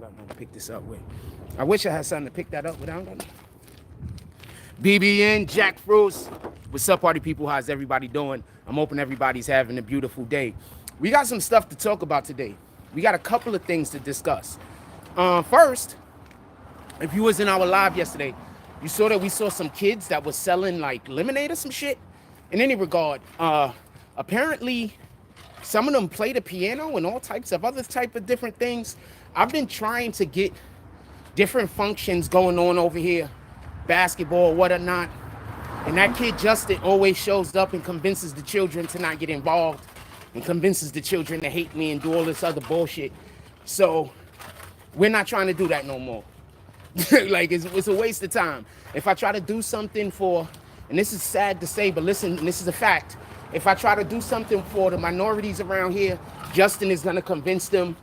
I'm gonna pick this up with. I wish I had something to pick that up with. I don't got nothing. BBN, Jackfruits. What's up, party people? How's everybody doing? I'm hoping everybody's having a beautiful day. We got some stuff to talk about today. We got a couple of things to discuss. First, if you was in our live yesterday, you saw that we saw some kids that was selling like lemonade or some shit. In any regard, apparently some of them play the piano and all types of other type of different things. I've been trying to get different functions going on over here, basketball, whatnot. And that kid Justin always shows up and convinces the children to not get involved and convinces the children to hate me and do all this other bullshit. So we're not trying to do that no more. Like, it's a waste of time. If I try to do something for, and this is sad to say, but listen, this is a fact. If I try to do something for the minorities around here, Justin is gonna convince them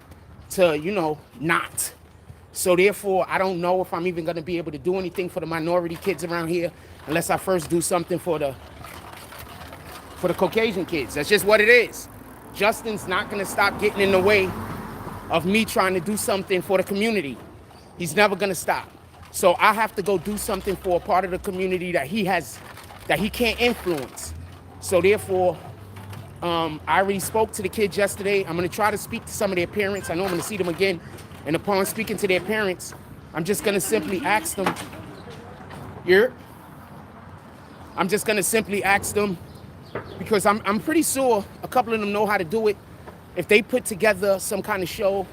to, you know, not. So therefore, I don't know if I'm even gonna be able to do anything for the minority kids around here unless I first do something for the Caucasian kids. That's just what it is. Justin's not gonna stop getting in the way of me trying to do something for the community. He's never gonna stop. So I have to go do something for a part of the community that he can't influence. So therefore, I already spoke to the kids yesterday. I'm gonna try to speak to some of their parents. I know I'm gonna see them again. And upon speaking to their parents, I'm just gonna simply ask them, I'm just gonna simply ask them, because I'm pretty sure a couple of them know how to do it. If they put together some kind of show,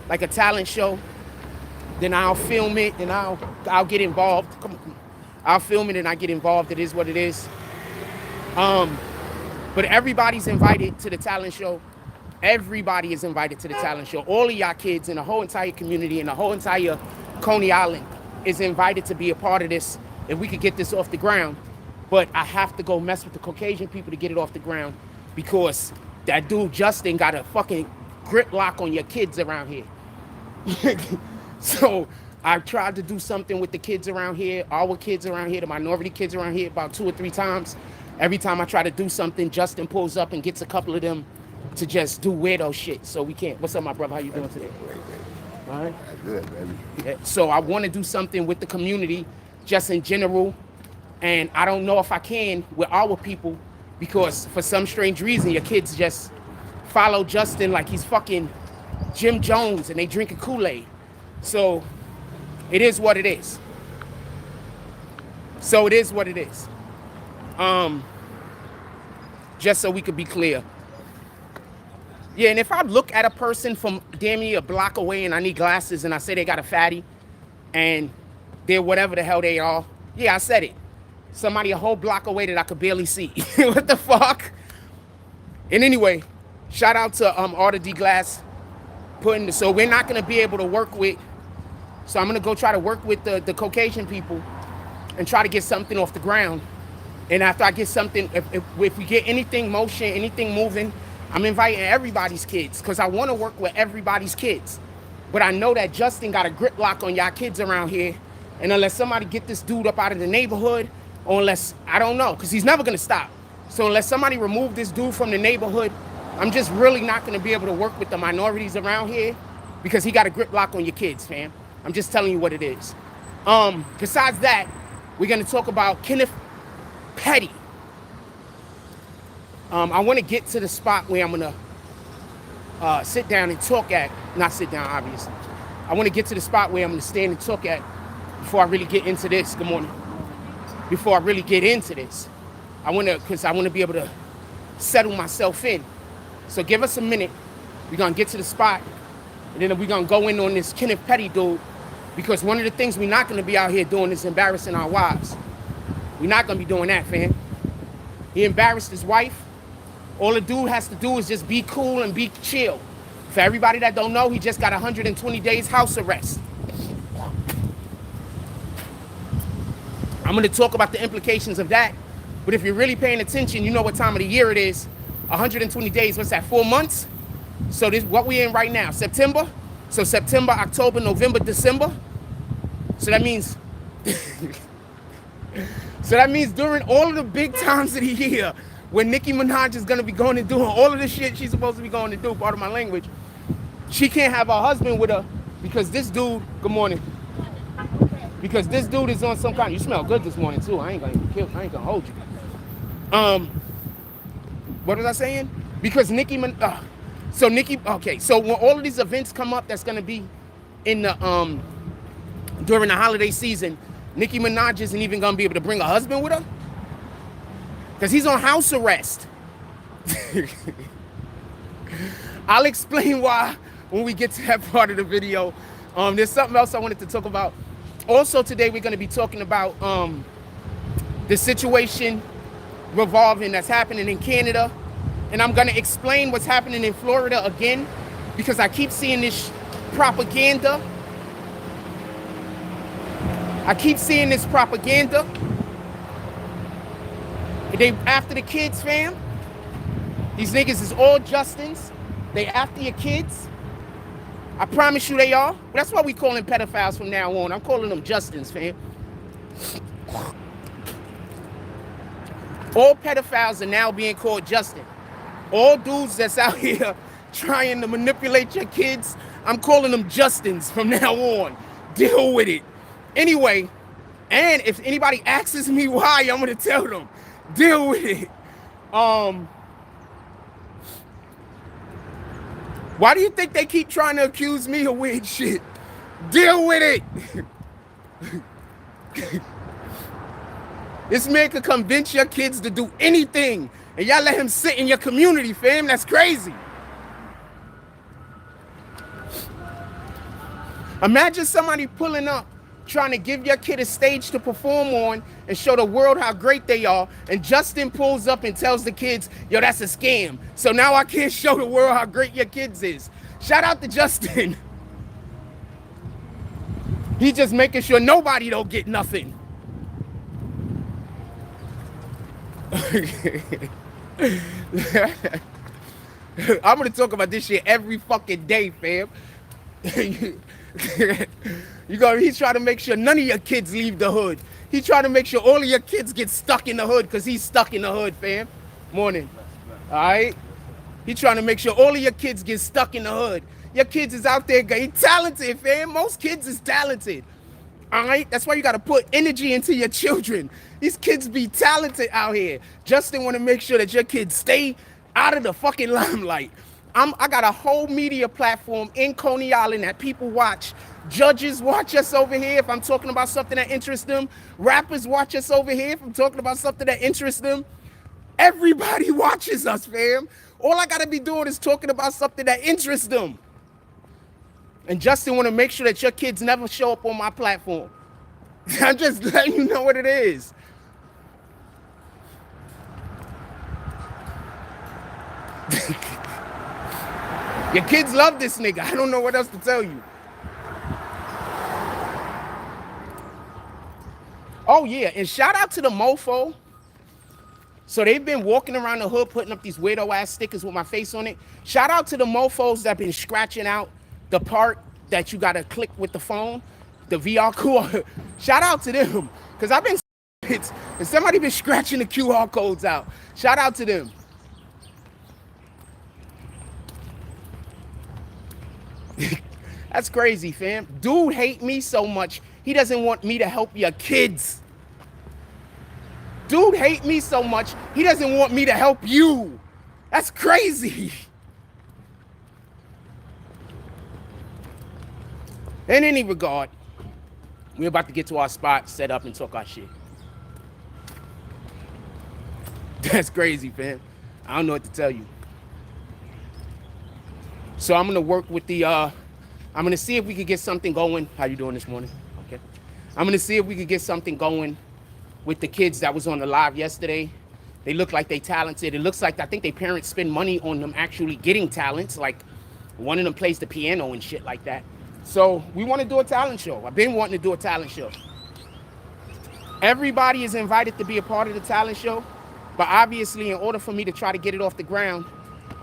like a talent show, then I'll film it and I'll get involved. Come on. I'll film it and I get involved. It is what it is. But everybody's invited to the talent show. Everybody is invited to the talent show. All of y'all kids in the whole entire community and the whole entire Coney Island is invited to be a part of this if we could get this off the ground. But I have to go mess with the Caucasian people to get it off the ground because that dude Justin got a fucking grip lock on your kids around here. So I tried to do something with the kids around here, our kids around here, the minority kids around here about 2 or 3 times. Every time I try to do something, Justin pulls up and gets a couple of them to just do weirdo shit. So we can't. What's up, my brother? How you doing today? All right? Good, baby. Yeah, so I want to do something with the community, just in general. And I don't know if I can with our people because for some strange reason, your kids just follow Justin like he's fucking Jim Jones and they drinking Kool-Aid. So it is what it is. So it is what it is. Just so we could be clear. Yeah, and if I look at a person from damn near a block away and I need glasses and I say they got a fatty and they're whatever the hell they are, yeah, I said it. Somebody a whole block away that I could barely see. What the fuck? And anyway, shout out to Arthur D. Glass so we're not gonna be able to work with. So I'm gonna go try to work with the Caucasian people and try to get something off the ground. And after I get something, if we get anything motion, anything moving, I'm inviting everybody's kids because I want to work with everybody's kids. But I know that Justin got a grip lock on y'all kids around here. And unless somebody get this dude up out of the neighborhood, or unless, I don't know, because he's never gonna stop. So unless somebody remove this dude from the neighborhood, I'm just really not gonna be able to work with the minorities around here because he got a grip lock on your kids, fam. I'm just telling you what it is. Besides that, we're gonna talk about Kenneth Petty. I want to get to the spot where I'm gonna sit down and talk at. Not sit down, obviously. I want to get to the spot where I'm gonna stand and talk at before I really get into this. Good morning. Before I really get into this, because I want to be able to settle myself in. So give us a minute. We're gonna get to the spot, and then we're gonna go in on this Kenneth Petty dude, because one of the things we're not gonna be out here doing is embarrassing our wives. We're not gonna be doing that, fam. He embarrassed his wife. All the dude has to do is just be cool and be chill. For everybody that don't know, he just got 120 days house arrest. I'm gonna talk about the implications of that, but if you're really paying attention, you know what time of the year it is. 120 days, what's that, 4 months? So this what we're in right now, September. So September, October, November, December. So that means during all of the big times of the year, when Nicki Minaj is gonna be going and doing all of the shit she's supposed to be going to do, part of my language, she can't have her husband with her Because this dude, good morning. Because this dude is on some kind. You smell good this morning too. I ain't gonna hold you. What was I saying? Because Nicki, so Nicki. Okay, so when all of these events come up, that's gonna be in the during the holiday season. Nicki Minaj isn't even gonna be able to bring a husband with her because he's on house arrest. I'll explain why when we get to that part of the video. There's something else I wanted to talk about. Also today we're going to be talking about the situation revolving that's happening in Canada, and I'm going to explain what's happening in Florida again because I keep seeing this propaganda. They after the kids, fam. These niggas is all Justins. They after your kids. I promise you they are. That's why we call them pedophiles from now on. I'm calling them Justins, fam. All pedophiles are now being called Justin. All dudes that's out here trying to manipulate your kids, I'm calling them Justins from now on. Deal with it. Anyway, and if anybody asks me why, I'm going to tell them. Deal with it. Why do you think they keep trying to accuse me of weird shit? Deal with it. This man could convince your kids to do anything, and y'all let him sit in your community, fam. That's crazy. Imagine somebody pulling up, trying to give your kid a stage to perform on and show the world how great they are, and Justin pulls up and tells the kids, yo, that's a scam. So now I can't show the world how great your kids is. Shout out to Justin. He's just making sure nobody don't get nothing. I'm gonna talk about this shit every fucking day, fam. He's trying to make sure none of your kids leave the hood. He's trying to make sure all of your kids get stuck in the hood because he's stuck in the hood, fam. Morning. All right? He's trying to make sure all of your kids get stuck in the hood. Your kids is out there getting talented, fam. Most kids is talented. All right? That's why you got to put energy into your children. These kids be talented out here. Justin want to make sure that your kids stay out of the fucking limelight. I got a whole media platform in Coney Island that people watch. Judges watch us over here if I'm talking about something that interests them. Rappers watch us over here if I'm talking about something that interests them. Everybody watches us, fam. All I gotta be doing is talking about something that interests them. And Justin want to make sure that your kids never show up on my platform. I'm just letting you know what it is. Your kids love this nigga. I don't know what else to tell you. Oh, yeah. And shout out to the mofo. So they've been walking around the hood putting up these weirdo-ass stickers with my face on it. Shout out to the mofos that have been scratching out the part that you got to click with the phone, the VR code. Shout out to them. Because I've been and somebody been scratching the QR codes out. Shout out to them. That's crazy, fam. Dude hate me so much, he doesn't want me to help your kids. Dude hate me so much, he doesn't want me to help you. That's crazy. In any regard, we're about to get to our spot, set up, and talk our shit. That's crazy, fam. I don't know what to tell you. So I'm gonna work with the, I'm gonna see if we could get something going. How you doing this morning? Okay. I'm gonna see if we could get something going with the kids that was on the live yesterday. They look like they talented. It looks like, I think their parents spend money on them actually getting talents. Like one of them plays the piano and shit like that. So we want to do a talent show. I've been wanting to do a talent show. Everybody is invited to be a part of the talent show. But obviously, in order for me to try to get it off the ground,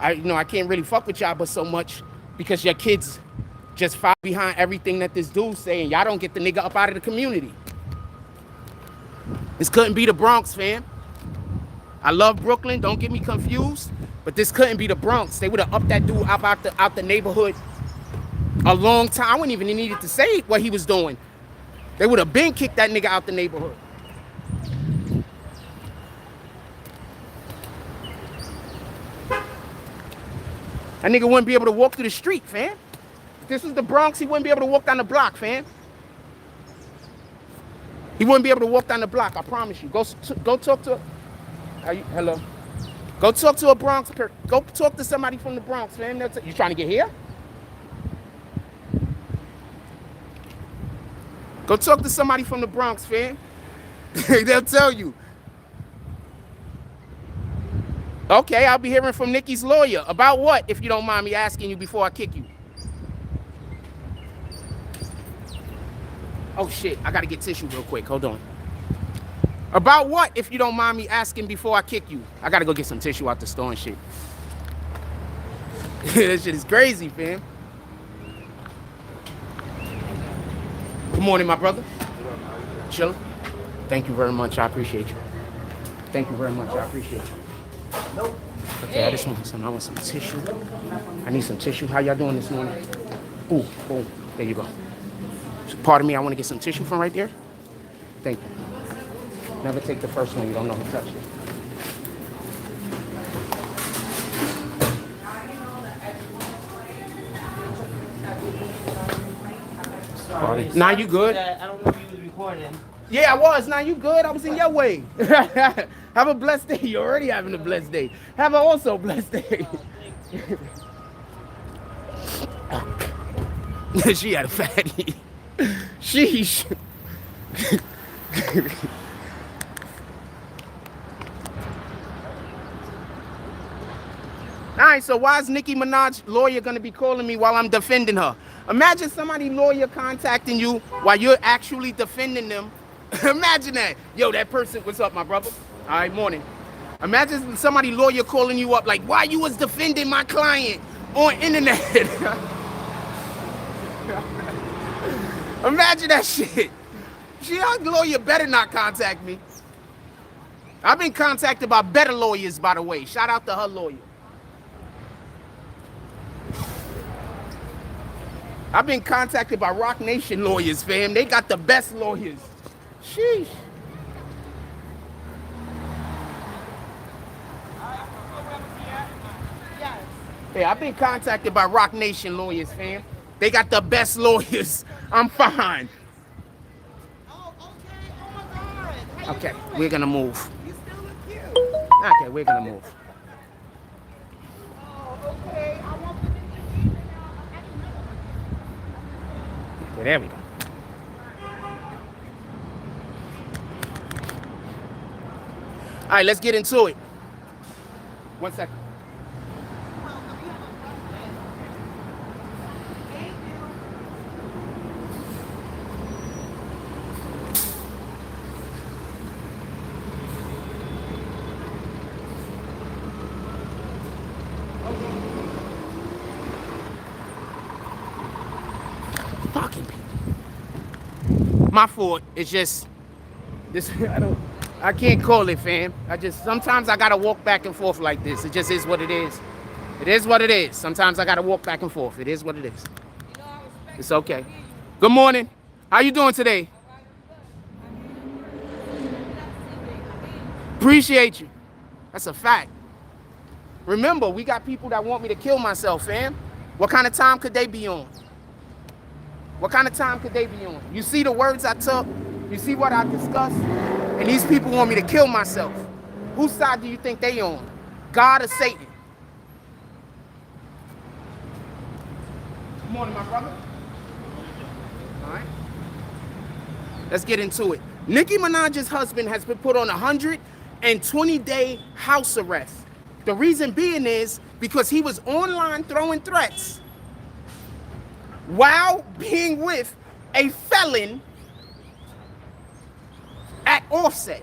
I can't really fuck with y'all but so much because your kids just follow behind everything that this dude's saying. Y'all don't get the nigga up out of the community. This couldn't be the Bronx, fam. I love Brooklyn, don't get me confused, but this couldn't be the Bronx. They would have upped that dude out the neighborhood A long time. I wouldn't even needed to say what he was doing. They would have been kicked that nigga out the neighborhood. That nigga wouldn't be able to walk through the street, fam. If this was the Bronx, he wouldn't be able to walk down the block, fam. He wouldn't be able to walk down the block, I promise you. Go talk to... Hello? Go talk to a Bronx... Go talk to somebody from the Bronx, fam. You trying to get here? Go talk to somebody from the Bronx, fam. They'll tell you. Okay, I'll be hearing from Nicki's lawyer. About what, if you don't mind me asking you before I kick you? Oh, shit. I got to get tissue real quick. Hold on. About what, if you don't mind me asking before I kick you? I got to go get some tissue out the store and shit. That shit is crazy, fam. Good morning, my brother. Chilling. Thank you very much. I appreciate you. Thank you very much. I appreciate you. Nope. Okay, I just want some tissue. I need some tissue. How y'all doing this morning? Ooh, boom. There you go. Pardon me, I want to get some tissue from right there. Thank you. Never take the first one. You don't know who touched it. Now you good? I don't know if you was recording. Yeah, I was. Now you good? I was in your way. Have a blessed day. You're already having a blessed day. Have a also blessed day. She had a fatty. Sheesh. All right, so why is Nicki Minaj lawyer going to be calling me while I'm defending her? Imagine somebody lawyer contacting you while you're actually defending them. Imagine that. Yo, that person, what's up, my brother? All right, morning. Imagine somebody lawyer calling you up like, why you was defending my client on internet? Imagine that shit. Your lawyer better not contact me. I've been contacted by better lawyers, by the way. Shout out to her lawyer. I've been contacted by Rock Nation lawyers, fam. They got the best lawyers. Sheesh. Hey, I've been contacted by Rock Nation lawyers, fam. They got the best lawyers. I'm fine. Oh, okay. Oh my God. Okay, we're gonna move. You still look cute. Okay, we're gonna move. Oh, okay. I want the Okay, there we go. All right, let's get into it. 1 second. Fucking people. My fault. It's just this. I can't call it, fam. Sometimes I gotta walk back and forth like this. It just is what it is. It is what it is. Sometimes I gotta walk back and forth. It is what it is. It's okay. Good morning. How you doing today? Appreciate you. That's a fact. Remember, we got people that want me to kill myself, fam. What kind of time could they be on? What kind of time could they be on? You see the words I took? You see what I discussed? And these people want me to kill myself. Whose side do you think they on? God or Satan? Good morning, my brother. All right. Let's get into it. Nicki Minaj's husband has been put on a 120-day house arrest. The reason being is because he was online throwing threats while being with a felon at Offset.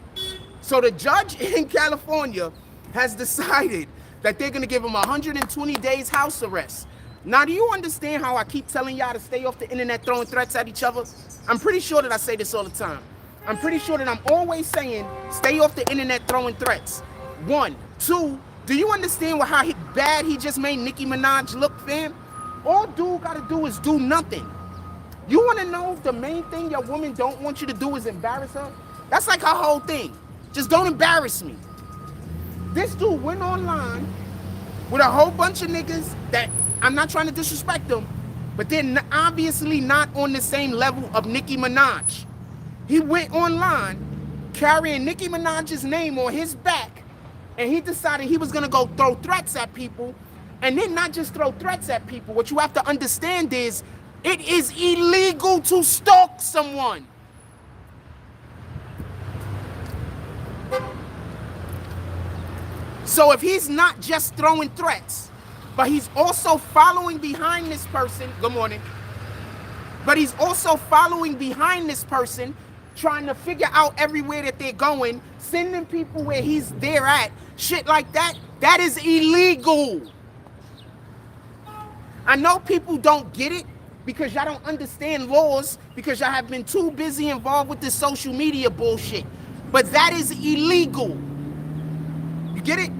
So the judge in California has decided that they're gonna give him 120 days house arrest. Now, do you understand how I keep telling y'all to stay off the internet throwing threats at each other? I'm pretty sure that I say this all the time. I'm pretty sure that I'm always saying stay off the internet throwing threats. 1, 2, do you understand how bad he just made Nicki Minaj look, fam? All dude gotta do is do nothing. You wanna know the main thing your woman don't want you to do is embarrass her? That's like her whole thing. Just don't embarrass me. This dude went online with a whole bunch of niggas that, I'm not trying to disrespect them, but they're obviously not on the same level of Nicki Minaj. He went online carrying Nicki Minaj's name on his back, and he decided he was gonna go throw threats at people, and then not just throw threats at people. What you have to understand is, it is illegal to stalk someone. So if he's not just throwing threats, but he's also following behind this person, good morning, but he's also following behind this person, trying to figure out everywhere that they're going, sending people where they're at, shit like that, that is illegal. I know people don't get it because y'all don't understand laws, because y'all have been too busy involved with this social media bullshit. But that is illegal. You get it?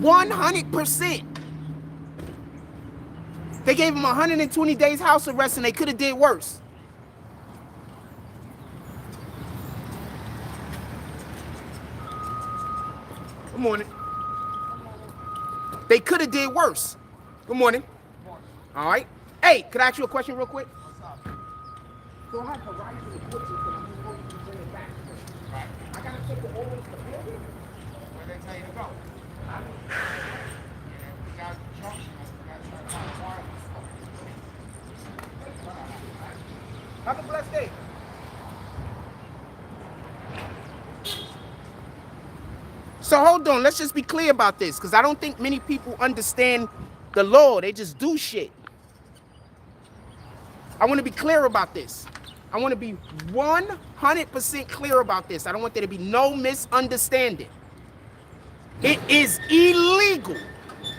100%. They gave him 120 days house arrest and they could have did worse. Good morning. They could have did worse. Good morning. All right. Hey, could I ask you a question real quick? What's up? So I have to ride to the butcher because I'm just going to bring it back. Right. I got to take it over to the building. Where they tell you to go? Yeah, we got junction. We got to try to find wireless. Have a blessed day. So hold on, let's just be clear about this, because I don't think many people understand the law. They just do shit. I want to be clear about this. I want to be 100% clear about this. I don't want there to be no misunderstanding. It is illegal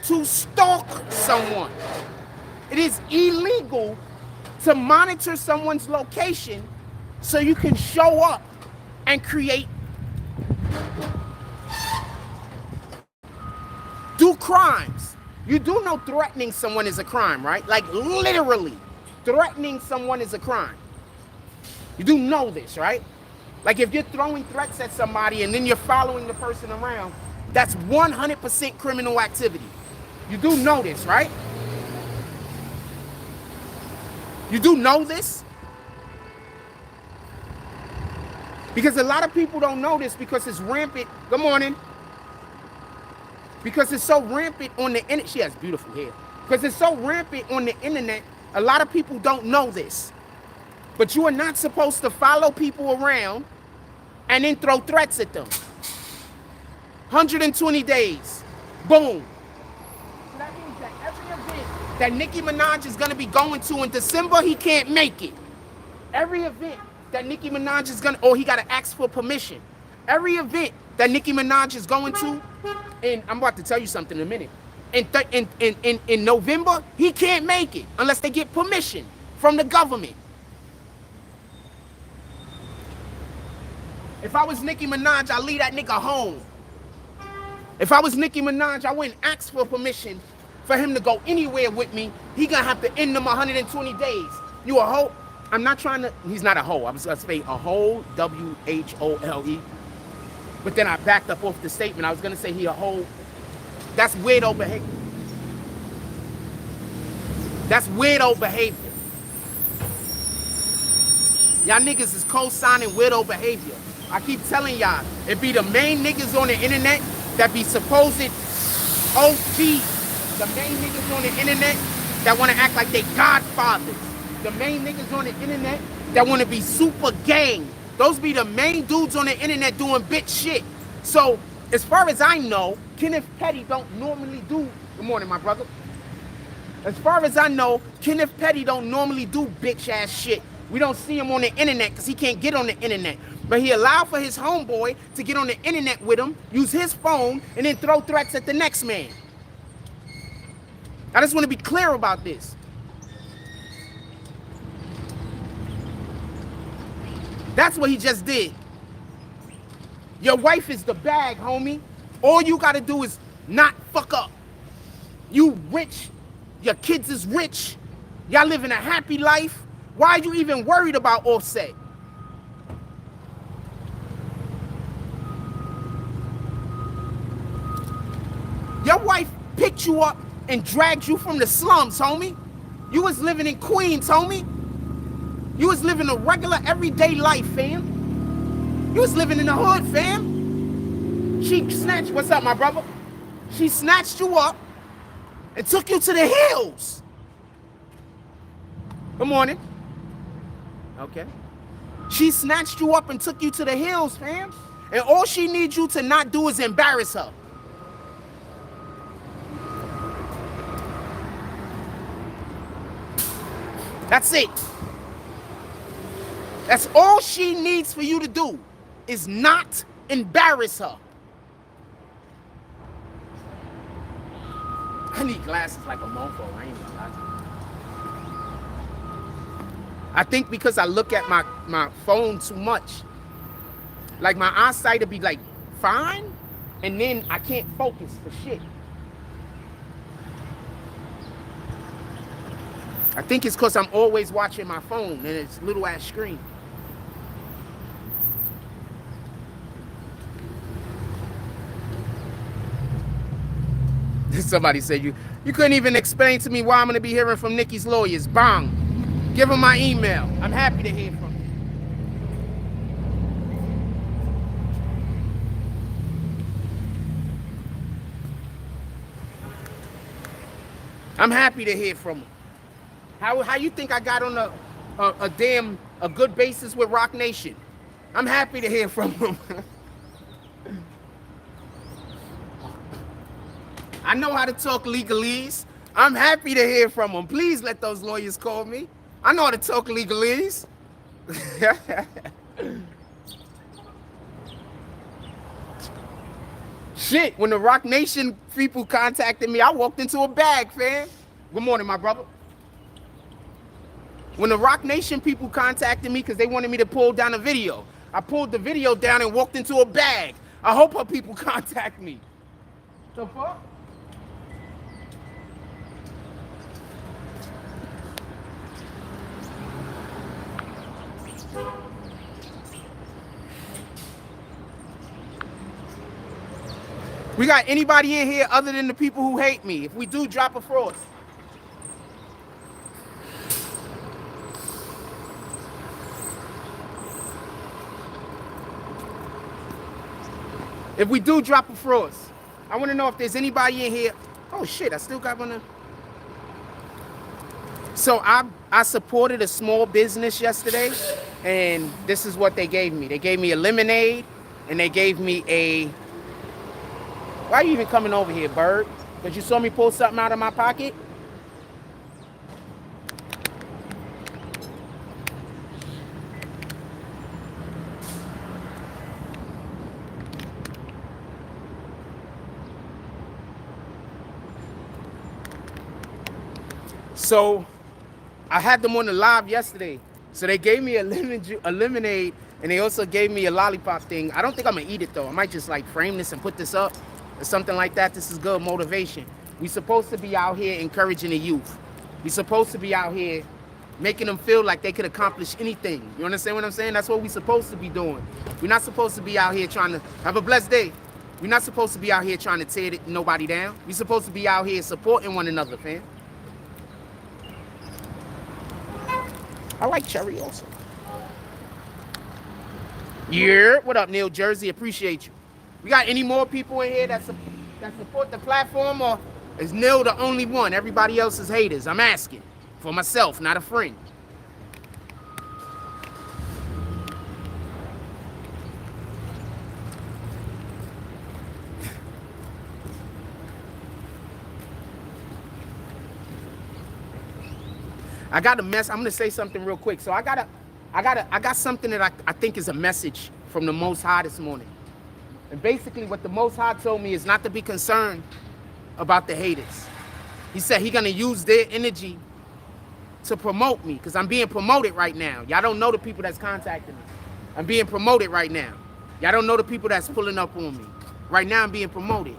to stalk someone. It is illegal to monitor someone's location so you can show up and create, do crimes. You do know threatening someone is a crime, right? Like literally, threatening someone is a crime. You do know this, right? Like if you're throwing threats at somebody and then you're following the person around, that's 100% criminal activity. You do know this, right? You do know this? Because a lot of people don't know this because it's rampant. Good morning. Because it's so rampant on the internet. She has beautiful hair. Because it's so rampant on the internet, a lot of people don't know this. But you are not supposed to follow people around and then throw threats at them. 120 days. Boom. So that means that every event that Nicki Minaj is going to be going to in December, he can't make it. Every event that Nicki Minaj is going to, he got to ask for permission. Every event that Nicki Minaj is going to, and I'm about to tell you something in a minute, in November, he can't make it unless they get permission from the government. If I was Nicki Minaj, I'd leave that nigga home. If I was Nicki Minaj, I wouldn't ask for permission for him to go anywhere with me. He gonna have to end them 120 days. You a hoe? I'm not trying to, he's not a hoe. I was gonna say a hoe, W-H-O-L-E. But then I backed up off the statement. I was gonna say he a hoe. That's weirdo behavior. That's weirdo behavior. Y'all niggas is co-signing weirdo behavior. I keep telling y'all, it be the main niggas on the internet that be supposed OGs. The main niggas on the internet that want to act like they godfathers. The main niggas on the internet that want to be super gang. Those be the main dudes on the internet doing bitch shit. So, as far as I know, Kenneth Petty don't normally do, good morning, my brother. As far as I know, Kenneth Petty don't normally do bitch ass shit. We don't see him on the internet because he can't get on the internet. But he allowed for his homeboy to get on the internet with him, use his phone, and then throw threats at the next man. I just want to be clear about this. That's what he just did. Your wife is the bag, homie. All you got to do is not fuck up. You rich. Your kids is rich. Y'all living a happy life. Why are you even worried about Offset? Your wife picked you up and dragged you from the slums, homie. You was living in Queens, homie. You was living a regular everyday life, fam. You was living in the hood, fam. She snatched, what's up, my brother? She snatched you up and took you to the hills. Good morning. Okay. She snatched you up and took you to the hills, fam. And all she needs you to not do is embarrass her. That's it. That's all she needs for you to do, is not embarrass her. I need glasses like a mofo. I ain't gonna lie to you. I think because I look at my phone too much, like my eyesight will be like fine, and then I can't focus for shit. I think it's because I'm always watching my phone and it's little ass screen. Somebody said you couldn't even explain to me why I'm going to be hearing from Nicki's lawyers. Bang. Give them my email. I'm happy to hear from you. I'm happy to hear from them. How you think I got on a good basis with Rock Nation? I'm happy to hear from them. I know how to talk legalese. I'm happy to hear from them. Please let those lawyers call me. I know how to talk legalese. Shit, when the Rock Nation people contacted me, I walked into a bag, fam. Good morning, my brother. When the Rock Nation people contacted me because they wanted me to pull down a video, I pulled the video down and walked into a bag. I hope her people contact me. The fuck? We got anybody in here other than the people who hate me? If we do, drop a frost. If we do, drop a frost. I want to know if there's anybody in here. Oh shit, I still got one. So I supported a small business yesterday, and this is what they gave me. They gave me a lemonade, and they gave me a... Why are you even coming over here, bird? Because you saw me pull something out of my pocket? So I had them on the live yesterday. So they gave me a lemonade, and they also gave me a lollipop thing. I don't think I'm gonna eat it though. I might just like frame this and put this up or something like that. This is good motivation. We supposed to be out here encouraging the youth. We supposed to be out here making them feel like they could accomplish anything. You understand what I'm saying? That's what we supposed to be doing. We're not supposed to be out here trying to have a blessed day. We're not supposed to be out here trying to tear nobody down. We're supposed to be out here supporting one another, fam. I like cherry also. Yeah, what up, Neil Jersey? Appreciate you. We got any more people in here that support the platform, or is Neil the only one? Everybody else is haters. I'm asking for myself, not a friend. I got a mess. I'm gonna say something real quick. So I got something that I think is a message from the Most High this morning. And basically what the Most High told me is not to be concerned about the haters. He said he's gonna use their energy to promote me, because I'm being promoted right now. Y'all don't know the people that's contacting me. I'm being promoted right now. Y'all don't know the people that's pulling up on me. Right now I'm being promoted.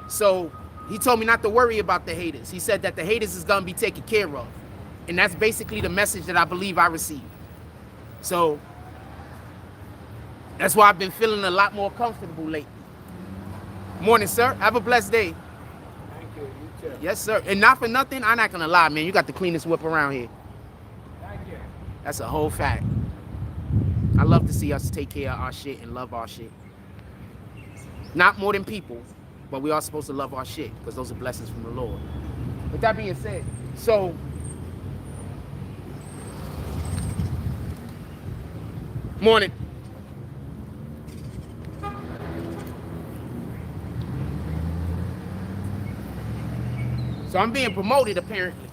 So he told me not to worry about the haters. He said that the haters is gonna be taken care of. And that's basically the message that I believe I received. So that's why I've been feeling a lot more comfortable lately. Morning, sir. Have a blessed day. Thank you. You too. Yes, sir. And not for nothing, I'm not gonna lie, man. You got the cleanest whip around here. Thank you. That's a whole fact. I love to see us take care of our shit and love our shit. Not more than people, but we are supposed to love our shit because those are blessings from the Lord. With that being said, so morning. So I'm being promoted apparently.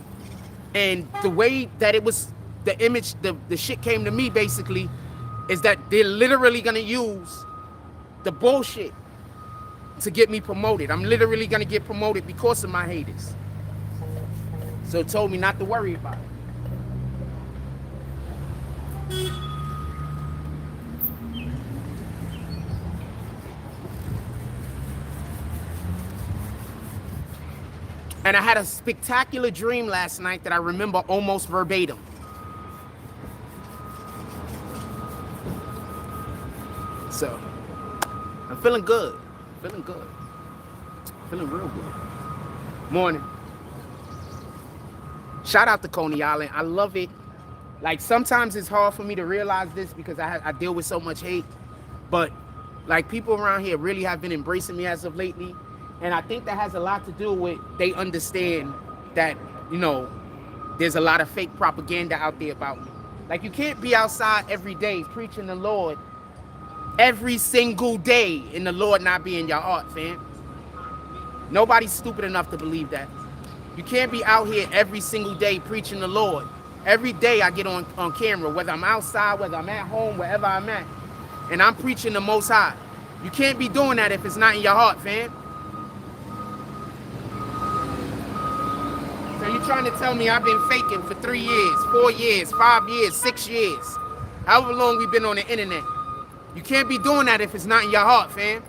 And the way that it was, the image, the shit came to me basically is that they're literally gonna use the bullshit to get me promoted. I'm literally gonna get promoted because of my haters. So it told me not to worry about it. And I had a spectacular dream last night that I remember almost verbatim. So, I'm feeling good. Feeling good. Feeling real good. Morning. Shout out to Coney Island. I love it. Like, sometimes it's hard for me to realize this because I deal with so much hate. But, like, people around here really have been embracing me as of lately. And I think that has a lot to do with they understand that, you know, there's a lot of fake propaganda out there about me. Like, you can't be outside every day preaching the Lord every single day and the Lord not be in your heart, fam. Nobody's stupid enough to believe that. You can't be out here every single day preaching the Lord. Every day I get on camera, whether I'm outside, whether I'm at home, wherever I'm at, and I'm preaching the Most High. You can't be doing that if it's not in your heart, fam. So you're trying to tell me I've been faking for 3 years, 4 years, 5 years, 6 years, however long we've been on the internet. You can't be doing that if it's not in your heart, fam.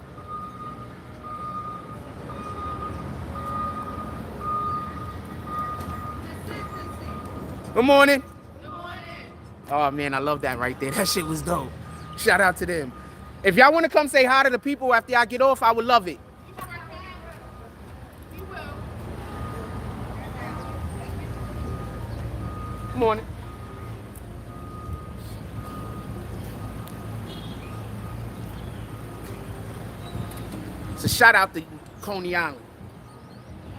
Good morning. Good morning. Oh man, I love that right there. That shit was dope. Shout out to them. If y'all want to come say hi to the people after I get off, I would love it. We will. Good morning. So shout out to Coney Island.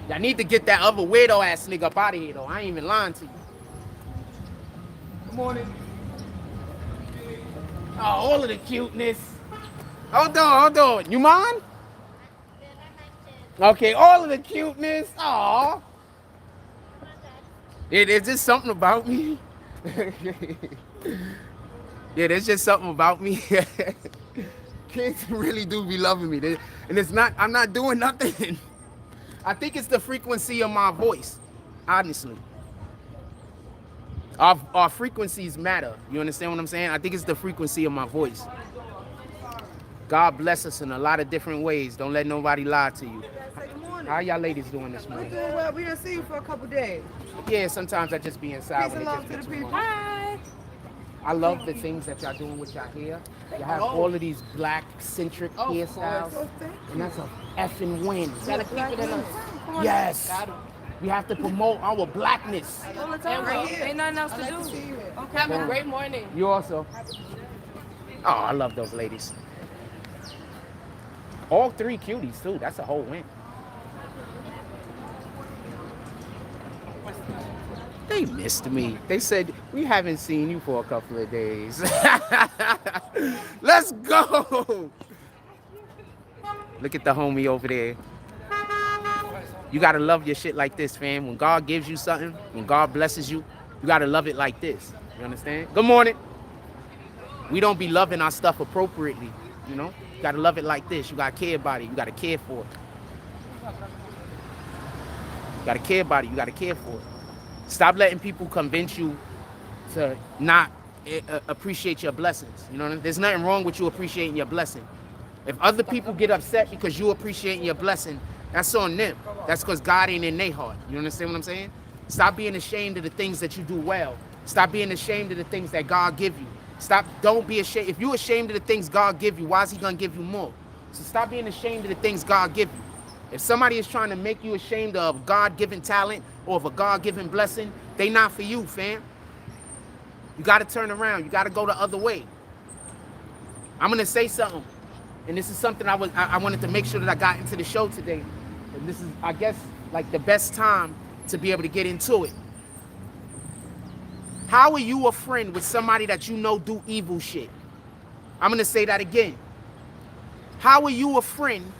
Y'all need to get that other weirdo ass nigga up out of here though. I ain't even lying to you. Good morning. Oh, all of the cuteness. Hold on. You mind? Okay, all of the cuteness. Aw. Yeah, there's just something about me. Yeah, there's just something about me. Kids really do be loving me. And it's not, I'm not doing nothing. I think it's the frequency of my voice, honestly. Our frequencies matter. You understand what I'm saying? I think it's the frequency of my voice. God bless us in a lot of different ways. Don't let nobody lie to you. How y'all ladies doing this We're morning? doing well. We didn't see you for a couple days. Yeah, sometimes I just be inside Peace when and it love just to the gets people. warm. Hi. I love the things that y'all doing with y'all hair. You have all of these black centric hairstyles. So thank And that's a effing win. Gotta keep Black it in women. us. Yes. We have to promote our blackness. And well, ain't nothing else to do. see you. Okay, have a great morning. You also. Oh, I love those ladies. All three cuties too. That's a whole win. They missed me. They said, we haven't seen you for a couple of days. Let's go. Look at the homie over there. You gotta love your shit like this, fam. When God gives you something, when God blesses you, you gotta love it like this. You understand? Good morning. We don't be loving our stuff appropriately, you know? You gotta love it like this. You gotta care about it. You gotta care for it. You gotta care about it. You gotta care for it. Stop letting people convince you to not appreciate your blessings. You know what I mean? There's nothing wrong with you appreciating your blessing. If other people get upset because you appreciating your blessing, that's on them. That's because God ain't in their heart. You understand what I'm saying? Stop being ashamed of the things that you do well. Stop being ashamed of the things that God give you. Don't be ashamed. If you're ashamed of the things God give you, why is he gonna give you more? So stop being ashamed of the things God give you. If somebody is trying to make you ashamed of God-given talent or of a God-given blessing, they not for you, fam. You gotta turn around. You gotta go the other way. I'm gonna say something, and this is something I wanted to make sure that I got into the show today. And this is, I guess, like the best time to be able to get into it. How are you a friend with somebody that you know do evil shit? I'm gonna say that again. How are you a friend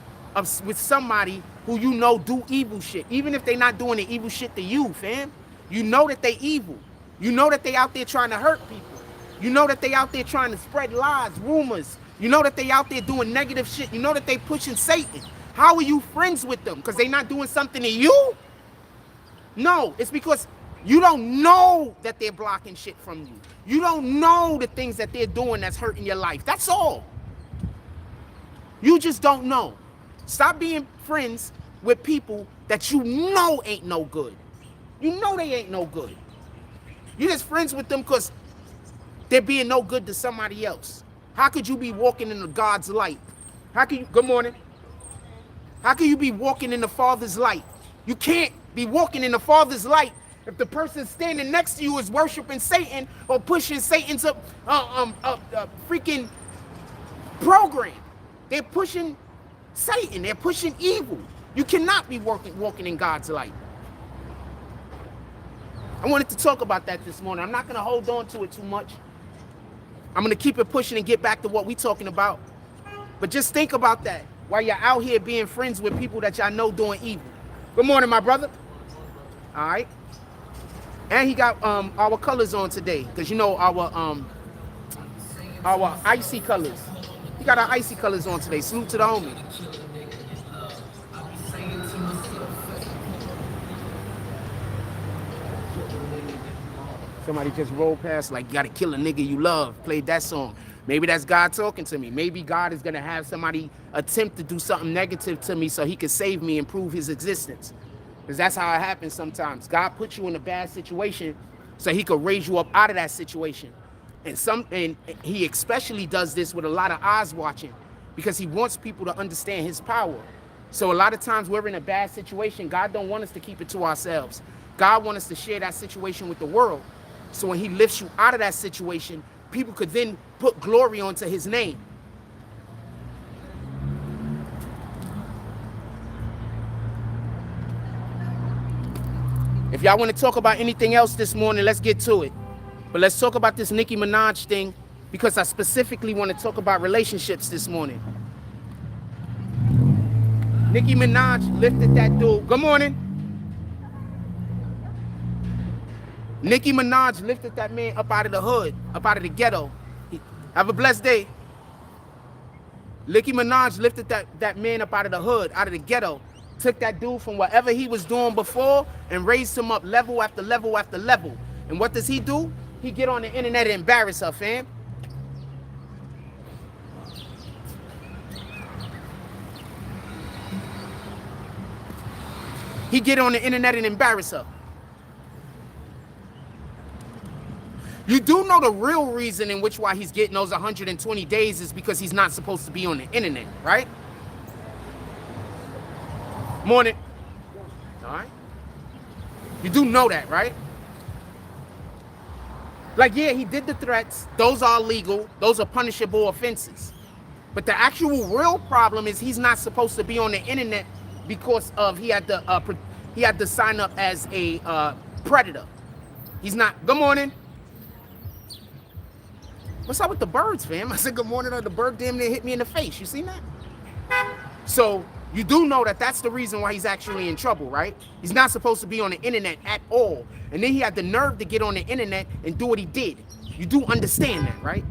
with somebody who you know do evil shit? Even if they're not doing the evil shit to you, fam. You know that they evil. You know that they out there trying to hurt people. You know that they out there trying to spread lies, rumors. You know that they out there doing negative shit. You know that they pushing Satan. How are you friends with them? Because they not doing something to you? No, it's because you don't know that they're blocking shit from you. You don't know the things that they're doing that's hurting your life. That's all. You just don't know. Stop being friends with people that you know ain't no good. You know they ain't no good. You're just friends with them because they're being no good to somebody else. How could you be walking in God's light? How can you, good morning. How can you be walking in the Father's light? You can't be walking in the Father's light if the person standing next to you is worshiping Satan or pushing Satan's freaking program. They're pushing Satan. They're pushing evil. You cannot be walking in God's light. I wanted to talk about that this morning. I'm not going to hold on to it too much. I'm going to keep it pushing and get back to what we're talking about. But just think about that while you're out here being friends with people that y'all know doing evil. Good morning, my brother. All right. And he got our colors on today, because you know our icy colors. He got our icy colors on today. Salute to the homie. Somebody just rolled past like, you gotta kill a nigga you love. Played that song. Maybe that's God talking to me. Maybe God is gonna have somebody attempt to do something negative to me so he can save me and prove his existence. Because that's how it happens sometimes. God puts you in a bad situation so he could raise you up out of that situation. And he especially does this with a lot of eyes watching, because he wants people to understand his power. So a lot of times we're in a bad situation. God don't want us to keep it to ourselves. God wants us to share that situation with the world. So when he lifts you out of that situation, people could then put glory onto his name. If y'all want to talk about anything else this morning, let's get to it. But let's talk about this Nicki Minaj thing, because I specifically want to talk about relationships this morning. Nicki Minaj lifted that dude. Good morning. Nicki Minaj lifted that man up out of the hood, up out of the ghetto. Have a blessed day. Nicki Minaj lifted that man up out of the hood, out of the ghetto. Took that dude from whatever he was doing before and raised him up level after level after level. And what does he do? He get on the internet and embarrass her, fam. He get on the internet and embarrass her. You do know the real reason in which why he's getting those 120 days is because he's not supposed to be on the internet, right? Morning. All right. You do know that, right? Like, yeah, he did the threats. Those are illegal. Those are punishable offenses. But the actual real problem is he's not supposed to be on the internet because of he had to sign up as a predator. He's not. Good morning. What's up with the birds, fam? I said good morning, or the bird damn near hit me in the face. You seen that? So you do know that that's the reason why he's actually in trouble, right? He's not supposed to be on the internet at all. And then he had the nerve to get on the internet and do what he did. You do understand that, right?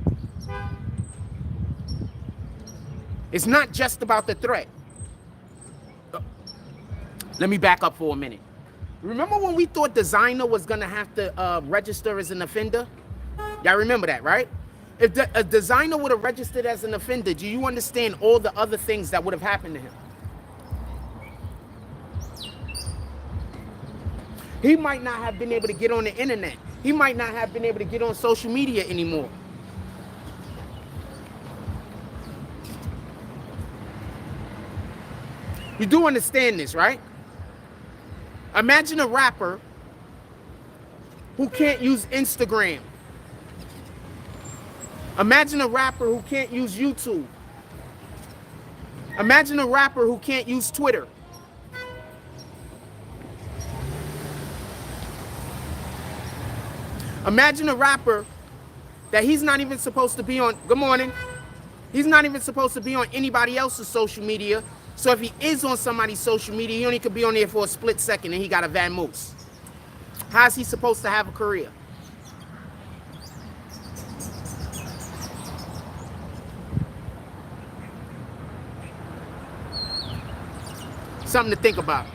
It's not just about the threat. Let me back up for a minute. Remember when we thought Designer was gonna have to register as an offender? Y'all remember that, right? If a Designer would have registered as an offender, do you understand all the other things that would have happened to him? He might not have been able to get on the internet. He might not have been able to get on social media anymore. You do understand this, right? Imagine a rapper who can't use Instagram. Imagine a rapper who can't use YouTube. Imagine a rapper who can't use Twitter. Imagine a rapper that he's not even supposed to be on. Good morning. He's not even supposed to be on anybody else's social media. So if he is on somebody's social media, he only could be on there for a split second and he got a Venmo. How's he supposed to have a career? Something to think about.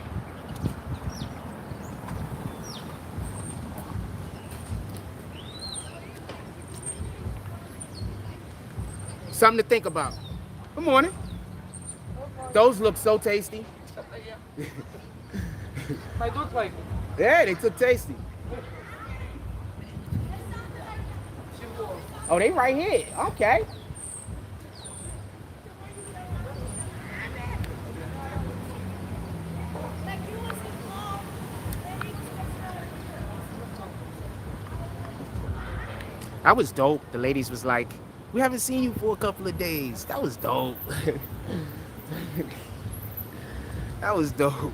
Something to think about. Good morning. Those look so tasty. Might look like it. Yeah, they look tasty. Oh, they right here. Okay. That was dope. The ladies was like, we haven't seen you for a couple of days. That was dope. That was dope.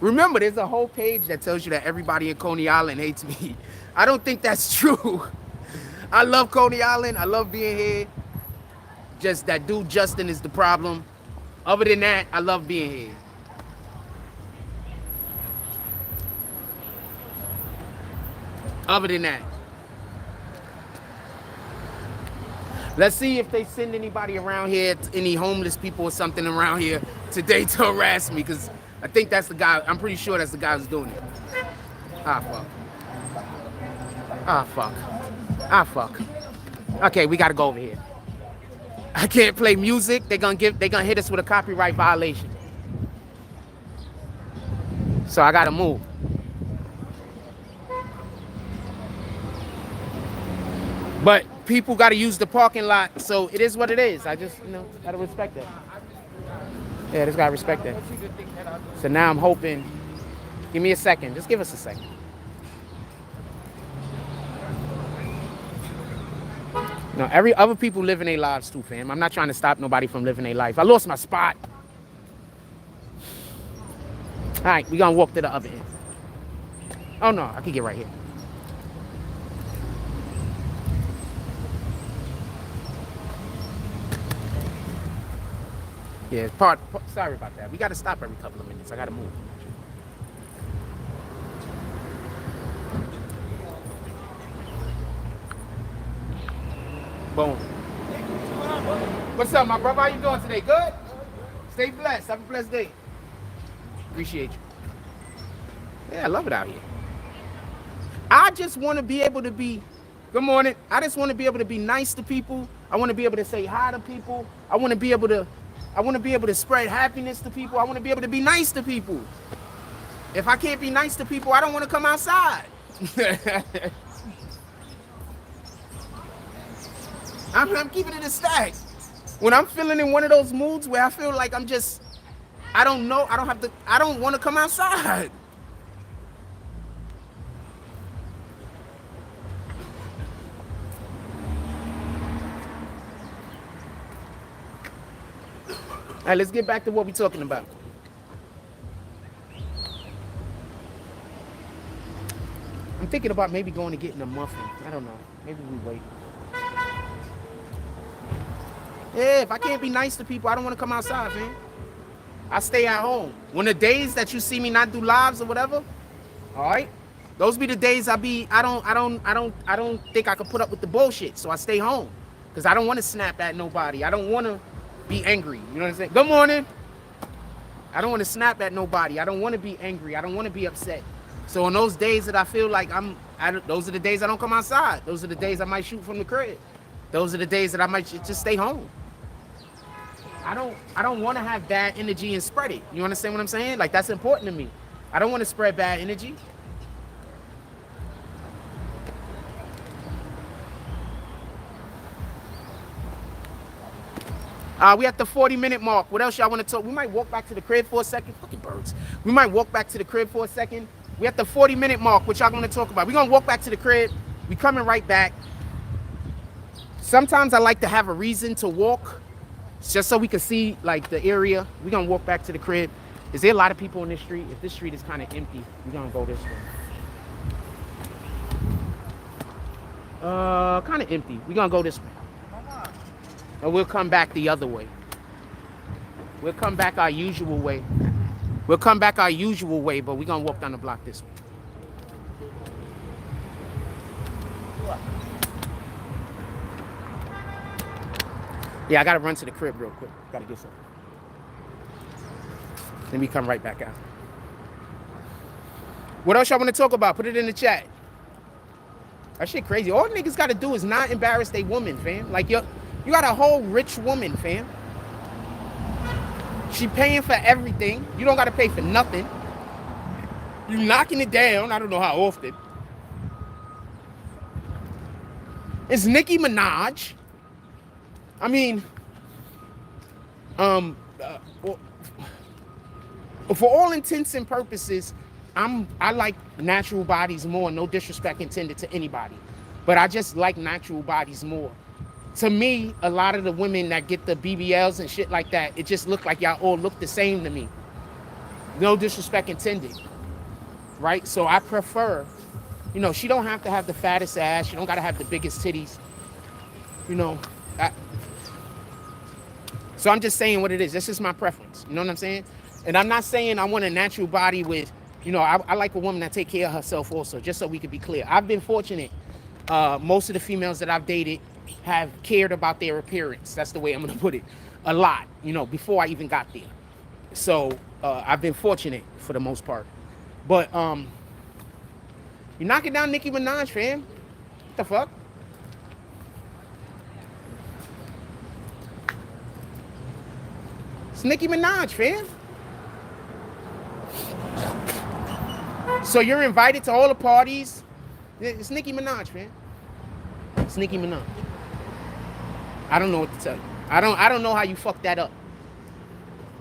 Remember, there's a whole page that tells you that everybody in Coney Island hates me. I don't think that's true. I love Coney Island. I love being here. Just that dude Justin is the problem. Other than that, I love being here. Other than that. Let's see if they send anybody around here, any homeless people or something around here today to harass me, because I think that's the guy. I'm pretty sure that's the guy who's doing it. Ah, fuck. Ah, fuck. Ah, fuck. Okay, we gotta go over here. I can't play music. They're gonna hit us with a copyright violation. So I gotta move. But people got to use the parking lot, so it is what it is. I just, got to respect that. Yeah, just got to respect that. So now I'm hoping, give me a second. Just give us a second. No, every other people living their lives too, fam. I'm not trying to stop nobody from living their life. I lost my spot. All right, we're going to walk to the other end. Oh, no, I can get right here. Yeah, sorry about that. We got to stop every couple of minutes. I got to move. Boom. What's up, my brother? How you doing today? Good? Stay blessed. Have a blessed day. Appreciate you. Yeah, I love it out here. I just want to be able to be, good morning. I just want to be able to be nice to people. I want to be able to say hi to people. I want to be able to spread happiness to people. I want to be able to be nice to people. If I can't be nice to people, I don't want to come outside. I'm keeping it a stack. When I'm feeling in one of those moods where I feel like I don't want to come outside. All right, let's get back to what we're talking about. I'm thinking about maybe going and getting a muffin. I don't know. Maybe we wait. Yeah, if I can't be nice to people, I don't want to come outside, man. I stay at home. When the days that you see me not do lives or whatever, all right, those be the days I don't think I can put up with the bullshit. So I stay home because I don't want to snap at nobody. I don't want to be angry. You know what I'm saying? Good morning. I don't want to snap at nobody. I don't want to be angry. I don't want to be upset. So on those days that I feel like those are the days I don't come outside. Those are the days I might shoot from the crib. Those are the days that I might just stay home. I don't want to have bad energy and spread it. You understand what I'm saying? Like, that's important to me. I don't want to spread bad energy. We at the 40-minute mark. What else y'all want to talk? We might walk back to the crib for a second. Fucking birds. We might walk back to the crib for a second. We at the 40-minute mark. What y'all want to talk about? We're going to walk back to the crib. We coming right back. Sometimes I like to have a reason to walk just so we can see like the area. We're going to walk back to the crib. Is there a lot of people on this street? If this street is kind of empty, we're going to go this way. Kind of empty. We're going to go this way. And we'll come back the other way. We'll come back our usual way. We'll come back our usual way, but we're going to walk down the block this way. Yeah, I got to run to the crib real quick. Got to get something. Then we come right back out. What else y'all want to talk about? Put it in the chat. That shit crazy. All niggas got to do is not embarrass their woman, fam. Like, you got a whole rich woman, fam. She paying for everything. You don't got to pay for nothing. You knocking it down. I don't know how often. It's Nicki Minaj. I mean, for all intents and purposes, I like natural bodies more. No disrespect intended to anybody, but I just like natural bodies more. To me, a lot of the women that get the BBLs and shit like that, it just look like y'all all look the same to me. No disrespect intended, right? So I prefer, you know, she don't have to have the fattest ass. She don't got to have the biggest titties, you know. So I'm just saying what it is. This is my preference. You know what I'm saying? And I'm not saying I want a natural body with, you know, I like a woman that take care of herself also, just so we could be clear. I've been fortunate. Most of the females that I've dated have cared about their appearance. That's the way I'm going to put it. A lot, you know, before I even got there. So I've been fortunate for the most part. But you're knocking down Nicki Minaj, fam. What the fuck? It's Nicki Minaj, fam. So you're invited to all the parties. It's Nicki Minaj, fam. It's Nicki Minaj. I don't know what to tell you. I don't know how you fucked that up.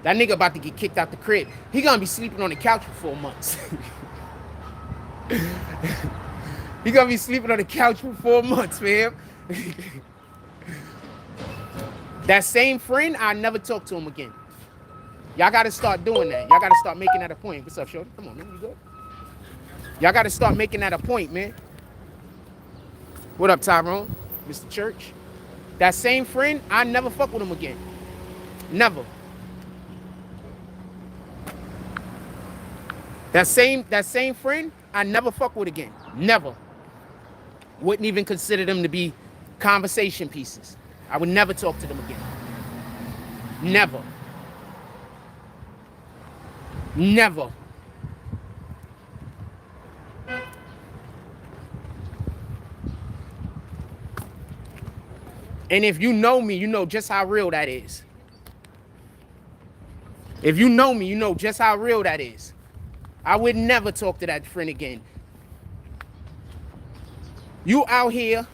That nigga about to get kicked out the crib. He gonna be sleeping on the couch for 4 months. He gonna be sleeping on the couch for 4 months, fam. That same friend, I never talk to him again. Y'all gotta start doing that. Y'all gotta start making that a point. What's up, shorty? Come on, man. You good? Y'all gotta start making that a point, man. What up, Tyrone? Mr. Church? That same friend, I never fuck with him again. Never. That same friend, I never fuck with again. Never. Wouldn't even consider them to be conversation pieces. I would never talk to them again. Never. Never. And if you know me, you know just how real that is. If you know me, you know just how real that is. I would never talk to that friend again. You out here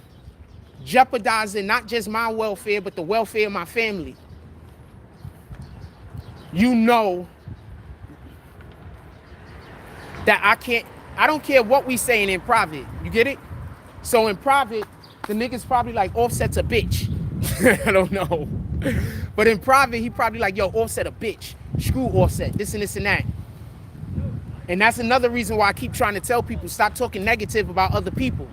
jeopardizing not just my welfare, but the welfare of my family. You know that I don't care what we saying in private. You get it? So in private, the nigga's probably like, Offset's a bitch. I don't know. But in private, he probably like, yo, Offset a bitch. Screw Offset, this and this and that. And that's another reason why I keep trying to tell people, stop talking negative about other people.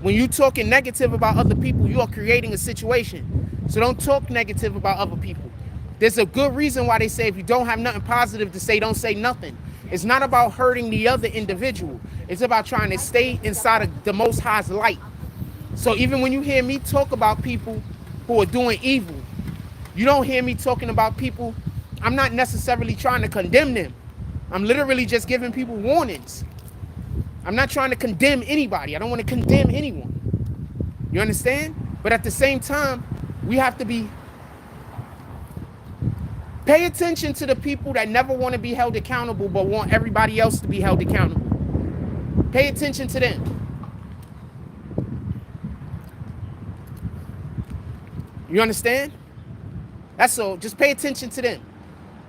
When you talking negative about other people, you are creating a situation. So don't talk negative about other people. There's a good reason why they say if you don't have nothing positive to say, don't say nothing. It's not about hurting the other individual. It's about trying to stay inside of the Most High's light. So even when you hear me talk about people who are doing evil, you don't hear me talking about people. I'm not necessarily trying to condemn them. I'm literally just giving people warnings. I'm not trying to condemn anybody. I don't want to condemn anyone. You understand? But at the same time, we have to be Pay attention to the people that never want to be held accountable but want everybody else to be held accountable. Pay attention to them. You understand? That's all. Just pay attention to them.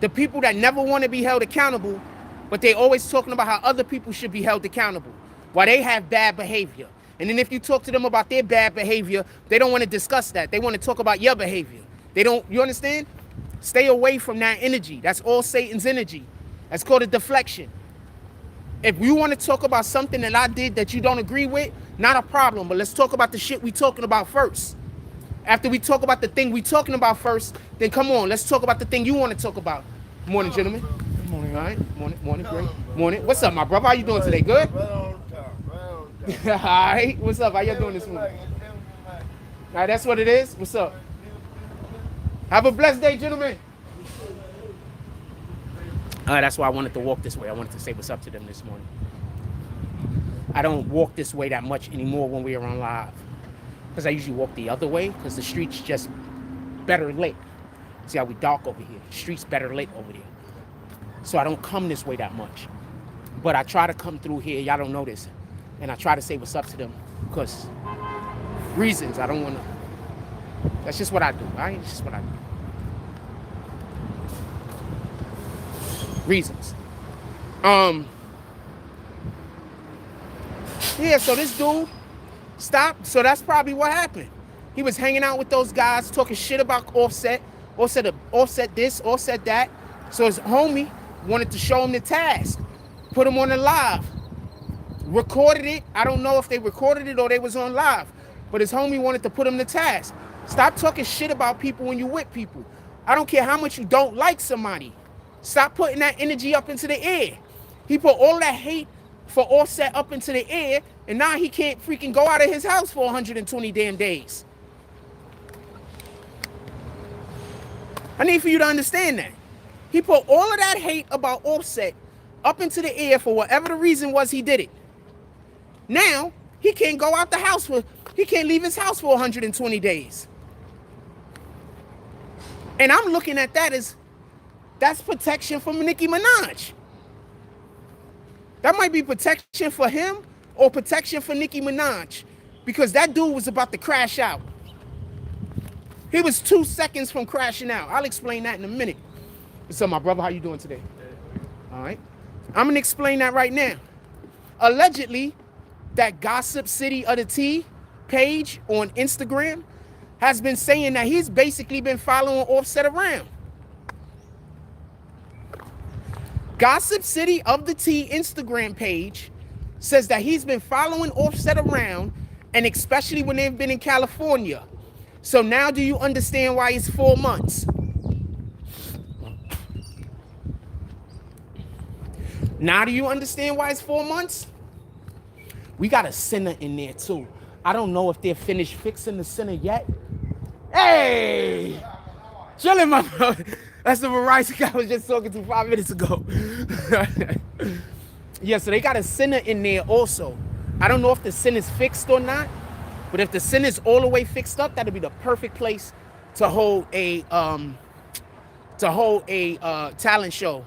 The people that never want to be held accountable, but they always talking about how other people should be held accountable while they have bad behavior. And then if you talk to them about their bad behavior, they don't want to discuss that. They want to talk about your behavior. They don't, you understand? Stay away from that energy. That's all Satan's energy. That's called a deflection. If you want to talk about something that I did that you don't agree with, not a problem, but let's talk about the shit we talking about first. After we talk about the thing we talking about first, then come on, let's talk about the thing you want to talk about. Morning, gentlemen. Good morning, all right? Morning, great. Morning. What's up, my brother? How you doing today? Good? All right. What's up? How you doing this morning? All right, that's what it is. What's up? Have a blessed day, gentlemen. That's why I wanted to walk this way. I wanted to say what's up to them this morning. I don't walk this way that much anymore when we are on live, because I usually walk the other way because the street's just better lit. See how we dark over here? The street's better lit over there. So I don't come this way that much. But I try to come through here. Y'all don't know this. And I try to say what's up to them because reasons I don't want to. That's just what I do, right? It's just what I do. Reasons. Yeah, so this dude stopped. So that's probably what happened. He was hanging out with those guys, talking shit about Offset. Offset this, Offset that. So his homie wanted to show him the task. Put him on the live. Recorded it. I don't know if they recorded it or they was on live. But his homie wanted to put him to task. Stop talking shit about people when you with people. I don't care how much you don't like somebody. Stop putting that energy up into the air. He put all that hate for Offset up into the air, and now he can't freaking go out of his house for 120 damn days. I need for you to understand that. He put all of that hate about Offset up into the air for whatever the reason was he did it. Now, he can't go out the house he can't leave his house for 120 days. And I'm looking at that as, that's protection from Nicki Minaj. That might be protection for him or protection for Nicki Minaj, because that dude was about to crash out. He was 2 seconds from crashing out. I'll explain that in a minute. So my brother, how you doing today? All right. I'm going to explain that right now. Allegedly, that Gossip City of the Tea page on Instagram has been saying that he's basically been following Offset around. Gossip City of the Tea Instagram page says that he's been following Offset around, and especially when they've been in California. So now do you understand why it's 4 months? Now do you understand why it's 4 months? We got a sinner in there too. I don't know if they're finished fixing the sinner yet. Hey! Chilling, my brother. That's the Verizon guy I was just talking to 5 minutes ago. Yeah, so they got a sinner in there also. I don't know if the sin is fixed or not, but if the sin is all the way fixed up, that'd be the perfect place to hold a talent show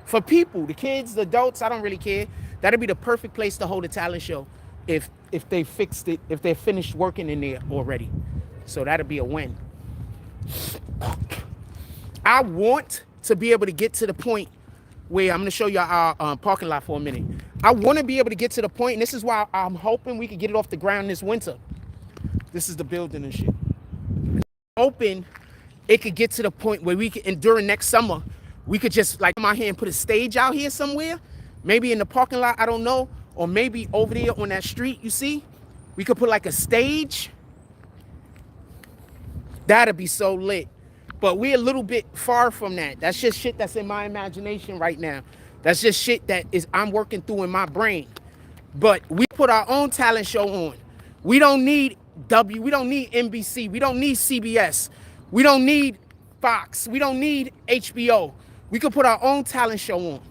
for people, the kids, the adults. I don't really care. That'd be the perfect place to hold a talent show if they fixed it, if they're finished working in there already. So that'd be a win. I want to be able to get to the point where I'm going to show you our parking lot for a minute. I want to be able to get to the point, and this is why I'm hoping we can get it off the ground this winter. This is the building and shit. I'm hoping it could get to the point where we can, and during next summer, we could just like come out here and put a stage out here somewhere, maybe in the parking lot, I don't know, or maybe over there on that street, you see, we could put like a stage. That'd be so lit. But we're a little bit far from that. That's just shit that's in my imagination right now. That's just shit that I'm working through in my brain. But we put our own talent show on. We don't need we don't need NBC. We don't need CBS. We don't need Fox. We don't need HBO. We could put our own talent show on.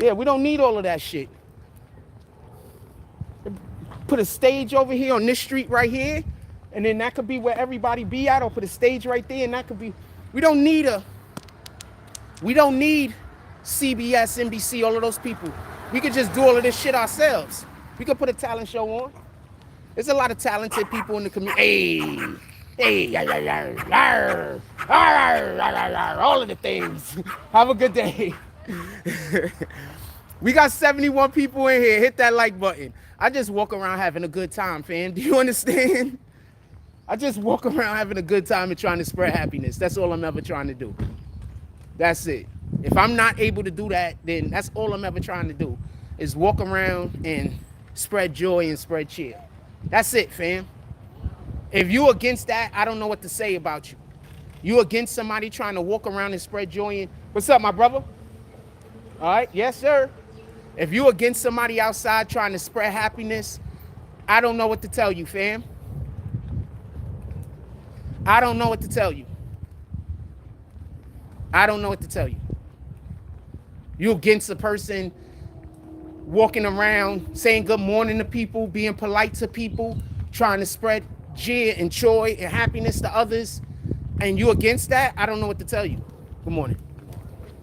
Yeah, we don't need all of that shit. Put a stage over here on this street right here, and then that could be where everybody be at, or put a stage right there, and that could be. We don't need CBS, NBC, all of those people. We could just do all of this shit ourselves. We could put a talent show on. There's a lot of talented people in the community. Hey, all of the things. Have a good day. We got 71 people in here. Hit that like button. I just walk around having a good time, fam. Do you understand? I just walk around having a good time and trying to spread happiness. That's all I'm ever trying to do. That's it. If I'm not able to do that, then that's all I'm ever trying to do, is walk around and spread joy and spread cheer. That's it, fam. If you against that, I don't know what to say about you. You against somebody trying to walk around and spread joy and... What's up, my brother? All right, yes, sir. If you against somebody outside trying to spread happiness, I don't know what to tell you, fam. I don't know what to tell you. I don't know what to tell you. You against a person walking around saying good morning to people, being polite to people, trying to spread cheer and joy and happiness to others, and you against that, I don't know what to tell you. Good morning.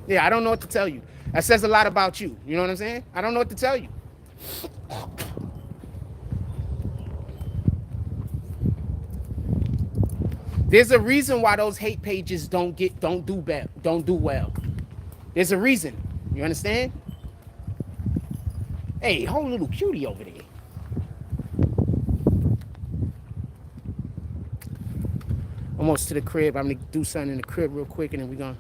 Yeah, I don't know what to tell you. That says a lot about you. You know what I'm saying? I don't know what to tell you. There's a reason why those hate pages don't do well. There's a reason. You understand? Hey, whole little cutie over there. Almost to the crib. I'm gonna do something in the crib real quick, and then we're gonna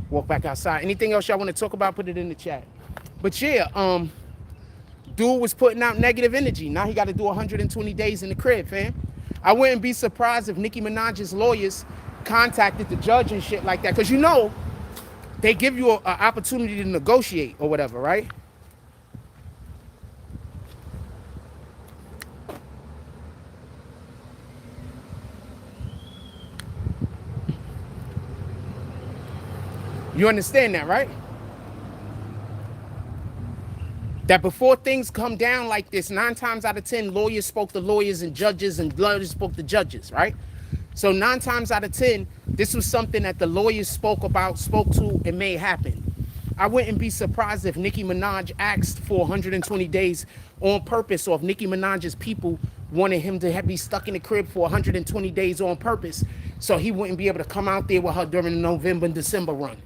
walk back outside. Anything else y'all want to talk about, put it in the chat. But yeah, dude was putting out negative energy. Now he got to do 120 days in the crib, fam. I wouldn't be surprised if Nicki Minaj's lawyers contacted the judge and shit like that, because you know they give you an opportunity to negotiate or whatever, right? You understand that, right? That before things come down like this, 9 times out of 10, lawyers spoke to lawyers and judges spoke to judges, right? So 9 times out of 10, this was something that the lawyers spoke to, and made happen. I wouldn't be surprised if Nicki Minaj asked for 120 days on purpose, or if Nicki Minaj's people wanted him to be stuck in the crib for 120 days on purpose, so he wouldn't be able to come out there with her during the November and December run.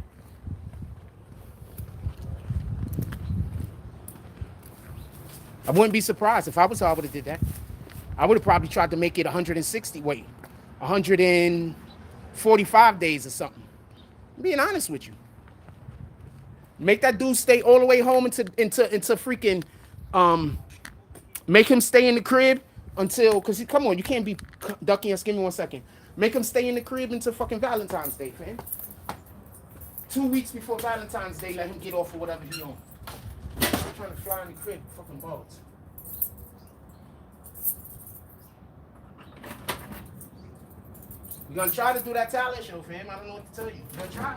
I wouldn't be surprised. If I was her, I would have did that. I would have probably tried to make it 145 days or something. I'm being honest with you. Make that dude stay all the way home into freaking, make him stay in the crib until, because come on, you can't be ducking us. Give me 1 second. Make him stay in the crib until fucking Valentine's Day, fam. 2 weeks before Valentine's Day, let him get off of whatever he on. I'm trying to fly in the crib, fucking bugs. We're gonna try to do that talent show, fam. I don't know what to tell you. We're gonna try.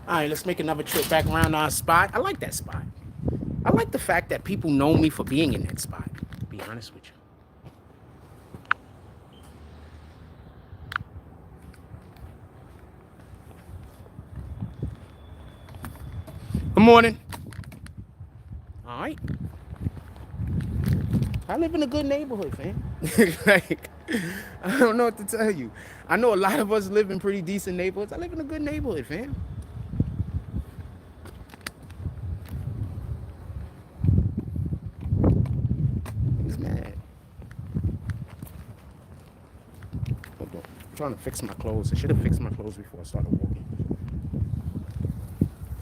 All right, let's make another trip back around our spot. I like that spot. I like the fact that people know me for being in that spot, to be honest with you. Good morning. All right. I live in a good neighborhood, fam. Like, I don't know what to tell you. I know a lot of us live in pretty decent neighborhoods. I live in a good neighborhood, fam. He's mad. Hold on. I'm trying to fix my clothes. I should have fixed my clothes before I started walking.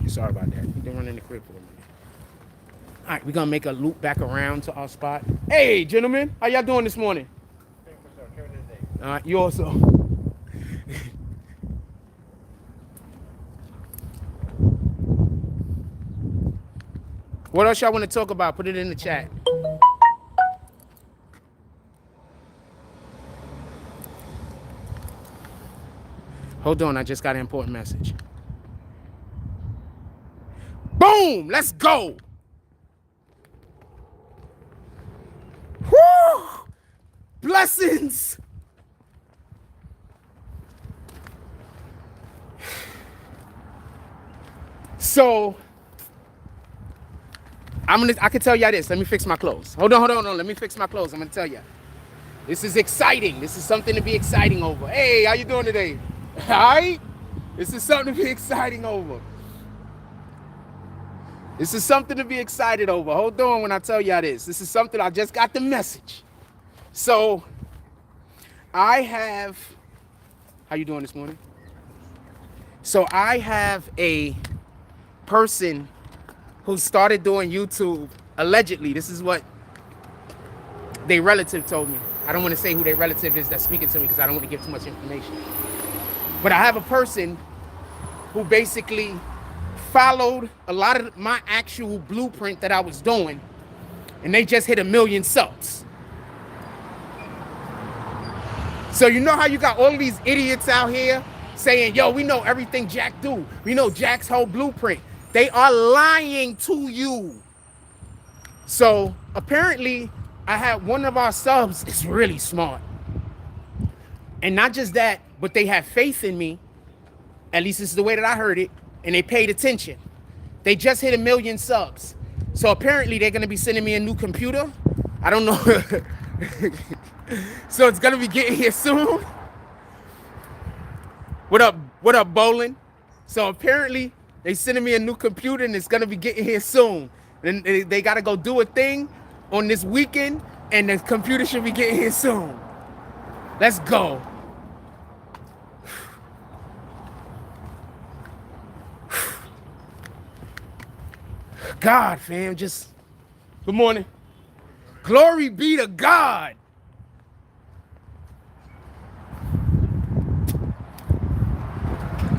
Sorry about that. You didn't run in the crib for a minute. All right, we're going to make a loop back around to our spot. Hey, gentlemen. How y'all doing this morning? All right, you also. What else y'all want to talk about? Put it in the chat. Hold on, I just got an important message. Boom! Let's go! Woo! Blessings! So, I can tell y'all this. Let me fix my clothes. Hold on. Let me fix my clothes. I'm gonna tell you. This is exciting. This is something to be exciting over. Hey, how you doing today? All right? This is something to be exciting over. This is something to be excited over. Hold on when I tell y'all this. This is something I just got the message. So, I have, how you doing this morning? So I have a person who started doing YouTube, allegedly. This is what their relative told me. I don't want to say who their relative is that's speaking to me because I don't want to give too much information. But I have a person who basically followed a lot of my actual blueprint that I was doing, and they just hit 1 million subs. So you know how you got all these idiots out here saying, yo, we know everything Jack do. We know Jack's whole blueprint. They are lying to you. So apparently I had one of our subs is really smart. And not just that, but they have faith in me. At least this is the way that I heard it. And they paid attention. They just hit 1 million subs. So apparently they're going to be sending me a new computer. I don't know. So it's going to be getting here soon. What up, Bowling? So apparently they sending me a new computer and it's going to be getting here soon. And they got to go do a thing on this weekend and the computer should be getting here soon. Let's go. God, fam, just good morning. Glory be to God.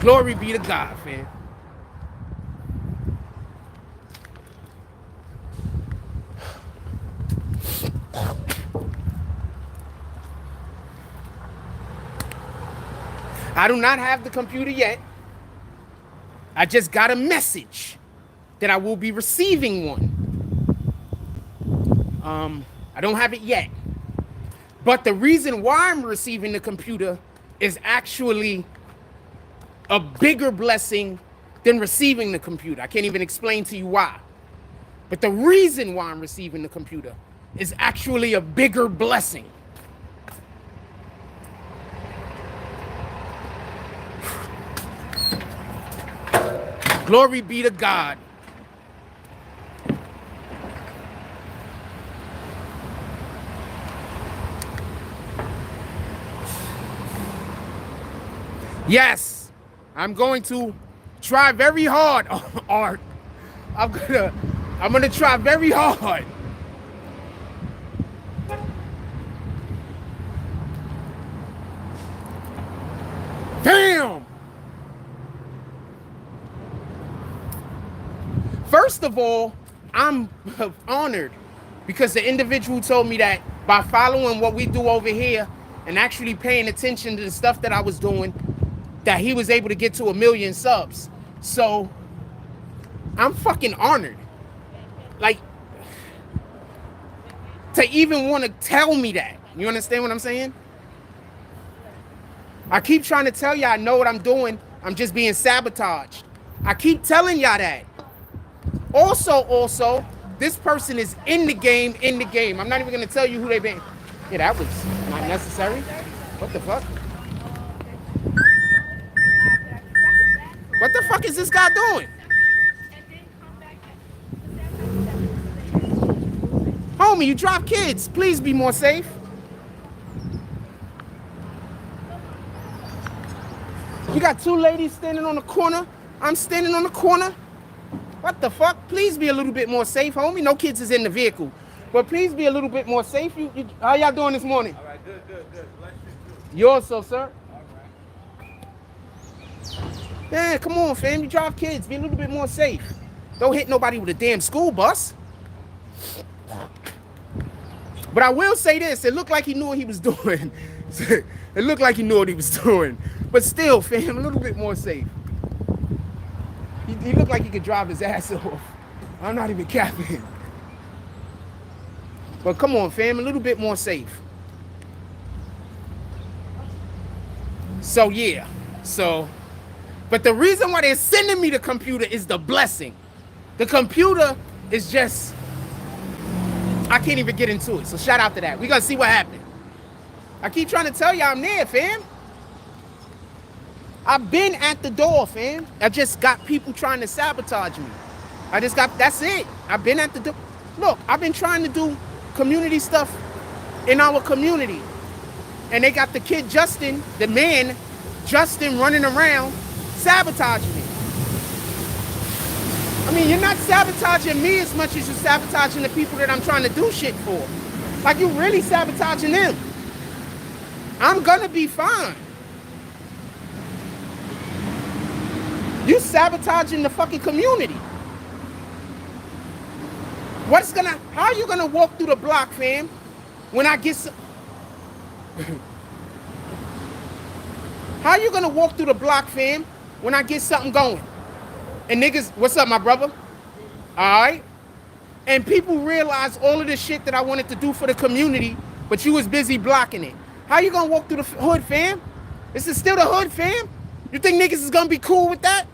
Glory be to God, fam. I do not have the computer yet. I just got a message that I will be receiving one. I don't have it yet. But the reason why I'm receiving the computer is actually a bigger blessing than receiving the computer. I can't even explain to you why. But the reason why I'm receiving the computer is actually a bigger blessing. Glory be to God. Yes, I'm going to try very hard, Art. I'm gonna try very hard. Damn. First of all, I'm honored because the individual told me that by following what we do over here and actually paying attention to the stuff that I was doing, that he was able to get to 1 million subs. So I'm fucking honored. Like, to even want to tell me that. You understand what I'm saying? I keep trying to tell y'all I know what I'm doing. I'm just being sabotaged. I keep telling y'all that. Also, this person is in the game, I'm not even gonna tell you who they been. Yeah, that was not necessary. What the fuck? What the fuck is this guy doing? Homie, you drop kids. Please be more safe. You got two ladies standing on the corner. I'm standing on the corner. What the fuck? Please be a little bit more safe, homie. No kids is in the vehicle. But please be a little bit more safe. How y'all doing this morning? All right, good. Bless you. You also, sir. All right. Yeah, come on, fam. You drive kids. Be a little bit more safe. Don't hit nobody with a damn school bus. But I will say this. It looked like he knew what he was doing. It looked like he knew what he was doing. But still, fam, a little bit more safe. He looked like he could drive his ass off. I'm not even capping. But come on, fam, a little bit more safe. So, yeah. But the reason why they're sending me the computer is the blessing. The computer is just, I can't even get into it. So shout out to that. We're going to see what happens. I keep trying to tell y'all I'm there, fam. I've been at the door, fam. I just got people trying to sabotage me. That's it. I've been at the door. Look, I've been trying to do community stuff in our community. And they got the kid Justin, the man, Justin, running around sabotaging me. I mean, you're not sabotaging me as much as you're sabotaging the people that I'm trying to do shit for. Like, you really sabotaging them. I'm gonna be fine. You sabotaging the fucking community. How are you gonna walk through the block, fam, when I get some... How are you gonna walk through the block, fam, when I get something going? And niggas, what's up, my brother? All right? And people realize all of the shit that I wanted to do for the community, but you was busy blocking it. How you gonna walk through the hood, fam? This is still the hood, fam? You think niggas is gonna be cool with that?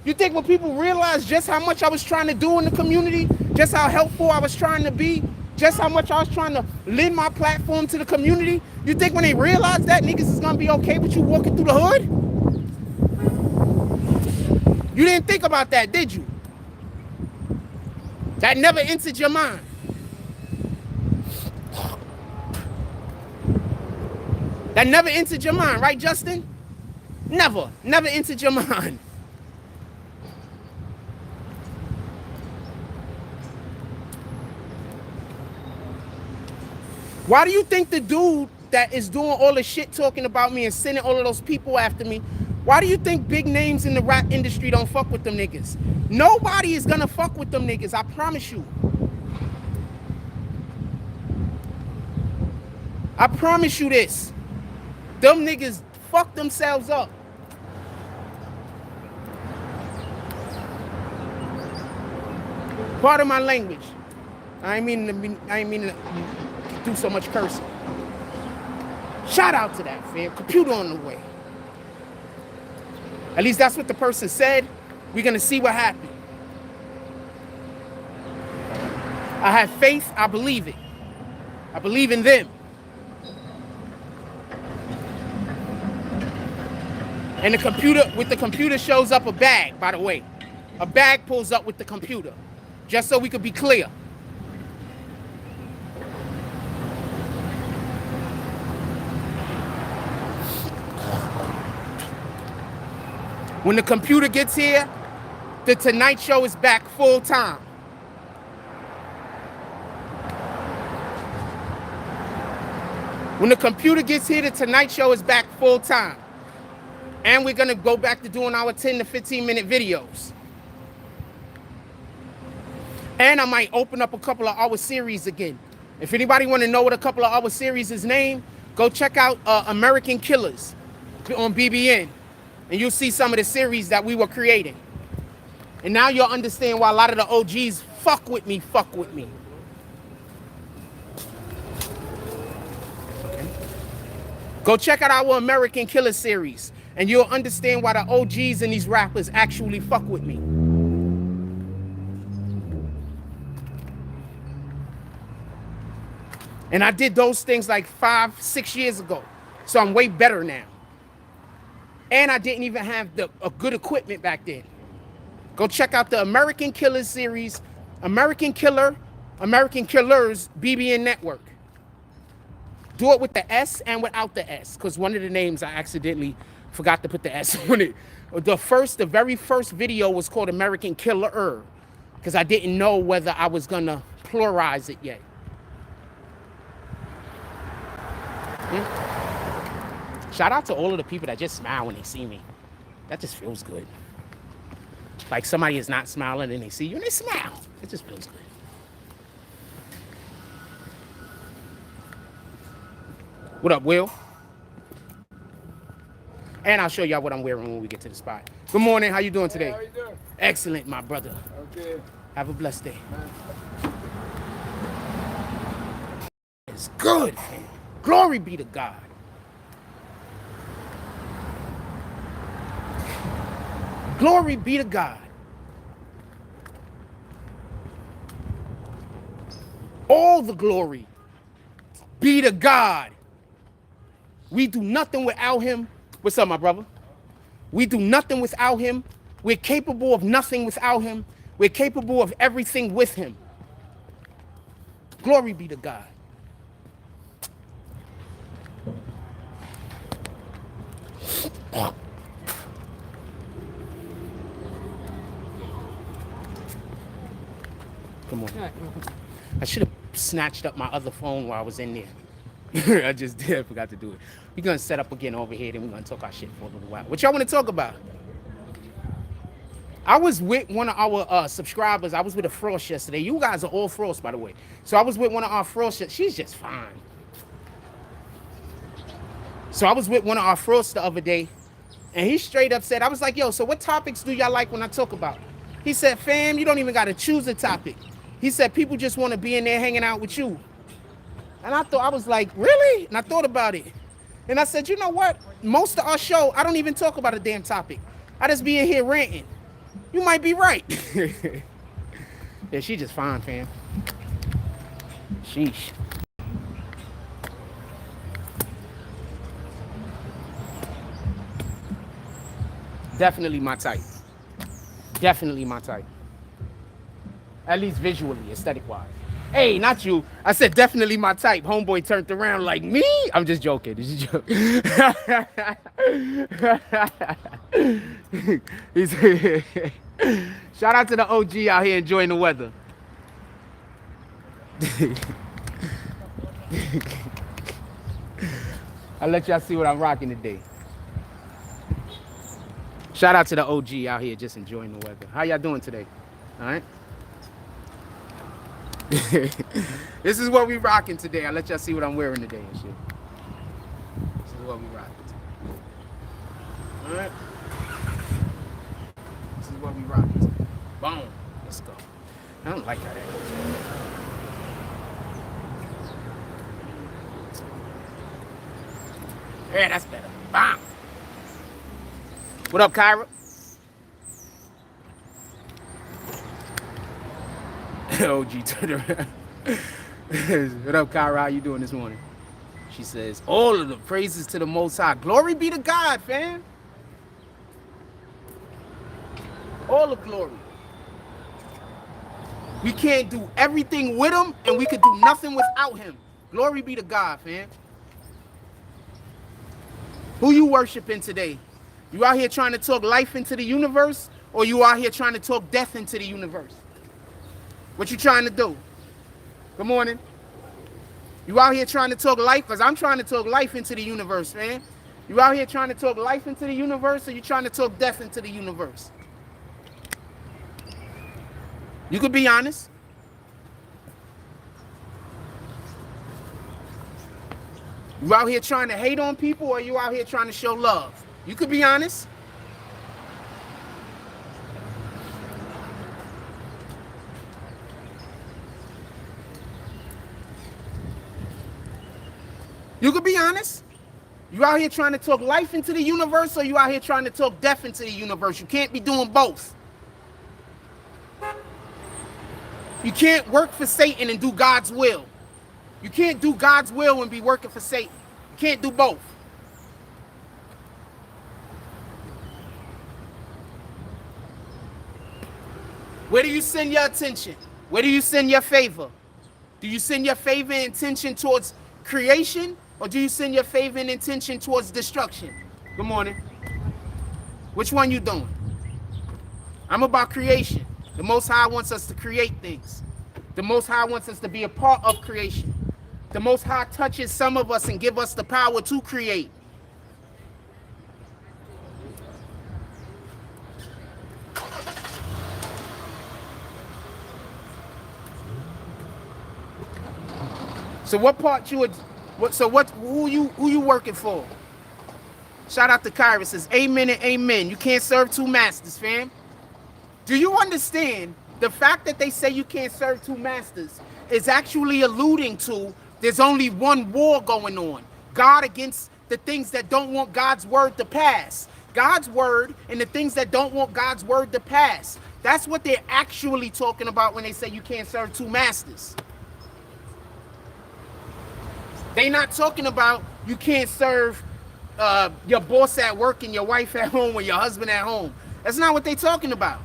You think when people realize just how much I was trying to do in the community, just how helpful I was trying to be, just how much I was trying to lend my platform to the community, you think when they realize that, niggas is gonna be okay with you walking through the hood? You didn't think about that, did you? That never entered your mind. That never entered your mind, right, Justin? Never entered your mind. Why do you think the dude that is doing all the shit talking about me and sending all of those people after me, why do you think big names in the rap industry don't fuck with them niggas? Nobody is gonna fuck with them niggas, I promise you. I promise you this. Them niggas fuck themselves up. Pardon my language. I ain't mean to do so much cursing. Shout out to that, fam. Computer on the way. At least that's what the person said. We're gonna see what happened. I have faith, I believe it. I believe in them. And with the computer shows up a bag, by the way. A bag pulls up with the computer. Just so we could be clear. When the computer gets here, the Tonight Show is back full time. When the computer gets here, the Tonight Show is back full time. And we're gonna go back to doing our 10 to 15 minute videos. And I might open up a couple of our series again. If anybody wanna know what a couple of our series is named, go check out American Killers on BBN. And you'll see some of the series that we were creating. And now you'll understand why a lot of the OGs fuck with me. Okay. Go check out our American Killer series. And you'll understand why the OGs and these rappers actually fuck with me. And I did those things like 5, 6 years ago. So I'm way better now. And I didn't even have a good equipment back then. Go check out the American Killers series, American Killers, BBN Network. Do it with the S and without the S, because one of the names I accidentally forgot to put the S on it. The very first video was called American Killer, because I didn't know whether I was gonna pluralize it yet. Shout out to all of the people that just smile when they see me. That just feels good. Like somebody is not smiling and they see you and they smile. It just feels good. What up, Will? And I'll show y'all what I'm wearing when we get to the spot. Good morning. How you doing today? Hey, how you doing? Excellent, my brother. Okay. Have a blessed day. It's good, man. Glory be to God. Glory be to God. All the glory be to God. We do nothing without him. What's up, my brother? We do nothing without him. We're capable of nothing without him. We're capable of everything with him. Glory be to God. Come on. I should have snatched up my other phone while I was in there. I just did. I forgot to do it. We're going to set up again over here, then we're going to talk our shit for a little while. What y'all want to talk about? I was with one of our subscribers. I was with a Frost yesterday. You guys are all Frost, by the way. So I was with one of our Frost. She's just fine. So I was with one of our Frost the other day, and he straight up said, I was like, yo, so what topics do y'all like when I talk about? He said, fam, you don't even got to choose a topic. He said, people just want to be in there hanging out with you. And I was like, really? And I thought about it. And I said, you know what? Most of our show, I don't even talk about a damn topic. I just be in here ranting. You might be right. Yeah, she just fine, fam. Sheesh. Definitely my type. Definitely my type. At least visually, aesthetic-wise. Hey, not you. I said definitely my type. Homeboy turned around like, me? I'm just joking. This is a joke. Shout out to the OG out here enjoying the weather. I'll let y'all see what I'm rocking today. Shout out to the OG out here just enjoying the weather. How y'all doing today? All right? This is what we rocking today. I'll let y'all see what I'm wearing today and shit. This is what we rocking today. All right? This is what we rocking today. Boom. Let's go. I don't like how that goes. Yeah, that's better. Bam. What up, Kyra? OG turned around. What up, Kyra? How you doing this morning? She says, all of the praises to the Most High. Glory be to God, fam. All the glory. We can't do everything with him, and we could do nothing without him. Glory be to God, fam. Who you worshiping today? You out here trying to talk life into the universe, or you out here trying to talk death into the universe? What you trying to do? Good morning. You out here trying to talk life? Because I'm trying to talk life into the universe, man. You out here trying to talk life into the universe, or you trying to talk death into the universe? You could be honest. You out here trying to hate on people, or you out here trying to show love? You could be honest. You could be honest. You out here trying to talk life into the universe, or you out here trying to talk death into the universe? You can't be doing both. You can't work for Satan and do God's will. You can't do God's will and be working for Satan. You can't do both. Where do you send your attention? Where do you send your favor? Do you send your favor and intention towards creation, or do you send your favor and intention towards destruction? Good morning. Which one you doing? I'm about creation. The Most High wants us to create things. The Most High wants us to be a part of creation. The Most High touches some of us and give us the power to create. So what part you would, who you working for? Shout out to Kyra, says amen and amen. You can't serve two masters, fam. Do you understand the fact that they say you can't serve two masters is actually alluding to there's only one war going on. God against the things that don't want God's word to pass. God's word and the things that don't want God's word to pass. That's what they're actually talking about when they say you can't serve two masters. They're not talking about you can't serve your boss at work and your wife at home or your husband at home. That's not what they're talking about.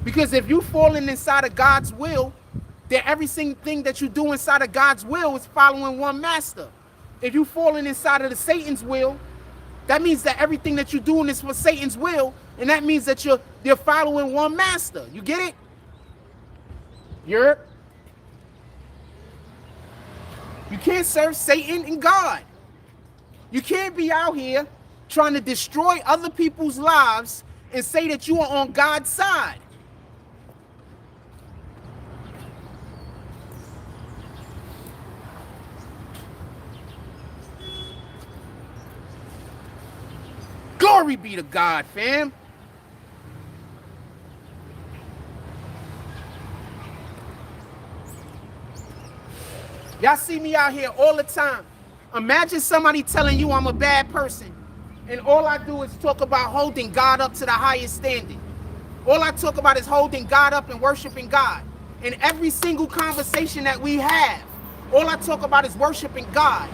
Because if you're falling inside of God's will, then every single thing that you do inside of God's will is following one master. If you're falling inside of the Satan's will, that means that everything that you're doing is for Satan's will, and that means that you're following one master. You get it? You can't serve Satan and God. You can't be out here trying to destroy other people's lives and say that you are on God's side. Glory be to God, fam. Y'all see me out here all the time. Imagine somebody telling you I'm a bad person, and all I do is talk about holding God up to the highest standing. All I talk about is holding God up and worshiping God. In every single conversation that we have, all I talk about is worshiping God.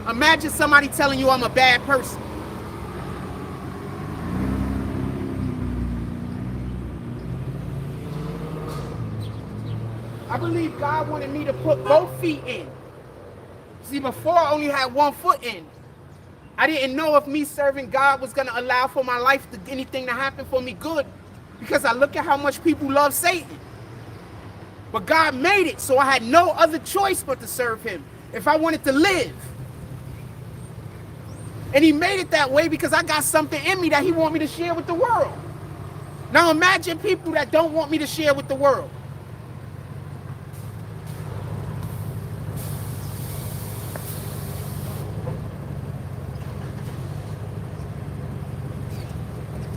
Imagine somebody telling you I'm a bad person. I believe God wanted me to put both feet in. See, before I only had one foot in. I didn't know if me serving God was going to allow for my life to anything to happen for me good, because I look at how much people love Satan. But God made it so I had no other choice but to serve him if I wanted to live. And he made it that way because I got something in me that he wants me to share with the world. Now imagine people that don't want me to share with the world.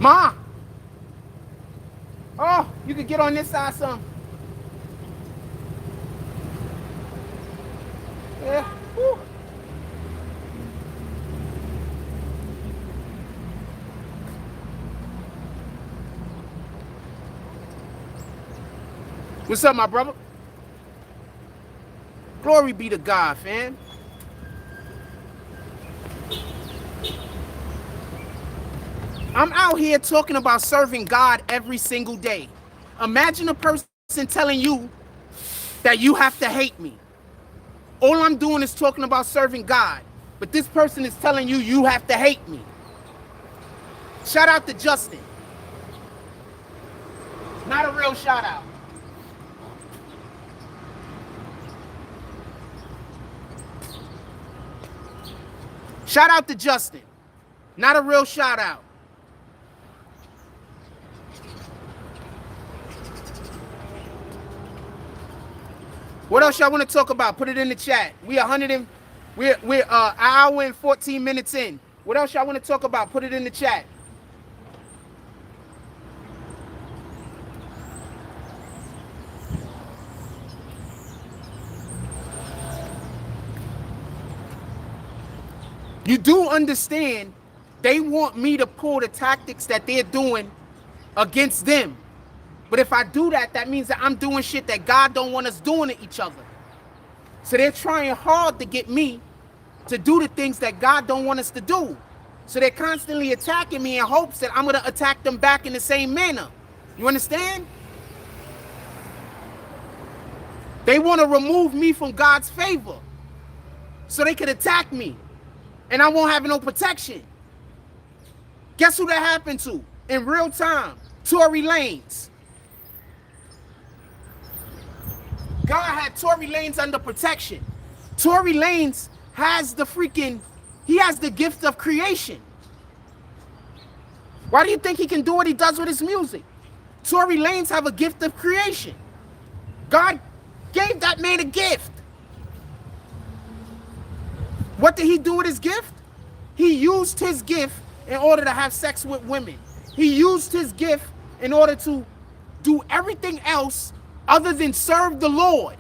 Ma! Oh, you could get on this side some. Yeah. Woo. What's up, my brother? Glory be to God, fam. I'm out here talking about serving God every single day. Imagine a person telling you that you have to hate me. All I'm doing is talking about serving God, but this person is telling you you have to hate me. Shout out to Justin. Not a real shout out. Shout out to Justin. Not a real shout out. What else y'all want to talk about? Put it in the chat. We're an hour and 14 minutes in. What else y'all want to talk about? Put it in the chat. You do understand they want me to pull the tactics that they're doing against them. But if I do that, that means that I'm doing shit that God don't want us doing to each other. So they're trying hard to get me to do the things that God don't want us to do. So they're constantly attacking me in hopes that I'm going to attack them back in the same manner. You understand? They want to remove me from God's favor so they could attack me and I won't have no protection. Guess who that happened to in real time? Tory Lanez. God had Tory Lanez under protection. Tory Lanez has the he has the gift of creation. Why do you think he can do what he does with his music? Tory Lanez have a gift of creation. God gave that man a gift. What did he do with his gift? He used his gift in order to have sex with women. He used his gift in order to do everything else other than serve the Lord.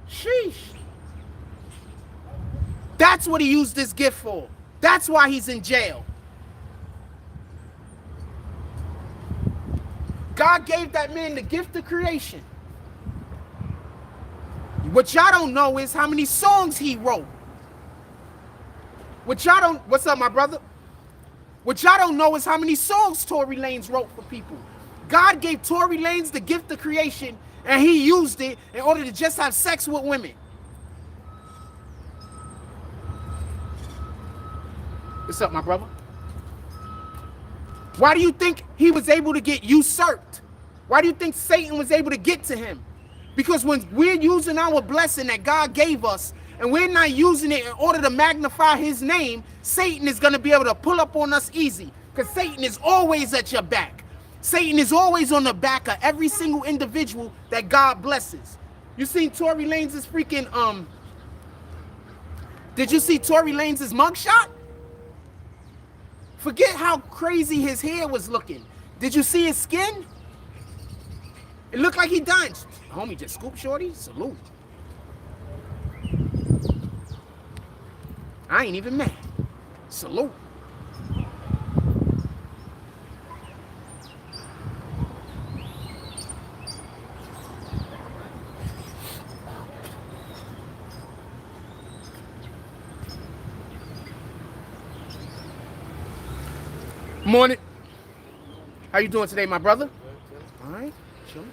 Sheesh. That's what he used this gift for. That's why he's in jail. God gave that man the gift of creation. What y'all don't know is how many songs he wrote. What's up, my brother? What y'all don't know is how many songs Tory Lanez wrote for people. God gave Tory Lanez the gift of creation, and he used it in order to just have sex with women. What's up, my brother? Why do you think he was able to get usurped? Why do you think Satan was able to get to him? Because when we're using our blessing that God gave us, and we're not using it in order to magnify his name, Satan is going to be able to pull up on us easy. Because Satan is always at your back. Satan is always on the back of every single individual that God blesses. You seen Tory Lanez's freaking, did you see Tory Lanez's mugshot? Forget how crazy his hair was looking. Did you see his skin? It looked like he died. Homie just scoop shorty, salute. I ain't even mad. Salute. Morning. How you doing today, my brother? All right, chilling.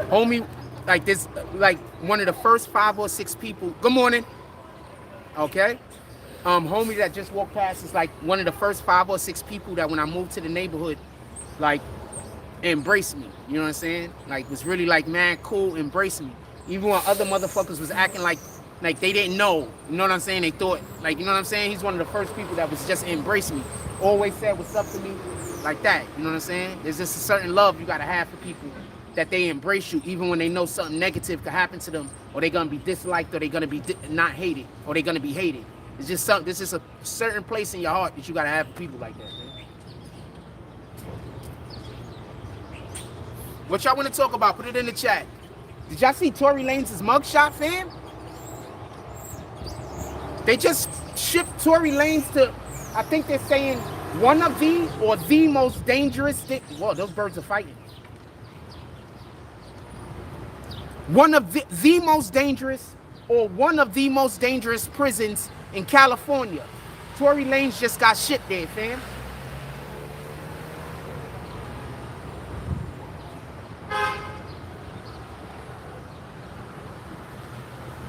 Homie, like this, like one of the first 5 or 6 people. Good morning. Okay. Homie that just walked past is like one of the first 5 or 6 people that when I moved to the neighborhood, like embraced me. You know what I'm saying? Like was really like, man, cool, embrace me. Even when other motherfuckers was acting like they didn't know. You know what I'm saying? They thought, like, you know what I'm saying? He's one of the first people that was just embrace me. Always said what's up to me like that. You know what I'm saying? There's just a certain love you got to have for people that they embrace you even when they know something negative could happen to them, or they're going to be disliked, or they're going to be not hated, or they're going to be hated. It's just something, this is a certain place in your heart that you got to have for people like that, man. What y'all want to talk about? Put it in the chat. Did y'all see Tory Lanez's mugshot, fam? They just shipped Tory Lanez to, I think they're saying, one of the or the most dangerous, whoa, those birds are fighting. One of the most dangerous, or one of the most dangerous prisons in California. Tory Lanez just got shipped there, fam.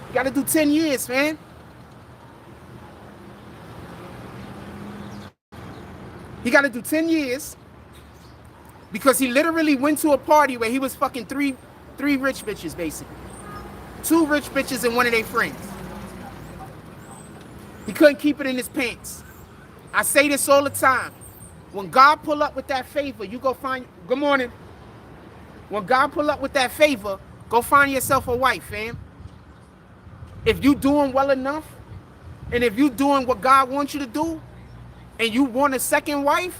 You gotta do 10 years, man. He got to do 10 years because he literally went to a party where he was fucking three rich bitches, basically. 2 rich bitches and one of their friends. He couldn't keep it in his pants. I say this all the time. When God pull up with that favor, you go find, good morning. When God pull up with that favor, go find yourself a wife, fam. If you doing well enough, and if you doing what God wants you to do, and you want a second wife,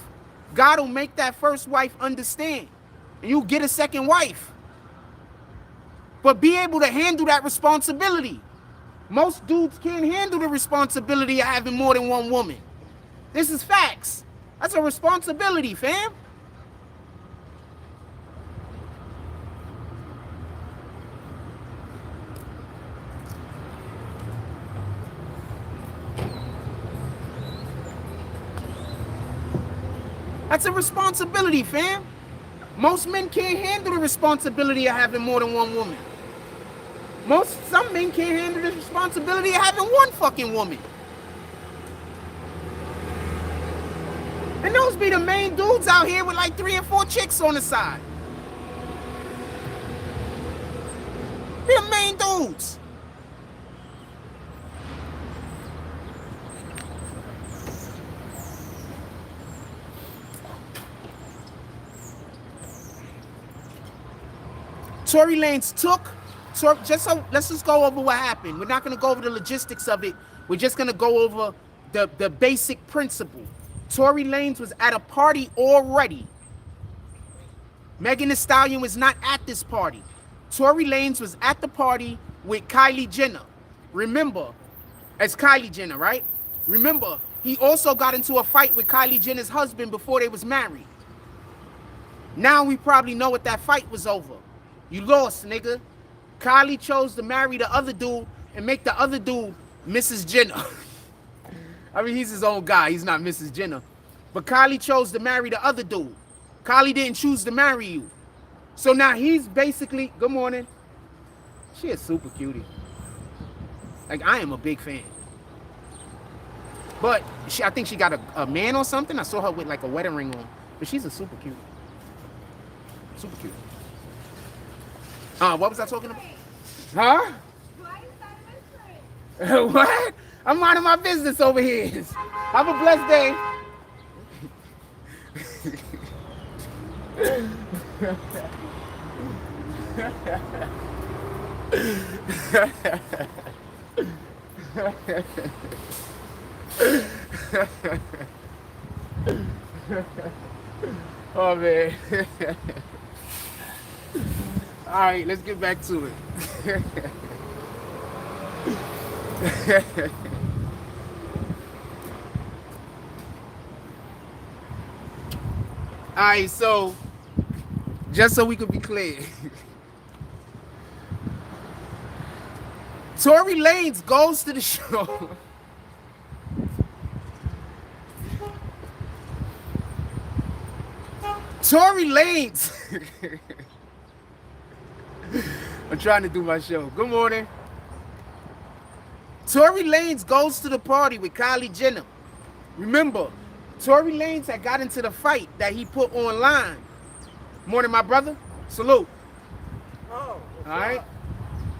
God will make that first wife understand. And you get a second wife. But be able to handle that responsibility. Most dudes can't handle the responsibility of having more than one woman. This is facts. That's a responsibility, fam. That's a responsibility, fam. Most men can't handle the responsibility of having more than one woman. Some men can't handle the responsibility of having one fucking woman. And those be the main dudes out here with like 3 and 4 chicks on the side. Be the main dudes. Tory Lanez let's just go over what happened. We're not going to go over the logistics of it. We're just going to go over the basic principle. Tory Lanez was at a party already. Megan Thee Stallion was not at this party. Tory Lanez was at the party with Kylie Jenner. Remember, it's Kylie Jenner, right? Remember, he also got into a fight with Kylie Jenner's husband before they was married. Now we probably know what that fight was over. You lost, nigga. Kylie chose to marry the other dude and make the other dude Mrs. Jenner. I mean, he's his own guy. He's not Mrs. Jenner. But Kylie chose to marry the other dude. Kylie didn't choose to marry you. So now he's basically, good morning. She is super cutie. Like, I am a big fan. But I think she got a man or something. I saw her with like a wedding ring on. But she's a super cute. Super cute. What was I talking about? Huh? What? I'm minding my business over here. Have a blessed day. Oh man. All right, let's get back to it. All right, so just so we could be clear, Tory Lanez goes to the show. Tory Lanez. I'm trying to do my show. Good morning. Tory Lanez goes to the party with Kylie Jenner. Remember, Tory Lanez had got into the fight that he put online. Morning, my brother. Salute. Oh, all right.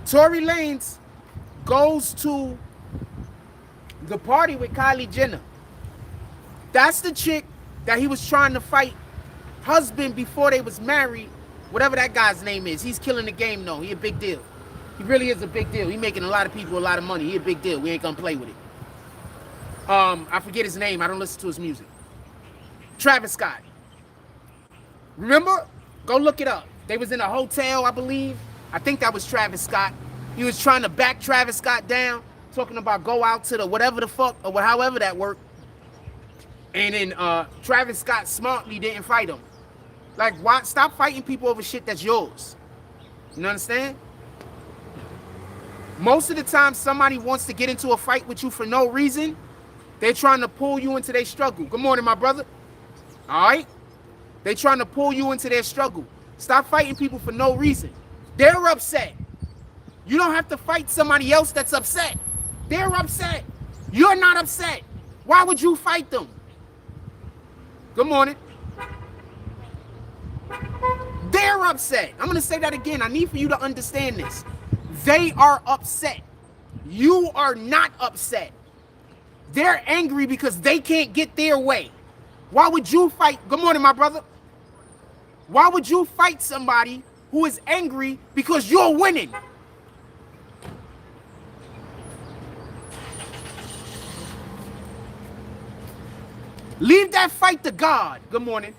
Tory Lanez goes to the party with Kylie Jenner. That's the chick that he was trying to fight husband before they was married. Whatever that guy's name is. He's killing the game, though. He a big deal. He really is a big deal. He making a lot of people a lot of money. He a big deal. We ain't gonna play with it. I forget his name. I don't listen to his music. Travis Scott. Remember? Go look it up. They was in a hotel, I believe. I think that was Travis Scott. He was trying to back Travis Scott down, talking about go out to the whatever the fuck, or however that worked. And then Travis Scott smartly didn't fight him. Like, why? Stop fighting people over shit that's yours. You understand? Most of the time, somebody wants to get into a fight with you for no reason. They're trying to pull you into their struggle. Good morning, my brother. All right? They're trying to pull you into their struggle. Stop fighting people for no reason. They're upset. You don't have to fight somebody else that's upset. They're upset. You're not upset. Why would you fight them? Good morning. They're upset. I'm going to say that again. I need for you to understand this. They are upset. You are not upset. They're angry because they can't get their way. Why would you fight? Good morning, my brother. Why would you fight somebody who is angry because you're winning? Leave that fight to God. Good morning.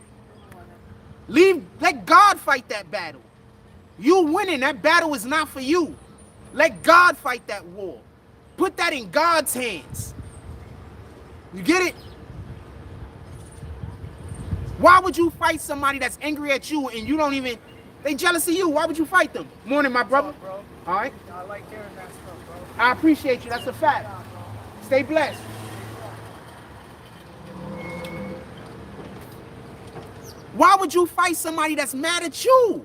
Let God fight that battle. You winning. That battle is not for you. Let God fight that war. Put that in God's hands. You get it? Why would you fight somebody that's angry at you and you don't even, they jealous of you? Why would you fight them? Morning, my brother. bro. All right. I like hearing that stuff, bro. I appreciate you. That's a fact. Stay blessed. Why would you fight somebody that's mad at you?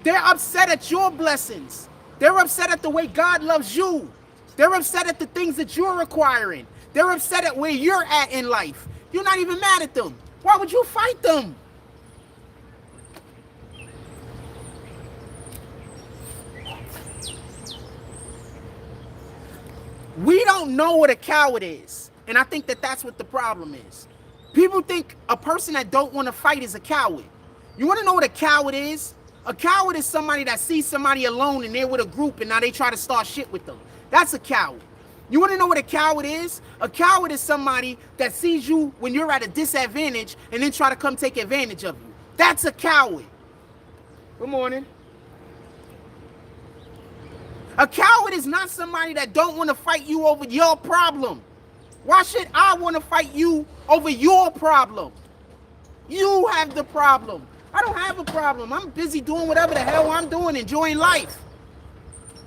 They're upset at your blessings. They're upset at the way God loves you. They're upset at the things that you're requiring. They're upset at where you're at in life. You're not even mad at them. Why would you fight them? We don't know what a coward is. And I think that that's what the problem is. People think a person that don't want to fight is a coward. You want to know what a coward is? A coward is somebody that sees somebody alone and they're with a group and now they try to start shit with them. That's a coward. You want to know what a coward is? A coward is somebody that sees you when you're at a disadvantage and then try to come take advantage of you. That's a coward. Good morning. A coward is not somebody that don't want to fight you over your problem. Why should I want to fight you over your problem? You have the problem. I don't have a problem. I'm busy doing whatever the hell I'm doing, enjoying life.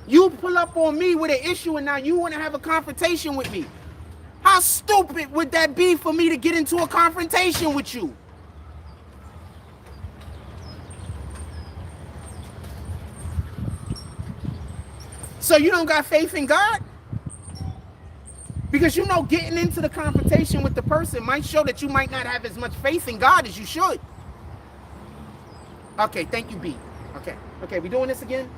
You pull up on me with an issue and now you want to have a confrontation with me. How stupid would that be for me to get into a confrontation with you? So you don't got faith in God? Because you know getting into the confrontation with the person might show that you might not have as much faith in God as you should. Okay, thank you, B. Okay, we doing this again?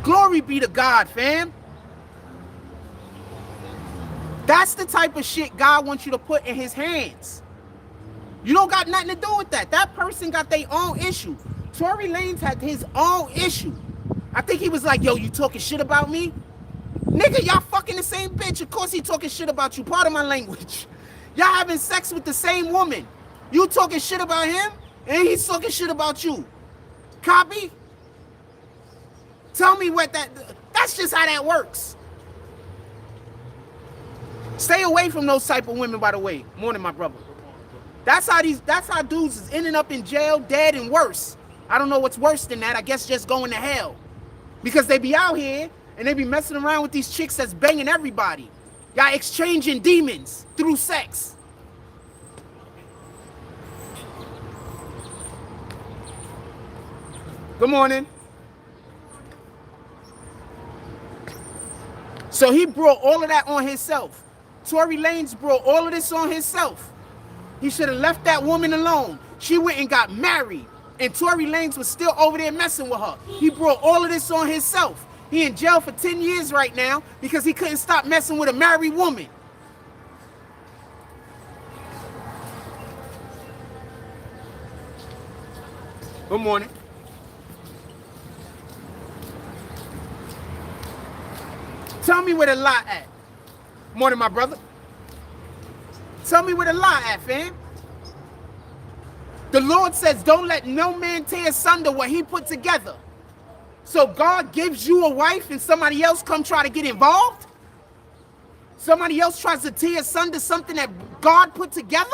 Glory be to God, fam. That's the type of shit God wants you to put in his hands. You don't got nothing to do with that. That person got their own issue. Tory Lanez had his own issue. I think he was like, yo, you talking shit about me? Nigga, y'all fucking the same bitch. Of course he talking shit about you. Part of my language. Y'all having sex with the same woman. You talking shit about him, and he's talking shit about you. Copy? Tell me what that's just how that works. Stay away from those type of women, by the way. Morning, my brother. That's how dudes is ending up in jail, dead, and worse. I don't know what's worse than that. I guess just going to hell. Because they be out here and they be messing around with these chicks that's banging everybody. Y'all exchanging demons through sex. Good morning. So he brought all of that on himself. Tory Lanez brought all of this on himself. He should have left that woman alone. She went and got married, and Tory Lanez was still over there messing with her. He brought all of this on himself. He in jail for 10 years right now because he couldn't stop messing with a married woman. Good morning. Tell me where the lie at. Morning, my brother. Tell me where the lie at, fam. The Lord says, don't let no man tear asunder what he put together. So God gives you a wife and somebody else come try to get involved? Somebody else tries to tear asunder something that God put together?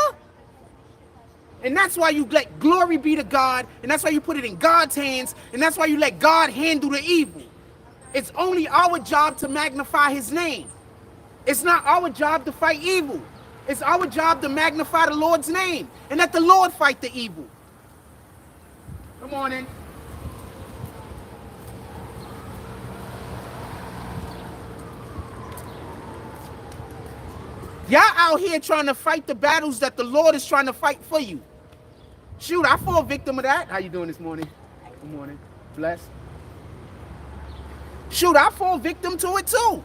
And that's why you let glory be to God, and that's why you put it in God's hands, and that's why you let God handle the evil. It's only our job to magnify his name. It's not our job to fight evil. It's our job to magnify the Lord's name and let the Lord fight the evil. Good morning. Y'all out here trying to fight the battles that the Lord is trying to fight for you. Shoot, I fall victim of that. How you doing this morning? Good morning. Blessed. Shoot, I fall victim to it too.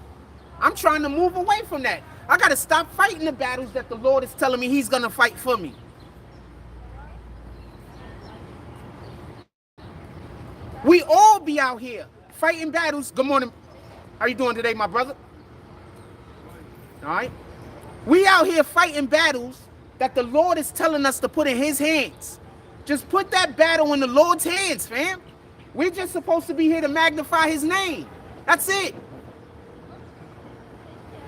I'm trying to move away from that. I got to stop fighting the battles that the Lord is telling me he's going to fight for me. We all be out here fighting battles. Good morning. How you doing today, my brother? All right. We out here fighting battles that the Lord is telling us to put in his hands. Just put that battle in the Lord's hands, fam. We're just supposed to be here to magnify his name. That's it.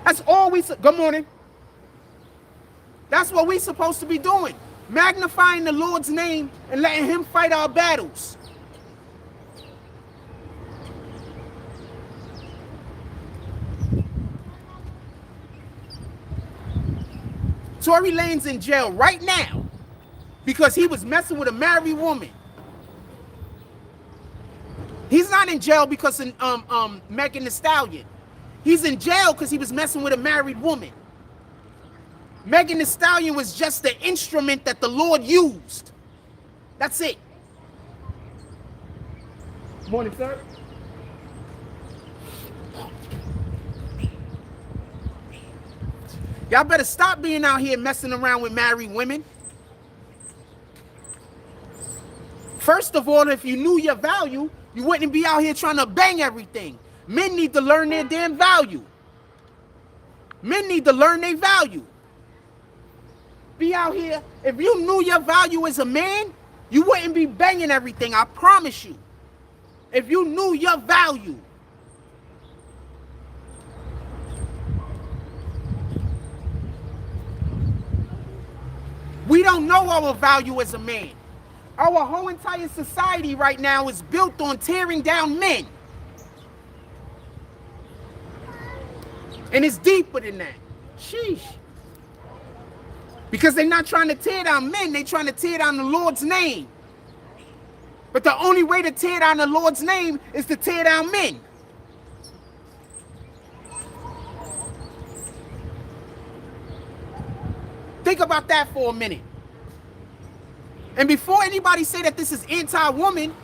That's all good morning. That's what we're supposed to be doing. Magnifying the Lord's name and letting him fight our battles. Tory Lanez in jail right now because he was messing with a married woman. He's not in jail because of Megan Thee Stallion. He's in jail because he was messing with a married woman. Megan Thee Stallion was just the instrument that the Lord used. That's it. Morning, sir. Y'all better stop being out here messing around with married women. First of all, if you knew your value, you wouldn't be out here trying to bang everything. Men need to learn their damn value. Men need to learn their value. Be out here. If you knew your value as a man, you wouldn't be banging everything. I promise you. If you knew your value. We don't know our value as a man. Our whole entire society right now is built on tearing down men. And it's deeper than that. Sheesh. Because they're not trying to tear down men, they're trying to tear down the Lord's name. But the only way to tear down the Lord's name is to tear down men. Think about that for a minute. And before anybody say that this is anti-woman,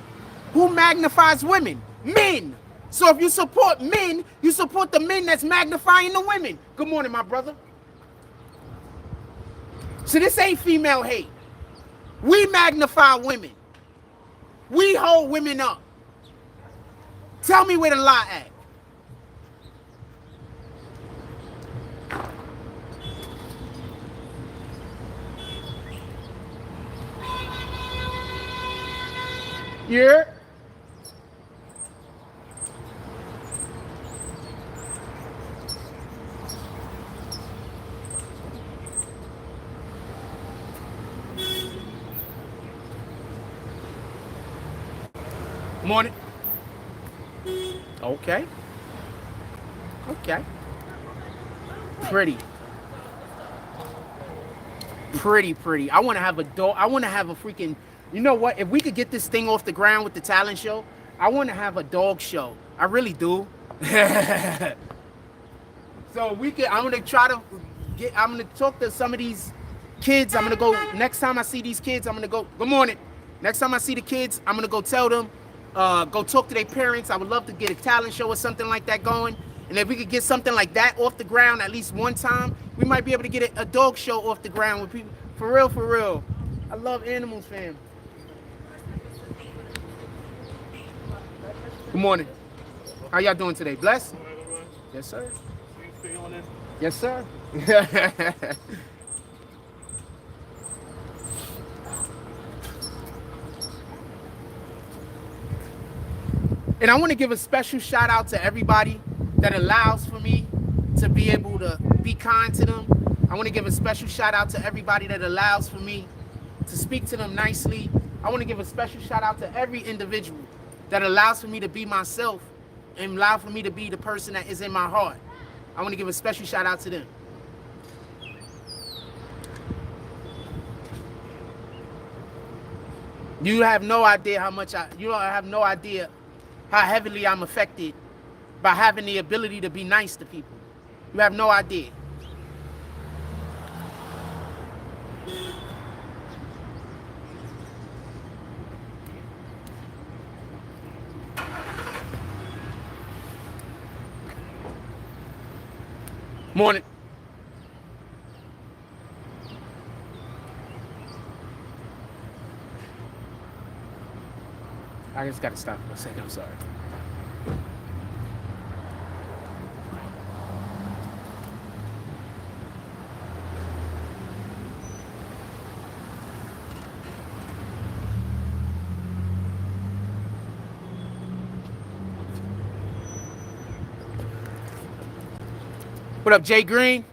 who magnifies women? Men. So if you support men, you support the men that's magnifying the women. Good morning, my brother. So this ain't female hate. We magnify women. We hold women up. Tell me where the lie at. Yeah. Morning. Okay. Okay. Pretty. Pretty. I want to have a dog. I want to have a freaking, you know what? If we could get this thing off the ground with the talent show, I want to have a dog show. I really do. So we could, I'm going to talk to some of these kids. I'm going to go, next time I see these kids, I'm going to go, good morning. Next time I see the kids, I'm going to go tell them, go talk to their parents. I would love to get a talent show or something like that going. And if we could get something like that off the ground at least one time, we might be able to get a dog show off the ground with people. For real. I love animals, fam. Good morning. How y'all doing today? Blessed? Yes, sir. Yes, sir. And I want to give a special shout out to everybody that allows for me to be able to be kind to them. I want to give a special shout out to everybody that allows for me to speak to them nicely. I want to give a special shout out to every individual that allows for me to be myself and allow for me to be the person that is in my heart. I want to give a special shout out to them. You have no idea how much you don't have no idea how heavily I'm affected by having the ability to be nice to people. You have no idea. Morning. I just gotta stop for a second, I'm sorry. What up, Jay Green?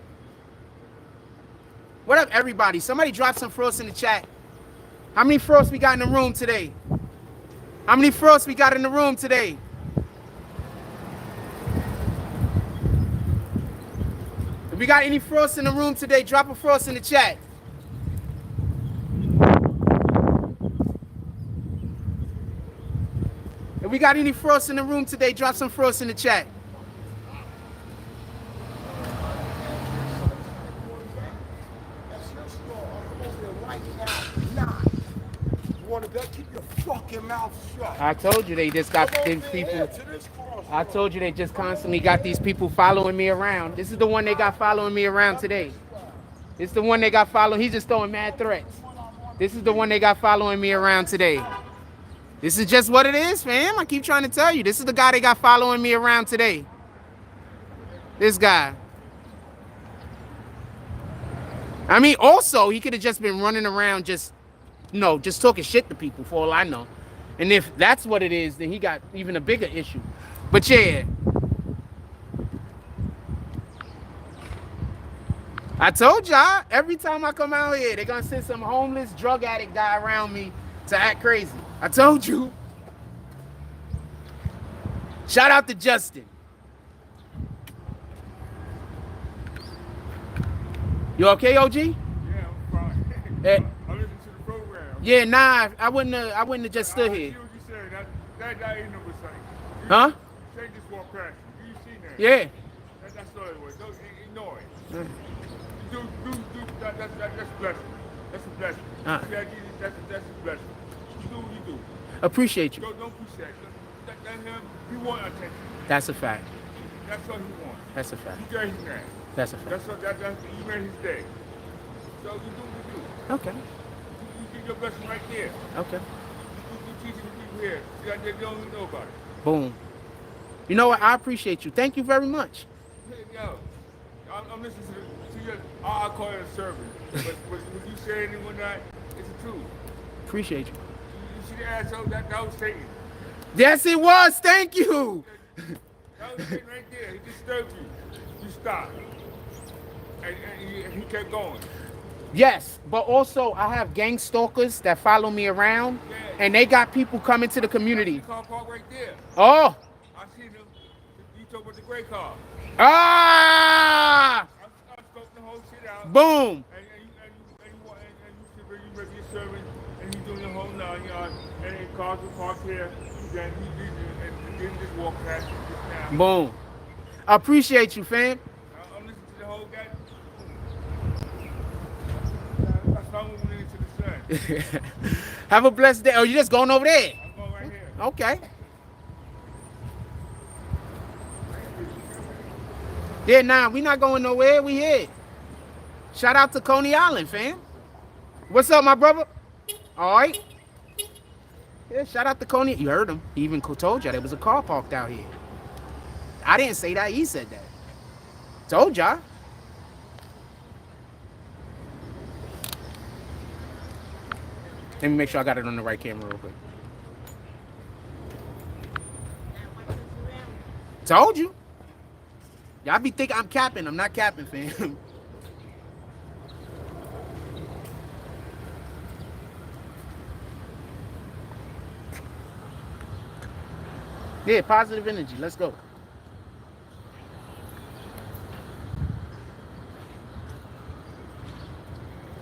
What up, everybody? Somebody drop some frost in the chat. How many frosts we got in the room today? How many frosts we got in the room today? If we got any frost in the room today, drop a frost in the chat. If we got any frost in the room today, drop some frost in the chat. Keep your fucking mouth shut. I told you they just got these people. I told you they just constantly got these people following me around. This is the one they got following me around today. This is the one they got following. He's just throwing mad threats. This is the one they got following me around today. This is just what it is, fam. I keep trying to tell you. This is the guy they got following me around today. This guy. I mean, also, he could have just been running around just talking shit to people for all I know. And if that's what it is, then he got even a bigger issue. But yeah. I told y'all, every time I come out here, they're going to send some homeless drug addict guy around me to act crazy. I told you. Shout out to Justin. You okay, OG? Yeah, I'm fine. Eh, I listened to the program. yeah, nah, I wouldn't have just stood I here. see what you said. That ain't no mistake. Huh? Say just walk past you. You seen that? Yeah. That's all it was. Don't ignore it. That's a blessing. That's a blessing. Uh. That's a blessing. You do what you do. Appreciate you. Don't push that. Let him. He want attention. That's a fact. That's all he wants. That's a fact. You gave him that. That's a fact. That's you made his day. So you do what you do. Okay. You get your blessing right there. Okay. You teaching the people here. They don't even know about it. Boom. You know what? I appreciate you. Thank you very much. Yo, I'm listening to your, I call it a sermon, but what you saying and whatnot, it's the truth. Appreciate you. You see the asshole, that was Satan. Yes, it was. Thank you. That was Satan right there. He disturbed you. You stopped. And he kept going. Yes, but also I have gang stalkers that follow me around, and they got people coming to the community. Car park right there. Oh. I seen him. You talk about the gray car. Ah. I scoped the whole shit out. Boom. And you ready your sermon, and you doing the whole 9 yards, and cars were parked here, then and then just walk past you just now. Boom. I appreciate you, fam. I'm listening to the whole guy. That's how we went into the sun. Have a blessed day. Oh, you just going over there? I'm going right here. Okay. Yeah, nah, we not going nowhere. We here. Shout out to Coney Island, fam. What's up, my brother? All right. Yeah, shout out to Coney. You heard him. He even told you there was a car parked out here. I didn't say that. He said that. Told y'all. Let me make sure I got it on the right camera real quick. Told you. Y'all be thinking I'm capping. I'm not capping, fam. Yeah, positive energy. Let's go.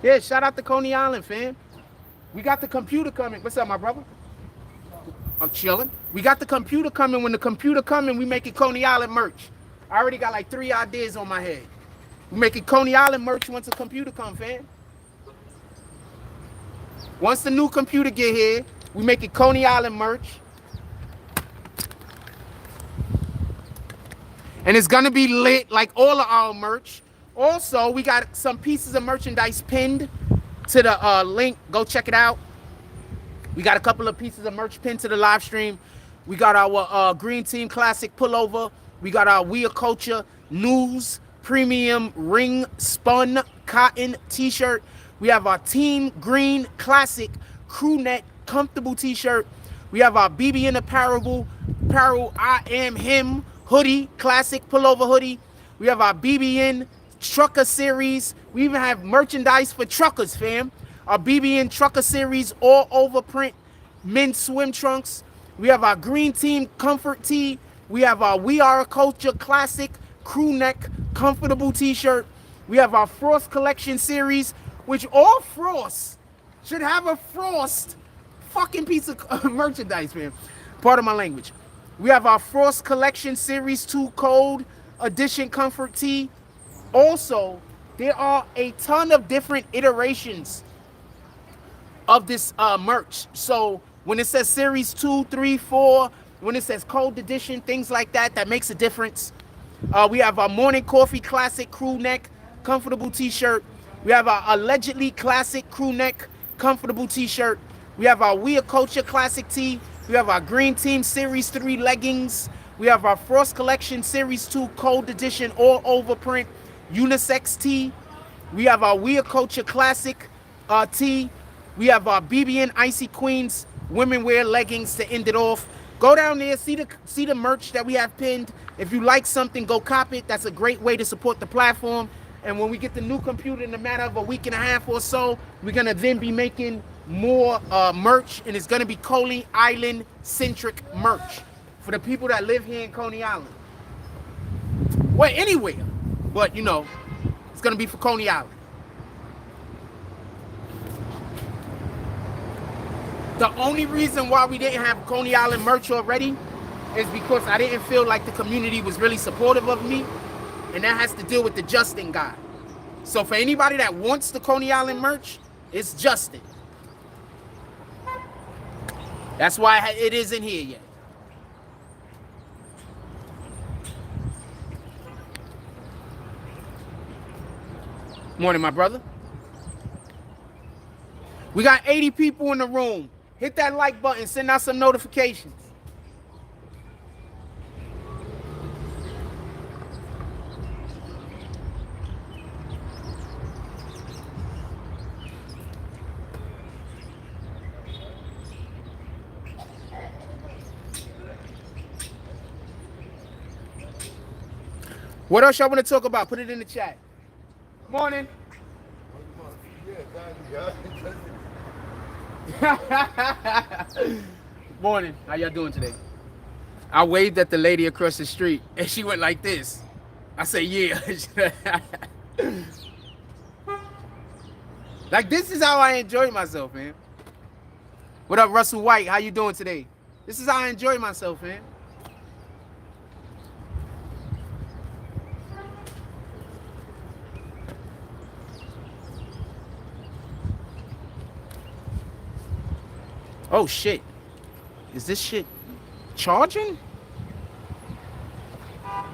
Yeah, shout out to Coney Island, fam. We got the computer coming. What's up, my brother? I'm chilling. We got the computer coming. When the computer coming, we making Coney Island merch. I already got like 3 ideas on my head. We making Coney Island merch once the computer come, fam. Once the new computer get here, we making Coney Island merch. And it's gonna be lit like all of our merch. Also, we got some pieces of merchandise pinned to the link. Go check it out. We got a couple of pieces of merch pinned to the live stream. We got our Green Team Classic pullover. We got our We Are Culture News Premium Ring Spun Cotton T-shirt. We have our Team Green Classic Crew Neck Comfortable T-shirt. We have our BBN Apparel I Am Him hoodie, classic pullover hoodie. We have our BBN Trucker Series. We even have merchandise for truckers, fam. Our BBN Trucker Series all over print men's swim trunks. We have our Green Team Comfort Tee. We have our We Are a Culture Classic Crew Neck comfortable t-shirt. We have our Frost collection series, which all Frost should have a Frost fucking piece of merchandise, man. Part of my language. We have our Frost collection series 2 cold edition comfort tee. Also, there are a ton of different iterations of this merch. So when it says series 2, 3, 4, when it says cold edition, things like that, that makes a difference. We have our morning coffee classic crew neck comfortable t-shirt. We have our allegedly classic crew neck comfortable t-shirt. We have our We Are Culture classic tee. We have our Green Team series 3 leggings. We have our Frost collection series 2 cold edition all over print unisex tee. We have our We Are Culture classic tee. We have our BBN Icy Queens women wear leggings to end it off. Go down there, see the merch that we have pinned. If you like something, go cop it. That's a great way to support the platform. And when we get the new computer in a matter of a week and a half or so, we're gonna then be making more merch, and it's gonna be Coney Island centric merch for the people that live here in Coney Island. Well, anywhere, but you know, it's gonna be for Coney Island. The only reason why we didn't have Coney Island merch already is because I didn't feel like the community was really supportive of me, and that has to deal with the Justin guy. So for anybody that wants the Coney Island merch, it's Justin. That's why it isn't here yet. Morning, my brother. We got 80 people in the room. Hit that like button, send out some notifications. What else y'all want to talk about? Put it in the chat. Morning. Morning. How y'all doing today? I waved at the lady across the street and she went like this. I said, yeah. Like, this is how I enjoy myself, man. What up, Russell White? How you doing today? This is how I enjoy myself, man. Oh shit. Is this shit charging? I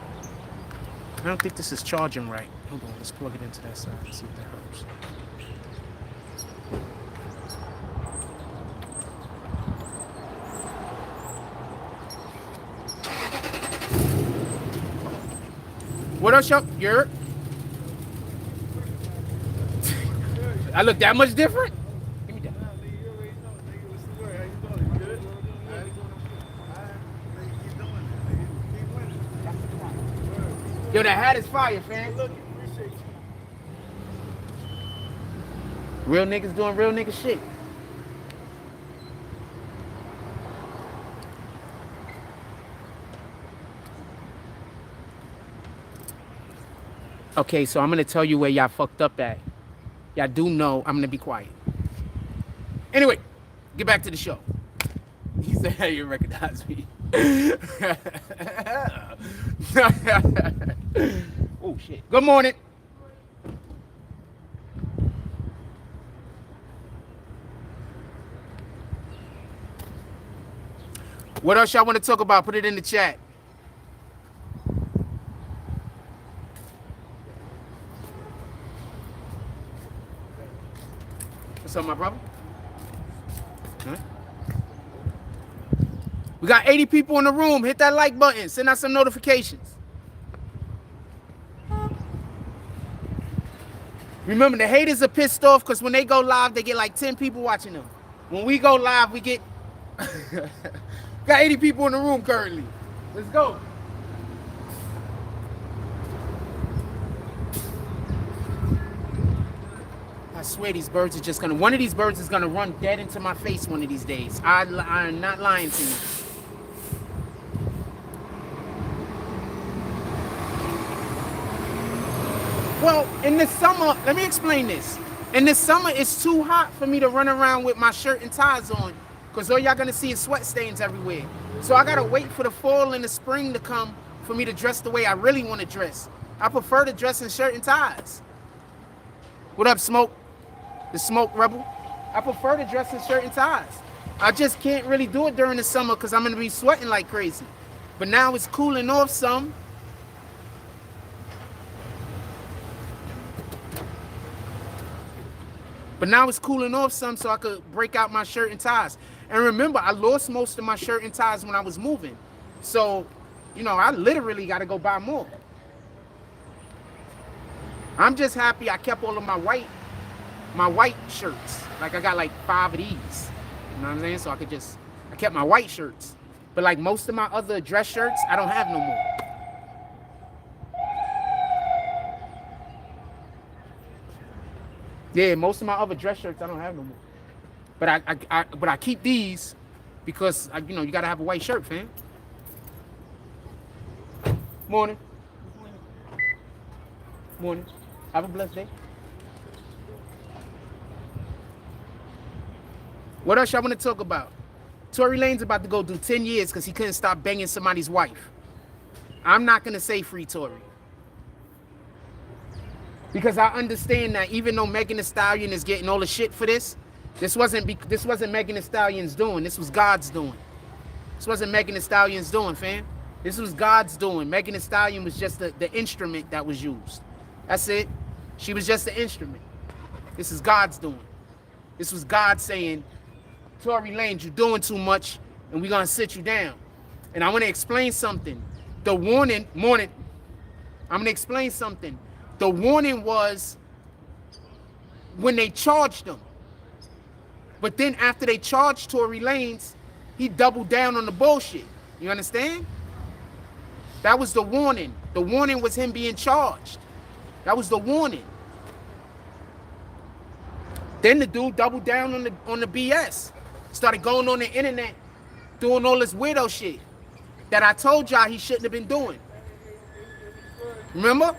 don't think this is charging right. Hold on, let's plug it into that side and see if that helps. What else, y'all? You're I look that much different? Yo, that hat is fire, fam. Real niggas doing real nigga shit. Okay, so I'm gonna tell you where y'all fucked up at. Y'all do know I'm gonna be quiet. Anyway, get back to the show. He said, hey, you recognize me. Oh shit. Good morning. What else y'all want to talk about? Put it in the chat. What's up, my brother? Huh? We got 80 people in the room. Hit that like button. Send out some notifications. Remember, the haters are pissed off because when they go live, they get like 10 people watching them. When we go live, we get... got 80 people in the room currently. Let's go. I swear these birds are just gonna... One of these birds is gonna run dead into my face one of these days. I'm not lying to you. Well, in the summer, let me explain this. In the summer, it's too hot for me to run around with my shirt and ties on, because all y'all gonna see is sweat stains everywhere. So I gotta wait for the fall and the spring to come for me to dress the way I really want to dress. I prefer to dress in shirt and ties. What up, Smoke? The Smoke Rebel? I prefer to dress in shirt and ties. I just can't really do it during the summer because I'm gonna be sweating like crazy. But now it's cooling off some. But now it's cooling off some so I could break out my shirt and ties. And remember, I lost most of my shirt and ties when I was moving. So, you know, I literally got to go buy more. I'm just happy I kept all of my white shirts. Like I got like 5 of these. You know what I'm saying? So I kept my white shirts. But like most of my other dress shirts, I don't have no more. Yeah, most of my other dress shirts I don't have no more. But I keep these because you know, you gotta have a white shirt, fam. Morning. Morning. Have a blessed day. What else y'all want to talk about? Tory Lanez about to go do 10 years because he couldn't stop banging somebody's wife. I'm not gonna say free Tory. Because I understand that even though Megan Thee Stallion is getting all the shit for this wasn't Megan Thee Stallion's doing. This was God's doing. This wasn't Megan Thee Stallion's doing, fam. This was God's doing. Megan Thee Stallion was just the instrument that was used. That's it. She was just the instrument. This is God's doing. This was God saying, Tory Lanez, you're doing too much, and we're gonna sit you down. And I want to explain something. I'm gonna explain something. The warning was when they charged him. But then after they charged Tory Lanez, he doubled down on the bullshit. You understand? That was the warning. The warning was him being charged. That was the warning. Then the dude doubled down on the BS. Started going on the internet, doing all this weirdo shit that I told y'all he shouldn't have been doing. Remember?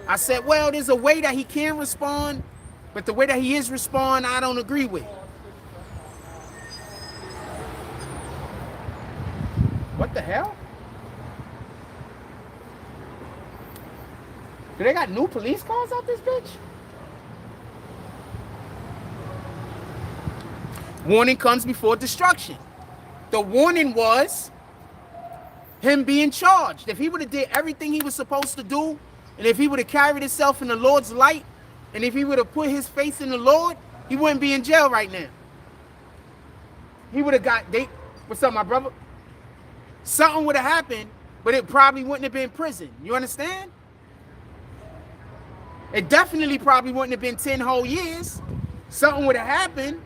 I said, well, there's a way that he can respond, but the way that he is responding, I don't agree with. What the hell? Do they got new police cars out this bitch? Warning comes before destruction. The warning was him being charged. If he would have did everything he was supposed to do, and if he would have carried himself in the Lord's light, and if he would have put his faith in the Lord, he wouldn't be in jail right now. He would have what's up, my brother? Something would have happened, but it probably wouldn't have been prison. You understand? It definitely probably wouldn't have been 10 whole years. Something would have happened,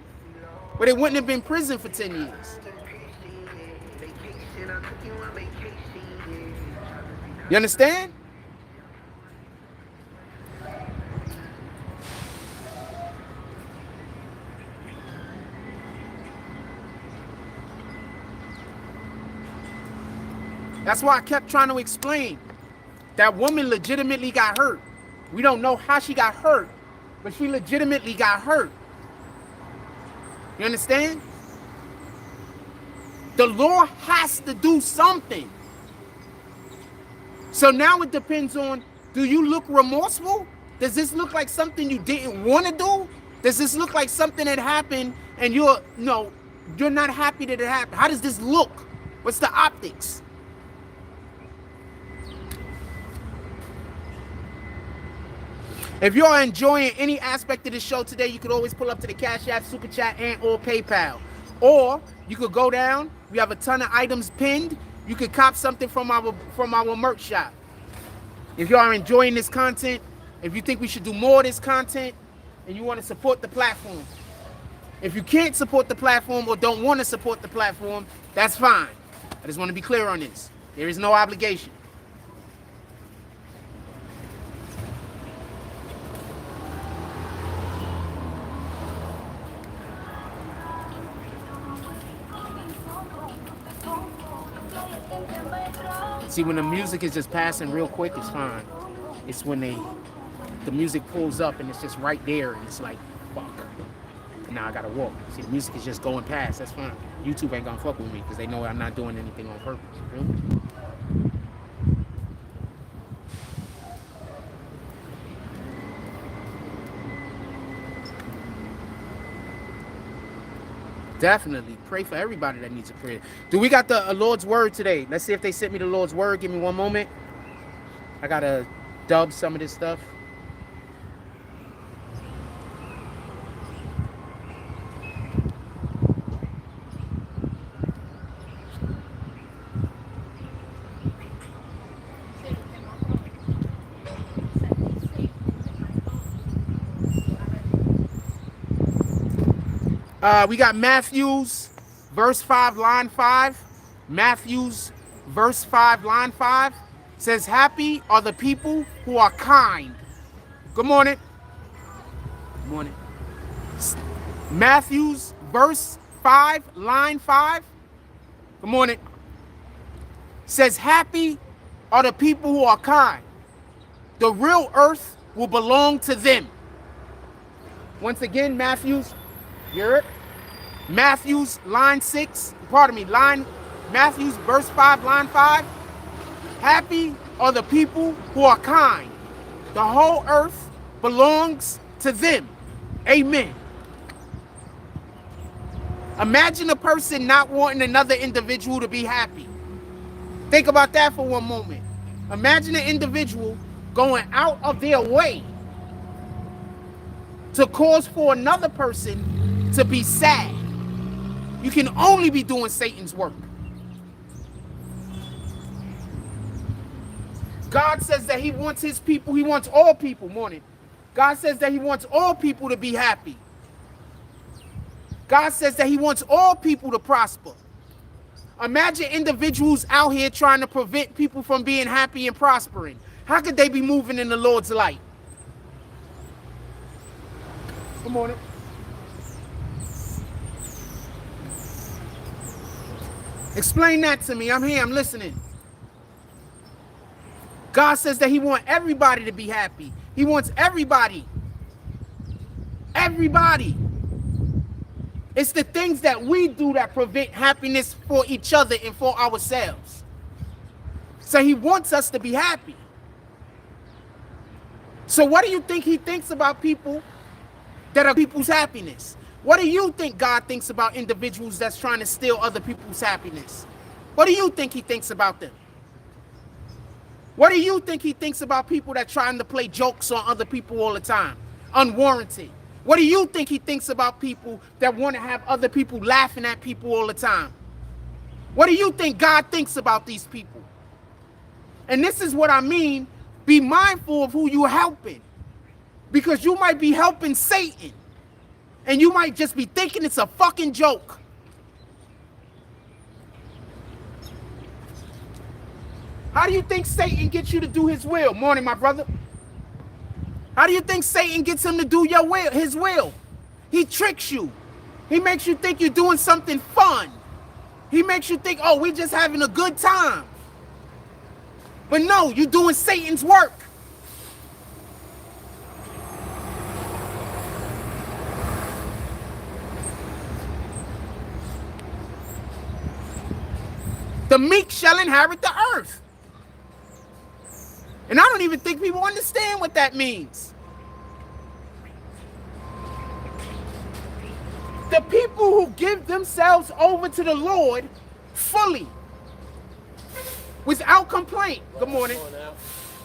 but it wouldn't have been prison for 10 years. You understand? That's why I kept trying to explain. That woman legitimately got hurt. We don't know how she got hurt, but she legitimately got hurt. You understand? The law has to do something. So now it depends on, do you look remorseful? Does this look like something you didn't want to do? Does this look like something that happened and you're not happy that it happened? How does this look? What's the optics? If you are enjoying any aspect of the show today, you could always pull up to the Cash App, Super Chat, and or PayPal. Or you could go down. We have a ton of items pinned. You could cop something from our merch shop. If you are enjoying this content, if you think we should do more of this content, and you want to support the platform. If you can't support the platform or don't want to support the platform, that's fine. I just want to be clear on this. There is no obligation. See, when the music is just passing real quick, it's fine. It's when they the music pulls up and it's just right there, and it's like, fuck. Now I gotta walk. See, the music is just going past. That's fine. YouTube ain't gonna fuck with me because they know I'm not doing anything on purpose. You feel me? Definitely pray for everybody that needs a prayer. Do we got the Lord's word today? Let's see if they sent me the Lord's word. Give me one moment. I gotta dub some of this stuff. We got Matthew's verse 5, line 5. Matthew's verse 5, line 5 says, happy are the people who are kind. Good morning. Good morning. Matthew's verse 5, line 5. Good morning. Says, happy are the people who are kind. The real earth will belong to them. Once again, Matthew's, hear it? Matthew's line 6, pardon me, Matthew's verse 5, line 5. Happy are the people who are kind. The whole earth belongs to them. Amen. Imagine a person not wanting another individual to be happy. Think about that for one moment. Imagine an individual going out of their way to cause for another person to be sad. You can only be doing Satan's work. God says that he wants his people, he wants all people, morning. God says that he wants all people to be happy. God says that he wants all people to prosper. Imagine individuals out here trying to prevent people from being happy and prospering. How could they be moving in the Lord's light? Good morning. Explain that to me. I'm here. I'm listening. God says that he wants everybody to be happy. He wants everybody. Everybody. It's the things that we do that prevent happiness for each other and for ourselves. So he wants us to be happy. So what do you think he thinks about people that are people's happiness? What do you think God thinks about individuals that's trying to steal other people's happiness? What do you think he thinks about them? What do you think he thinks about people that trying to play jokes on other people all the time, unwarranted? What do you think he thinks about people that want to have other people laughing at people all the time? What do you think God thinks about these people? And this is what I mean, be mindful of who you're helping, because you might be helping Satan. And you might just be thinking it's a fucking joke. How do you think Satan gets you to do his will? Morning, my brother. How do you think Satan gets him to do your will, his will? He tricks you. He makes you think you're doing something fun. He makes you think, oh, we're just having a good time. But no, you're doing Satan's work. The meek shall inherit the earth. And I don't even think people understand what that means. The people who give themselves over to the Lord fully, without complaint. Good morning.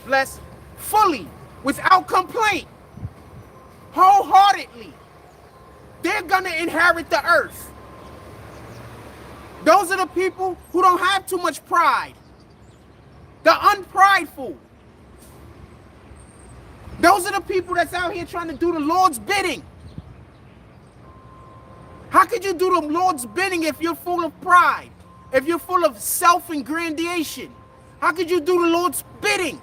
Bless. Fully, without complaint, wholeheartedly, they're gonna inherit the earth. Those are the people who don't have too much pride. The unprideful. Those are the people that's out here trying to do the Lord's bidding. How could you do the Lord's bidding if you're full of pride? If you're full of self-ingrandation? How could you do the Lord's bidding?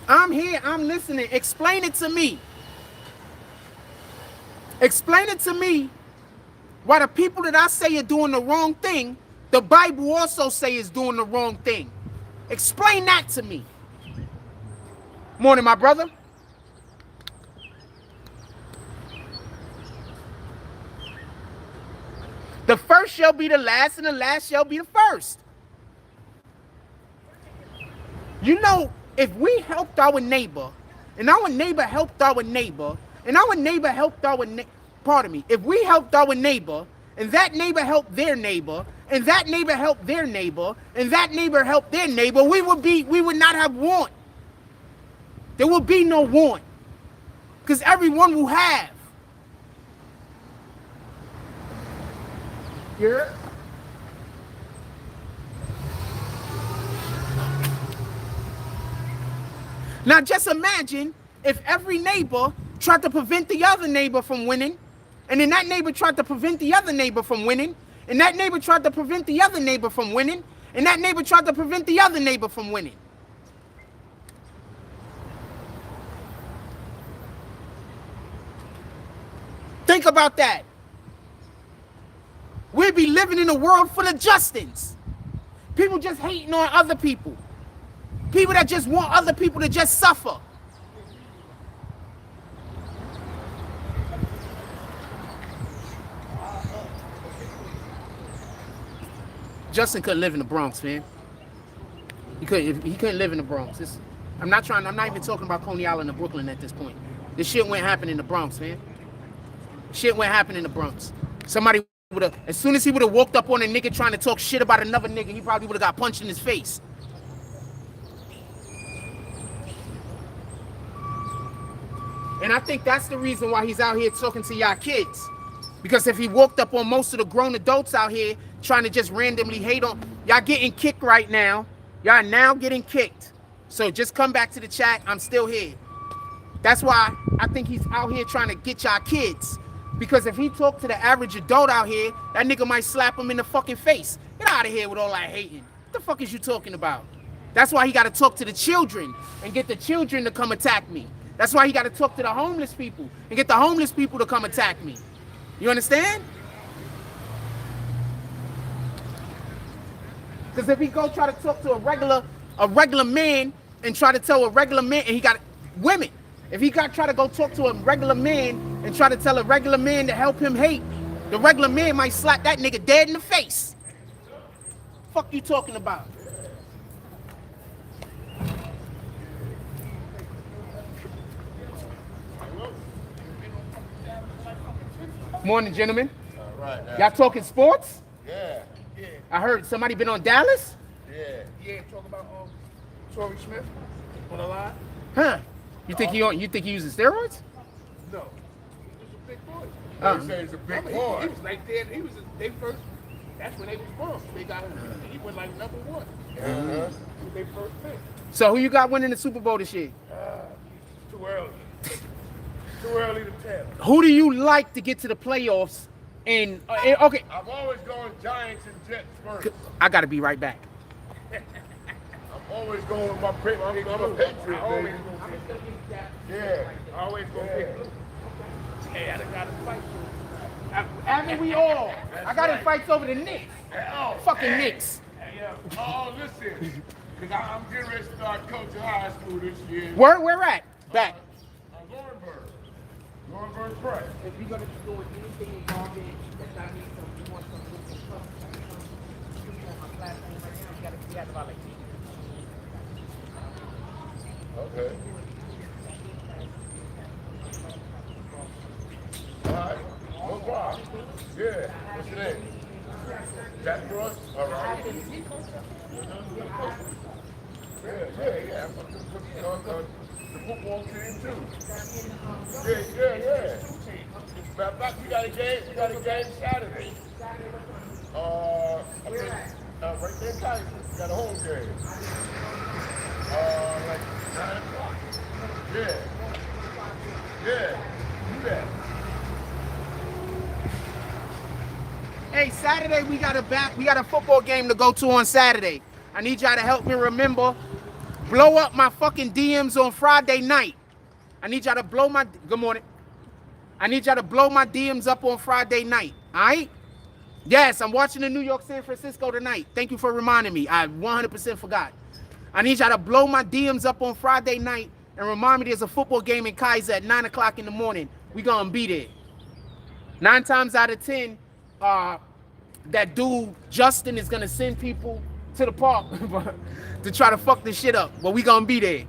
I'm here. I'm listening. Explain it to me. Explain it to me why the people that I say are doing the wrong thing, the Bible also say is doing the wrong thing. Explain that to me. Morning, my brother. The first shall be the last, and the last shall be the first. You know, if we helped our neighbor, and our neighbor helped our neighbor, and our neighbor helped our pardon me, if we helped our neighbor, and that neighbor helped their neighbor, and that neighbor helped their neighbor, and that neighbor helped their neighbor, we would not have want. There will be no want. Because everyone will have. Yeah. Now just imagine if every neighbor tried to prevent the other neighbor from winning, and then that neighbor tried to prevent the other neighbor from winning, and that neighbor tried to prevent the other neighbor from winning, and that neighbor tried to prevent the other neighbor from winning. Think about that. We'd be living in a world full of Justins. People just hating on other people. People that just want other people to just suffer. Justin couldn't live in the Bronx, man. He couldn't live in the Bronx. I'm not even talking about Coney Island or Brooklyn at this point. This shit wouldn't happen in the Bronx, man. Shit wouldn't happen in the Bronx. Somebody would have, as soon as he would have walked up on a nigga trying to talk shit about another nigga, he probably would have got punched in his face. And I think that's the reason why he's out here talking to y'all kids. Because if he walked up on most of the grown adults out here trying to just randomly hate on, y'all getting kicked right now. Y'all now getting kicked. So just come back to the chat. I'm still here. That's why I think he's out here trying to get y'all kids. Because if he talked to the average adult out here, that nigga might slap him in the fucking face. Get out of here with all that hating. What the fuck is you talking about? That's why he got to talk to the children and get the children to come attack me. That's why he got to talk to the homeless people and get the homeless people to come attack me. You understand? Because if he go try to talk to a regular man and try to tell a regular man, and he got women. If he got try to go talk to a regular man and try to tell a regular man to help him hate, the regular man might slap that nigga dead in the face. Fuck you talking about? Morning, gentlemen. All right. Y'all talking sports? Yeah. I heard somebody been on Dallas? Yeah. Talk about Torrey Smith on the line. Huh? You think he using steroids? No, he was a big boy. They say he's a big He boy. was like that. He was they first. That's when they was born. They got him. He was like number one. He was their first pick. So who you got winning the Super Bowl this year? Too early. Too early to tell. Who do you like to get to the playoffs? And okay, I'm always going Giants and Jets first. I gotta be right back. I'm always going with my pick. I'm a Patriot, baby. Yeah. I always go pick. Hey, I done got to fight for it. Haven't we all? I got in right. fights over the Knicks. Oh, Fucking hey. Knicks. Oh, listen. Because I'm getting ready to start coaching high school this year. Where at? Back. Lawrenceburg Press. If you're gonna be doing anything involving that I need some, you want some stuff, on my platform right now, you gotta about like Okay. All right. No problem. Yeah. What's your name? Jack Frost? All right. Yeah. The football team too. Yeah. Matter of fact, we got a game Saturday. I think, right there in Tyson. We got a home game. Like 9 o'clock. Yeah. You bet. Hey, Saturday we got a football game to go to on Saturday. I need y'all to help me remember blow up my fucking DMs on Friday night. I need y'all to blow my, good morning. I need y'all to blow my DMs up on Friday night, all right? Yes, I'm watching the New York San Francisco tonight. Thank you for reminding me. I 100% forgot. I need y'all to blow my DMs up on Friday night and remind me there's a football game in Kaiser at 9 o'clock in the morning. We gonna be there. 9 times out of 10, that dude, Justin, is gonna send people to the park to try to fuck this shit up. But we gonna be there.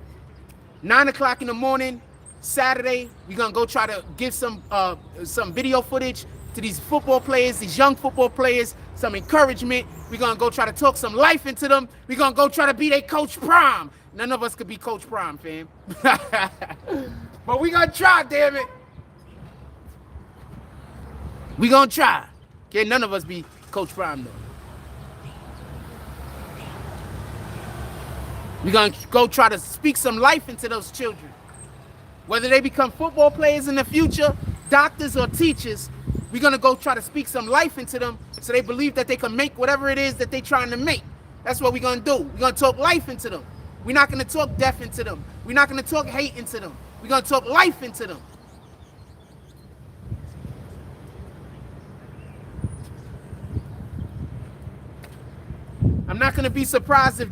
9 o'clock in the morning, Saturday, we gonna go try to give some video footage to these football players, these young football players, some encouragement. We're gonna go try to talk some life into them. We're gonna go try to be their Coach Prime. None of us could be Coach Prime, fam. But we gonna try, damn it. We gonna try. Can't none of us be Coach Prime, though. We're gonna go try to speak some life into those children. Whether they become football players in the future, doctors or teachers, we're gonna go try to speak some life into them so they believe that they can make whatever it is that they're trying to make. That's what we're gonna do. We're gonna talk life into them. We're not gonna talk death into them. We're not gonna talk hate into them. We're gonna talk life into them. I'm not gonna be surprised if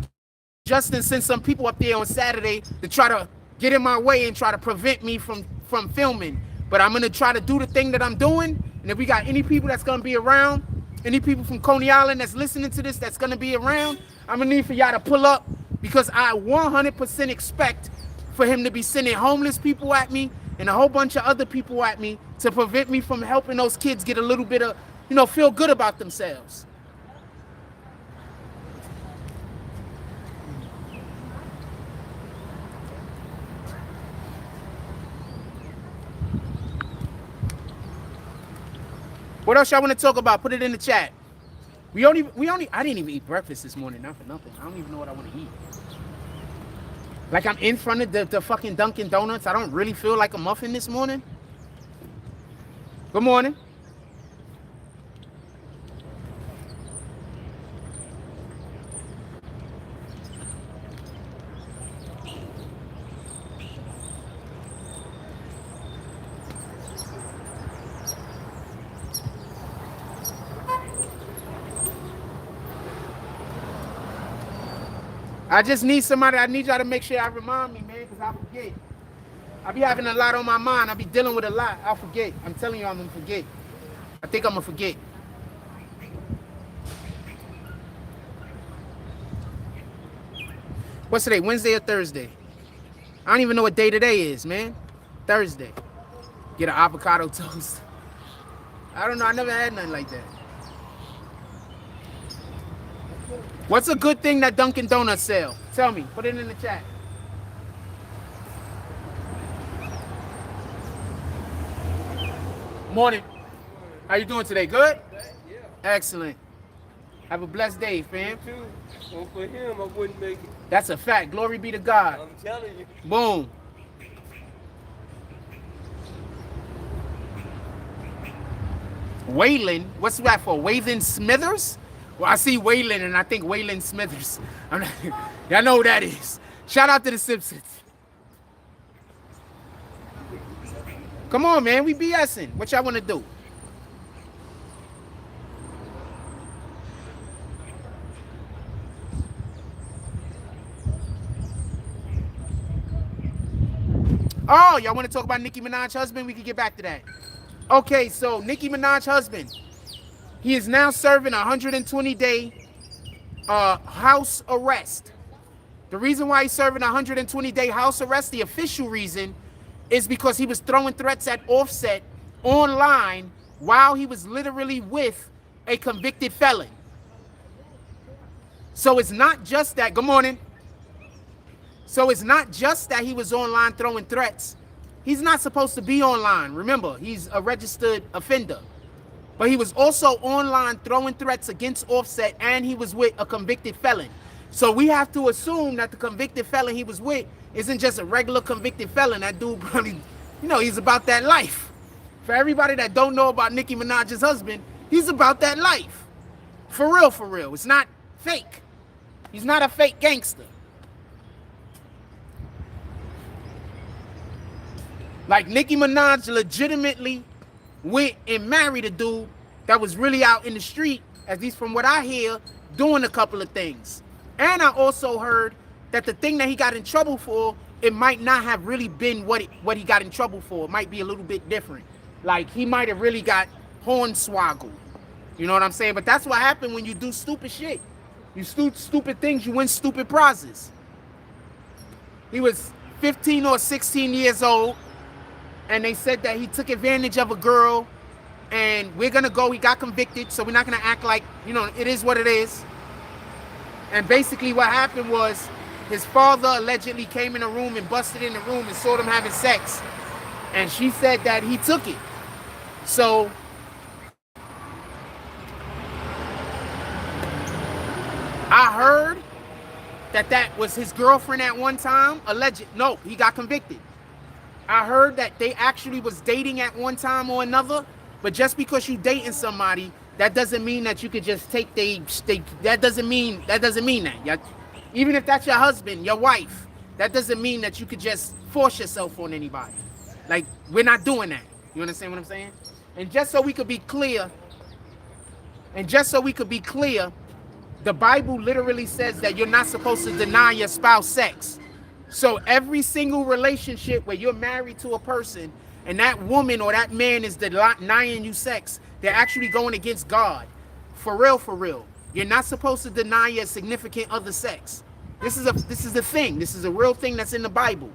Justin sends some people up there on Saturday to try to get in my way and try to prevent me from filming. But I'm gonna try to do the thing that I'm doing. And if we got any people that's gonna be around, any people from Coney Island that's listening to this that's gonna be around, I'm gonna need for y'all to pull up, because I 100% expect for him to be sending homeless people at me and a whole bunch of other people at me to prevent me from helping those kids get a little bit of, feel good about themselves. What else y'all want to talk about? Put it in the chat. I didn't even eat breakfast this morning, not for nothing. I don't even know what I want to eat. Like I'm in front of the fucking Dunkin' Donuts. I don't really feel like a muffin this morning. Good morning. I just need somebody. I need y'all to make sure y'all remind me, man, because I forget. I be having a lot on my mind. I be dealing with a lot. I'll forget. I'm telling you, I'm going to forget. I think I'm going to forget. What's today? Wednesday or Thursday? I don't even know what day today is, man. Thursday. Get an avocado toast. I don't know. I never had nothing like that. What's a good thing that Dunkin' Donuts sell? Tell me. Put it in the chat. Morning. How you doing today? Good? Yeah. Excellent. Have a blessed day, fam. You too. Well, for him, I wouldn't make it. That's a fact. Glory be to God. I'm telling you. Boom. Waylon? What's that for? Waylon Smithers? Well, I see Waylon and I think Waylon Smithers. Y'all know who that is. Shout out to the Simpsons. Come on, man. We BSing. What y'all want to do? Oh, y'all want to talk about Nicki Minaj's husband? We can get back to that. Okay, so Nicki Minaj's husband. He is now serving a 120-day house arrest. The reason why he's serving a 120-day house arrest, the official reason, is because he was throwing threats at Offset online while he was literally with a convicted felon. So it's not just that. Good morning. So it's not just that he was online throwing threats. He's not supposed to be online. Remember, he's a registered offender. But he was also online throwing threats against Offset, and he was with a convicted felon. So we have to assume that the convicted felon he was with isn't just a regular convicted felon. That dude probably, he's about that life. For everybody that don't know about Nicki Minaj's husband, he's about that life. For real, for real. It's not fake. He's not a fake gangster. Like Nicki Minaj legitimately went and married a dude that was really out in the street, at least from what I hear, doing a couple of things. And I also heard that the thing that he got in trouble for, it might not have really been what he got in trouble for. It might be a little bit different. Like he might have really got hornswoggled. You know what I'm saying? But that's what happened when you do stupid shit. You stupid things, you win stupid prizes. He was 15 or 16 years old, and they said that he took advantage of a girl, and we're gonna go, he got convicted, so we're not gonna act like, you know, it is what it is. And basically what happened was his father allegedly came in the room and busted in the room and saw them having sex. And she said that he took it. So I heard that was his girlfriend at one time. No, he got convicted. I heard that they actually was dating at one time or another. But just because you dating somebody, that doesn't mean that you could just take that doesn't mean that. Even if that's your husband, your wife, that doesn't mean that you could just force yourself on anybody. Like, we're not doing that. You understand what I'm saying? And just so we could be clear, the Bible literally says that you're not supposed to deny your spouse sex. So every single relationship where you're married to a person and that woman or that man is denying you sex, they're actually going against God. For real, for real. You're not supposed to deny your significant other sex. This is a thing. This is a real thing that's in the Bible.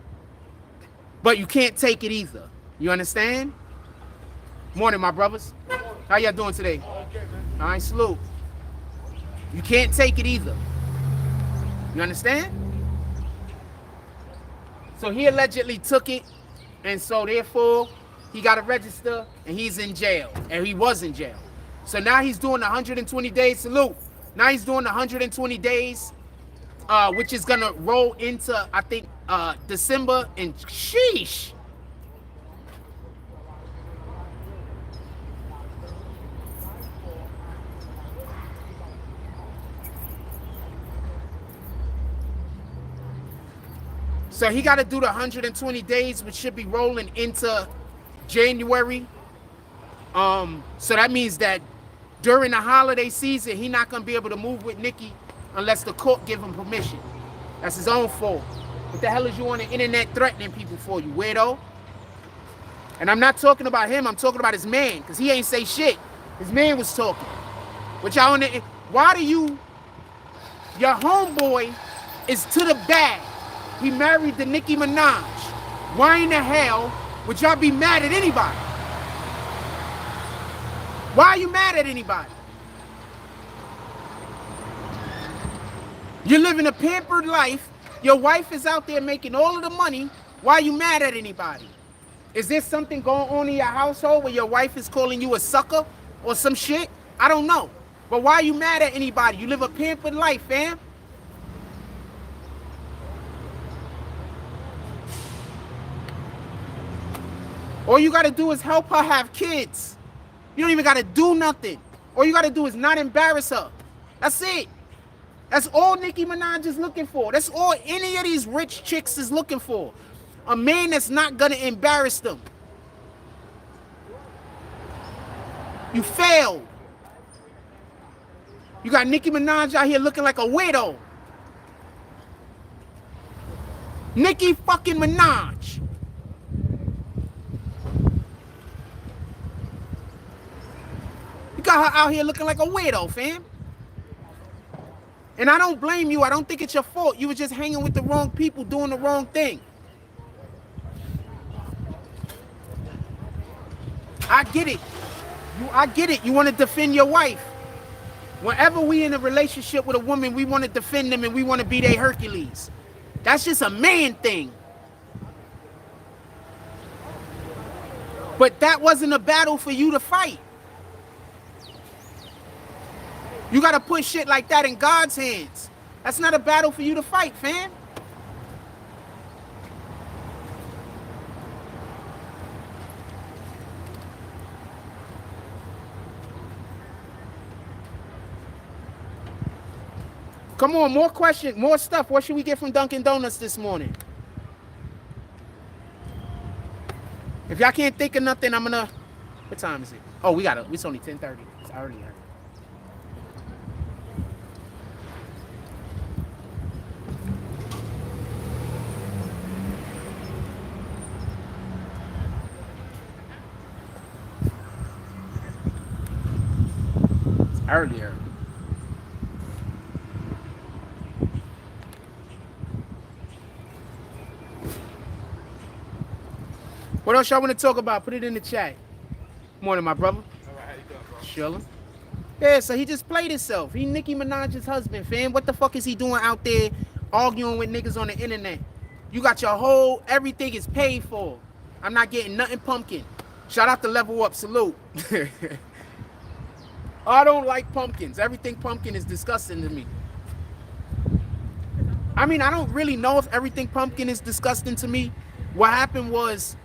But you can't take it either. You understand? Morning, my brothers. How y'all doing today? All right, salute. You can't take it either. You understand? So he allegedly took it, and so therefore he got to register, and he's in jail, and he was in jail. So now he's doing 120 days. Salute. Now he's doing 120 days, which is gonna roll into, I think, December, and sheesh. So he got to do the 120 days, which should be rolling into January. So that means that during the holiday season, he's not going to be able to move with Nicki unless the court give him permission. That's his own fault. What the hell is you on the internet threatening people for, you weirdo? And I'm not talking about him. I'm talking about his man, because he ain't say shit. His man was talking. But y'all on the, why do you, your homeboy is to the bag. He married the Nicki Minaj. Why in the hell would y'all be mad at anybody? Why are you mad at anybody? You're living a pampered life. Your wife is out there making all of the money. Why are you mad at anybody? Is there something going on in your household where your wife is calling you a sucker or some shit? I don't know. But why are you mad at anybody? You live a pampered life, fam. All you got to do is help her have kids. You don't even got to do nothing. All you got to do is not embarrass her. That's it. That's all Nicki Minaj is looking for. That's all any of these rich chicks is looking for. A man that's not going to embarrass them. You failed. You got Nicki Minaj out here looking like a widow. Nicki fucking Minaj. You got her out here looking like a weirdo, fam. And I don't blame you. I don't think it's your fault. You were just hanging with the wrong people doing the wrong thing. I get it. I get it. You want to defend your wife. Whenever we in a relationship with a woman, we want to defend them and we want to be their Hercules. That's just a man thing. But that wasn't a battle for you to fight. You got to put shit like that in God's hands. That's not a battle for you to fight, fam. Come on, more questions, more stuff. What should we get from Dunkin' Donuts this morning? If y'all can't think of nothing, I'm gonna. What time is it? Oh, it's only 10:30. It's early. It's earlier. What else y'all want to talk about? Put it in the chat. Morning, my brother. Chilling. Yeah, so he just played himself. He Nicki Minaj's husband, fam. What the fuck is he doing out there arguing with niggas on the internet? You got your whole, everything is paid for. I'm not getting nothing pumpkin. Shout out to Level Up, salute. I don't like pumpkins. Everything pumpkin is disgusting to me. I mean, I don't really know if everything pumpkin is disgusting to me. What happened was,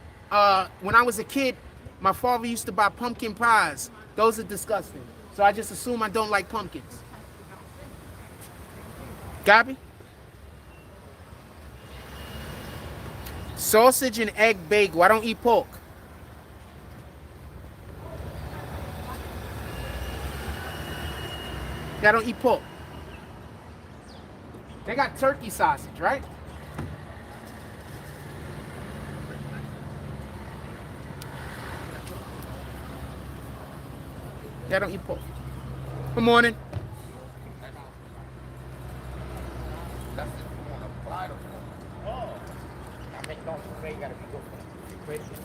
when I was a kid, my father used to buy pumpkin pies. Those are disgusting. So I just assume I don't like pumpkins. Gabi? Sausage and egg bagel. I don't eat pork. I don't eat pork. They got turkey sausage, right? I don't eat pork. Good morning.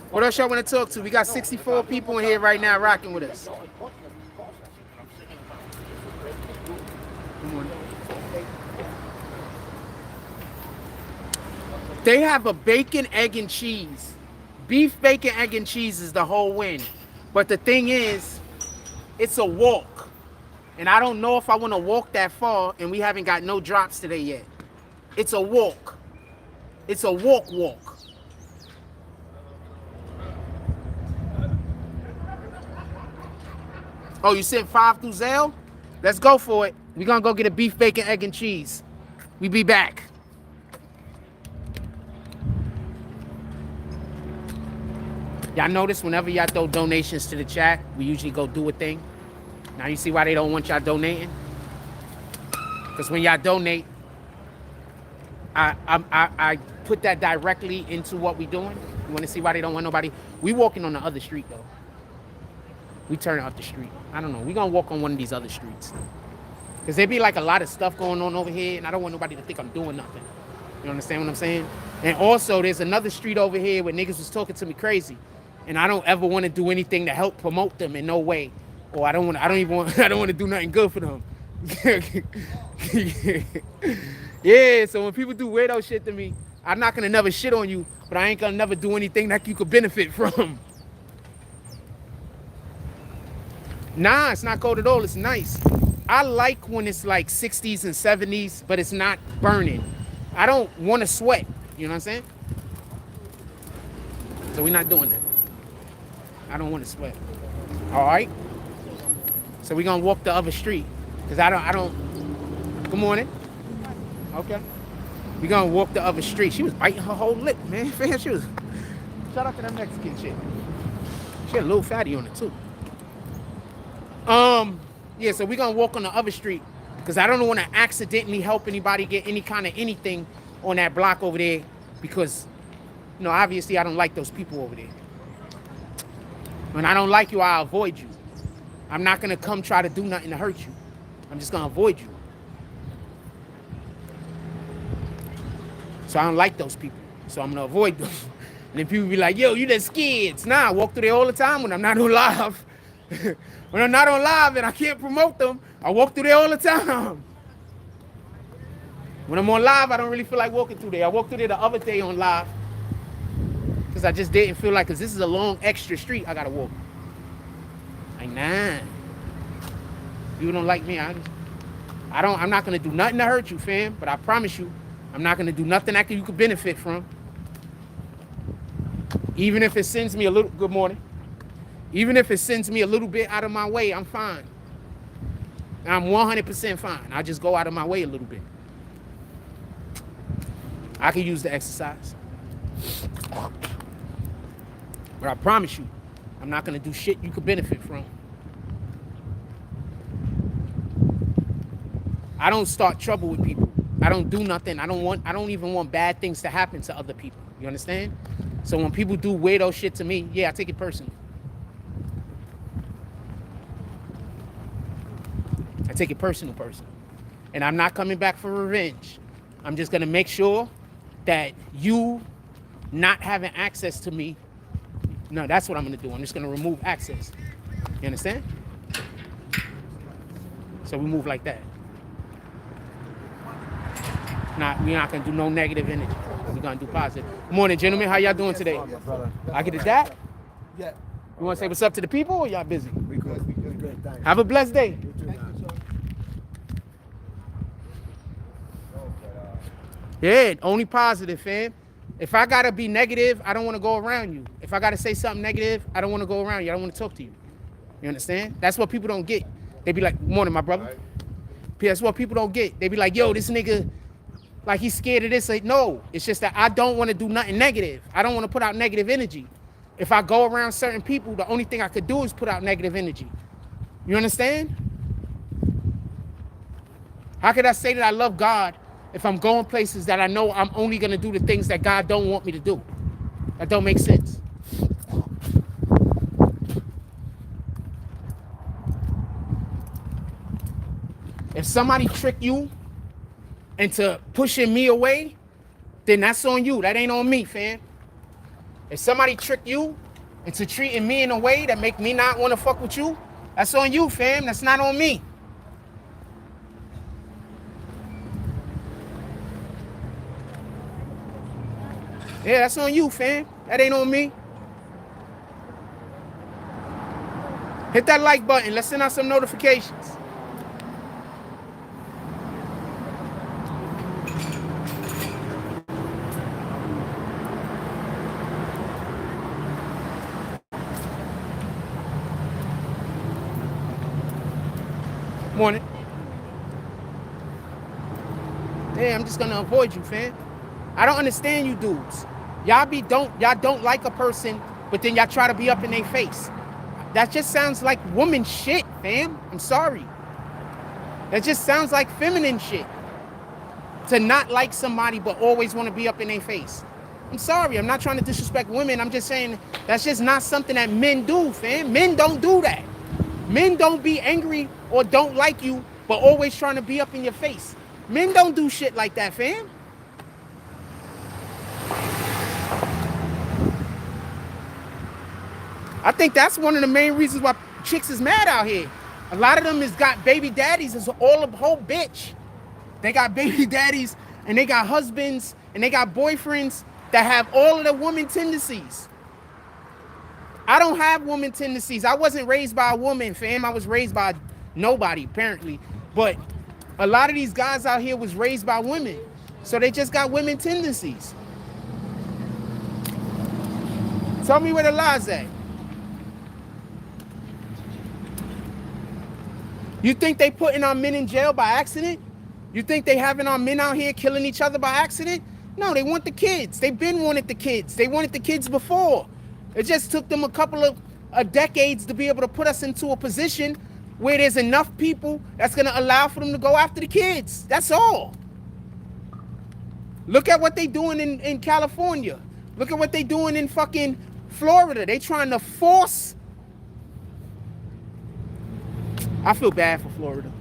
What else y'all want to talk to? We got 64 people in here right now rocking with us. Good morning. They have a bacon, egg, and cheese. Beef, bacon, egg, and cheese is the whole win. But the thing is, it's a walk. And I don't know if I want to walk that far, and we haven't got no drops today yet. It's a walk. It's a walk. Oh, you sent 5 through Zelle? Let's go for it. We're going to go get a beef, bacon, egg, and cheese. We be back. Y'all notice whenever y'all throw donations to the chat, we usually go do a thing. Now you see why they don't want y'all donating? Because when y'all donate, I put that directly into what we doing. You want to see why they don't want nobody? We walking on the other street though. We turning up the street. I don't know. We gonna walk on one of these other streets. Because there be like a lot of stuff going on over here, and I don't want nobody to think I'm doing nothing. You understand what I'm saying? And also, there's another street over here where niggas was talking to me crazy. And I don't ever want to do anything to help promote them in no way. Or I don't want to do nothing good for them. Yeah, so when people do weirdo shit to me, I'm not gonna never shit on you, but I ain't gonna never do anything that you could benefit from. Nah, it's not cold at all, it's nice. I like when it's like 60s and 70s, but it's not burning. I don't want to sweat, you know what I'm saying? So we're not doing that. I don't want to sweat. All right? So we're going to walk the other street. Because I don't... Good morning. Okay. We're going to walk the other street. She was biting her whole lip, man. She was... Shout out to that Mexican chick. She had a little fatty on it, too. Yeah, so we're going to walk on the other street. Because I don't want to accidentally help anybody get any kind of anything on that block over there. Because, you know, obviously I don't like those people over there. When I don't like you, I'll avoid you. I'm not going to come try to do nothing to hurt you. I'm just going to avoid you. So I don't like those people. So I'm going to avoid them. And then people be like, yo, you the skids. Nah, I walk through there all the time when I'm not on live. When I'm not on live and I can't promote them, I walk through there all the time. When I'm on live, I don't really feel like walking through there. I walked through there the other day on live. Because I just didn't feel like, because this is a long extra street I gotta walk. Like, nah. You don't like me. I'm not gonna do nothing to hurt you, fam. But I promise you, I'm not gonna do nothing that you could benefit from. Even if it sends me a little, good morning. Even if it sends me a little bit out of my way, I'm fine. I'm 100% fine. I just go out of my way a little bit. I can use the exercise. But I promise you, I'm not gonna do shit you could benefit from. I don't start trouble with people. I don't do nothing. I don't even want bad things to happen to other people. You understand? So when people do weirdo shit to me, yeah, I take it personally. I take it personal. And I'm not coming back for revenge. I'm just gonna make sure that you not having access to me. No, that's what I'm gonna do. I'm just gonna remove access. You understand? So we move like that. We're not gonna do no negative energy. We're gonna do positive. Good morning, gentlemen. How y'all doing today? I get it that? Yeah. You wanna say what's up to the people or y'all busy? We good. Thanks. Have a blessed day. Yeah, only positive, fam. If I gotta be negative, I don't wanna go around you. If I gotta say something negative, I don't wanna go around you. I don't wanna talk to you. You understand? That's what people don't get. They be like, morning, my brother. That's what people don't get. They be like, yo, this nigga, like he's scared of this. Like, no, it's just that I don't wanna do nothing negative. I don't wanna put out negative energy. If I go around certain people, the only thing I could do is put out negative energy. You understand? How could I say that I love God if I'm going places that I know I'm only gonna do the things that God don't want me to do? That don't make sense. If somebody trick you into pushing me away, then that's on you. That ain't on me, fam. If somebody trick you into treating me in a way that make me not want to fuck with you, that's on you, fam. That's not on me. Yeah, that's on you, fam. That ain't on me. Hit that like button. Let's send out some notifications. Morning. Yeah, I'm just gonna avoid you, fam. I don't understand you dudes. Y'all don't like a person, but then y'all try to be up in their face. That just sounds like woman shit, fam. I'm sorry. That just sounds like feminine shit. To not like somebody but always want to be up in their face. I'm sorry, I'm not trying to disrespect women. I'm just saying that's just not something that men do, fam. Men don't do that. Men don't be angry or don't like you, but always trying to be up in your face. Men don't do shit like that, fam. I think that's one of the main reasons why chicks is mad out here. A lot of them has got baby daddies. It's all a whole bitch. They got baby daddies and they got husbands and they got boyfriends that have all of the woman tendencies. I don't have woman tendencies. I wasn't raised by a woman, fam. I was raised by nobody, apparently. But a lot of these guys out here was raised by women. So they just got women tendencies. Tell me where the lie's at. You think they putting our men in jail by accident? You think they having our men out here killing each other by accident? No, they want the kids. They've been wanted the kids. They wanted the kids before. It just took them a couple of decades to be able to put us into a position where there's enough people that's going to allow for them to go after the kids. That's all. Look at what they doing in California. Look at what they doing in fucking Florida. They trying to force. I feel bad for Florida.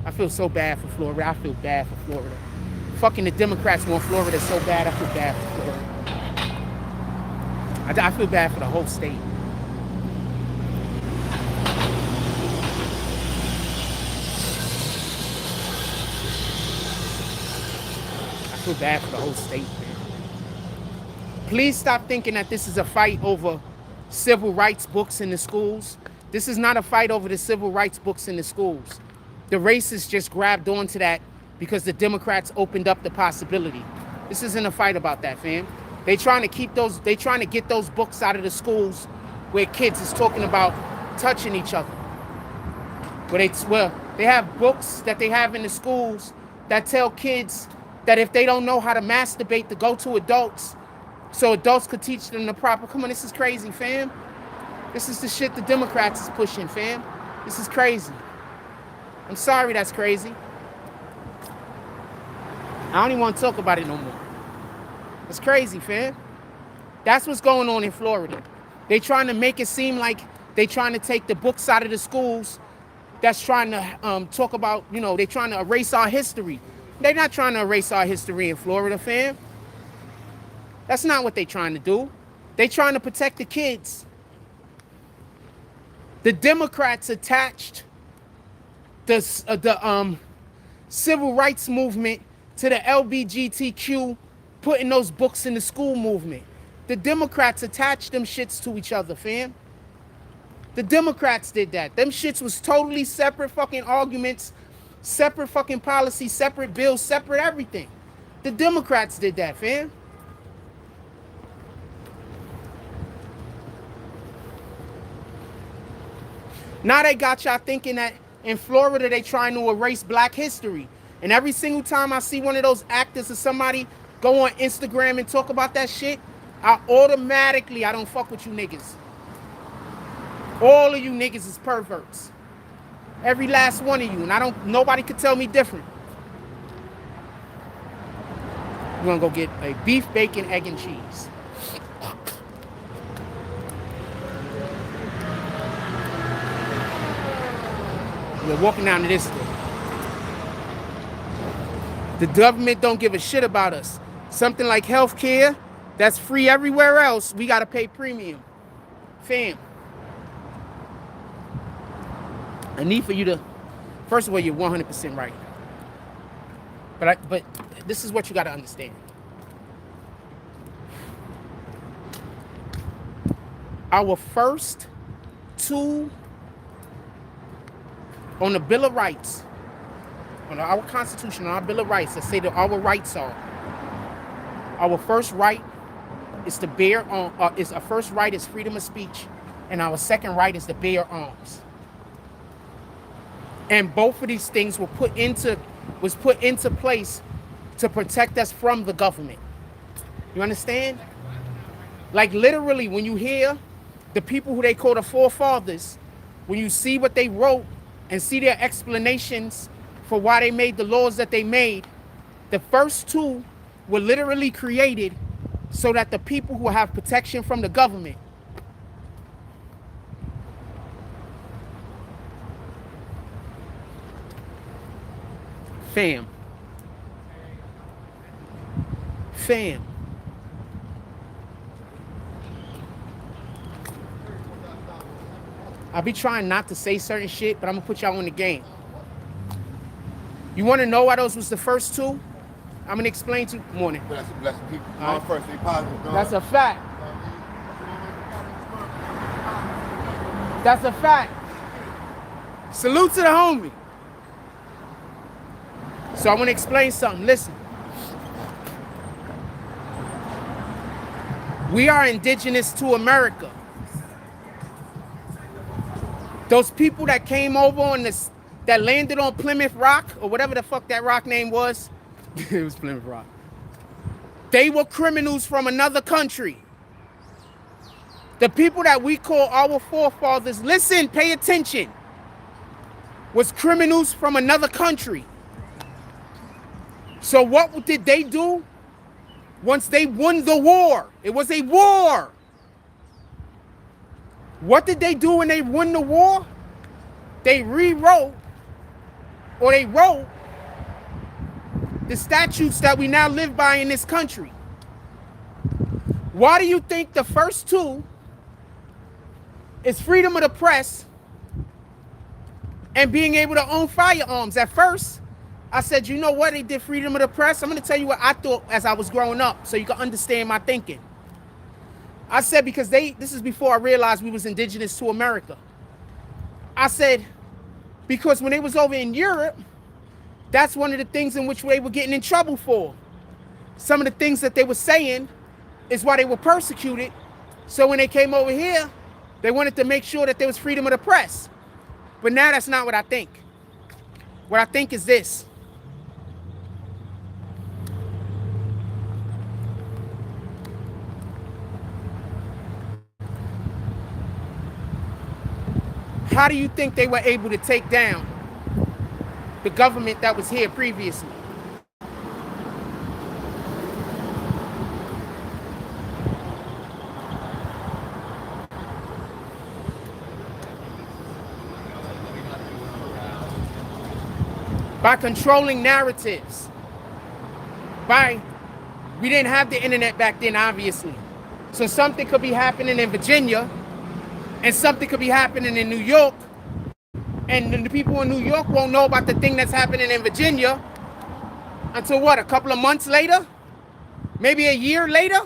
I feel so bad for Florida. I feel bad for Florida. Fucking the Democrats want Florida so bad. I feel bad for Florida. I feel bad for the whole state. I feel bad for the whole state, man. Please stop thinking that this is a fight over civil rights books in the schools. This is not a fight over the civil rights books in the schools. The racists just grabbed onto that because the Democrats opened up the possibility. This isn't a fight about that, fam. They trying to get those books out of the schools where kids is talking about touching each other. Where they have books that they have in the schools that tell kids that if they don't know how to masturbate, to go to adults so adults could teach them the proper. Come on, this is crazy, fam. This is the shit the Democrats is pushing, fam. This is crazy. I'm sorry that's crazy. I don't even want to talk about it no more. It's crazy, fam. That's what's going on in Florida. They trying to make it seem like they trying to take the books out of the schools. That's trying to talk about, you know, they trying to erase our history. They're not trying to erase our history in Florida, fam. That's not what they trying to do. They trying to protect the kids. The Democrats attached the civil rights movement to the LGBTQ, putting those books in the school movement. The Democrats attached them shits to each other, fam. The Democrats did that. Them shits was totally separate fucking arguments, separate fucking policies, separate bills, separate everything. The Democrats did that, fam. Now they got y'all thinking that in Florida they trying to erase black history. And every single time I see one of those actors or somebody go on Instagram and talk about that shit, I don't fuck with you niggas. All of you niggas is perverts. Every last one of you. And nobody could tell me different. We're gonna go get a beef, bacon, egg, and cheese. We're walking down to this store. The government don't give a shit about us. Something like health care that's free everywhere else, we gotta pay premium. Fam. I need for you to, first of all, you're 100% right. But this is what you gotta understand. Our first two on the Bill of Rights, on our Constitution, on our Bill of Rights, that say that our rights are, our first right is to bear arms. Our first right is freedom of speech, and our second right is to bear arms. And both of these things was put into place to protect us from the government. You understand? Like literally, when you hear the people who they call the forefathers, when you see what they wrote and see their explanations for why they made the laws that they made, the first two were literally created so that the people who have protection from the government. Fam. I be trying not to say certain shit, but I'm gonna put y'all on the game. You wanna know why those was the first two? I'm gonna explain to you. Morning. Bless people. Right. First, they positive. That's a fact. That's a fact. Salute to the homie. So I want to explain something. Listen. We are indigenous to America. Those people that came over on this, that landed on Plymouth Rock, or whatever the fuck that rock name was. It was Plymouth Rock. They were criminals from another country. The people that we call our forefathers, listen, pay attention, was criminals from another country. So what did they do? Once they won the war, it was a war. What did they do when they won the war? They rewrote, or they wrote, the statutes that we now live by in this country. Why do you think the first two is freedom of the press and being able to own firearms? At first, I said, you know what? They did freedom of the press. I'm going to tell you what I thought as I was growing up so you can understand my thinking. I said, because this is before I realized we was indigenous to America. I said, because when they was over in Europe, that's one of the things in which they were getting in trouble for. Some of the things that they were saying is why they were persecuted. So when they came over here, they wanted to make sure that there was freedom of the press. But now that's not what I think. What I think is this. how do you think they were able to take down the government that was here previously? By controlling narratives. We didn't have the internet back then, obviously. So something could be happening in Virginia and something could be happening in New York, and the people in New York won't know about the thing that's happening in Virginia until what, a couple of months later? Maybe a year later?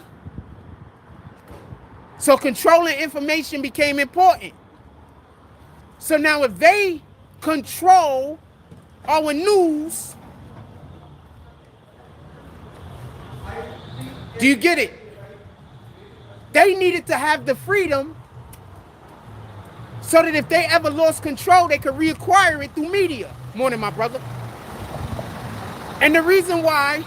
So controlling information became important. So now if they control our news, do you get it? They needed to have the freedom so that if they ever lost control, they could reacquire it through media. Morning, my brother. And the reason why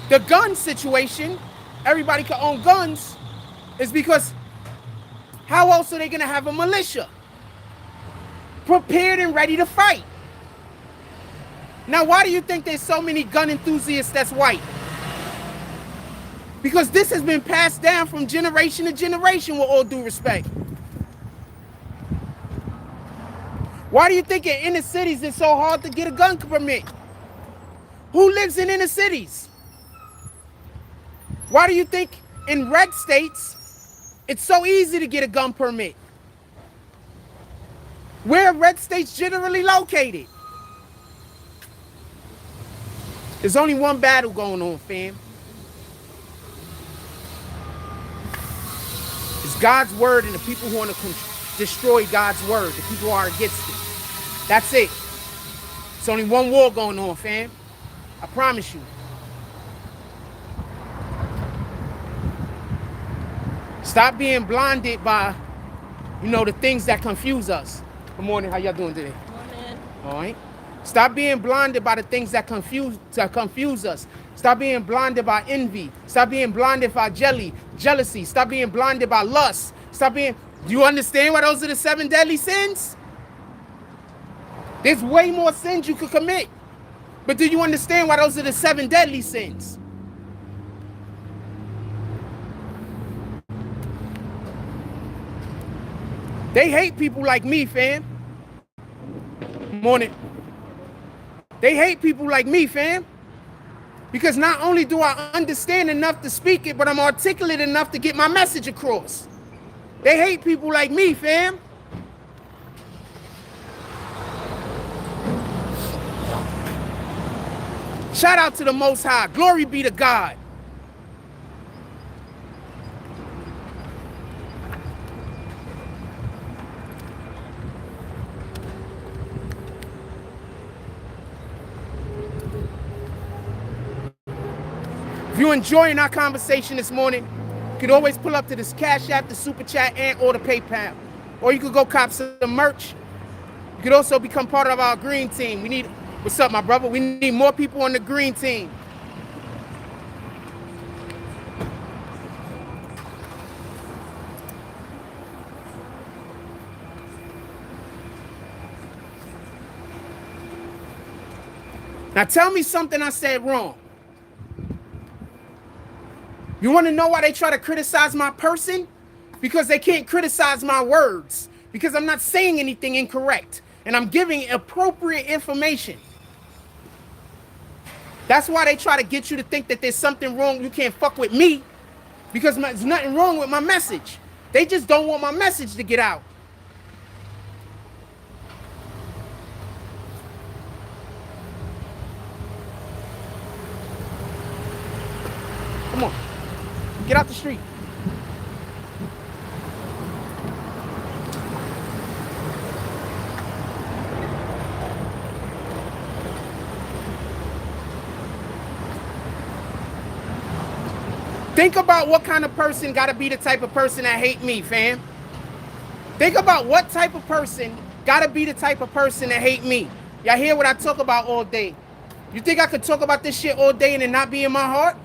the gun situation, everybody can own guns, is because how else are they going to have a militia prepared and ready to fight? Now, why do you think there's so many gun enthusiasts that's white? Because this has been passed down from generation to generation, with all due respect. Why do you think in inner cities it's so hard to get a gun permit? Who lives in inner cities? Why do you think in red states it's so easy to get a gun permit? Where are red states generally located? There's only one battle going on, fam. It's God's word and the people who want to destroy God's word, the people who are against it. That's it. It's only one war going on, fam. I promise you. Stop being blinded by, the things that confuse us. Good morning. How y'all doing today? Morning. All right. Stop being blinded by the things that confuse us. Stop being blinded by envy. Stop being blinded by jealousy. Stop being blinded by lust. Do you understand why those are the 7 deadly sins? There's way more sins you could commit. But do you understand why those are the 7 deadly sins? They hate people like me, fam. Morning. They hate people like me, fam. Because not only do I understand enough to speak it, but I'm articulate enough to get my message across. They hate people like me, fam. Shout out to the Most High. Glory be to God. If you're enjoying our conversation this morning, you could always pull up to this Cash App, the Super Chat, or the PayPal. Or you could go cop some merch. You could also become part of our green team. What's up, my brother? We need more people on the green team. Now tell me something I said wrong. You want to know why they try to criticize my person? Because they can't criticize my words. Because I'm not saying anything incorrect. And I'm giving appropriate information. That's why they try to get you to think that there's something wrong. You can't fuck with me. Because there's nothing wrong with my message. They just don't want my message to get out. Come on. Get out the street. Think about what kind of person gotta be the type of person that hate me, fam. Think about what type of person gotta be the type of person that hate me. Y'all hear what I talk about all day. You think I could talk about this shit all day and it not be in my heart?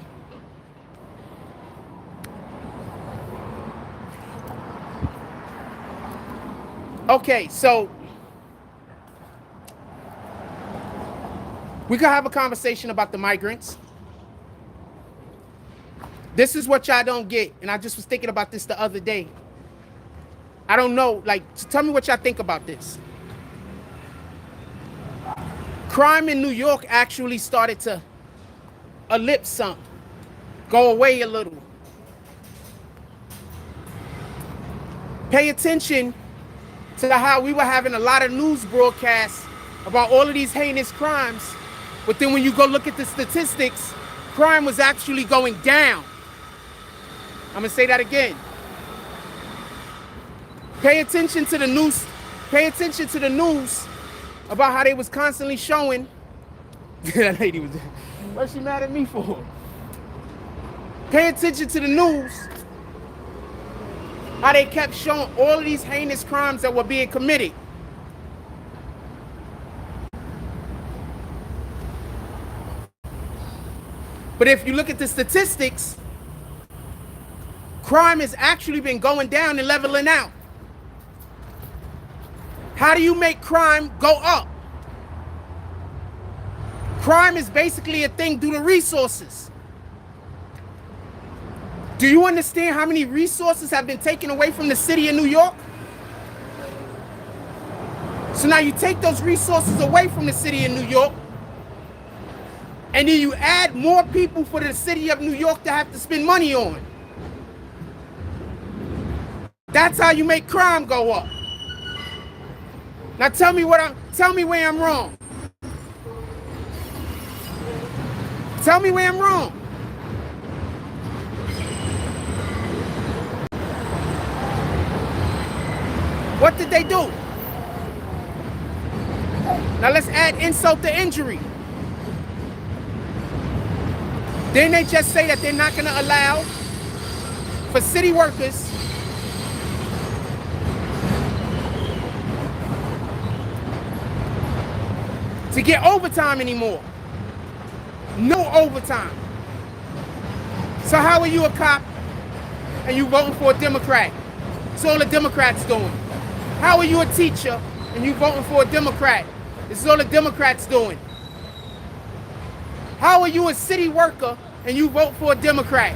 Okay, so We could have a conversation about the migrants. This is what y'all don't get, and I just was thinking about this the other day. I don't know, like, tell me what y'all think about this. Crime in New York actually started to ellipse some, go away a little. Pay attention to how we were having a lot of news broadcasts about all of these heinous crimes, but then when you go look at the statistics, crime was actually going down. I'm gonna say that again. Pay attention to the news. Pay attention to the news about how they was constantly showing. That lady was. What's she mad at me for? Pay attention to the news. How they kept showing all of these heinous crimes that were being committed. But if you look at the statistics, crime has actually been going down and leveling out. How do you make crime go up? Crime is basically a thing due to resources. Do you understand how many resources have been taken away from the city of New York? So now you take those resources away from the city of New York, and then you add more people for the city of New York to have to spend money on. That's how you make crime go up. Now tell me where I'm wrong. Tell me where I'm wrong. What did they do? Now let's add insult to injury. Then they just say that they're not going to allow for city workers to get overtime anymore. No overtime. So how are you a cop and you voting for a Democrat? That's all the Democrats doing. How are you a teacher and you voting for a Democrat? This is all the Democrats doing. How are you a city worker and you vote for a Democrat?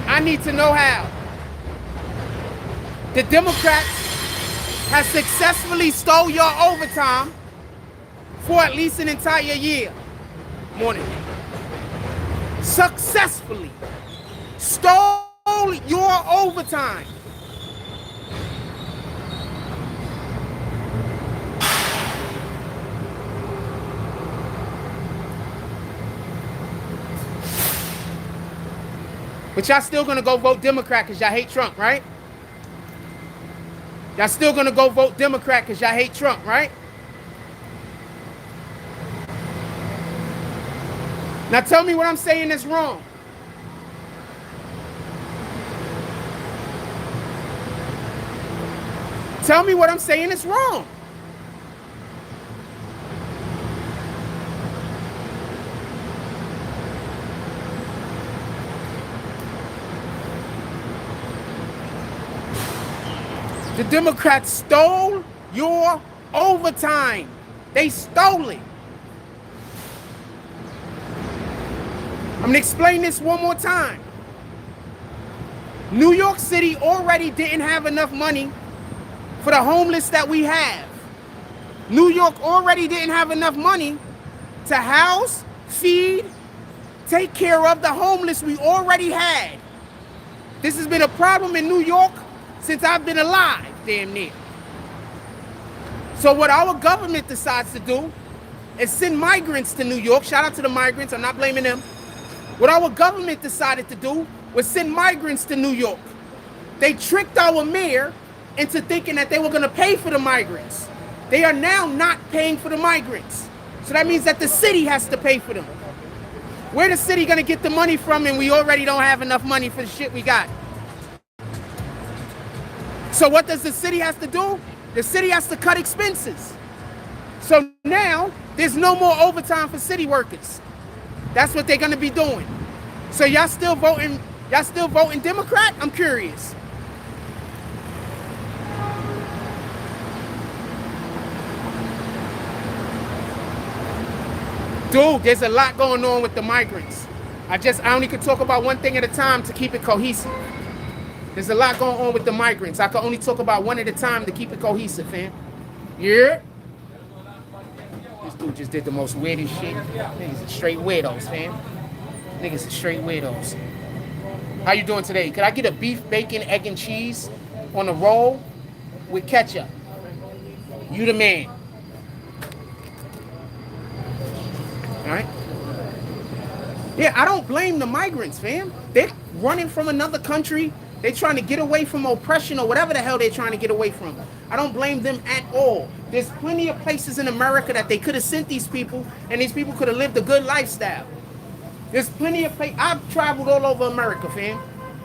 I need to know how. The Democrats have successfully stole your overtime for at least an entire year. Morning. Successfully stole your overtime. But y'all still gonna go vote Democrat because y'all hate Trump, right? Y'all still gonna go vote Democrat because y'all hate Trump, right? Now tell me what I'm saying is wrong. Tell me what I'm saying is wrong. The Democrats stole your overtime. They stole it. I'm going to explain this one more time. New York City already didn't have enough money for the homeless that we have. New York already didn't have enough money to house, feed, take care of the homeless we already had. This has been a problem in New York since I've been alive, damn near. So what our government decides to do is send migrants to New York. Shout out to the migrants, I'm not blaming them. What our government decided to do was send migrants to New York. They tricked our mayor into thinking that they were gonna pay for the migrants. They are now not paying for the migrants. So that means that the city has to pay for them. Where the city gonna get the money from, and we already don't have enough money for the shit we got? So what does the city have to do? The city has to cut expenses. So now there's no more overtime for city workers. That's what they're gonna be doing. So y'all still voting Democrat? I'm curious. Dude, there's a lot going on with the migrants. I only could talk about one thing at a time to keep it cohesive. There's a lot going on with the migrants. I can only talk about one at a time to keep it cohesive, fam. Yeah? This dude just did the most weirdest shit. Niggas are straight weirdos, fam. Niggas are straight weirdos. How you doing today? Could I get a beef, bacon, egg, and cheese on a roll with ketchup? You the man. All right? Yeah, I don't blame the migrants, fam. They're running from another country. They're trying to get away from oppression or whatever the hell they're trying to get away from. I don't blame them at all. There's plenty of places in America that they could have sent these people, and these people could have lived a good lifestyle. There's plenty of places. I've traveled all over America, fam.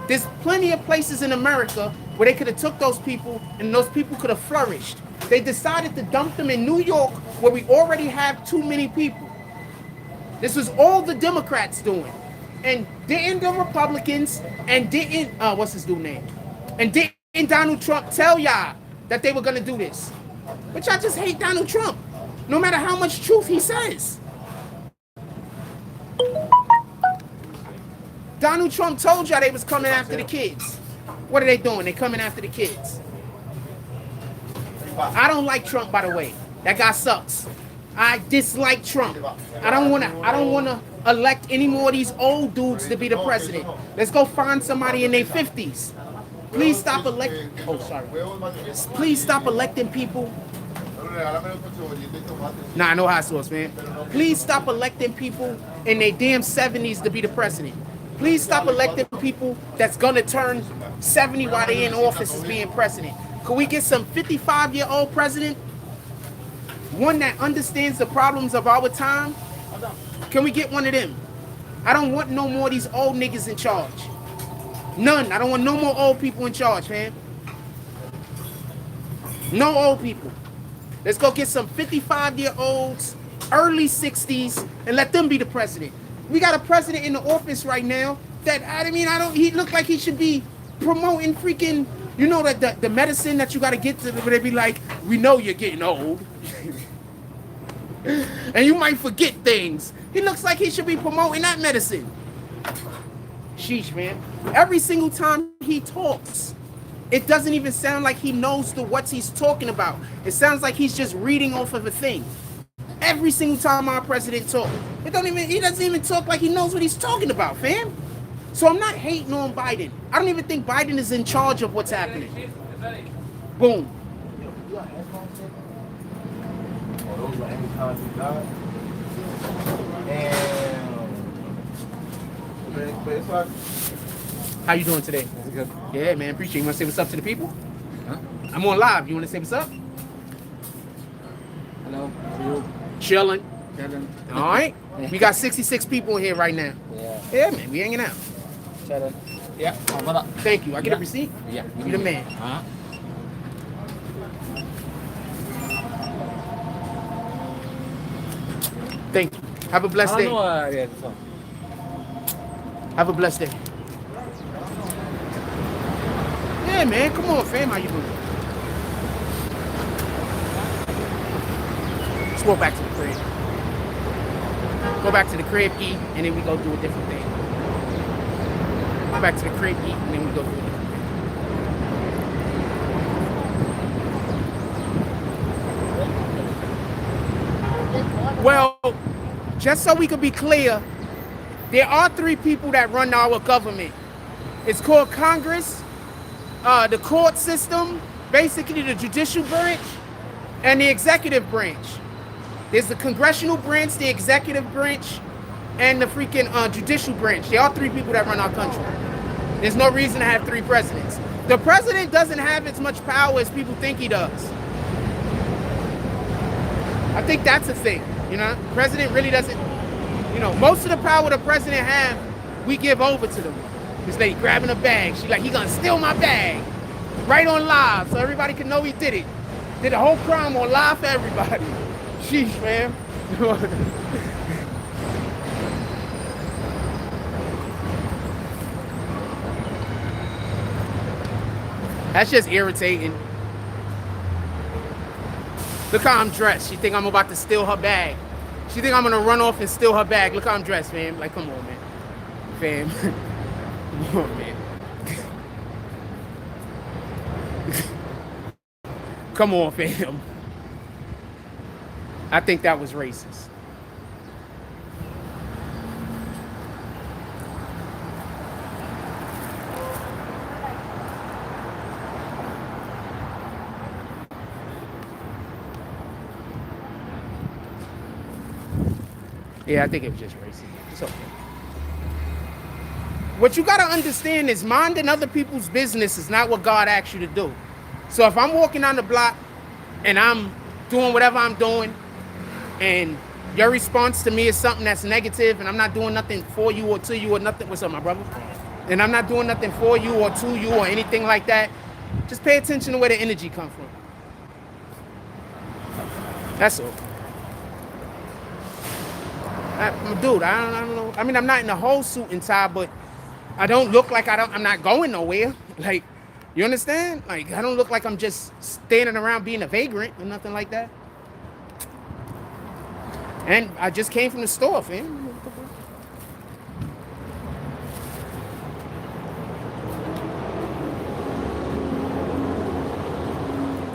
There's plenty of places in America where they could have took those people, and those people could have flourished. They decided to dump them in New York, where we already have too many people. This was all the Democrats doing. And didn't the Republicans and didn't, what's his dude name? And didn't Donald Trump tell y'all that they were gonna do this? But y'all just hate Donald Trump, no matter how much truth he says. Donald Trump told y'all they was coming after the kids. What are they doing? They coming after the kids. I don't like Trump, by the way. That guy sucks. I dislike Trump. I don't wanna elect any more of these old dudes to be the president. Let's go find somebody in their 50s. Please stop electing. Oh, sorry. Please stop electing people. Nah, no hot sauce, man. Please stop electing people in their damn 70s to be the president. Please stop electing people that's gonna turn 70 while they in office as being president. Could we get some 55-year-old president? One that understands the problems of our time? Can we get one of them? I don't want no more of these old niggas in charge. None. I don't want no more old people in charge, man. No old people. Let's go get some 55-year-olds, early 60s, and let them be the president. We got a president in the office right now that, he look like he should be promoting freaking, you know, that the medicine that you got to get to, where they be like, we know you're getting old. And you might forget things. He looks like he should be promoting that medicine. Sheesh, man. Every single time he talks, it doesn't even sound like he knows what he's talking about. It sounds like he's just reading off of a thing. Every single time our president talks, he doesn't even talk like he knows what he's talking about, fam. So I'm not hating on Biden. I don't even think Biden is in charge of what's happening. Boom. How you doing today? Good. Yeah, man, appreciate it. You want to say what's up to the people? Huh? I'm on live. You want to say what's up? Hello. You. Chilling. Chilling. All right. We got 66 people in here right now. Yeah. Yeah, man, we hanging out. Chilling. Yeah. Thank you. I get a receipt? Yeah. You the man. Huh? Thank you. Have a blessed day. Yeah, this one. Have a blessed day. Yeah, man. Come on, fam. How you doing? Let's go back to the crib. Go back to the crib, eat, and then we go do a different thing. Go back to the crib, eat, and then we go do a different thing. Well, just so we can be clear, there are three people that run our government. It's called Congress, the court system, basically the judicial branch, and the executive branch. There's the congressional branch, the executive branch, and the freaking judicial branch. There are three people that run our country. There's no reason to have three presidents. The president doesn't have as much power as people think he does. I think that's a thing, you know? The president really doesn't, you know, most of the power the president have, we give over to them. This lady grabbing a bag. She like, he gonna steal my bag. Right on live, so everybody can know he did it. Did the whole crime on live for everybody. Sheesh, man. That's just irritating. Look how I'm dressed. She think I'm about to steal her bag. She think I'm gonna run off and steal her bag. Look how I'm dressed, fam. Like, come on, man. Fam. Come on, man. Come on, fam. I think that was racist. Yeah, I think it was just racist. It's okay. What you gotta understand is minding other people's business is not what God asked you to do. So if I'm walking on the block and I'm doing whatever I'm doing and your response to me is something that's negative and I'm not doing nothing for you or to you or nothing, what's up, my brother? And I'm not doing nothing for you or to you or anything like that, just pay attention to where the energy comes from. That's all. Dude, I don't know. I mean, I'm not in a whole suit and tie, but I don't look like I'm not going nowhere. Like, you understand? Like, I don't look like I'm just standing around being a vagrant or nothing like that. And I just came from the store, fam.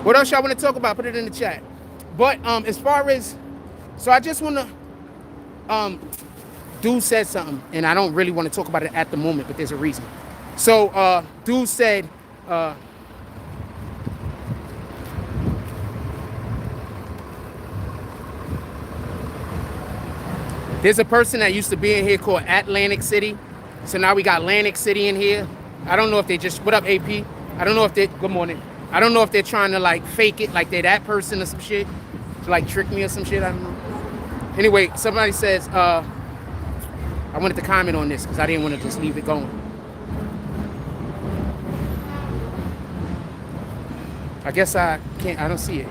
What else y'all want to talk about? Put it in the chat. But as far as, so I just want to, dude said something, and I don't really want to talk about it at the moment, but there's a reason. So dude said, there's a person that used to be in here called Atlantic City. So now we got Atlantic City in here. I don't know if they just, what up, AP? I don't know if they, good morning. I don't know if they're trying to like fake it, like they're that person or some shit, to like trick me or some shit, I don't know. Anyway, somebody says, I wanted to comment on this because I didn't want to just leave it going. I guess I can't, I don't see it.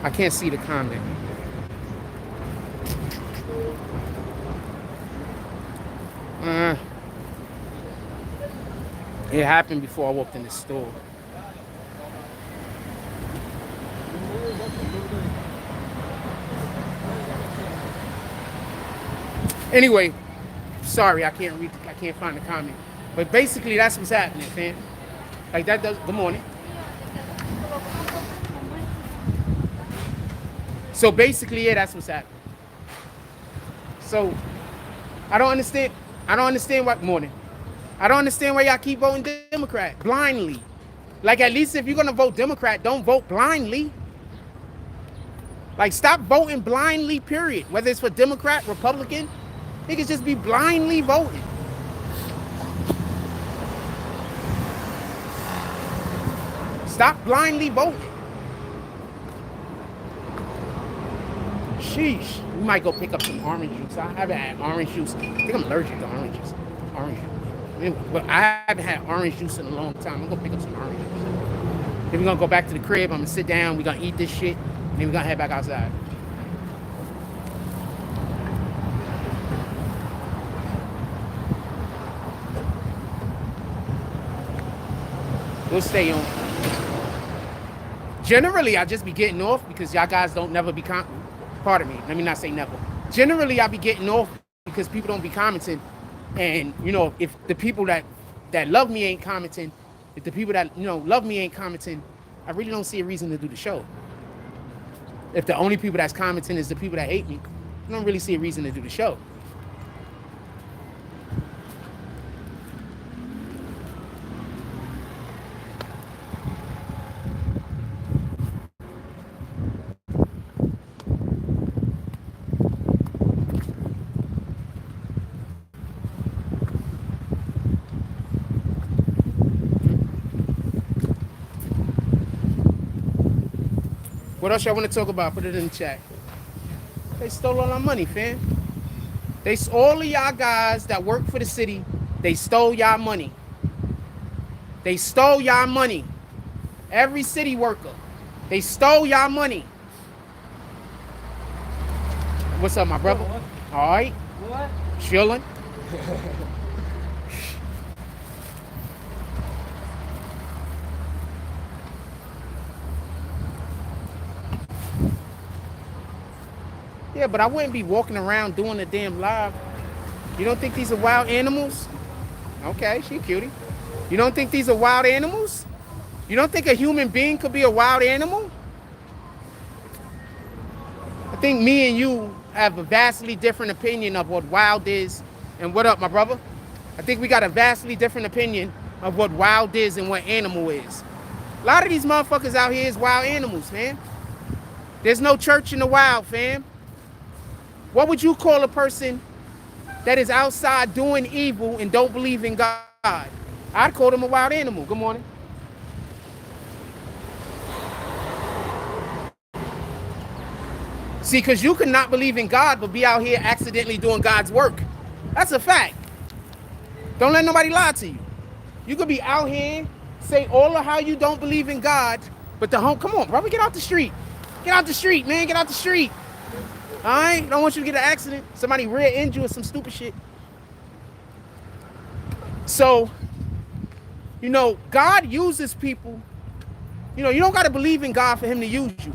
I can't see the comment. It happened before I walked in the store. Anyway, sorry, I can't find the comment. But basically, that's what's happening, fam. Like that does. Good morning. So basically, yeah, that's what's happening. So I don't understand. What morning. I don't understand why y'all keep voting Democrat blindly. Like, at least if you're gonna vote Democrat, don't vote blindly. Like, stop voting blindly, period. Whether it's for Democrat, Republican, niggas just be blindly voting. Stop blindly voting. Sheesh. We might go pick up some orange juice. I haven't had orange juice. I think I'm allergic to oranges. Orange juice. But I haven't had orange juice in a long time. I'm gonna pick up some orange juice. Then we're gonna go back to the crib. I'm gonna sit down. We're gonna eat this shit. And then we're gonna head back outside. We'll stay on. Generally, I just be getting off because y'all guys don't never be pardon me. Let me not say never. Generally, I be getting off because people don't be commenting. And, you know, if the people that love me ain't commenting, if the people that, you know, love me ain't commenting, I really don't see a reason to do the show. If the only people that's commenting is the people that hate me, I don't really see a reason to do the show. What else y'all want to talk about? Put it in the chat. They stole all our money, fam. All of y'all guys that work for the city, they stole y'all money. They stole y'all money. Every city worker, they stole y'all money. What's up, my brother? All right. What? Chilling. Yeah, but I wouldn't be walking around doing a damn live. You don't think these are wild animals? Okay, she cutie. You don't think these are wild animals? You don't think a human being could be a wild animal? I think me and you have a vastly different opinion of what wild is. And what up, my brother? I think we got a vastly different opinion of what wild is and what animal is. A lot of these motherfuckers out here is wild animals, fam. There's no church in the wild, fam. What would you call a person that is outside doing evil and don't believe in God? I'd call them a wild animal. Good morning. See, because you could not believe in God but be out here accidentally doing God's work. That's a fact. Don't let nobody lie to you. You could be out here, say all of how you don't believe in God, but come on, brother, get out the street. Get out the street, man, get out the street. All right? Don't want you to get an accident. Somebody rear end you or some stupid shit. So, you know, God uses people. You know, you don't got to believe in God for him to use you.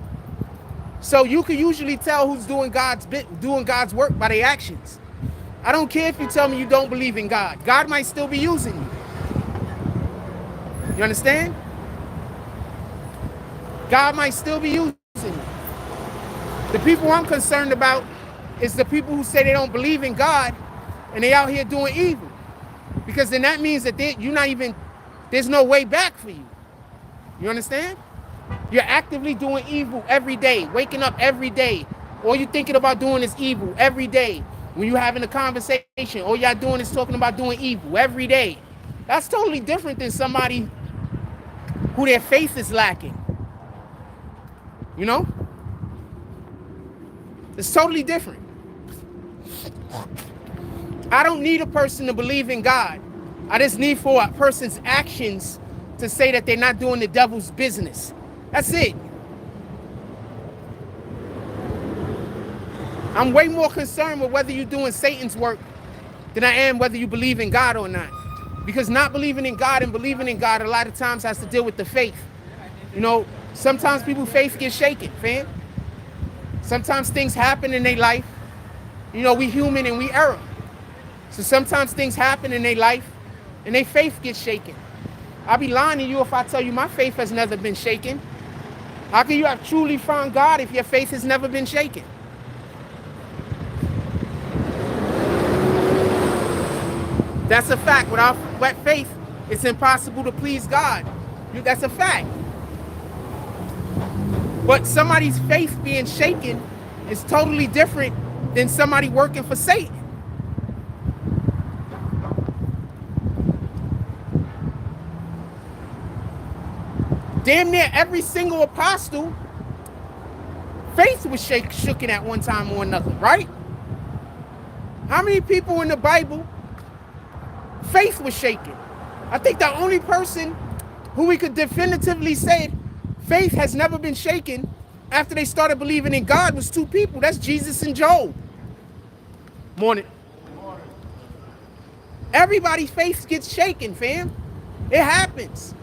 So you can usually tell who's doing God's work by their actions. I don't care if you tell me you don't believe in God. God might still be using you. You understand? God might still be using you. The people I'm concerned about is the people who say they don't believe in God and they out here doing evil. Because then that means that there's no way back for you. You understand? You're actively doing evil every day, waking up every day. All you're thinking about doing is evil every day. When you're having a conversation, all y'all doing is talking about doing evil every day. That's totally different than somebody who their faith is lacking. You know? It's totally different. I don't need a person to believe in God. I just need for a person's actions to say that they're not doing the devil's business. That's it. I'm way more concerned with whether you're doing Satan's work than I am whether you believe in God or not. Because not believing in God and believing in God a lot of times has to deal with the faith. You know, sometimes people's faith gets shaken, fam. Sometimes things happen in their life. You know, we human and we err. So sometimes things happen in their life and their faith gets shaken. I'll be lying to you if I tell you my faith has never been shaken. How can you have truly found God if your faith has never been shaken? That's a fact. Without faith, it's impossible to please God. That's a fact. But somebody's faith being shaken is totally different than somebody working for Satan. Damn near every single apostle, faith was shooken at one time or another, right? How many people in the Bible, faith was shaken? I think the only person who we could definitively say faith has never been shaken after they started believing in God was two people. That's Jesus and Job. Morning. Everybody's faith gets shaken, fam. It happens.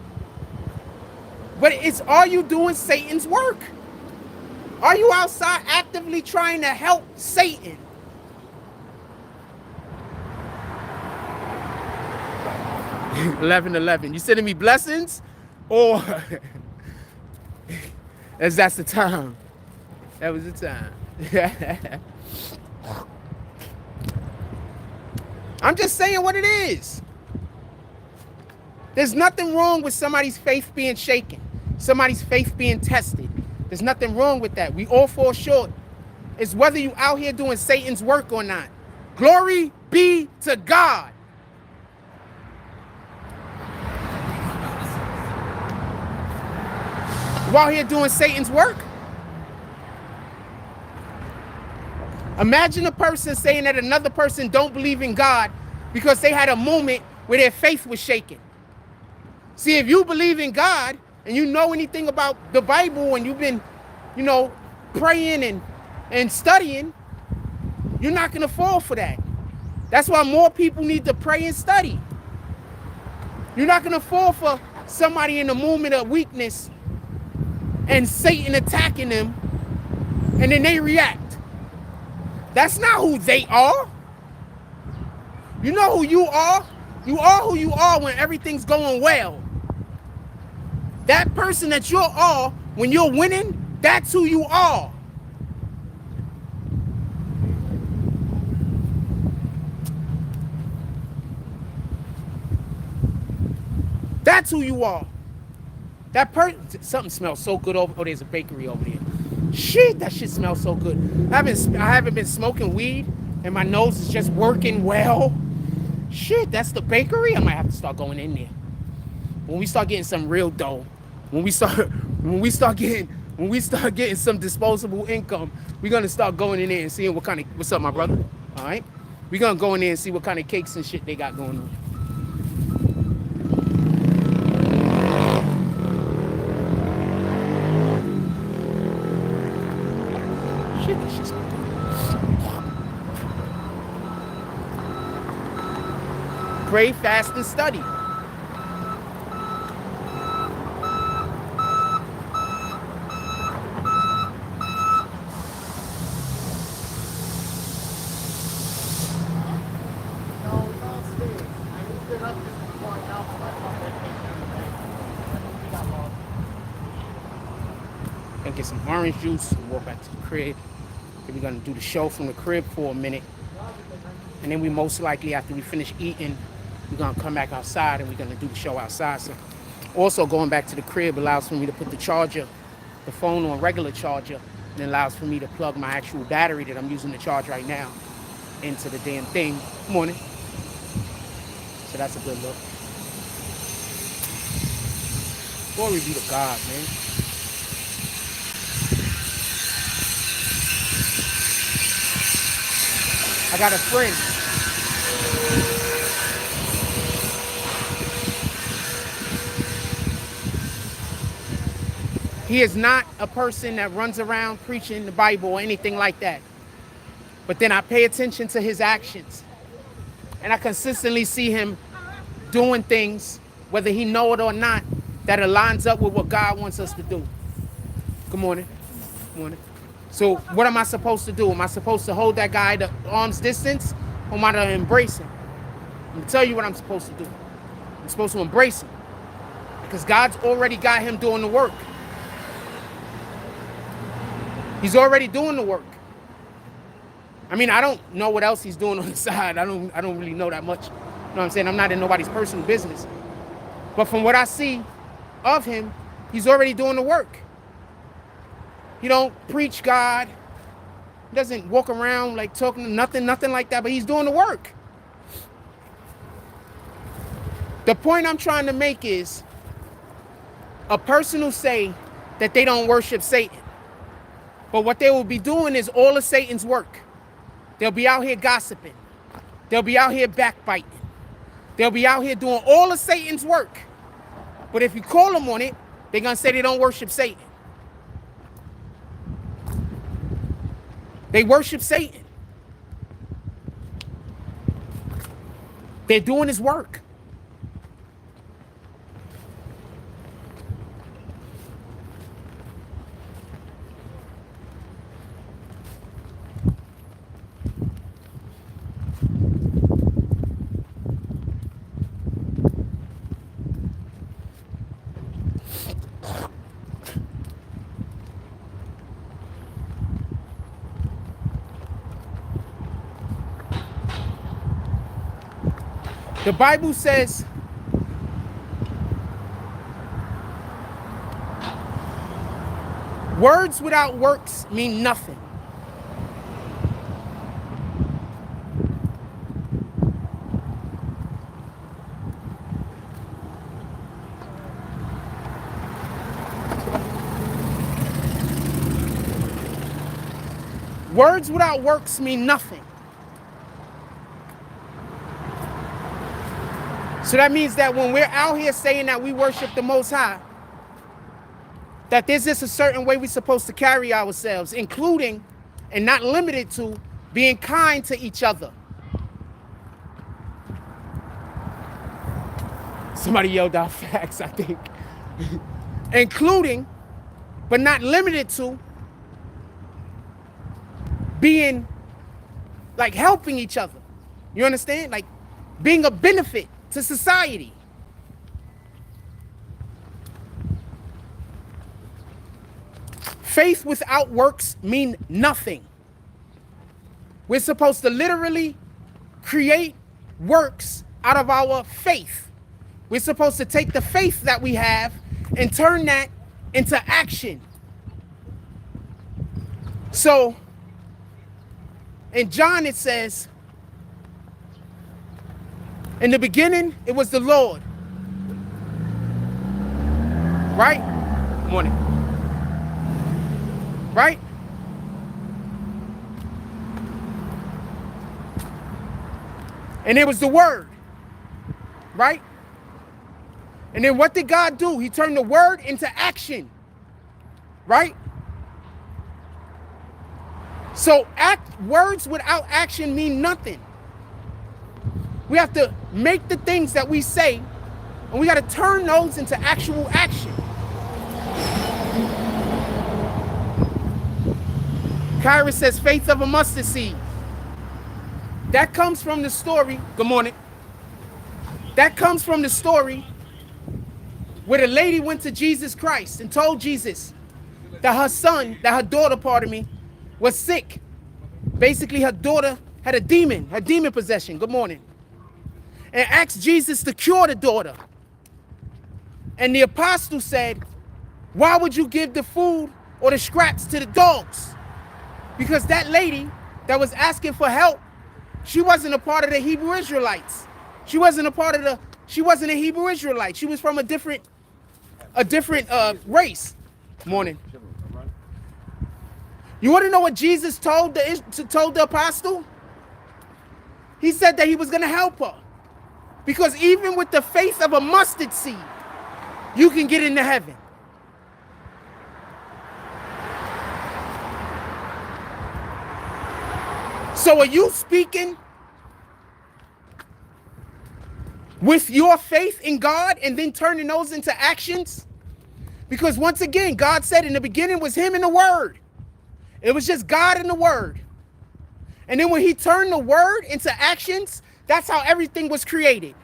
But are you doing Satan's work? Are you outside actively trying to help Satan? $11. You sending me blessings? Or that's the time. That was the time. I'm just saying what it is. There's nothing wrong with somebody's faith being shaken. Somebody's faith being tested. There's nothing wrong with that. We all fall short. It's whether you out here doing Satan's work or not. Glory be to God. You out here doing Satan's work? Imagine a person saying that another person don't believe in God because they had a moment where their faith was shaken. See, if you believe in God and you know anything about the Bible and you've been, you know, praying and studying, you're not going to fall for that. That's why more people need to pray and study. You're not going to fall for somebody in a moment of weakness and Satan attacking them and then they react. That's not who they are. You know who you are? You are who you are when everything's going well. That person that you are when you're winning, that's who you are. That's who you are. That person, something smells so good over. Oh, there's a bakery over there. Shit, that shit smells so good. I haven't been smoking weed, and my nose is just working well. Shit, that's the bakery. I might have to start going in there. When we start getting some real dough, when we start getting some disposable income, we're gonna start going in there and seeing what's up, my brother. All right, we're gonna go in there and see what kind of cakes and shit they got going on. Shit, that shit's good. Pray, fast, and study. Gonna get some orange juice and walk back to the crib. Then we're gonna do the show from the crib for a minute. And then we most likely, after we finish eating, we're gonna come back outside and we're gonna do the show outside. So also going back to the crib allows for me to put the phone on regular charger, and it allows for me to plug my actual battery that I'm using to charge right now into the damn thing. Morning. So that's a good look. Glory be to God, man. I got a friend. He is not a person that runs around preaching the Bible or anything like that. But then I pay attention to his actions. And I consistently see him doing things, whether he know it or not, that aligns up with what God wants us to do. Good morning. Good morning. So what am I supposed to do? Am I supposed to hold that guy at arm's distance, or am I to embrace him? I'm going to tell you what I'm supposed to do. I'm supposed to embrace him, because God's already got him doing the work. He's already doing the work. I mean, I don't know what else he's doing on the side. I don't really know that much. You know what I'm saying? I'm not in nobody's personal business. But from what I see of him, he's already doing the work. He don't preach God. He doesn't walk around like talking nothing like that, but he's doing the work. The point I'm trying to make is, a person who say that they don't worship Satan, but what they will be doing is all of Satan's work. They'll be out here gossiping. They'll be out here backbiting. They'll be out here doing all of Satan's work. But if you call them on it, they're going to say they don't worship Satan. They worship Satan. They're doing his work. The Bible says words without works mean nothing. Words without works mean nothing. So that means that when we're out here saying that we worship the Most High, that there's just a certain way we're supposed to carry ourselves, including and not limited to being kind to each other. Somebody yelled out facts, I think. Including, but not limited to, being like helping each other. You understand? Like being a benefit to society. Faith without works mean nothing. We're supposed to literally create works out of our faith. We're supposed to take the faith that we have and turn that into action. So in John it says, in the beginning it was the Lord. Right? Good morning. Right? And it was the Word. Right? And then what did God do? He turned the Word into action. Right? So words without action mean nothing. We have to make the things that we say, and we got to turn those into actual action. Kyra says faith of a mustard seed. That comes from the story. Good morning. That comes from the story where the lady went to Jesus Christ and told Jesus that her daughter, was sick. Basically, her daughter had a demon possession. Good morning. And asked Jesus to cure the daughter. And the apostle said, why would you give the food or the scraps to the dogs? Because that lady that was asking for help, she wasn't a part of the Hebrew Israelites. She wasn't a Hebrew Israelite. She was from a different race. Morning. You want to know what Jesus told the apostle? He said that he was going to help her. Because even with the faith of a mustard seed, you can get into heaven. So are you speaking with your faith in God and then turning those into actions? Because once again, God said in the beginning was him and the Word. It was just God and the Word. And then when he turned the Word into actions, that's how everything was created.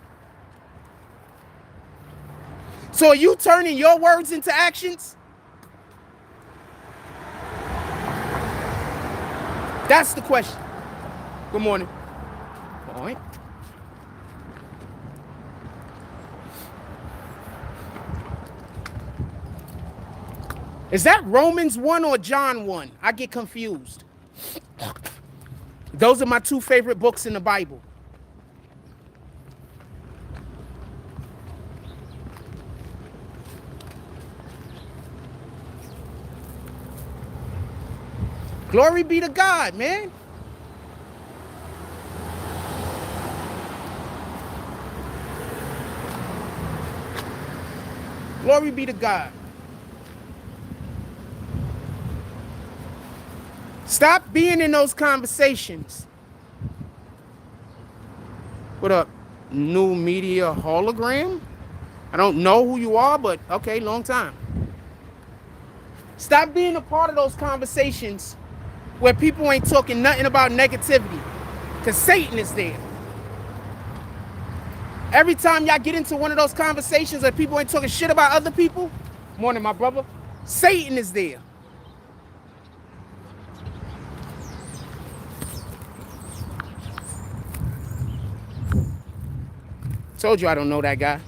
So are you turning your words into actions? That's the question. Good morning. All right. Is that Romans 1 or John 1? I get confused. Those are my two favorite books in the Bible. Glory be to God, man. Glory be to God. Stop being in those conversations. What up, new media hologram? I don't know who you are, but okay, long time. Stop being a part of those conversations where people ain't talking nothing about negativity, because Satan is there. Every time y'all get into one of those conversations where people ain't talking shit about other people, morning, my brother, Satan is there. Told you I don't know that guy.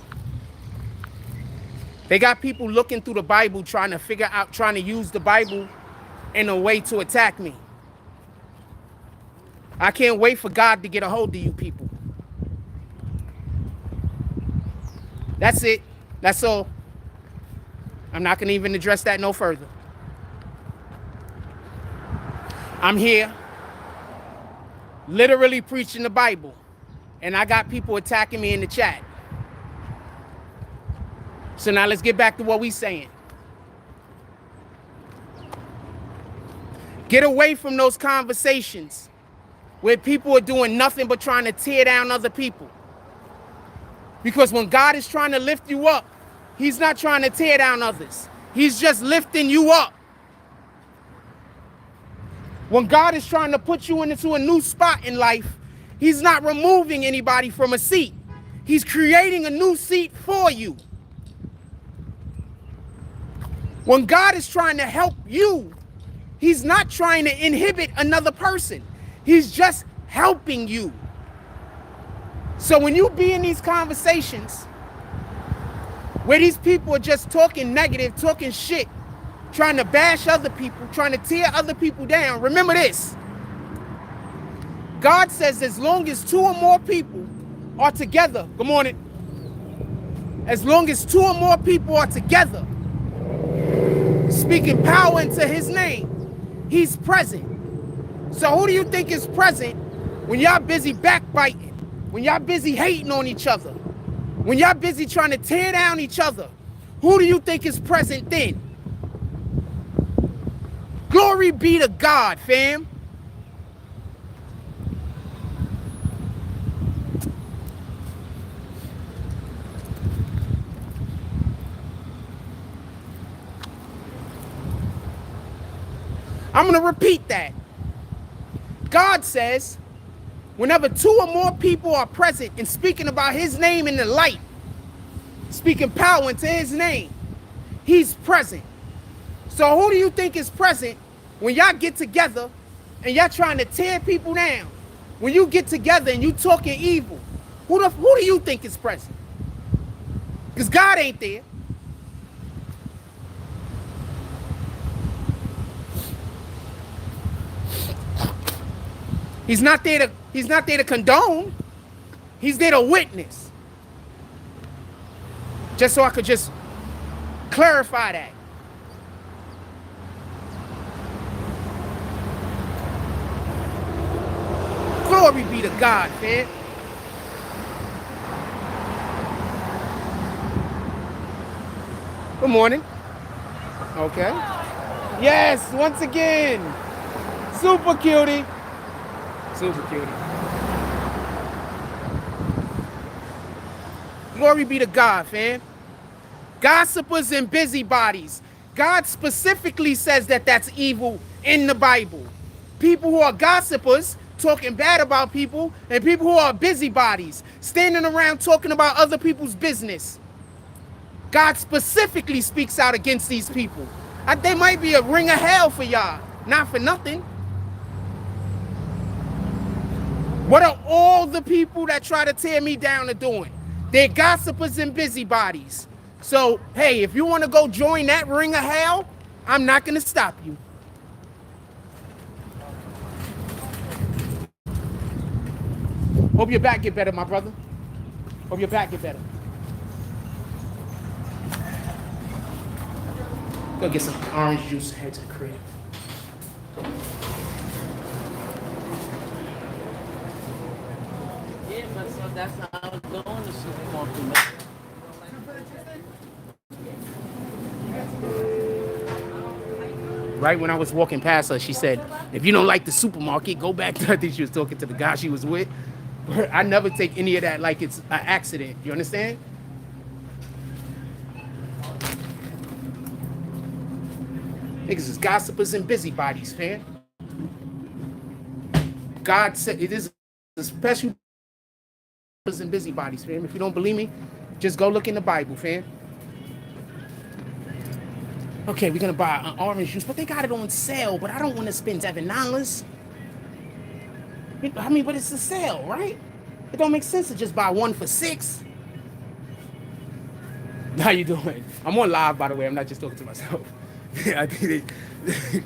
They got people looking through the Bible trying to use the Bible in a way to attack me. I can't wait for God to get a hold of you people. That's it. That's all. I'm not going to even address that no further. I'm here literally preaching the Bible, and I got people attacking me in the chat. So now let's get back to what we saying. Get away from those conversations where people are doing nothing but trying to tear down other people. Because when God is trying to lift you up, he's not trying to tear down others. He's just lifting you up. When God is trying to put you into a new spot in life, he's not removing anybody from a seat. He's creating a new seat for you. When God is trying to help you, he's not trying to inhibit another person. He's just helping you. So when you be in these conversations where these people are just talking negative, talking shit, trying to bash other people, trying to tear other people down, remember this. God says as long as 2 or more people are together, good morning, as long as 2 or more people are together, speaking power into his name, he's present. So who do you think is present when y'all busy backbiting, when y'all busy hating on each other, when y'all busy trying to tear down each other? Who do you think is present then? Glory be to God, fam. I'm going to repeat that. God says, whenever 2 or more people are present and speaking about his name in the light, speaking power into his name, he's present. So who do you think is present when y'all get together and y'all trying to tear people down? When you get together and you talking evil, who do you think is present? Because God ain't there. He's not there to condone. He's there to witness. Just so I could just clarify that. Glory be to God, man. Good morning. Okay. Yes, once again. Super cutie. Super cutie. Glory be to God, fam. Gossipers and busybodies. God specifically says that that's evil in the Bible. People who are gossipers, talking bad about people, and people who are busybodies, standing around talking about other people's business. God specifically speaks out against these people. They might be a ring of hell for y'all, not for nothing. What are all the people that try to tear me down are doing? They're gossipers and busybodies. So, hey, if you want to go join that ring of hell, I'm not going to stop you. Hope your back get better, my brother. Hope your back get better. Go get some orange juice and head to the crib. Yeah, but so that's how I was going to supermarket. Right when I was walking past her, she said, if you don't like the supermarket, go back to, I think she was talking to the guy she was with. I never take any of that like it's an accident. You understand? Niggas is gossipers and busybodies, man. God said it is a special and busybodies, fam. If you don't believe me, just go look in the Bible, fam. Okay, we're gonna buy an orange juice, but they got it on sale, but I don't want to spend $7. I mean, but it's a sale, right? It don't make sense to just buy one for $6. How you doing? I'm on live, by the way. I'm not just talking to myself. Yeah, I think they...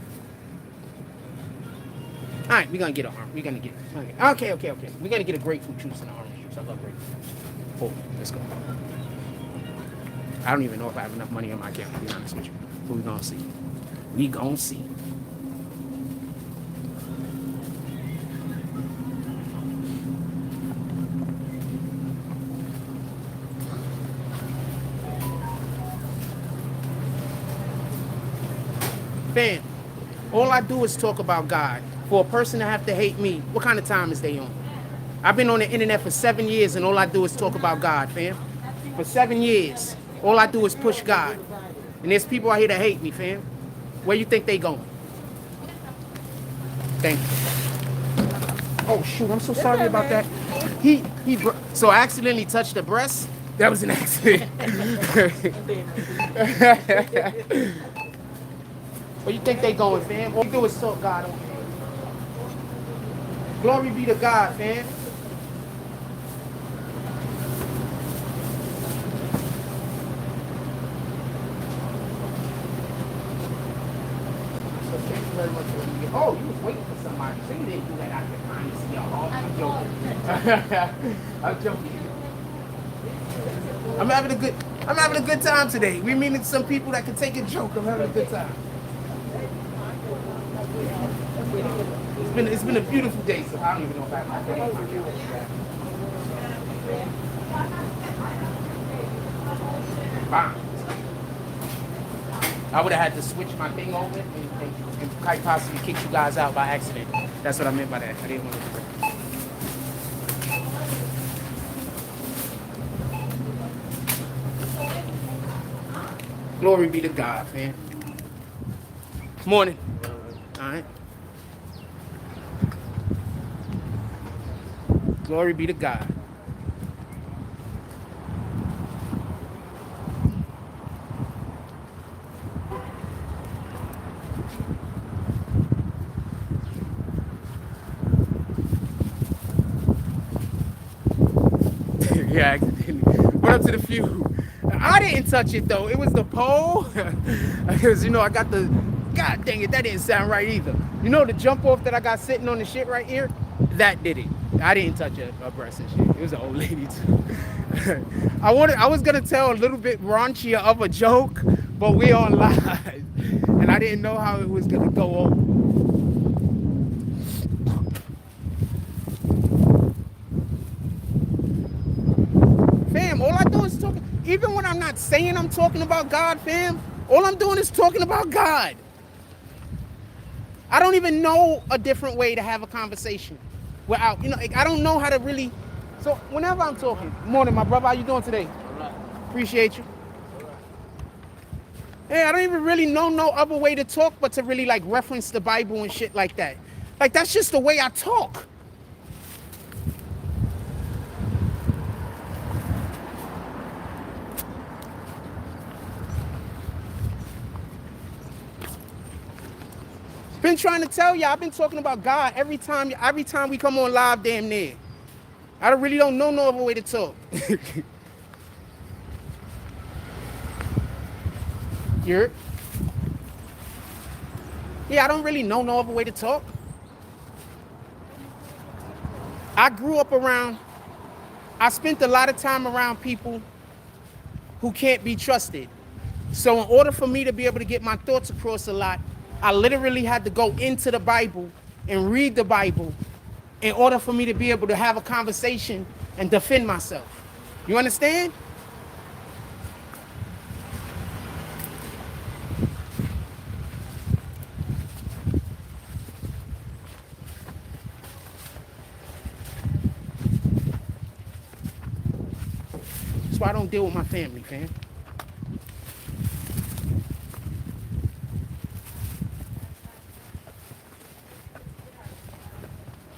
All right, we're gonna get an orange. We're gonna get... Okay. We're gonna get a grapefruit juice and an orange juice. I love grapefruit. Oh, let's go. I don't even know if I have enough money in my account, to be honest with you. But we're gonna see. We gonna see. Fam, all I do is talk about God. For a person to have to hate me, what kind of time is they on? I've been on the internet for 7 years and all I do is talk about God, fam. For 7 years, all I do is push God. And there's people out here that hate me, fam. Where you think they going? Thank you. Oh shoot, I'm so sorry about that. So I accidentally touched the breast. That was an accident. Where you think they going, fam? All you do is talk God. Okay? Glory be to God, fam. So thank you very much for letting me get. Oh, you was waiting for somebody. So you didn't do that out of your kindness, y'all. I'm joking. I'm joking. I'm having a good time today. We meeting some people that can take a joke. I'm having a good time. It's been a beautiful day, so I don't even know if I have my day. Fine. I would have had to switch my thing over and quite possibly kick you guys out by accident. That's what I meant by that. I didn't want to do that. Glory be to God, man. Morning. All right. Glory be to God. Yeah, what up to the few? I didn't touch it though. It was the pole. Because I got the. God dang it, that didn't sound right either. The jump off that I got sitting on the shit right here? That did it. I didn't touch a breast and shit. It was an old lady too. I was gonna tell a little bit raunchier of a joke, but we on live, and I didn't know how it was gonna go over. Fam, all I do is talk. Even when I'm not saying I'm talking about God, fam, all I'm doing is talking about God. I don't even know a different way to have a conversation without, I don't know how to really. So whenever I'm talking, morning, my brother, how you doing today? Appreciate you. Hey, I don't even really know no other way to talk but to really like reference the Bible and shit like that. Like that's just the way I talk. Been trying to tell you, I've been talking about God every time we come on live, damn near. I really don't know no other way to talk. Yeah, I don't really know no other way to talk. I spent a lot of time around people who can't be trusted. So in order for me to be able to get my thoughts across a lot, I literally had to go into the Bible and read the Bible in order for me to be able to have a conversation and defend myself. You understand? That's why I don't deal with my family, fam.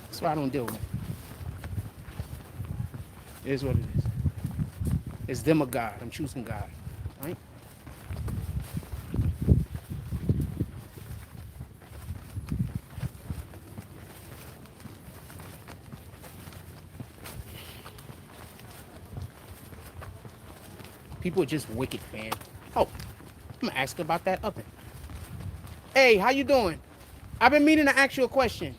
That's why I don't deal with them. It is what it is. It's them or God. I'm choosing God. Right? People are just wicked, man. Oh, I'm gonna ask about that oven. Hey, how you doing? I've been meaning to ask you a question.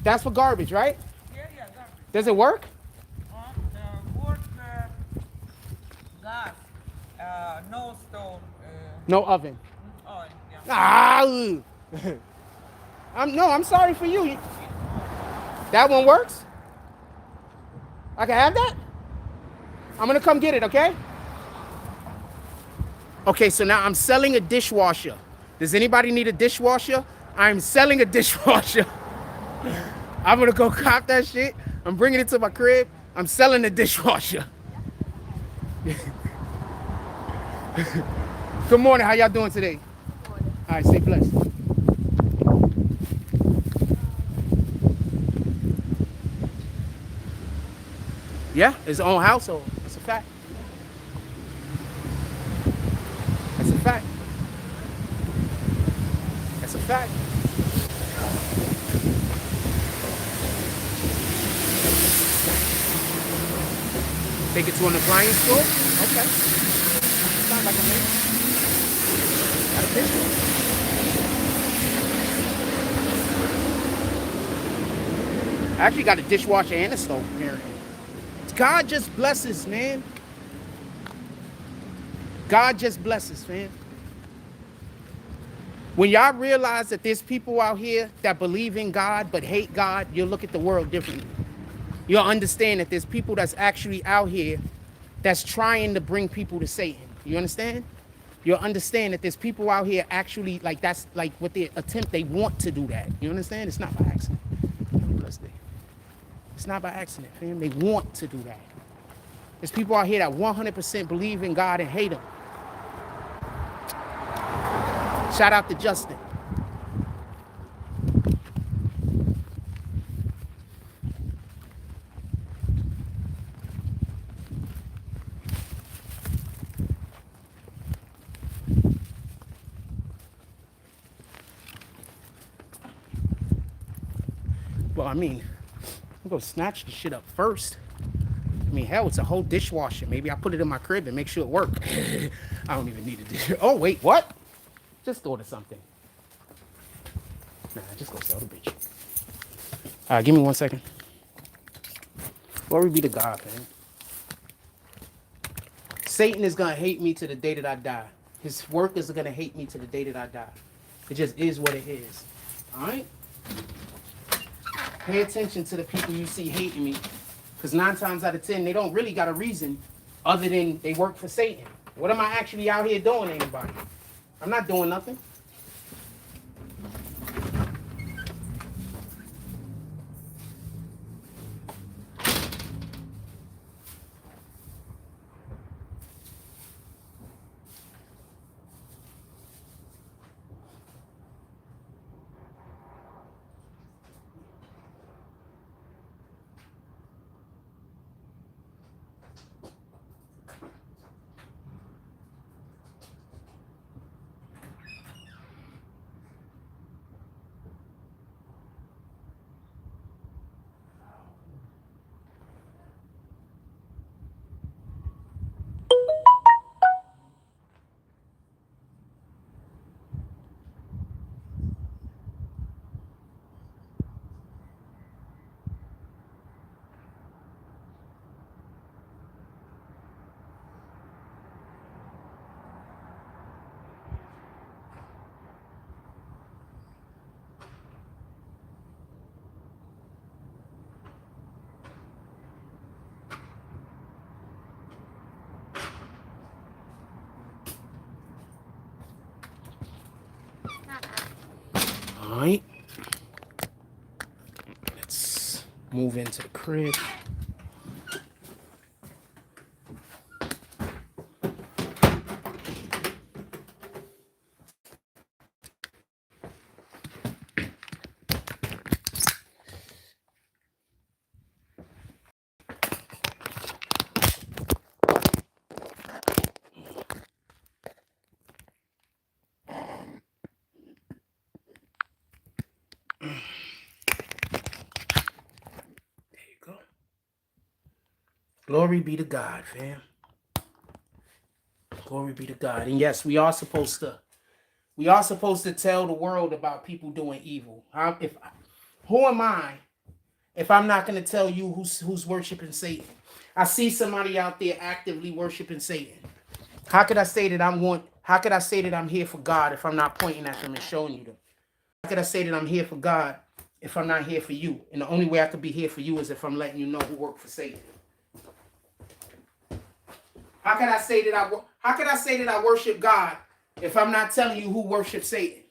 That's for garbage, right? Yeah, garbage. Does it work? Wood, gas, no stone. No oven. Oh, yeah. I'm sorry for you. That one works? I can have that? I'm gonna come get it, okay? Okay, so now I'm selling a dishwasher. Does anybody need a dishwasher? I'm selling a dishwasher. I'm gonna go cop that shit. I'm bringing it to my crib. I'm selling the dishwasher. Good morning. How y'all doing today? Good morning. All right, stay blessed. Yeah, his own household. That's a fact. That's a fact. That's a fact. Take it to an appliance store? Okay. Sounds like a man. Got a dishwasher. I actually got a dishwasher and a stove here. God just blesses, man. God just blesses, man. When y'all realize that there's people out here that believe in God but hate God, you'll look at the world differently. You'll understand that there's people that's actually out here that's trying to bring people to Satan. You understand? You'll understand that there's people out here actually, like, that's like what they attempt, they want to do that. You understand? It's not by accident. It's not by accident, fam. They want to do that. There's people out here that 100% believe in God and hate him. Shout out to Justin. Well, I mean, I'm gonna snatch the shit up first. I mean, hell, it's a whole dishwasher. Maybe I put it in my crib and make sure it works. I don't even need a dish. Oh, wait, what? Just order something. Nah, just go sell the bitch. All right, give me 1 second. Glory be to God, man. Satan is gonna hate me to the day that I die. His workers are gonna hate me to the day that I die. It just is what it is. All right? Pay attention to the people you see hating me. Because 9 times out of 10, they don't really got a reason other than they work for Satan. What am I actually out here doing to anybody? I'm not doing nothing. All right. Let's move into the crib. Glory be to God, fam. Glory be to God. And yes, we are supposed to tell the world about people doing evil. Who am I if I'm not going to tell you who's worshiping Satan? I see somebody out there actively worshiping Satan. How could I say that I'm here for God if I'm not pointing at them and showing you them? How could I say that I'm here for God if I'm not here for you? And the only way I could be here for you is if I'm letting you know who work for Satan. How can I say that I worship God if I'm not telling you who worships Satan?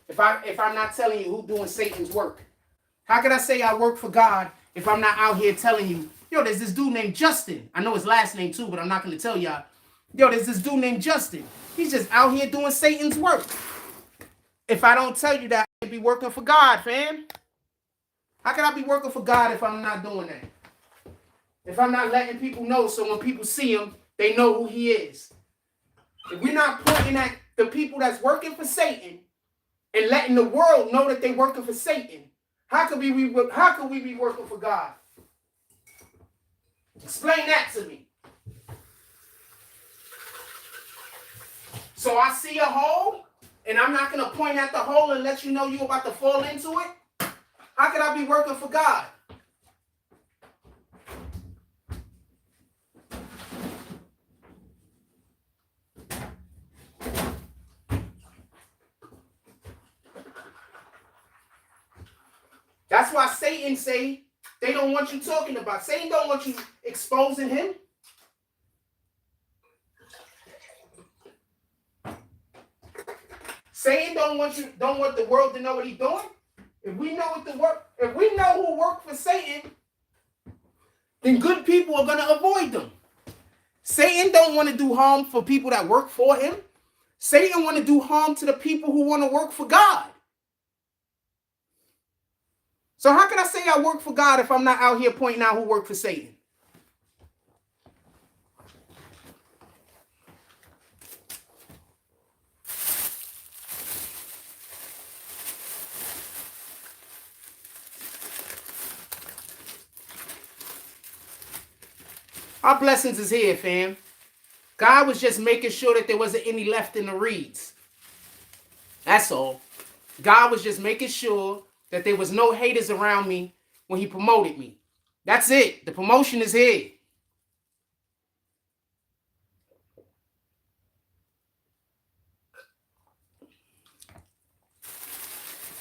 If I'm not telling you who doing Satan's work? How can I say I work for God if I'm not out here telling you, yo, there's this dude named Justin. I know his last name too, but I'm not going to tell y'all. Yo, there's this dude named Justin. He's just out here doing Satan's work. If I don't tell you that, I can't be working for God, fam. How can I be working for God if I'm not doing that? if I'm not letting people know so when people see him, they know who he is. If we're not pointing at the people that's working for Satan and letting the world know that they're working for Satan, how could we be working for God? Explain that to me. So I see a hole, and I'm not going to point at the hole and let you know you're about to fall into it? How could I be working for God? That's why Satan say they don't want you talking about. Satan don't want you exposing him. Satan don't want the world to know what he's doing. If we know who work for Satan, then good people are gonna avoid them. Satan don't want to do harm for people that work for him. Satan want to do harm to the people who want to work for God. So how can I say I work for God if I'm not out here pointing out who work for Satan? Our blessings is here, fam. God was just making sure that there wasn't any left in the reeds. That's all. God was just making sure that there was no haters around me when he promoted me. That's it. The promotion is here.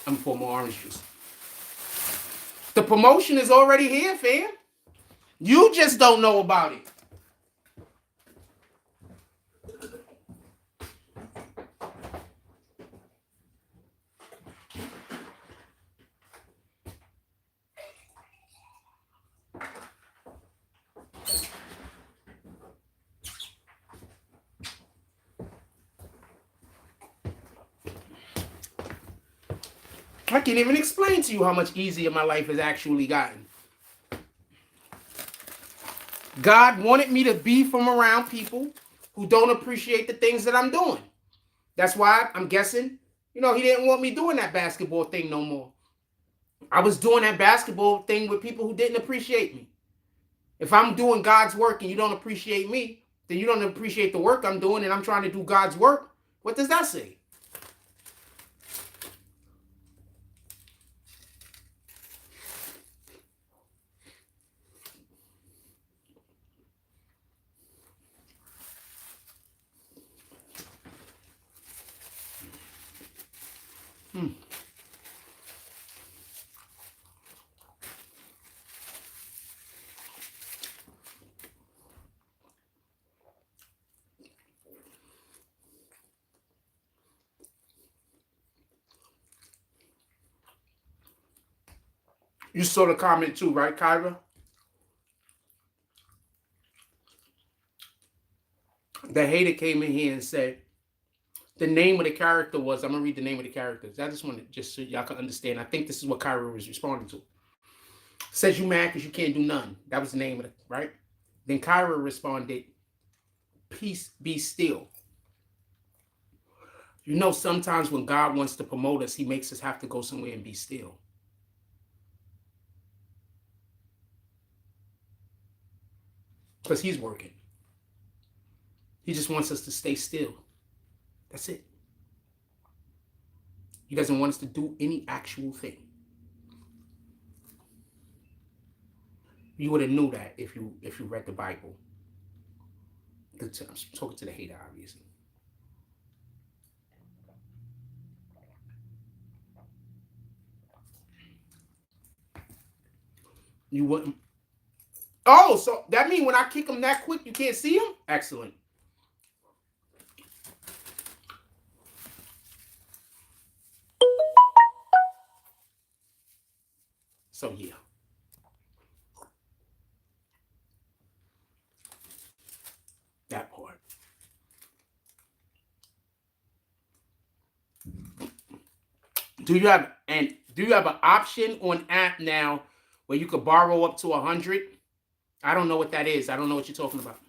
I'm gonna pour more orange juice. The promotion is already here, fam. You just don't know about it. I can't even explain to you how much easier my life has actually gotten. God wanted me to be from around people who don't appreciate the things that I'm doing. That's why I'm guessing, he didn't want me doing that basketball thing no more. I was doing that basketball thing with people who didn't appreciate me. If I'm doing God's work and you don't appreciate me, then you don't appreciate the work I'm doing and I'm trying to do God's work. What does that say? You saw the comment too, right, Kyra? The hater came in here and said the name of the character was, I'm going to read the name of the characters. I just want to, just so y'all can understand. I think this is what Kyra was responding to. Says you mad because you can't do none. That was the name of it, right? Then Kyra responded, peace be still. Sometimes when God wants to promote us, he makes us have to go somewhere and be still. Because he's working. He just wants us to stay still. That's it. He doesn't want us to do any actual thing. You would have knew that if you read the Bible. I'm talking to the hater, obviously. You wouldn't. Oh, so that means when I kick him that quick, you can't see him? Excellent. So, yeah. That part. Do you have an option on app now where you could borrow up to 100? I don't know what that is. I don't know what you're talking about.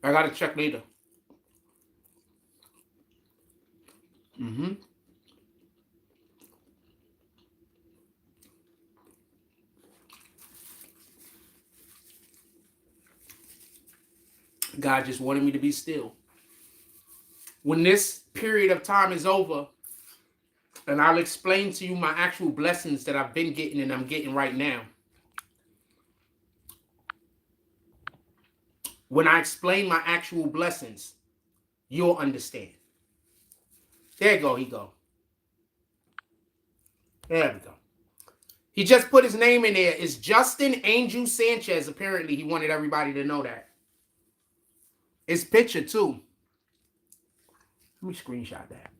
I gotta check later. Mm-hmm. God just wanted me to be still. When this period of time is over, and I'll explain to you my actual blessings that I've been getting and I'm getting right now. When I explain my actual blessings, you'll understand. There you go, he go. There we go. He just put his name in there. It's Justin Angel Sanchez. Apparently, he wanted everybody to know that. His picture, too. Let me screenshot that.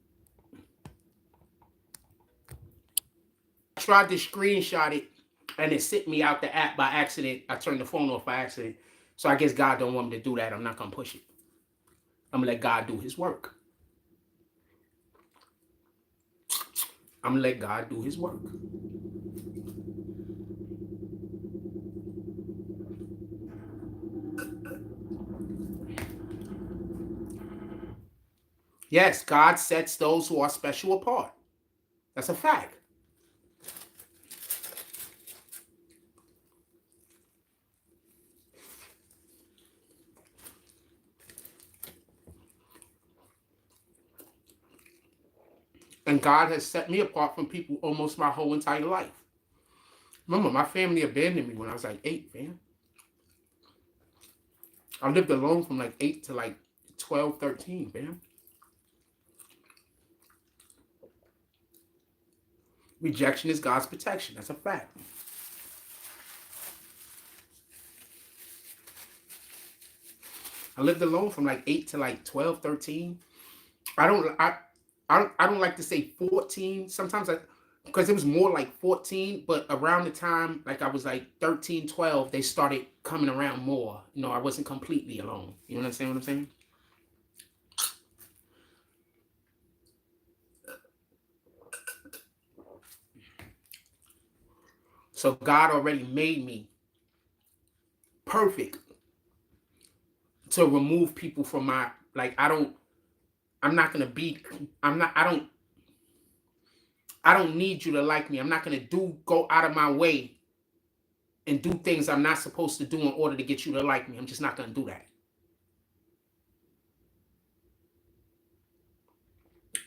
I tried to screenshot it, and it sent me out the app by accident. I turned the phone off by accident. So I guess God don't want me to do that. I'm not going to push it. I'm going to let God do his work. I'm going to let God do his work. Yes, God sets those who are special apart. That's a fact. And God has set me apart from people almost my whole entire life. Remember, my family abandoned me when I was like 8, man. I lived alone from like 8 to like 12, 13, man. Rejection is God's protection. That's a fact. I lived alone from like 8 to like 12, 13. I don't like to say 14. Sometimes because it was more like 14, but around the time like I was like 13, 12, they started coming around more. You know, I wasn't completely alone. You understand what I'm saying? So God already made me perfect to remove people from my, like, I don't need you to like me. I'm not going to go out of my way and do things I'm not supposed to do in order to get you to like me. I'm just not going to do that.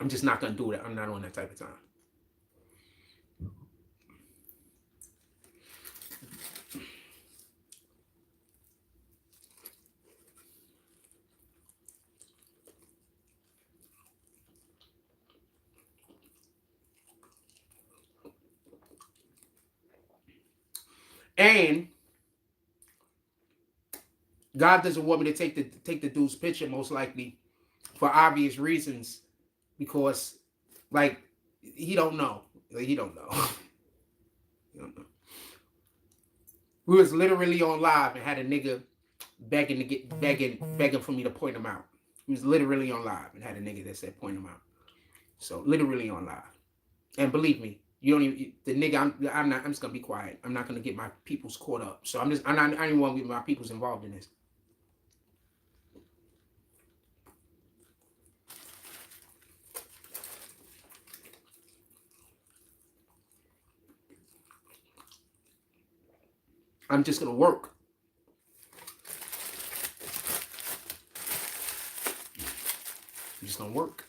I'm just not going to do that. I'm not on that type of time. And God doesn't want me to take the dude's picture, most likely, for obvious reasons, because, like, he don't know. Like, he don't know. He don't know. We was literally on live and had a nigga begging for me to point him out. He was literally on live and had a nigga that said point him out. So literally on live. And believe me, you don't even the nigga. I'm just gonna be quiet. I'm not gonna get my peoples caught up. So I don't even want to get my peoples involved in this. I'm just gonna work. I'm just gonna work.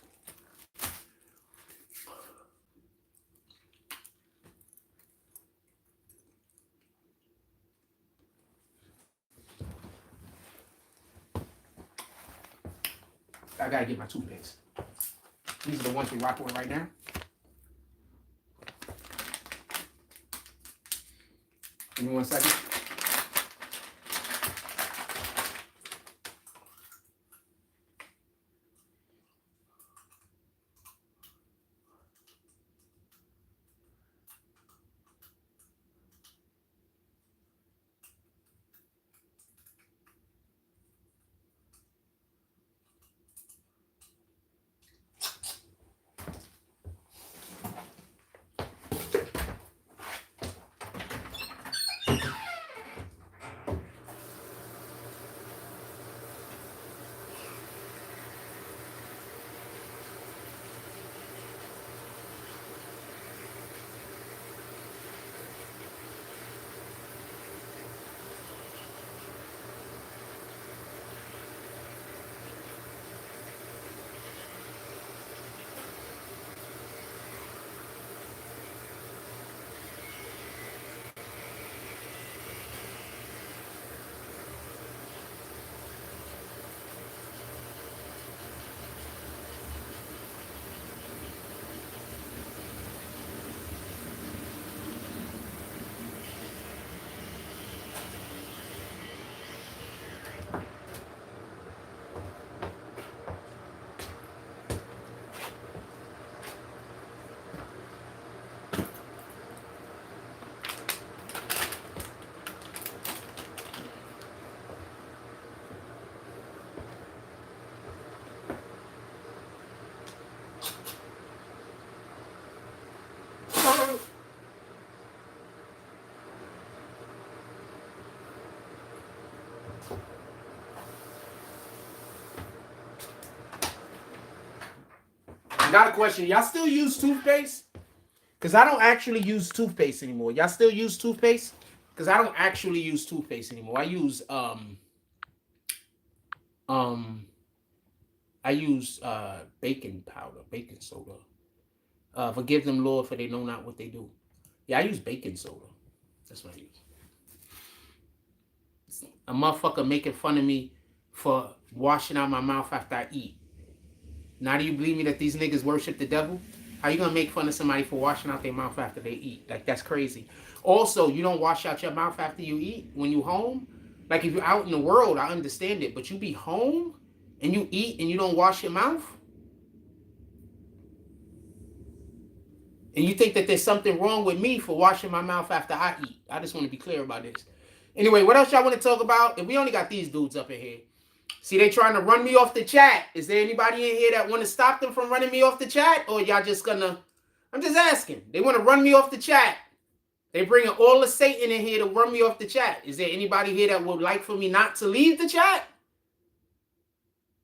I gotta get my toothpaste. These are the ones we rock with right now. Give me 1 second. Got a question. Y'all still use toothpaste? Because I don't actually use toothpaste anymore. Y'all still use toothpaste? Because I don't actually use toothpaste anymore. I use baking powder, baking soda. Forgive them, Lord, for they know not what they do. Yeah, I use baking soda. That's what I use. A motherfucker making fun of me for washing out my mouth after I eat. Now do you believe me that these niggas worship the devil? How you gonna make fun of somebody for washing out their mouth after they eat? Like, that's crazy. Also, you don't wash out your mouth after you eat when you home? Like, if you're out in the world, I understand it. But you be home and you eat and you don't wash your mouth? And you think that there's something wrong with me for washing my mouth after I eat? I just want to be clear about this. Anyway, what else y'all want to talk about? And we only got these dudes up in here. See, they trying to run me off the chat. Is there anybody in here that want to stop them from running me off the chat? Or y'all just gonna... I'm just asking. They want to run me off the chat. They bringing all the Satan in here to run me off the chat. Is there anybody here that would like for me not to leave the chat?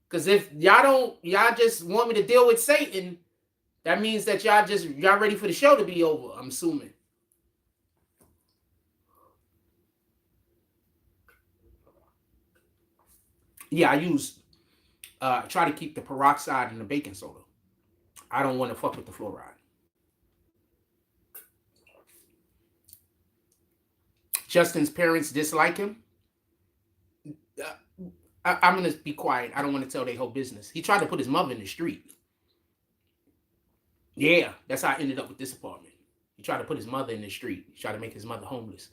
Because if y'all just want me to deal with Satan, that means that y'all ready for the show to be over, I'm assuming. Yeah, I try to keep the peroxide and the baking soda. I don't want to fuck with the fluoride. Justin's parents dislike him. I'm going to be quiet. I don't want to tell their whole business. He tried to put his mother in the street. Yeah, that's how I ended up with this apartment. He tried to put his mother in the street. He tried to make his mother homeless.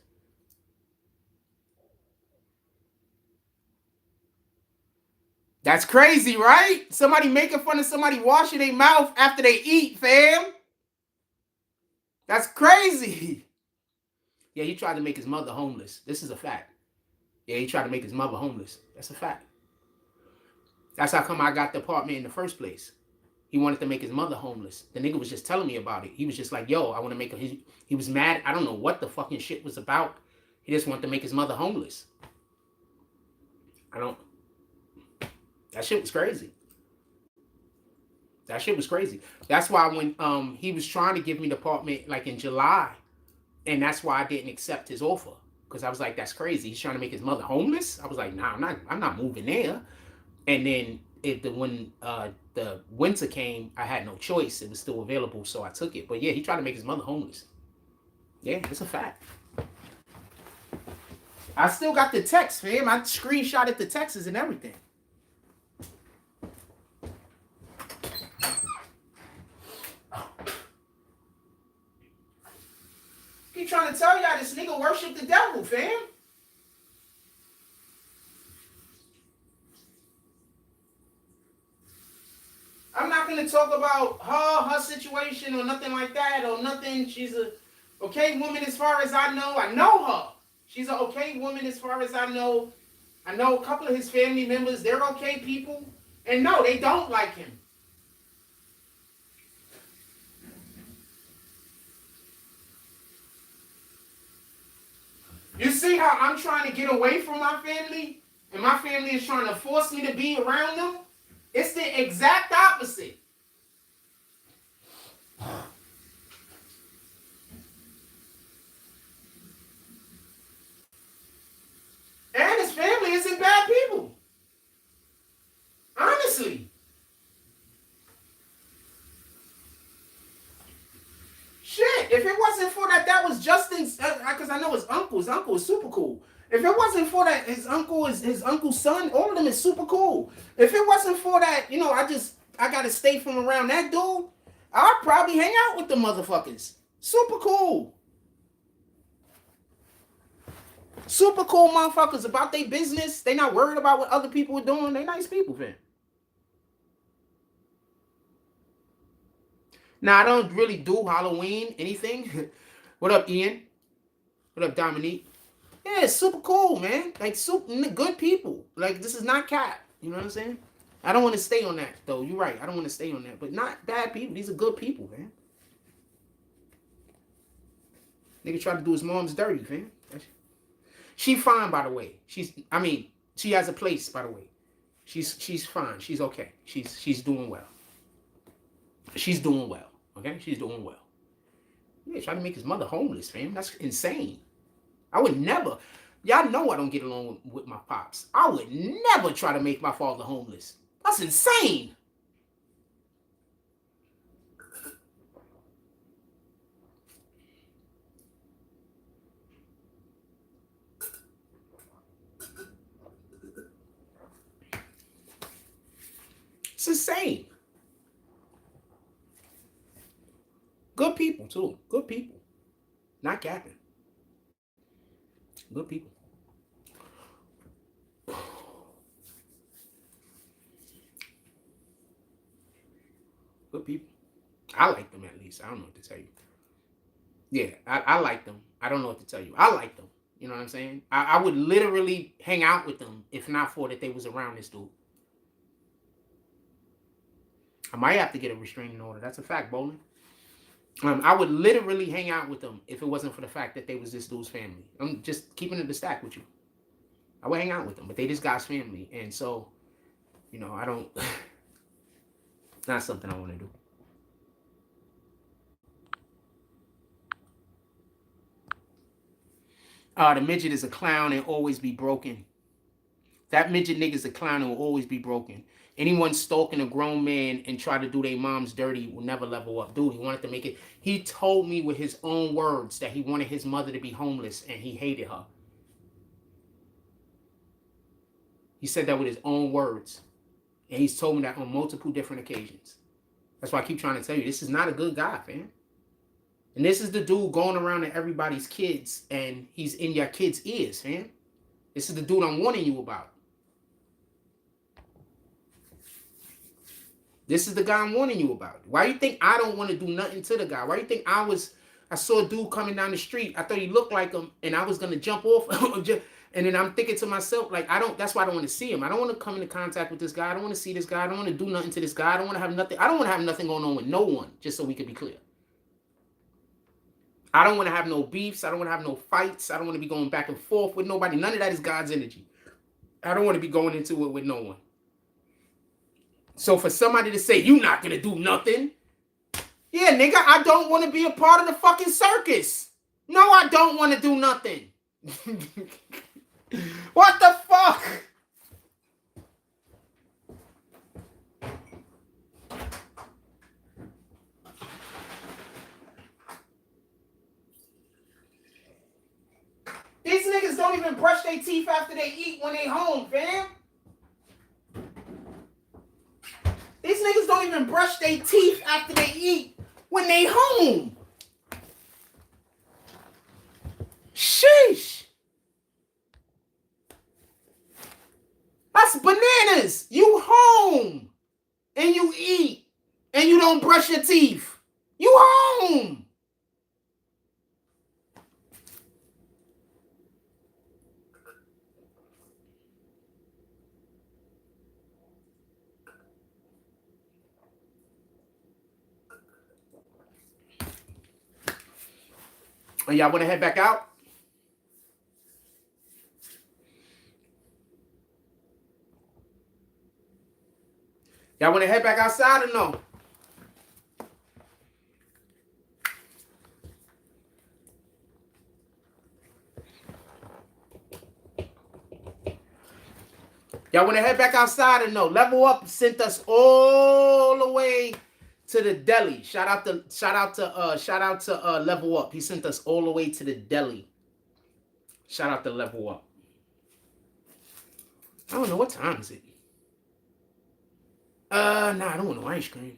That's crazy, right? Somebody making fun of somebody washing their mouth after they eat, fam. That's crazy. Yeah, he tried to make his mother homeless. This is a fact. Yeah, he tried to make his mother homeless. That's a fact. That's how come I got the apartment in the first place. He wanted to make his mother homeless. The nigga was just telling me about it. He was just like, yo, I want to make her... He was mad. I don't know what the fucking shit was about. He just wanted to make his mother homeless. That shit was crazy. That shit was crazy. That's why when he was trying to give me the apartment like in July, and that's why I didn't accept his offer. Because I was like, that's crazy. He's trying to make his mother homeless? I was like, nah, I'm not moving there. And then when the winter came, I had no choice. It was still available, so I took it. But yeah, he tried to make his mother homeless. Yeah, it's a fact. I still got the text, fam. I screenshotted the texts and everything. Keep trying to tell y'all this nigga worship the devil, fam. I'm not going to talk about her situation or nothing like that or nothing. She's a okay woman as far as I know. I know her. She's an okay woman as far as I know. I know a couple of his family members. They're okay people. And no, they don't like him. You see how I'm trying to get away from my family? And my family is trying to force me to be around them? It's the exact opposite. And his family isn't bad people. Honestly. Shit, if it wasn't for that was Justin's, because I know his uncle. His uncle is super cool. If it wasn't for that, his uncle is his uncle's son. All of them is super cool. If it wasn't for that, I gotta stay from around that dude. I'd probably hang out with the motherfuckers. Super cool. Super cool motherfuckers about their business. They not worried about what other people are doing. They nice people, fam. Now, I don't really do Halloween, anything. What up, Ian? What up, Dominique? Yeah, it's super cool, man. Like, super good people. Like, this is not cat. You know what I'm saying? I don't want to stay on that, though. You're right. I don't want to stay on that. But not bad people. These are good people, man. Nigga tried to do his mom's dirty, man. She fine, by the way. She has a place, by the way. She's fine. She's okay. She's doing well. She's doing well. Okay, she's doing well. Yeah, trying to make his mother homeless, fam. That's insane. I would never. Y'all know I don't get along with my pops. I would never try to make my father homeless. That's insane. It's insane. Good people, too. Good people. Not capping. Good people. Good people. I like them at least. I don't know what to tell you. Yeah, I like them. I don't know what to tell you. I like them. You know what I'm saying? I would literally hang out with them if not for that they was around this dude. I might have to get a restraining order. That's a fact, Bowling. I would literally hang out with them if it wasn't for the fact that they was this dude's family. I'm just keeping it a stack with you. I would hang out with them, but they this guy's family. And so, you know, I don't... It's not something I want to do. The midget is a clown and always be broken. That midget nigga's a clown and will always be broken. Anyone stalking a grown man and try to do their mom's dirty will never level up. Dude, he wanted to make it. He told me with his own words that he wanted his mother to be homeless and he hated her. He said that with his own words. And he's told me that on multiple different occasions. That's why I keep trying to tell you, this is not a good guy, fam. And this is the dude going around to everybody's kids and he's in your kids' ears, fam. This is the dude I'm warning you about. This is the guy I'm warning you about. Why you think I don't want to do nothing to the guy? Why you think I saw a dude coming down the street. I thought he looked like him and I was going to jump off. And then I'm thinking to myself, like, that's why I don't want to see him. I don't want to come into contact with this guy. I don't want to see this guy. I don't want to do nothing to this guy. I don't want to have nothing. I don't want to have nothing going on with no one, just so we can be clear. I don't want to have no beefs. I don't want to have no fights. I don't want to be going back and forth with nobody. None of that is God's energy. I don't want to be going into it with no one. So for somebody to say, you're not going to do nothing. Yeah, nigga, I don't want to be a part of the fucking circus. No, I don't want to do nothing. What the fuck? These niggas don't even brush their teeth after they eat when they home, fam. These niggas don't even brush their teeth after they eat when they home. Sheesh. That's bananas. You home and you eat and you don't brush your teeth. You home. And y'all want to head back out? Y'all want to head back outside or no? Y'all want to head back outside or no? Level Up sent us all the way to the deli. Shout out to Level Up. He sent us all the way to the deli. Shout out to Level Up. I don't know, what time is it? Nah, I don't want no ice cream.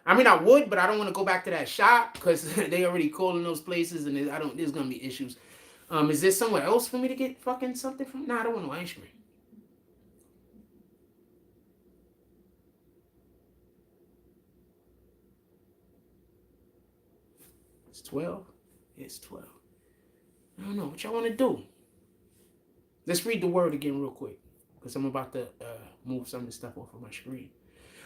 I mean, I would, but I don't want to go back to that shop because they already calling those places and there's gonna be issues. Is there somewhere else for me to get fucking something from? Nah, I don't want no ice cream. It's 12. It's 12. I don't know what y'all want to do. Let's read the word again real quick because I'm about to move some of the stuff off of my screen.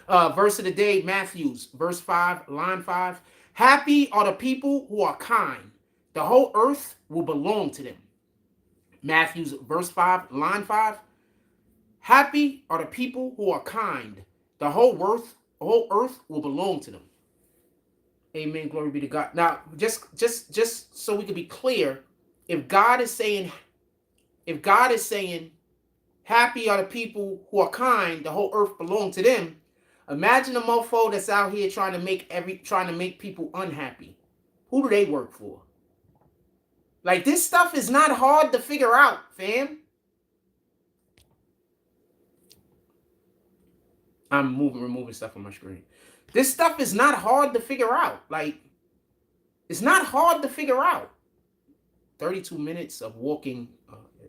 Verse of the day, Matthews, verse 5, line 5. Happy are the people who are kind. The whole earth will belong to them. Matthews, verse 5, line 5. Happy are the people who are kind. The whole The whole earth will belong to them. Amen. Glory be to God. Now, just so we can be clear, if God is saying, happy are the people who are kind, the whole earth belong to them. Imagine a mofo that's out here trying to make people unhappy. Who do they work for? Like, this stuff is not hard to figure out, fam. I'm removing stuff on my screen. This stuff is not hard to figure out. Like, it's not hard to figure out. 32 minutes of walking.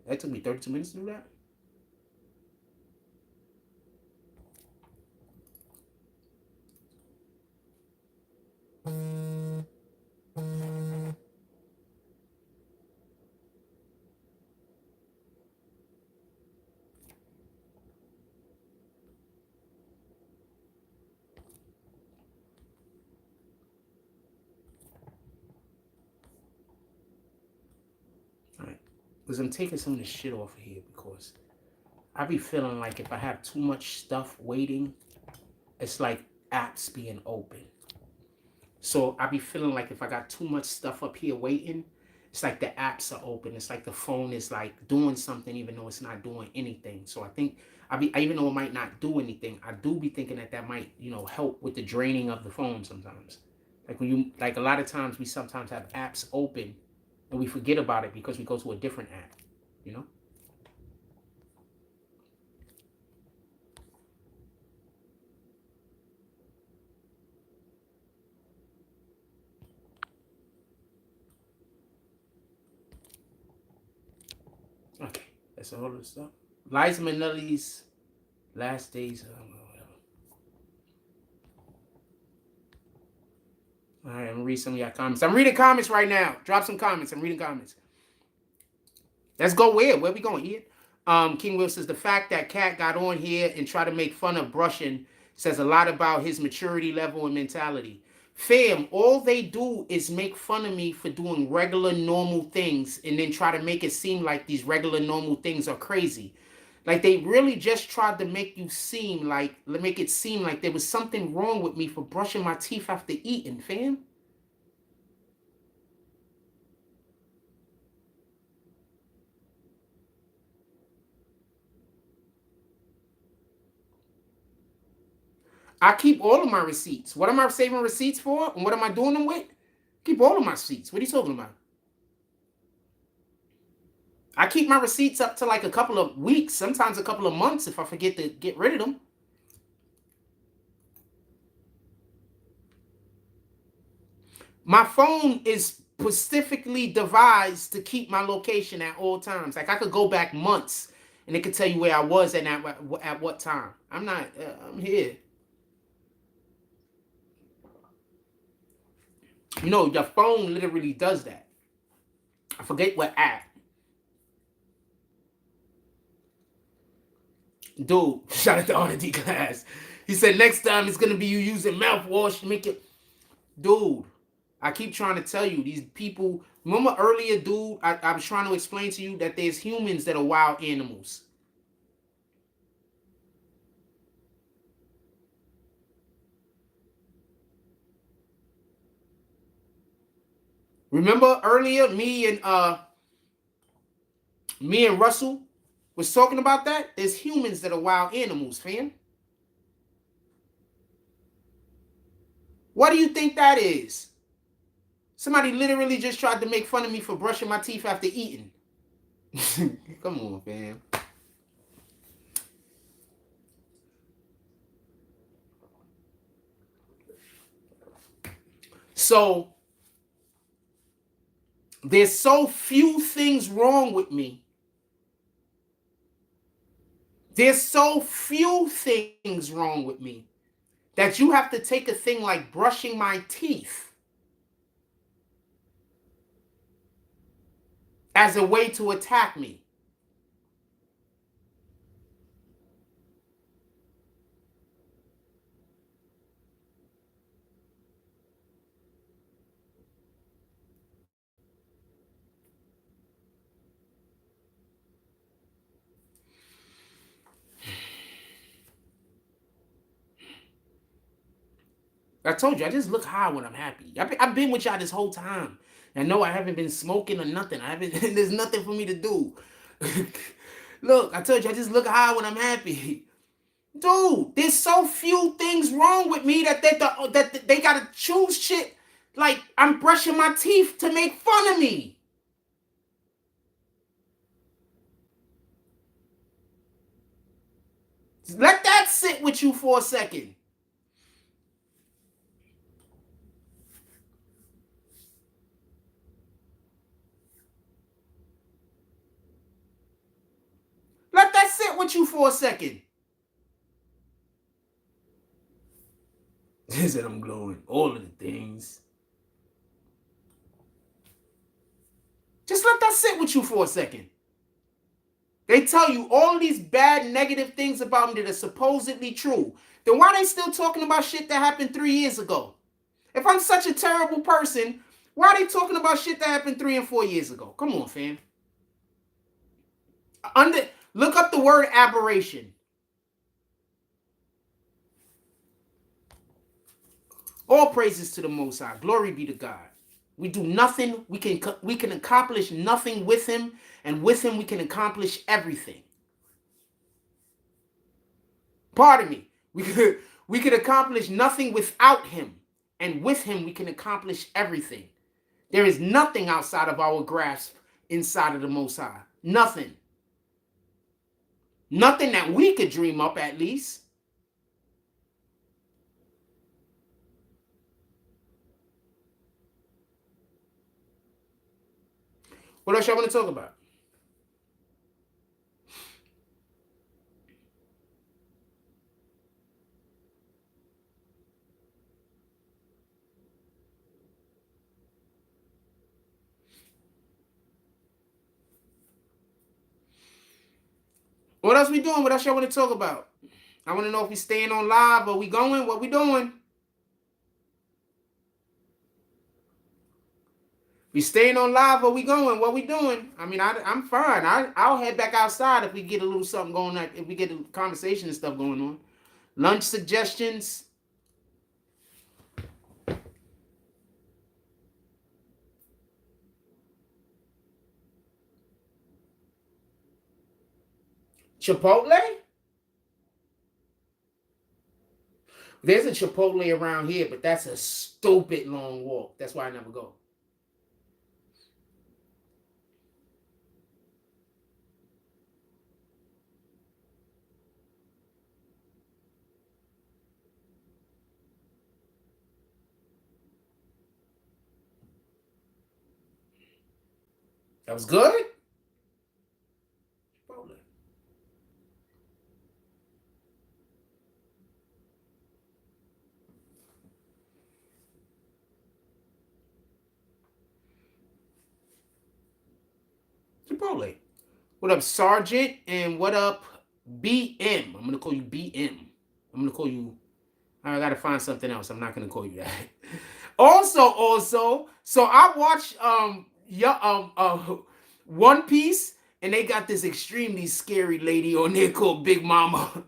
That took me 32 minutes to do that. Because I'm taking some of the shit off of here because I be feeling like if I have too much stuff waiting, it's like apps being open. So I be feeling like if I got too much stuff up here waiting, it's like the apps are open. It's like the phone is like doing something even though it's not doing anything. So I think even though it might not do anything, I do be thinking that might, help with the draining of the phone sometimes. Like a lot of times we sometimes have apps open and we forget about it because we go to a different app, Okay, that's all the stuff. Liza Minnelli's last days. Whatever. All right, I'm gonna read some of your comments. I'm reading comments right now. Drop some comments. I'm reading comments. Let's go where? Where we going, Ian? King Will says the fact that Cat got on here and tried to make fun of brushing says a lot about his maturity level and mentality. Fam, all they do is make fun of me for doing regular, normal things and then try to make it seem like these regular, normal things are crazy. Like they really just tried to make it seem like there was something wrong with me for brushing my teeth after eating, fam. I keep all of my receipts. What am I saving receipts for? And what am I doing them with? Keep all of my receipts. What are you talking about? I keep my receipts up to like a couple of weeks, sometimes a couple of months if I forget to get rid of them. My phone is specifically devised to keep my location at all times. Like I could go back months and it could tell you where I was and at what time. I'm here. Your phone literally does that. I forget what app. Dude, shout out to Honesty Class. He said next time it's going to be you using mouthwash to make it. Dude, I keep trying to tell you, these people. Remember earlier, dude, I was trying to explain to you that there's humans that are wild animals. Remember earlier, me and Russell was talking about that? There's humans that are wild animals, fam. What do you think that is? Somebody literally just tried to make fun of me for brushing my teeth after eating. Come on, fam. So, there's so few things wrong with me. There's so few things wrong with me that you have to take a thing like brushing my teeth as a way to attack me. I told you, I just look high when I'm happy. I've been with y'all this whole time. I know I haven't been smoking or nothing. I haven't. There's nothing for me to do. Look, I told you, I just look high when I'm happy. Dude, there's so few things wrong with me that they gotta choose shit. Like I'm brushing my teeth to make fun of me. Let that sit with you for a second. Let that sit with you for a second. He said I'm glowing. All of the things. Just let that sit with you for a second. They tell you all these bad, negative things about me that are supposedly true. Then why are they still talking about shit that happened 3 years ago? If I'm such a terrible person, why are they talking about shit that happened 3 and 4 years ago? Come on, fam. Look up the word aberration. All praises to the Most High. Glory be to God. We do nothing. We can accomplish nothing with him, and with him we can accomplish everything. Pardon me. We could accomplish nothing without him, and with him we can accomplish everything. There is nothing outside of our grasp inside of the Most High. Nothing. Nothing that we could dream up, at least. What else y'all want to talk about? What else we doing? What else y'all want to talk about? I want to know if we staying on live or we going. What we doing? We staying on live or we going? What we doing? I mean, I'm fine. I'll head back outside if we get a little something going on. If we get a conversation and stuff going on. Lunch suggestions. Chipotle? There's a Chipotle around here, but that's a stupid long walk. That's why I never go. That was good? Chipotle. Chipotle. What up, Sergeant? And what up, BM? I'm going to call you BM. I'm going to call you... I got to find something else. I'm not going to call you that. Also, so I watched One Piece, and they got this extremely scary lady on there called Big Mama.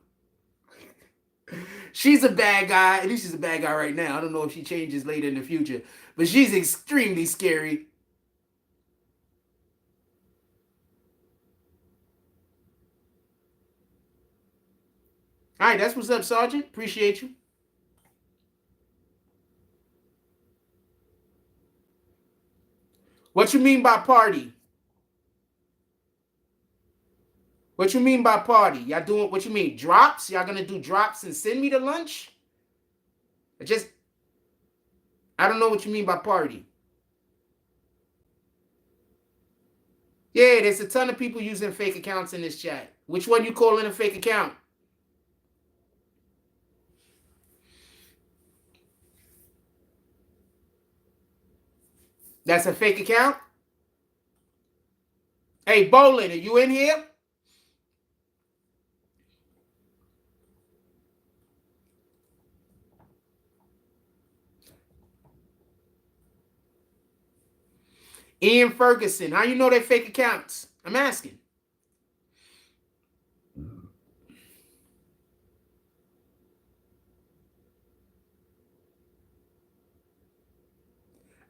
She's a bad guy. At least she's a bad guy right now. I don't know if she changes later in the future, but she's extremely scary. All right, that's what's up, Sergeant. Appreciate you. What you mean by party? What you mean by party? Y'all doing, what you mean, drops? Y'all gonna do drops and send me to lunch? I don't know what you mean by party. Yeah, there's a ton of people using fake accounts in this chat. Which one you calling a fake account? That's a fake account? Hey, Bolin, are you in here? Ian Ferguson, how you know they're fake accounts? I'm asking.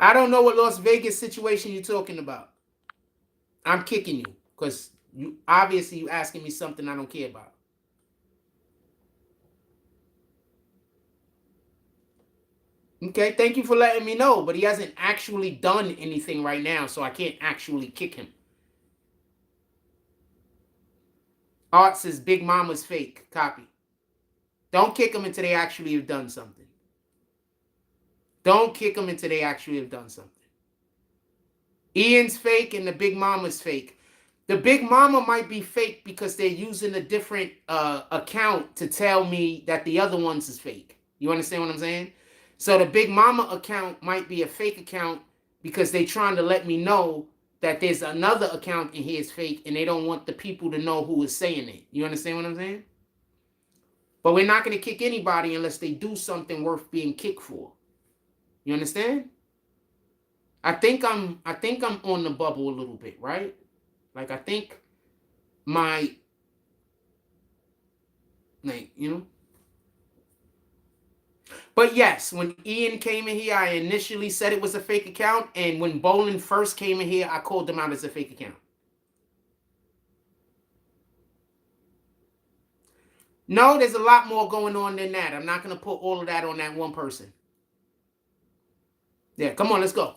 I don't know what Las Vegas situation you're talking about. I'm kicking you because you obviously you asking me something I don't care about. Okay, thank you for letting me know, but he hasn't actually done anything right now, so I can't actually kick him. Art says Big Mama's fake. Copy. Don't kick them until they actually have done something. Don't kick them until they actually have done something. Ian's fake and the Big Mama's fake. The Big Mama might be fake because they're using a different account to tell me that the other ones is fake. You understand what I'm saying? So the Big Mama account might be a fake account because they're trying to let me know that there's another account in here is fake and they don't want the people to know who is saying it. You understand what I'm saying? But we're not going to kick anybody unless they do something worth being kicked for. You understand? I think I'm on the bubble a little bit, right? Like I think my But yes, when Ian came in here, I initially said it was a fake account, and when Bolin first came in here, I called them out as a fake account. No, there's a lot more going on than that. I'm not going to put all of that on that one person. Yeah, come on, let's go.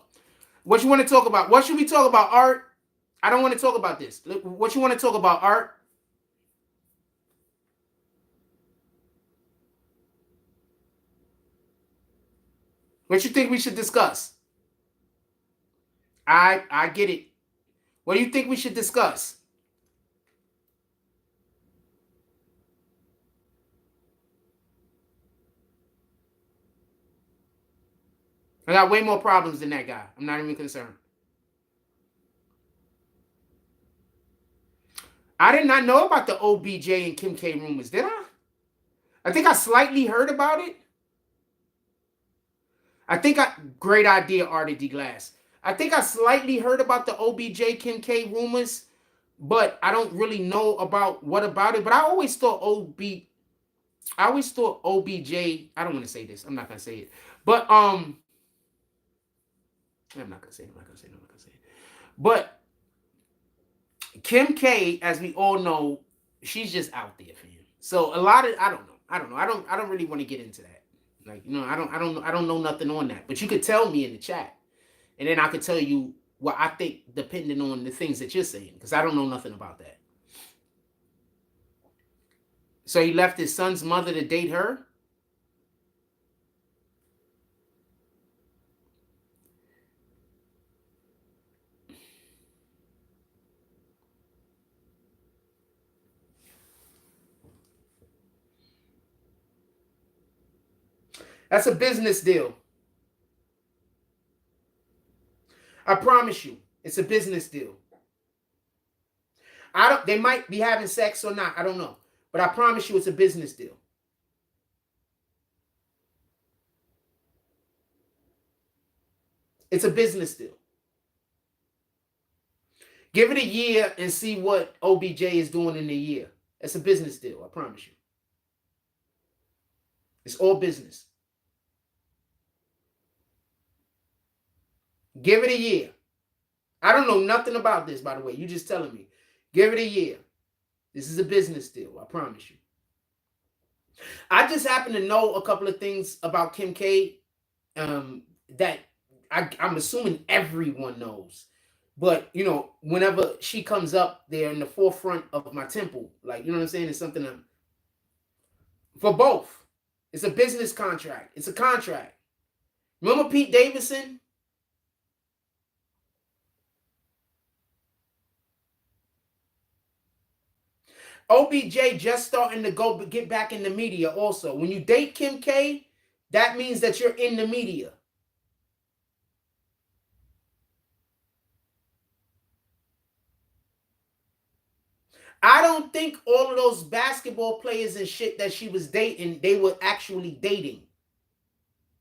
What you want to talk about? What should we talk about, Art? I don't want to talk about this. What you want to talk about, Art? What you think we should discuss? I get it. What do you think we should discuss? I got way more problems than that guy. I'm not even concerned. I did not know about the OBJ and Kim K rumors, did I? I think I slightly heard about it. Great idea, Artie D. Glass. I think I slightly heard about the OBJ Kim K rumors, but I don't really know about what about it. But I always thought OBJ, I don't want to say this. I'm not gonna say it. But I'm not gonna say it. But Kim K, as we all know, she's just out there for him. So a lot of I don't know. I don't really want to get into that. Like, I don't know nothing on that. But you could tell me in the chat. And then I could tell you what I think depending on the things that you're saying. Because I don't know nothing about that. So he left his son's mother to date her? That's a business deal. I promise you, it's a business deal. They might be having sex or not, I don't know. But I promise you it's a business deal. It's a business deal. Give it a year and see what OBJ is doing in a year. It's a business deal, I promise you. It's all business. Give it a year. I don't know nothing about this, by the way. You just telling me. Give it a year. This is a business deal. I promise you. I just happen to know a couple of things about Kim K that I'm assuming everyone knows. But, whenever she comes up, they're in the forefront of my temple. Like, you know what I'm saying? It's something for both. It's a business contract. It's a contract. Remember Pete Davidson? OBJ just starting to get back in the media also. When you date Kim K, that means that you're in the media. I don't think all of those basketball players and shit that she was dating, they were actually dating.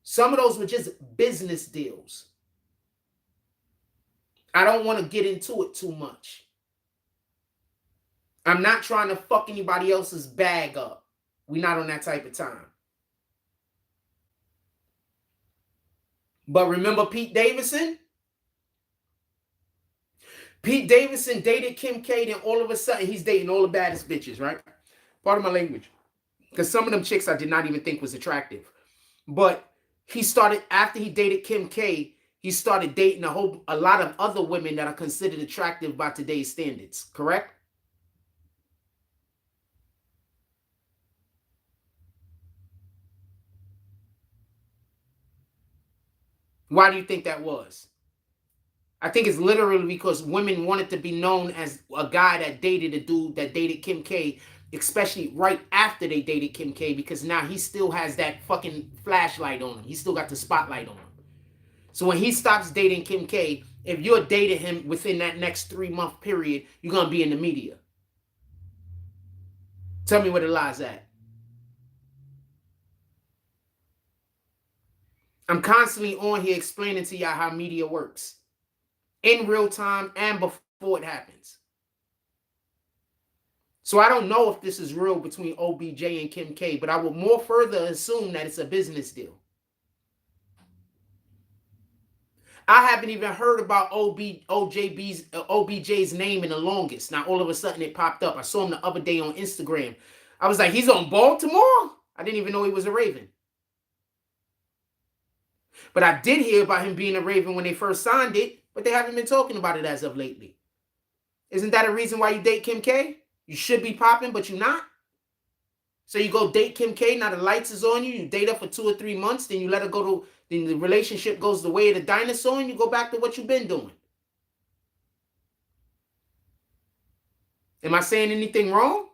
Some of those were just business deals. I don't want to get into it too much. I'm not trying to fuck anybody else's bag up. We're not on that type of time. But remember Pete Davidson? Pete Davidson dated Kim K, then all of a sudden he's dating all the baddest bitches, right? Part of my language. Because some of them chicks I did not even think was attractive. But he started, after he dated Kim K, he started dating a lot of other women that are considered attractive by today's standards, correct? Why do you think that was? I think it's literally because women wanted to be known as a guy that dated a dude that dated Kim K, especially right after they dated Kim K, because now he still has that fucking flashlight on him. He still got the spotlight on him. So when he stops dating Kim K, if you're dating him within that next 3-month period, you're going to be in the media. Tell me where the lie's at. I'm constantly on here explaining to y'all how media works. In real time and before it happens. So I don't know if this is real between OBJ and Kim K, but I would more further assume that it's a business deal. I haven't even heard about OBJ's name in the longest. Now all of a sudden it popped up. I saw him the other day on Instagram. I was like, he's on Baltimore? I didn't even know he was a Raven. But I did hear about him being a Raven when they first signed it, but they haven't been talking about it as of lately. Isn't that a reason why you date Kim K? You should be popping, but you're not. So you go date Kim K, now the lights is on you, you date her for 2 or 3 months, then you let her go to, then the relationship goes the way of the dinosaur, and you go back to what you've been doing. Am I saying anything wrong?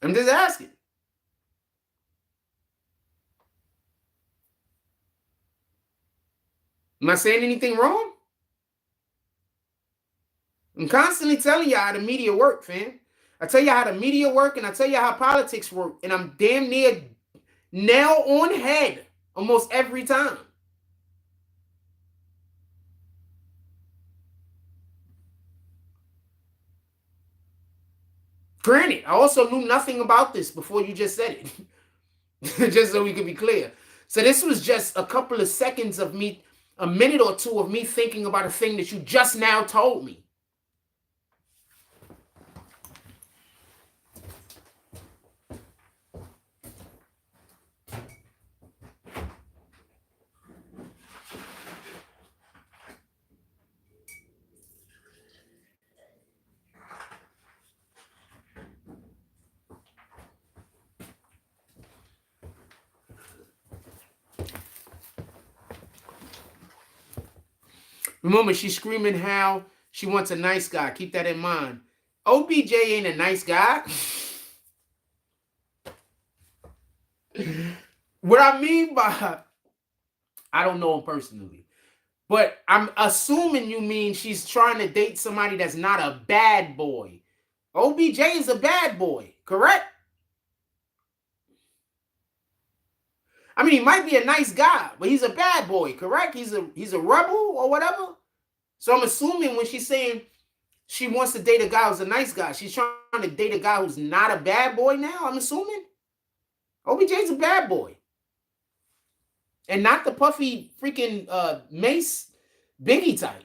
I'm just asking. Am I saying anything wrong? I'm constantly telling y'all how the media work, fam. I tell you how the media work, and I tell you how politics work, and I'm damn near nail on head almost every time. Granted, I also knew nothing about this before you just said it. Just so we can be clear. So this was just a couple of seconds of me, a minute or two of me thinking about a thing that you just now told me. Remember, she's screaming how she wants a nice guy. Keep that in mind. OBJ ain't a nice guy. What I mean by, I don't know him personally, but I'm assuming you mean she's trying to date somebody that's not a bad boy. OBJ is a bad boy, correct? I mean, he might be a nice guy, but he's a bad boy, correct? He's a rebel or whatever. So I'm assuming when she's saying she wants to date a guy who's a nice guy, she's trying to date a guy who's not a bad boy now, I'm assuming. OBJ's a bad boy. And not the puffy freaking Mace Biggie type.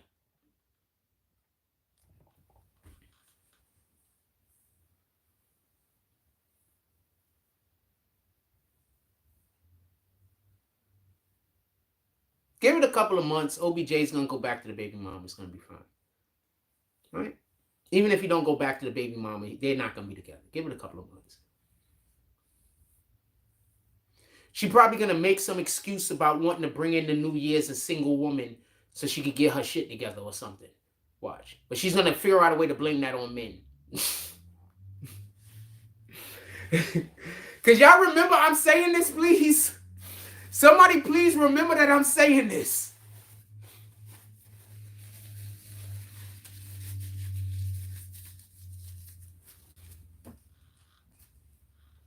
Give it a couple of months. OBJ's going to go back to the baby mama. It's going to be fine. All right? Even if you don't go back to the baby mama, they're not going to be together. Give it a couple of months. She's probably going to make some excuse about wanting to bring in the New Year as a single woman so she could get her shit together or something. Watch. But she's going to figure out a way to blame that on men. Because y'all remember I'm saying this, please? Somebody please remember that I'm saying this.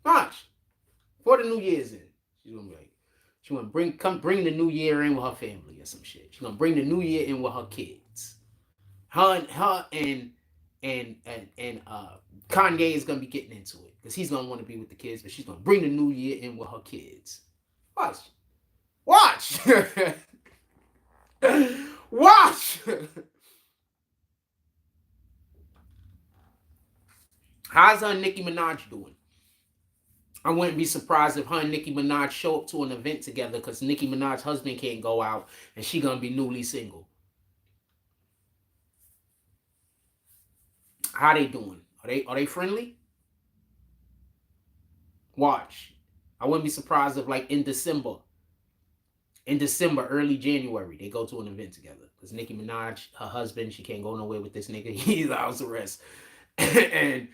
Watch. Before the New Year's in, she's gonna be like, she wanna bring the New Year in with her family or some shit. She's gonna bring the New Year in with her kids. Her and and Kanye is gonna be getting into it because he's gonna want to be with the kids, but she's gonna bring the new year in with her kids. Watch. Watch. How's her and Nicki Minaj doing? I wouldn't be surprised if her and Nicki Minaj show up to an event together because Nicki Minaj's husband can't go out and she gonna be newly single. How they doing? Are they friendly? Watch. I wouldn't be surprised if like in December, early January, they go to an event together. Because Nicki Minaj, her husband, she can't go nowhere with this nigga. He's house arrest. and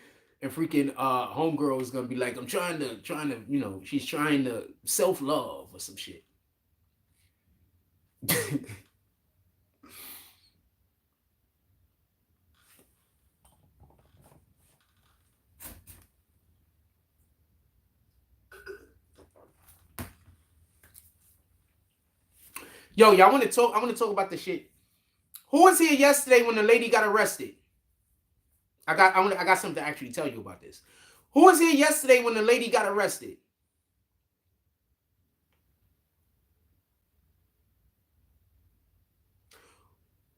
freaking homegirl is gonna be like, I'm trying to, you know, she's trying to self-love or some shit. Yo, y'all want to talk? I want to talk about the shit. Who was here yesterday when the lady got arrested? I got something to actually tell you about this. Who was here yesterday when the lady got arrested?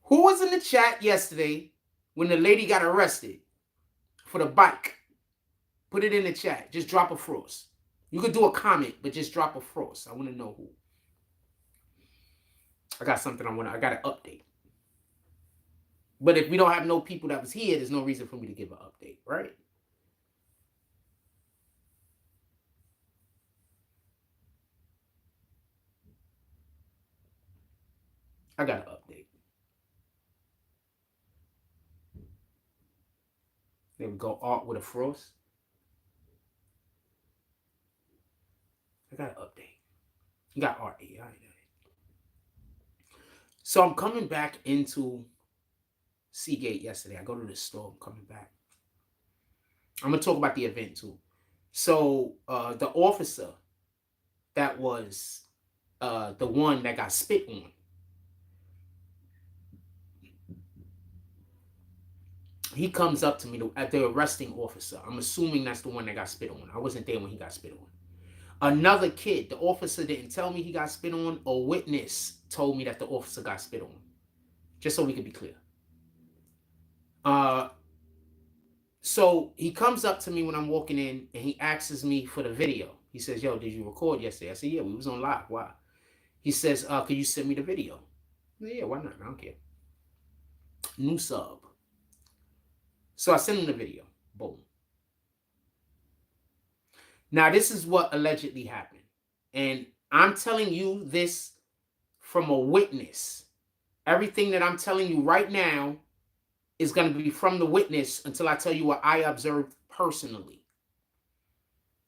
Who was in the chat yesterday when the lady got arrested for the bike? Put it in the chat. Just drop a frost. You could do a comment, but just drop a frost. I want to know who. I got something I got an update. But if we don't have no people that was here, there's no reason for me to give an update, right? I got an update. There we go. Art with a frost. I got an update. You got art here. I know it. So I'm coming back into Seagate yesterday. I go to the store. I'm coming back. I'm going to talk about the event too. So the officer that was the one that got spit on, he comes up to me at the arresting officer. I'm assuming that's the one that got spit on. I wasn't there when he got spit on. Another kid, the officer didn't tell me he got spit on. A witness told me that the officer got spit on. Just so we can be clear. So he comes up to me when I'm walking in and he asks me for the video. He says, yo, did you record yesterday? I said, yeah, we was on live. Why? He says, could you send me the video? Yeah, why not? I don't care. New sub. So I sent him the video. Boom. Now, this is what allegedly happened. And I'm telling you this from a witness. Everything that I'm telling you right now is going to be from the witness until I tell you what I observed personally.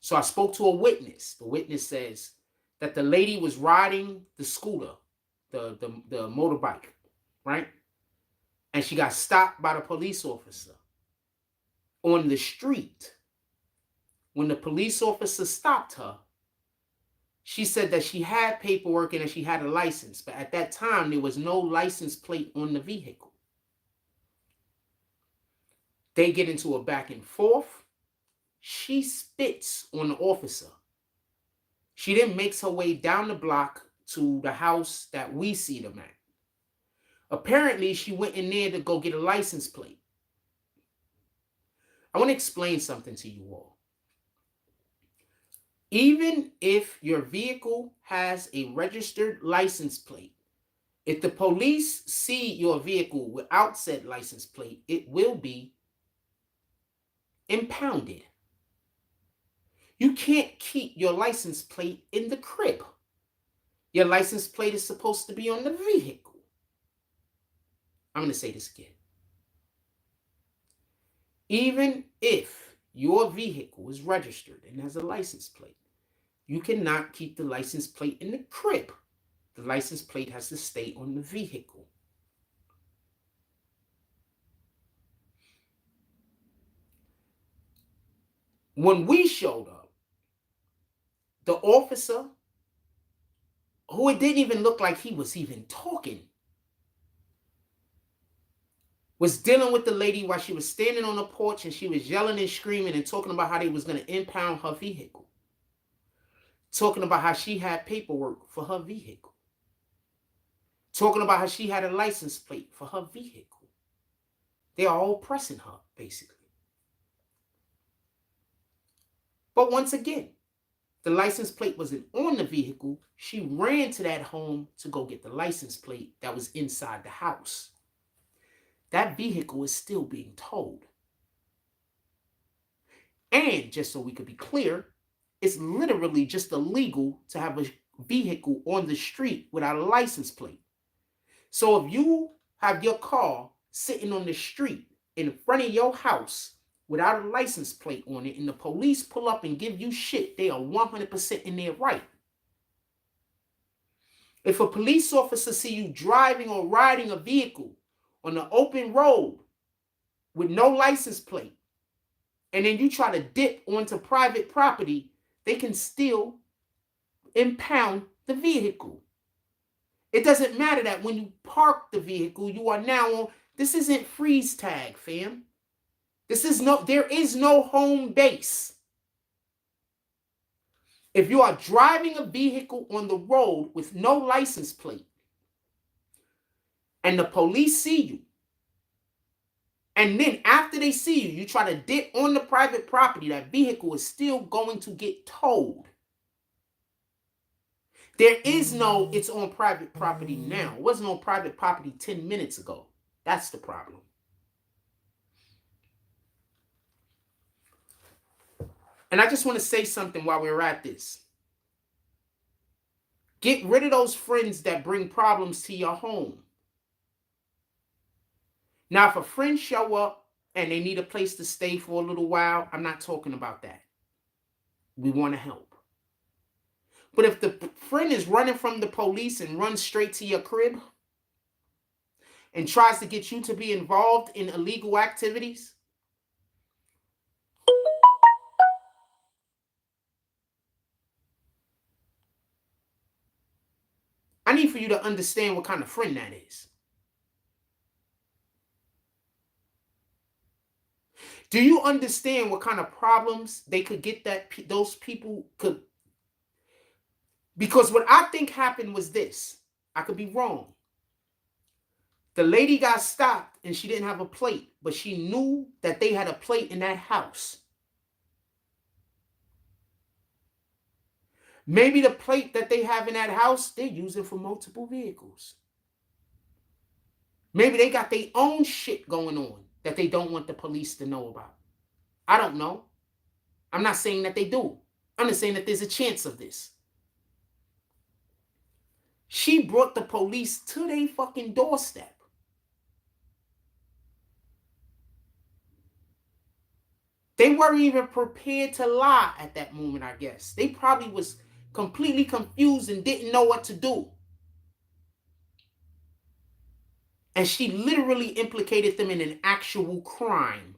So I spoke to a witness. The witness says that the lady was riding the scooter, the motorbike, right? And she got stopped by the police officer on the street. When the police officer stopped her, she said that she had paperwork and that she had a license. But at that time, there was no license plate on the vehicle. They get into a back and forth. She spits on the officer. She then makes her way down the block to the house that we see them at. Apparently, she went in there to go get a license plate. I want to explain something to you all. Even if your vehicle has a registered license plate, if the police see your vehicle without said license plate, it will be impounded. You can't keep your license plate in the crib. Your license plate is supposed to be on the vehicle. I'm going to say this again. Even if your vehicle is registered and has a license plate, you cannot keep the license plate in the crib. The license plate has to stay on the vehicle. When we showed up, the officer, who it didn't even look like he was even talking, was dealing with the lady while she was standing on the porch and she was yelling and screaming and talking about how they was going to impound her vehicle. Talking about how she had paperwork for her vehicle. Talking about how she had a license plate for her vehicle. They are all pressing her, basically. But once again, the license plate wasn't on the vehicle. She ran to that home to go get the license plate that was inside the house. That vehicle is still being towed. And just so we could be clear, it's literally just illegal to have a vehicle on the street without a license plate. So if you have your car sitting on the street in front of your house without a license plate on it and the police pull up and give you shit, they are 100% in their right. If a police officer see you driving or riding a vehicle on an open road with no license plate, and then you try to dip onto private property, they can still impound the vehicle. It doesn't matter that when you park the vehicle, you are now on, this isn't freeze tag, fam. There is no home base. If you are driving a vehicle on the road with no license plate and the police see you, and then after they see you, you try to dip on the private property, that vehicle is still going to get towed. There is no, it's on private property now. It wasn't on private property 10 minutes ago. That's the problem. And I just want to say something while we're at this. Get rid of those friends that bring problems to your home. Now, if a friend show up and they need a place to stay for a little while, I'm not talking about that. We want to help. But if the friend is running from the police and runs straight to your crib and tries to get you to be involved in illegal activities, I need for you to understand what kind of friend that is. Do you understand what kind of problems they could get that those people could? Because what I think happened was this. I could be wrong. The lady got stopped and she didn't have a plate, but she knew that they had a plate in that house. Maybe the plate that they have in that house, they're using for multiple vehicles. Maybe they got their own shit going on that they don't want the police to know about. I don't know. I'm not saying that they do. I'm just saying that there's a chance of this. She brought the police to their fucking doorstep. They weren't even prepared to lie at that moment, I guess. They probably was completely confused and didn't know what to do. And she literally implicated them in an actual crime.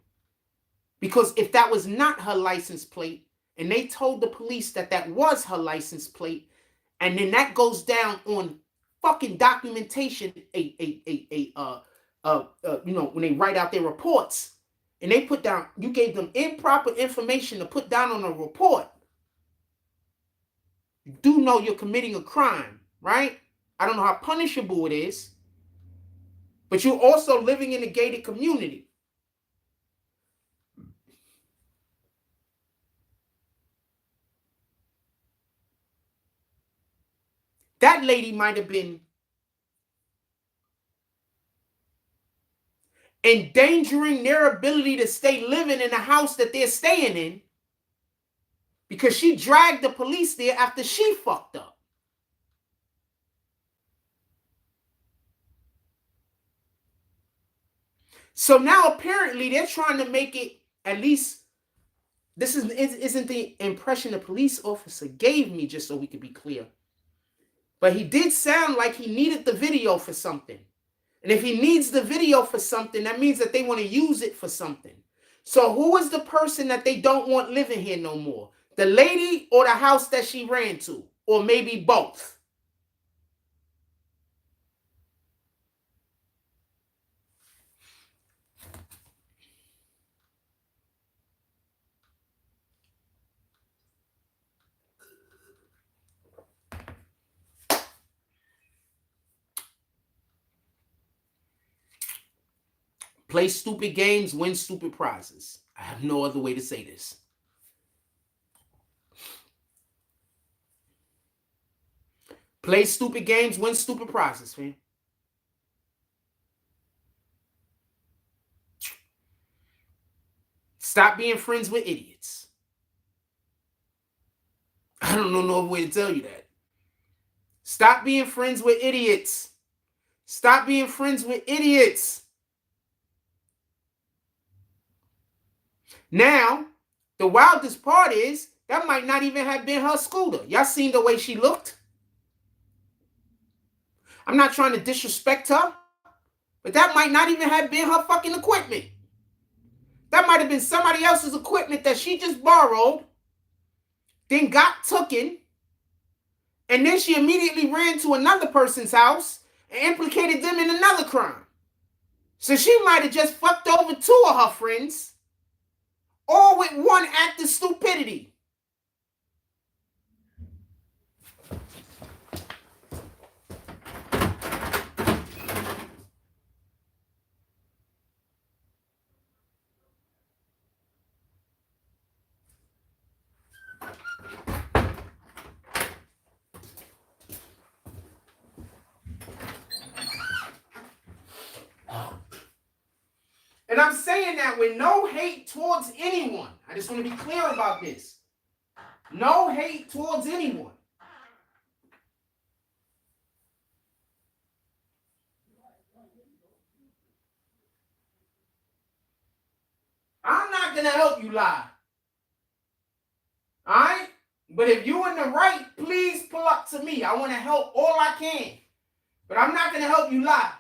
Because if that was not her license plate, and they told the police that that was her license plate, and then that goes down on fucking documentation, you know, when they write out their reports, and they put down, you gave them improper information to put down on a report, you do know you're committing a crime, right? I don't know how punishable it is, but you're also living in a gated community. That lady might have been endangering their ability to stay living in the house that they're staying in because she dragged the police there after she fucked up. So now apparently they're trying to make it, at least this isn't the impression the police officer gave me, just so we could be clear. But he did sound like he needed the video for something. And if he needs the video for something, that means that they want to use it for something. So who is the person that they don't want living here no more? The lady or the house that she ran to? Or maybe both? Play stupid games, win stupid prizes. I have no other way to say this. Play stupid games, win stupid prizes, man. Stop being friends with idiots. I don't know no other way to tell you that. Stop being friends with idiots. Stop being friends with idiots. Now, the wildest part is that might not even have been her scooter. Y'all seen the way she looked? I'm not trying to disrespect her, but that might not even have been her fucking equipment. That might have been somebody else's equipment that she just borrowed, then got taken, and then she immediately ran to another person's house and implicated them in another crime. So she might have just fucked over 2 of her friends, all with one act of stupidity. And I'm saying that with no hate towards anyone. I just want to be clear about this. No hate towards anyone. I'm not going to help you lie. All right? But if you're in the right, please pull up to me. I want to help all I can. But I'm not going to help you lie.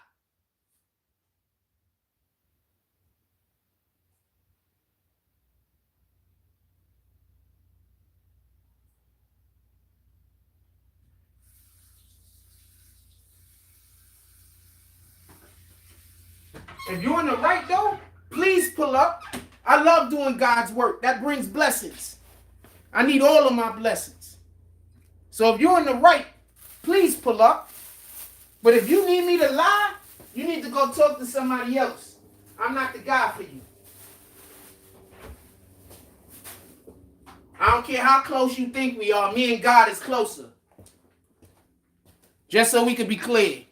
If you're in the right, though, please pull up. I love doing God's work. That brings blessings. I need all of my blessings. So if you're in the right, please pull up. But if you need me to lie, you need to go talk to somebody else. I'm not the guy for you. I don't care how close you think we are. Me and God is closer. Just so we can be clear.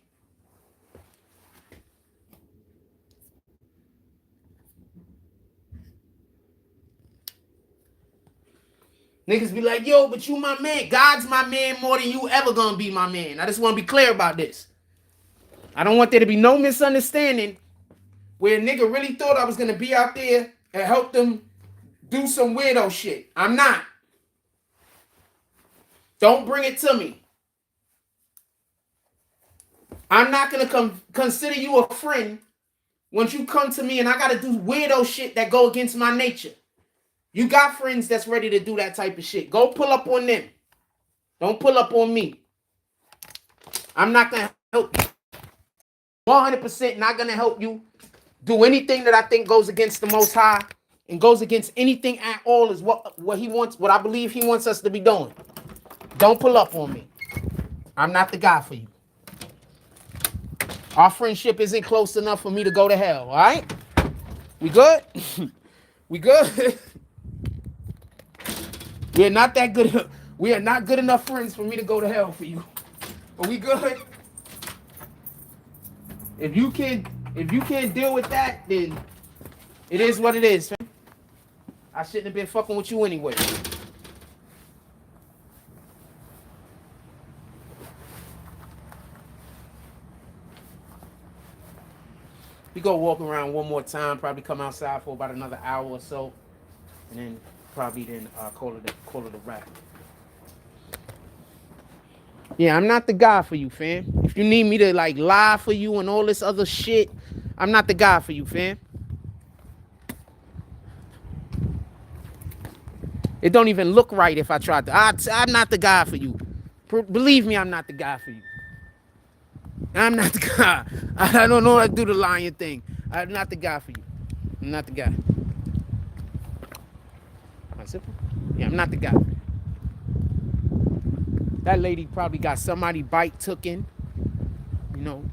Niggas be like, yo, but you my man. God's my man more than you ever gonna be my man. I just want to be clear about this. I don't want there to be no misunderstanding where a nigga really thought I was gonna be out there and help them do some weirdo shit. I'm not. Don't bring it to me. I'm not gonna consider you a friend once you come to me and I gotta do weirdo shit that go against my nature. You got friends that's ready to do that type of shit. Go pull up on them. Don't pull up on me. I'm not going to help you. 100% not going to help you do anything that I think goes against the Most High and goes against anything at all is what he wants, what I believe he wants us to be doing. Don't pull up on me. I'm not the guy for you. Our friendship isn't close enough for me to go to hell, all right? We good? We good? We are not that good. We are not good enough friends for me to go to hell for you. Are we good? If you can't deal with that, then it is what it is, man. I shouldn't have been fucking with you anyway. We go walk around one more time, probably come outside for about another hour or so, and then probably call it a wrap. Yeah, I'm not the guy for you, fam. If you need me to like lie for you and all this other shit, I'm not the guy for you, fam. It don't even look right if I tried to. I'm not the guy for you. Believe me, I'm not the guy for you. I'm not the guy. I don't know how to do the lying thing. I'm not the guy for you. I'm not the guy. Yeah, I'm not the guy. That lady probably got somebody bike taken, you know,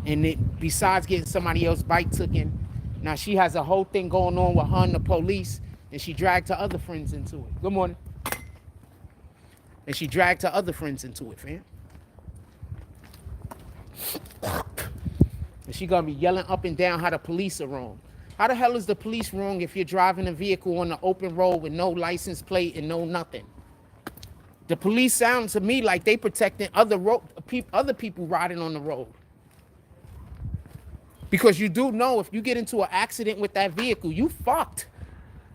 and besides getting somebody else bike taken, Now she has a whole thing going on with her and the police, and she dragged her other friends into it. Good morning. And she dragged her other friends into it, fam. And she gonna be yelling up and down how the police are wrong. How the hell is the police wrong if you're driving a vehicle on the open road with no license plate and no nothing? The police sound to me like they protecting other people riding on the road. Because you do know if you get into an accident with that vehicle, you fucked.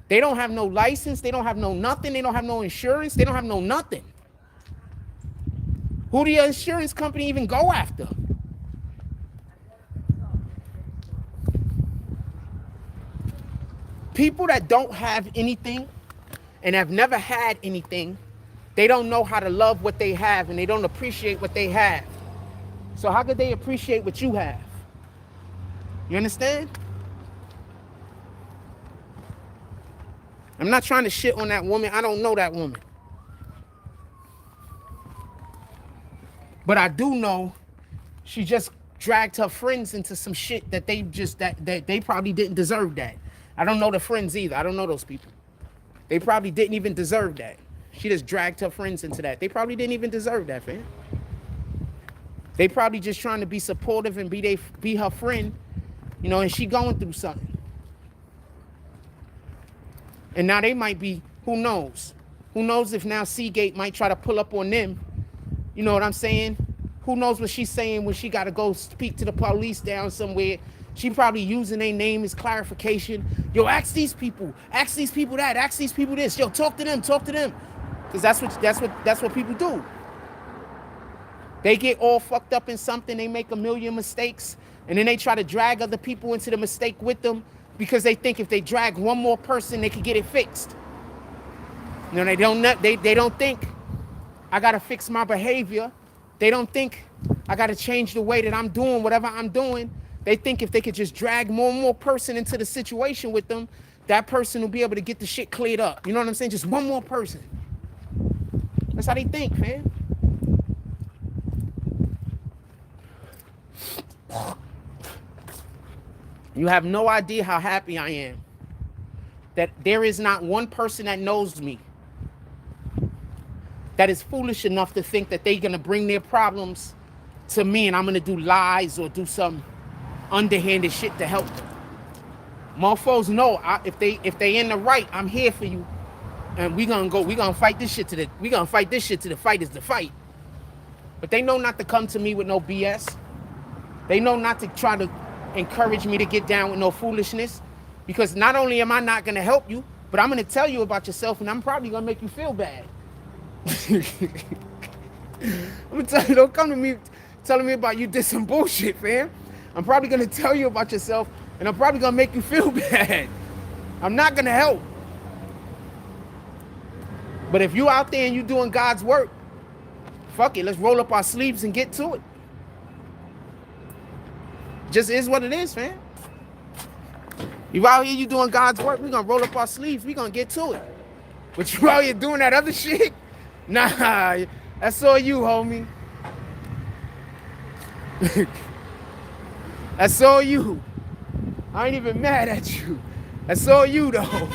They don't have no license, they don't have no nothing, they don't have no insurance, they don't have no nothing. Who do your insurance company even go after? People that don't have anything and have never had anything, they don't know how to love what they have and they don't appreciate what they have. So how could they appreciate what you have? You understand? I'm not trying to shit on that woman. I don't know that woman. But I do know she just dragged her friends into some shit that they just that they probably didn't deserve that. I don't know the friends either. I don't know those people. They probably didn't even deserve that. She just dragged her friends into that. They probably didn't even deserve that, fam. They probably just trying to be supportive and be her friend, you know, and she going through something. And now they might be, who knows? Who knows if now Seagate might try to pull up on them? You know what I'm saying? Who knows what she's saying when she got to go speak to the police down somewhere? She probably using their name as clarification. Yo, ask these people that, ask these people this. Yo, talk to them. Because that's what people do. They get all fucked up in something, they make a million mistakes, and then they try to drag other people into the mistake with them because they think if they drag one more person, they can get it fixed. You know, they don't think I gotta fix my behavior. They don't think I gotta change the way that I'm doing whatever I'm doing. They think if they could just drag more and more person into the situation with them, that person will be able to get the shit cleared up. You know what I'm saying? Just one more person. That's how they think, man. You have no idea how happy I am that there is not one person that knows me that is foolish enough to think that they're gonna bring their problems to me and I'm gonna do lies or do some underhanded shit to help them. Motherfuckers know if they in the right, I'm here for you, and we gonna fight this shit to the fight is the fight. But they know not to come to me with no BS. They know not to try to encourage me to get down with no foolishness, because not only am I not gonna help you, but I'm gonna tell you about yourself, and I'm probably gonna make you feel bad. I'm gonna tell you, don't come to me telling me about you did some bullshit, fam. I'm probably gonna tell you about yourself, and I'm probably gonna make you feel bad. I'm not gonna help. But if you out there and you doing God's work, fuck it, let's roll up our sleeves and get to it. Just is what it is, man. You out here, you doing God's work, we gonna roll up our sleeves, we gonna get to it. But you out here doing that other shit? Nah, that's all you, homie. That's all you. I ain't even mad at you. That's all you, though.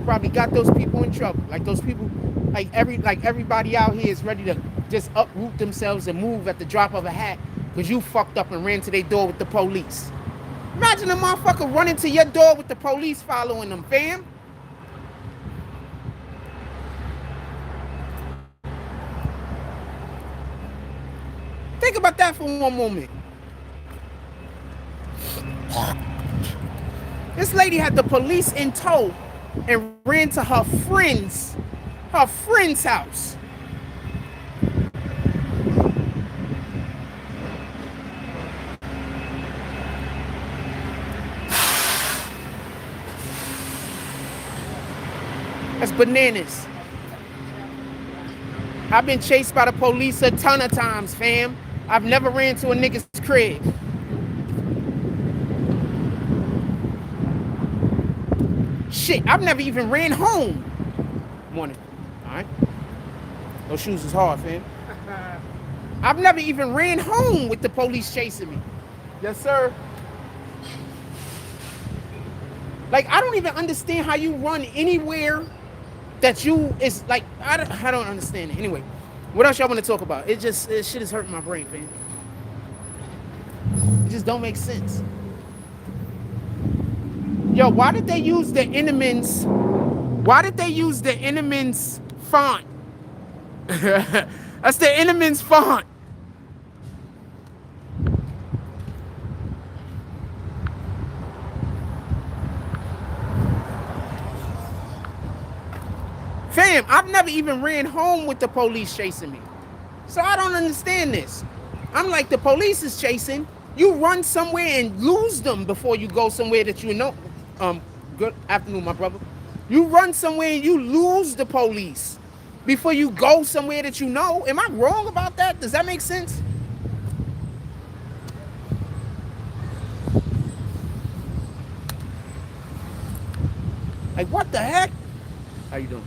Probably got those people in trouble. Like those people, like everybody out here is ready to just uproot themselves and move at the drop of a hat because you fucked up and ran to their door with the police. Imagine a motherfucker running to your door with the police following them, fam. Think about that for one moment. This lady had the police in tow and ran to her friend's house. That's bananas. I've been chased by the police a ton of times, fam. I've never ran to a nigga's crib. Shit, I've never even ran home. Morning. All right. Those shoes is hard, fam. I've never even ran home with the police chasing me. Yes, sir. Like, I don't even understand how you run anywhere that you is like, I don't understand it. Anyway, what else y'all want to talk about? It shit is hurting my brain, fam. It just don't make sense. Yo, why did they use the Enemans? Why did they use the Enemans font? That's the Enemans font. Fam, I've never even ran home with the police chasing me. So I don't understand this. I'm like, the police is chasing. You run somewhere and lose them before you go somewhere that you know. Good afternoon, my brother. You run somewhere and you lose the police before you go somewhere that you know. Am I wrong about that? Does that make sense? Like, what the heck? How you doing?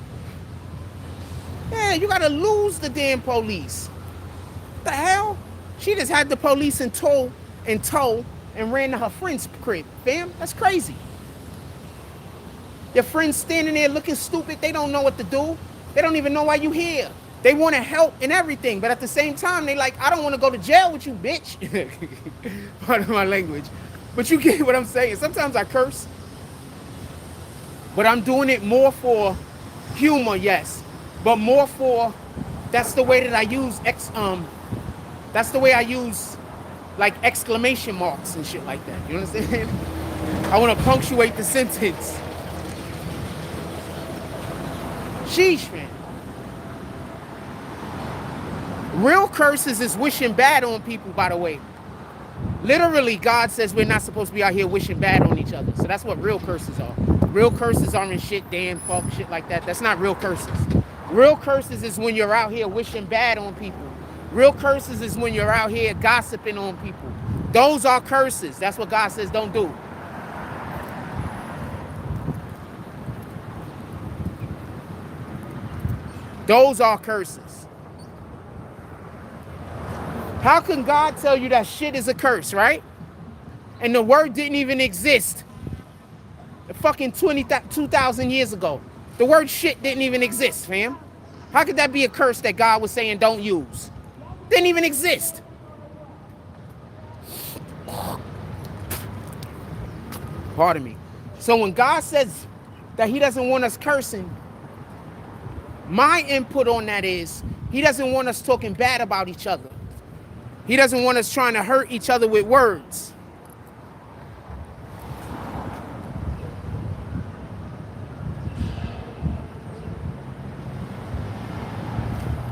Yeah, you gotta lose the damn police. What the hell? She just had the police in tow and ran to her friend's crib. Fam, that's crazy. Your friend's standing there looking stupid. They don't know what to do. They don't even know why you here. They want to help and everything, but at the same time, they like, I don't want to go to jail with you, bitch. Pardon my language. But you get what I'm saying. Sometimes I curse, but I'm doing it more for humor, yes. But more for, that's the way that I use that's the way I use like exclamation marks and shit like that. You understand? I want to punctuate the sentence. Sheesh, man. Real curses is wishing bad on people, by the way. Literally, God says we're not supposed to be out here wishing bad on each other. So that's what real curses are. Real curses aren't shit, damn, fuck, shit like that. That's not real curses. Real curses is when you're out here wishing bad on people. Real curses is when you're out here gossiping on people. Those are curses. That's what God says don't do. Those are curses. How can God tell you that shit is a curse, right? And the word didn't even exist. Fucking 2,000 years ago. The word shit didn't even exist, fam. How could that be a curse that God was saying don't use? Didn't even exist. Pardon me. So when God says that he doesn't want us cursing, my input on that is he doesn't want us talking bad about each other. He doesn't want us trying to hurt each other with words.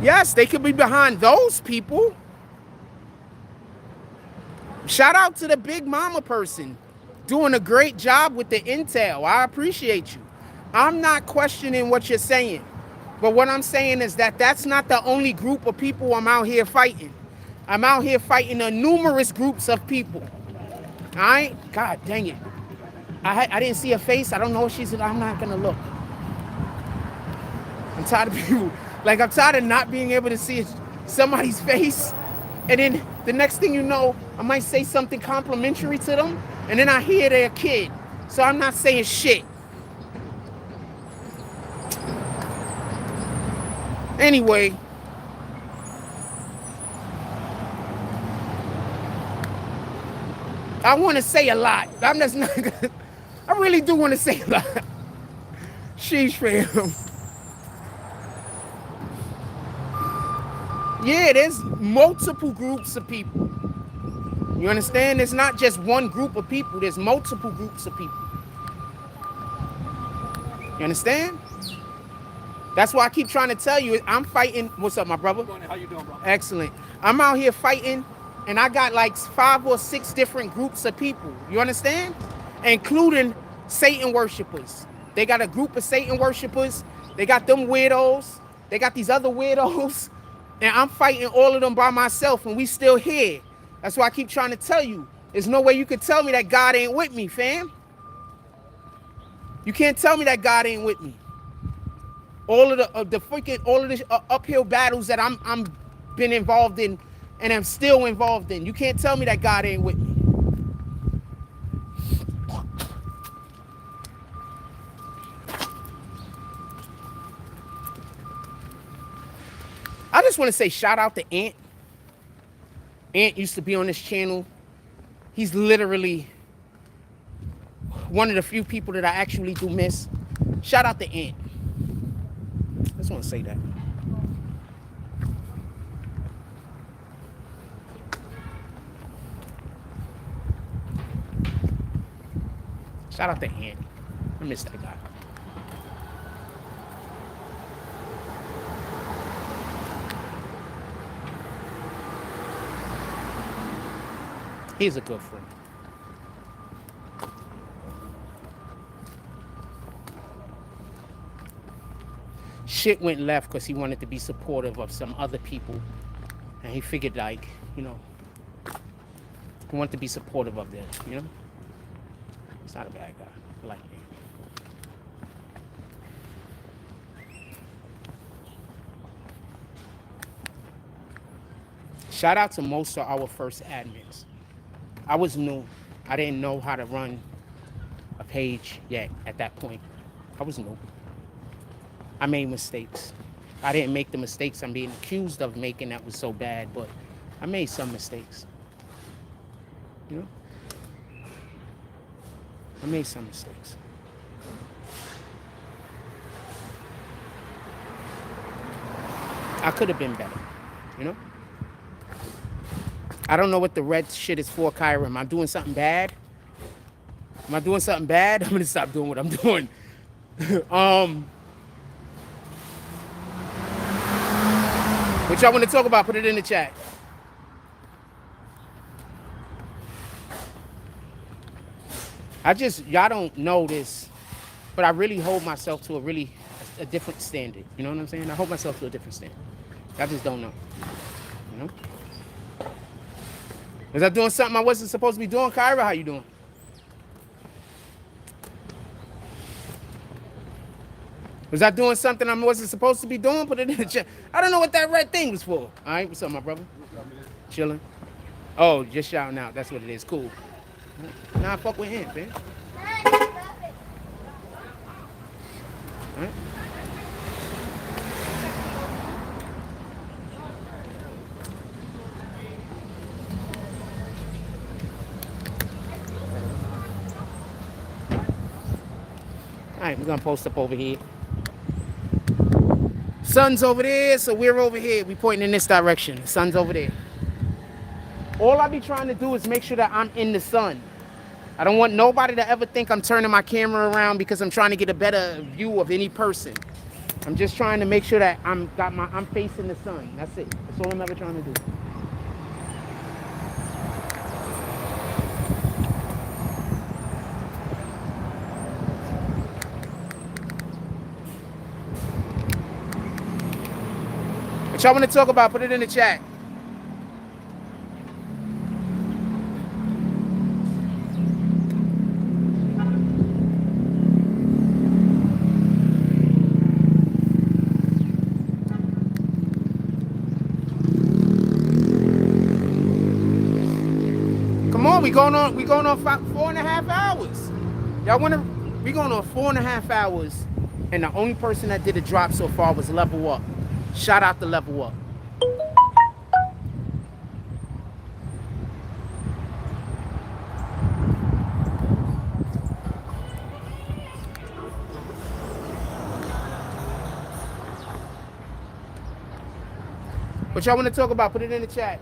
Yes, they could be behind those people. Shout out to the Big Mama person doing a great job with the intel. I appreciate you. I'm not questioning what you're saying. But what I'm saying is that that's not the only group of people I'm out here fighting. I'm out here fighting a numerous groups of people. All right? God dang it. I didn't see her face. I don't know if she's... I'm not going to look. I'm tired of people... Like, I'm tired of not being able to see somebody's face. And then the next thing you know, I might say something complimentary to them. And then I hear they're a kid. So I'm not saying shit. Anyway. I want to say a lot. I'm just not gonna... I really do want to say a lot. Sheesh, fam. Yeah, there's multiple groups of people. You understand? It's not just one group of people. There's multiple groups of people. You understand? That's why I keep trying to tell you, I'm fighting. What's up, my brother? How you doing, bro? Excellent. I'm out here fighting, and I got like 5 or 6 different groups of people. You understand? Including Satan worshipers. They got a group of Satan worshipers. They got them weirdos. They got these other weirdos. And I'm fighting all of them by myself, and we still here. That's why I keep trying to tell you. There's no way you could tell me that God ain't with me, fam. You can't tell me that God ain't with me. all of the freaking all of the uphill battles that I'm been involved in, and I'm still involved in. You can't tell me that God ain't with me. I just want to say shout out to Ant. Ant used to be on this channel. He's literally one of the few people that I actually do miss. Shout out to Ant. I just want to say that. Shout out to Ant. I miss that guy. He's a good friend. Shit went left because he wanted to be supportive of some other people. And he figured, like, you know, he wanted to be supportive of them, you know? He's not a bad guy. I like him. Shout out to most of our first admins. I was new. I didn't know how to run a page yet at that point. I was new. I made mistakes. I didn't make the mistakes I'm being accused of making that was so bad, but I made some mistakes. You know? I made some mistakes. I could have been better, you know? I don't know what the red shit is for, Kyra. Am I doing something bad? Am I doing something bad? I'm gonna stop doing what I'm doing. What y'all want to talk about? Put it in the chat. Y'all don't know this, but I really hold myself to a different standard. You know what I'm saying? I hold myself to a different standard. I just don't know. You know? Was I doing something I wasn't supposed to be doing? Kyra, how you doing? Was I doing something I wasn't supposed to be doing? Put it in the chat. I don't know what that red thing was for. All right, what's up, my brother? Chilling. Oh, just shouting out. That's what it is. Cool. Nah, fuck with him, man. All right. All right, we're gonna post up over here. Sun's over there, so we're over here. We pointing in this direction. The sun's over there. All I be trying to do is make sure that I'm in the sun. I don't want nobody to ever think I'm turning my camera around because I'm trying to get a better view of any person. I'm just trying to make sure that I'm facing the sun. That's it. That's all I'm ever trying to do. What y'all want to talk about? Put it in the chat. Come on, we going on 4.5 hours. Y'all want to? We going on 4.5 hours, and the only person that did a drop so far was Level Up. Shout out to Level Up. What y'all want to talk about? Put it in the chat.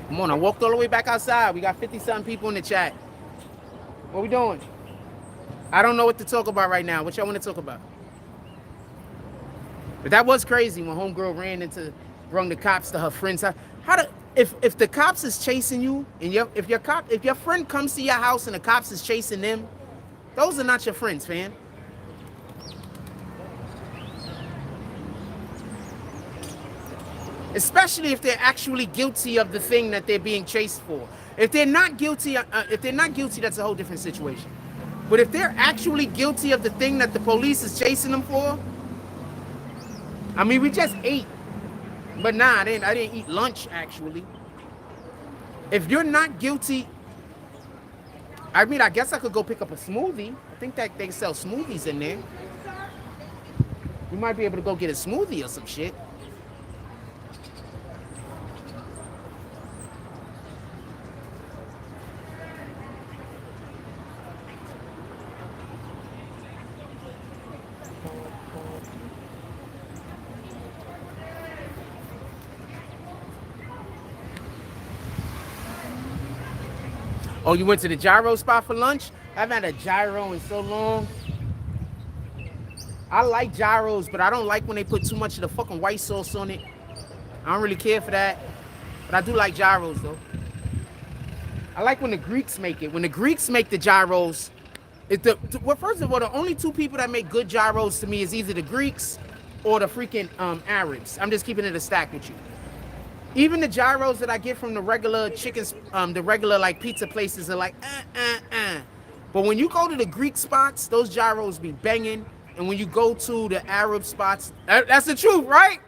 Come on, I walked all the way back outside. We got 50-something people in the chat. What we doing? I don't know what to talk about right now. What y'all want to talk about? But that was crazy when homegirl brung the cops to her friend's house. If the cops is chasing you, and if your friend comes to your house and the cops is chasing them, those are not your friends, fam. especially if they're actually guilty of the thing that they're being chased for. If they're not guilty, that's a whole different situation. But if they're actually guilty of the thing that the police is chasing them for, I mean, we just ate, but nah, I didn't eat lunch actually. If you're not guilty, I mean, I guess I could go pick up a smoothie. I think that they sell smoothies in there. You might be able to go get a smoothie or some shit. Oh, you went to the gyro spot for lunch? I haven't had a gyro in so long. I like gyros, but I don't like when they put too much of the fucking white sauce on it. I don't really care for that. But I do like gyros, though. I like when the Greeks make it. When the Greeks make the gyros, well, first of all, the only two people that make good gyros to me is either the Greeks or the freaking Arabs. I'm just keeping it a stack with you. Even the gyros that I get from the regular chickens, the regular like pizza places are like, But when you go to the Greek spots, those gyros be banging. And when you go to the Arab spots, that's the truth, right?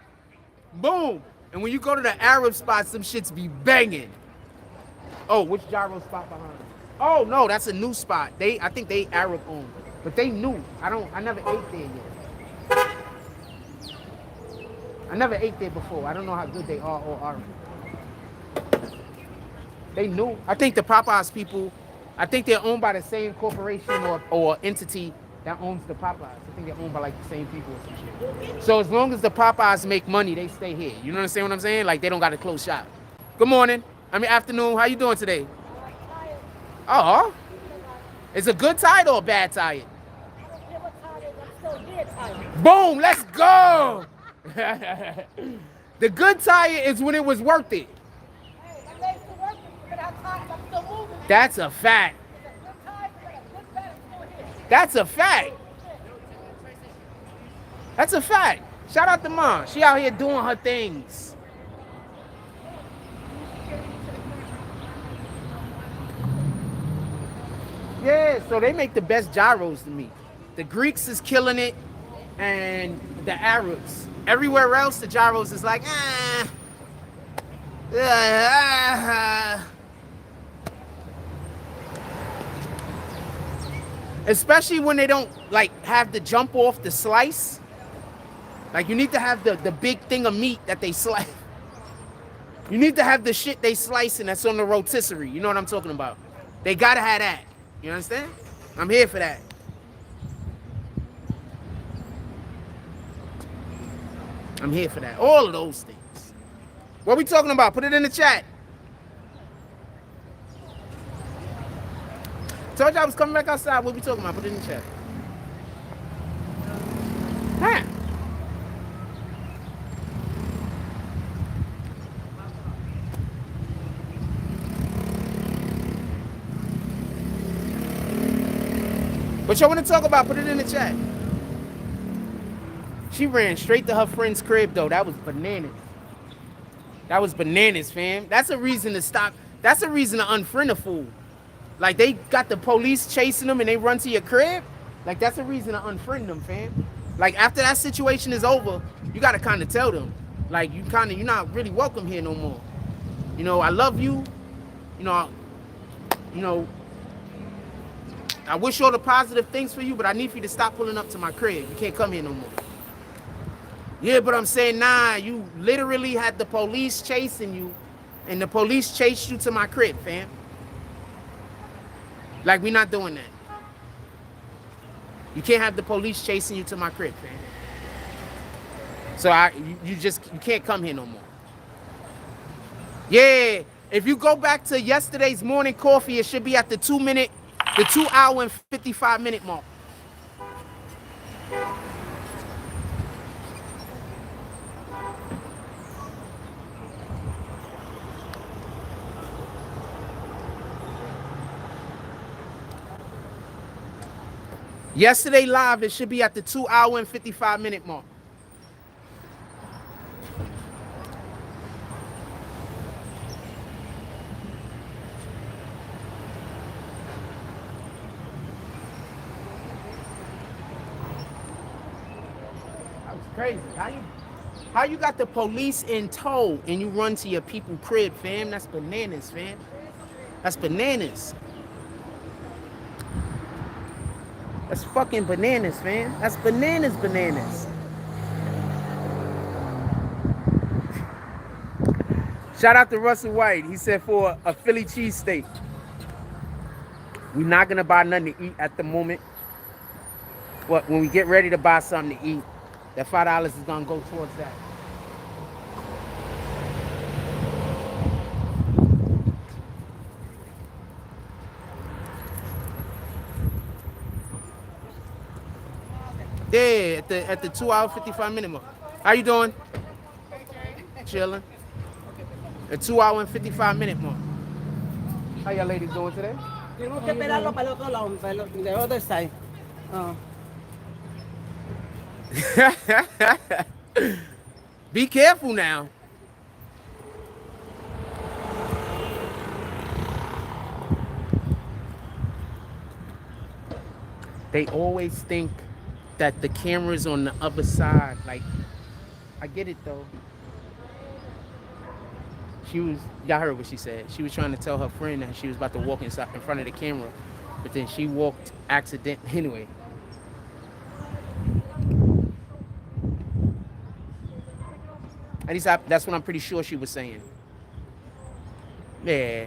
Boom. And when you go to the Arab spots, them shits be banging. Oh, which gyro spot behind? Oh no, that's a new spot. I think they Arab owned, but they new. I never ate there yet. I never ate there before. I don't know how good they are or aren't. They new. I think the Popeyes people, I think they're owned by the same corporation or entity that owns the Popeyes. I think they're owned by like the same people or some shit. So as long as the Popeyes make money, they stay here. You understand what I'm saying? Like they don't got to close shop. Good morning. Afternoon. How you doing today? Oh, it's a good tide or a bad tide? Boom, let's go. The good tire is when it was worth it. That's a fact. That's a fact. That's a fact. Shout out to Mom. She out here doing her things. Yeah, so they make the best gyros to me. The Greeks is killing it, and the Arabs. Everywhere else, the gyros is like, Especially when they don't like have the jump off the slice. Like you need to have the big thing of meat that they slice. You need to have the shit they slicing that's on the rotisserie. You know what I'm talking about? They gotta have that. You understand? I'm here for that. I'm here for that. All of those things. What we talking about? Put it in the chat. Told you I was coming back outside. What we talking about? Put it in the chat. Huh? What y'all want to talk about? Put it in the chat. She ran straight to her friend's crib, though. That was bananas. That was bananas, fam. That's a reason to stop. That's a reason to unfriend a fool. Like, they got the police chasing them and they run to your crib. Like, that's a reason to unfriend them, fam. Like, after that situation is over, you got to kind of tell them. Like, you're not really welcome here no more. You know, I love you. You know, I wish all the positive things for you, but I need for you to stop pulling up to my crib. You can't come here no more. Yeah, but I'm saying, nah, you literally had the police chasing you, and the police chased you to my crib, fam. Like, we not doing that. You can't have the police chasing you to my crib, fam. So you can't come here no more. Yeah, if you go back to yesterday's morning coffee, it should be at the 2 hour and 55 minute mark. Yesterday live, it should be at the 2 hour and 55 minute mark. Crazy. How you got the police in tow and you run to your people crib, fam? That's bananas, fam. That's bananas. That's fucking bananas, fam. That's bananas. Shout out to Russell White. He said for a Philly cheesesteak. We're not gonna buy nothing to eat at the moment. But when we get ready to buy something to eat, that $5 is gonna go towards that. Yeah, at the 2 hour 55 minute mark. How you doing? Chilling. The 2 hour and 55 minute mark. How y'all ladies doing today? Tenemos que esperarlo para el otro lado, para the other side. Be careful now. They always think that the camera's on the other side. Like, I get it though. Y'all heard what she said. She was trying to tell her friend that she was about to walk in front of the camera, but then she walked accidentally. Anyway. At least that's what I'm pretty sure she was saying. Yeah,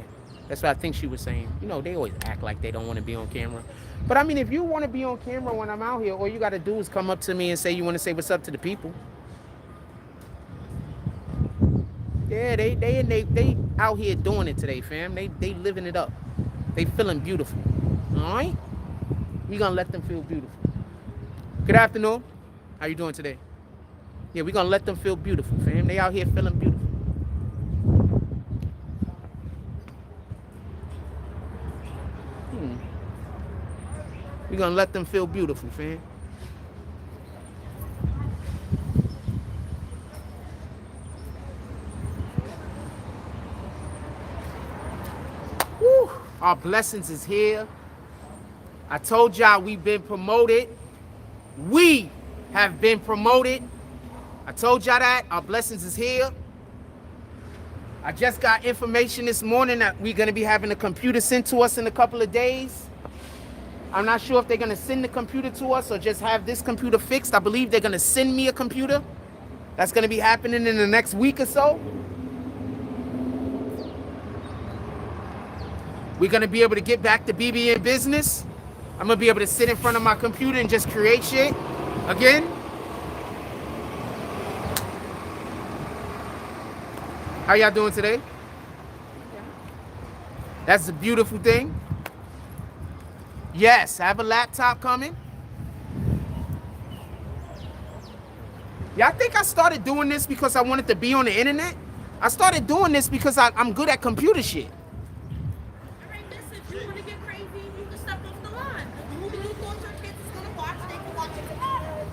that's what I think she was saying. You know, they always act like they don't want to be on camera. But I mean, if you want to be on camera when I'm out here, all you got to do is come up to me and say you want to say what's up to the people. Yeah, they out here doing it today, fam. They living it up. They feeling beautiful. All right? We gonna let them feel beautiful. Good afternoon. How you doing today? Yeah, we gonna let them feel beautiful, fam. They out here feeling beautiful. We gonna let them feel beautiful, fam. Woo! Our blessings is here. I told y'all we've been promoted. We have been promoted. I told y'all that. Our blessings is here. I just got information this morning that we're going to be having a computer sent to us in a couple of days. I'm not sure if they're going to send the computer to us or just have this computer fixed. I believe they're going to send me a computer. That's going to be happening in the next week or so. We're going to be able to get back to BBN business. I'm going to be able to sit in front of my computer and just create shit again. How y'all doing today? That's a beautiful thing. Yes, I have a laptop coming. Y'all think I started doing this because I wanted to be on the internet? I started doing this because I'm good at computer shit. All right, listen, if you want to get crazy, you can step off the line. The movie you thought your kids is going to watch, they can watch it tomorrow.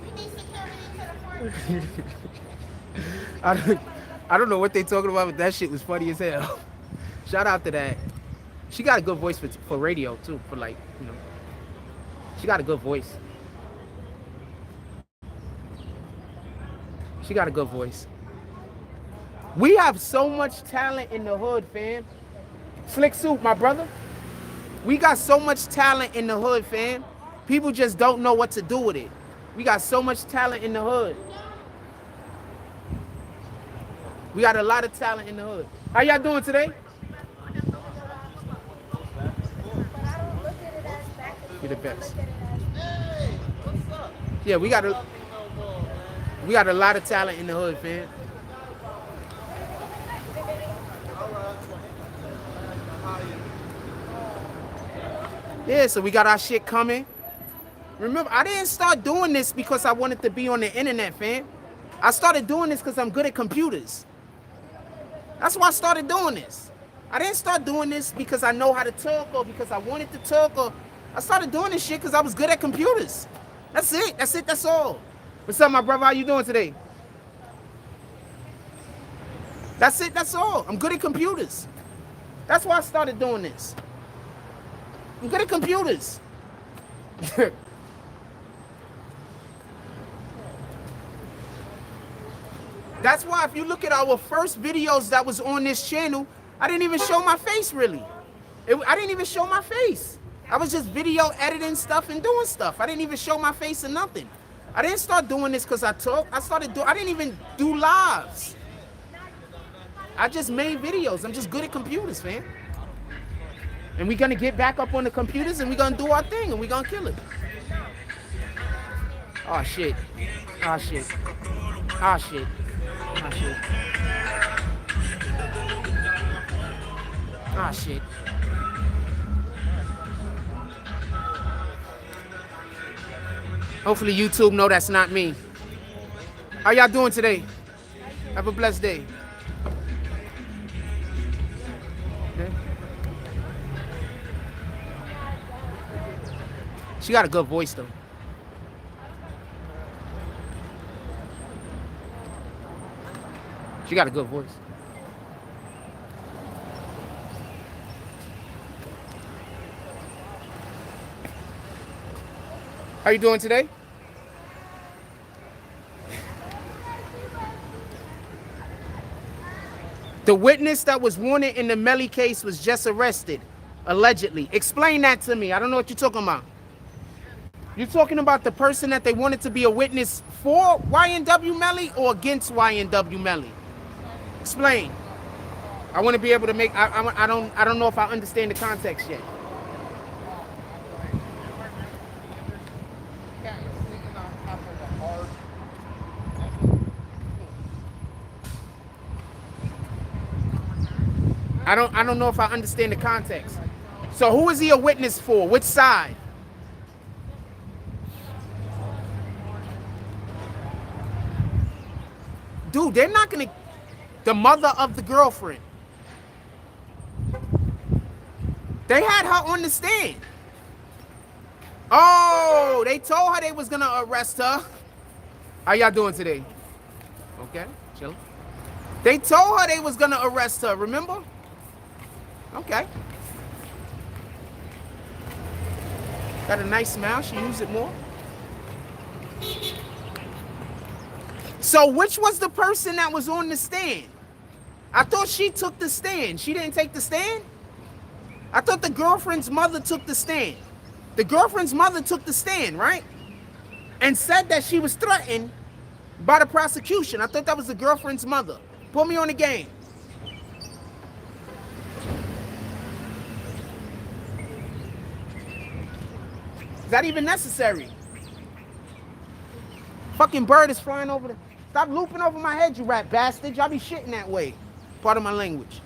We need security to the front. I don't know what they talking about, but that shit was funny as hell. Shout out to that. She got a good voice for radio too, for like, you know. She got a good voice. She got a good voice. We have so much talent in the hood, fam. Slick Soup, my brother. We got so much talent in the hood, fam. People just don't know what to do with it. We got so much talent in the hood. We got a lot of talent in the hood. How y'all doing today? You're the best. Yeah, we got a lot of talent in the hood, fam. Yeah, so we got our shit coming. Remember, I didn't start doing this because I wanted to be on the internet, fam. I started doing this because I'm good at computers. That's why I started doing this. I didn't start doing this because I know how to talk or because I wanted to talk. Or I started doing this shit because I was good at computers. That's it. That's it. That's all. What's up, my brother? How you doing today? That's it. That's all. I'm good at computers. That's why I started doing this. I'm good at computers. That's why if you look at our first videos that was on this channel, I didn't even show my face really. I didn't even show my face. I was just video editing stuff and doing stuff. I didn't even show my face or nothing. I didn't start doing this because I talk. I didn't even do lives. I just made videos. I'm just good at computers, fam. And we're gonna get back up on the computers and we're gonna do our thing and we're gonna kill it. Oh shit. Oh shit. Oh shit. Oh shit. Oh shit. Hopefully YouTube know that's not me. How y'all doing today? Have a blessed day. Okay. She got a good voice though. She got a good voice. How you doing today? The witness that was wanted in the Melly case was just arrested, allegedly. Explain that to me. I don't know what you're talking about. You're talking about the person that they wanted to be a witness for YNW Melly or against YNW Melly? Explain. I want to be able to make. I don't know if I understand the context yet. I don't know if I understand the context. So who is he a witness for? Which side? Dude, they're not gonna. The mother of the girlfriend. They had her on the stand. Oh, they told her they was gonna arrest her. How y'all doing today? Okay, chill. They told her they was gonna arrest her, remember? Okay. Got a nice smile, she used it more. So which was the person that was on the stand? I thought she took the stand. She didn't take the stand? I thought the girlfriend's mother took the stand. The girlfriend's mother took the stand, right? And said that she was threatened by the prosecution. I thought that was the girlfriend's mother. Put me on the game. Is that even necessary? Fucking bird is flying over the... Stop looping over my head, you rat bastard. Y'all be shitting that way. Part of my language.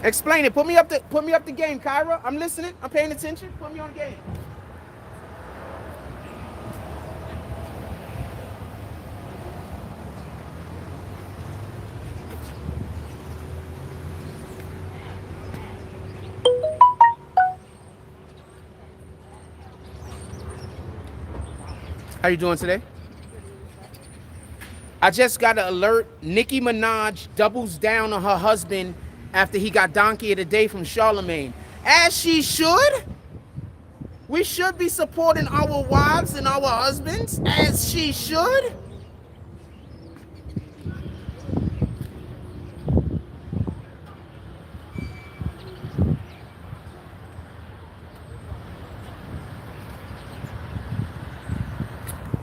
Explain it. Put me up the game, Kyra. I'm listening. I'm paying attention. Put me on the game. How you doing today? I just got an alert. Nicki Minaj doubles down on her husband after he got Donkey of the Day from Charlemagne. As she should. We should be supporting our wives and our husbands, as she should.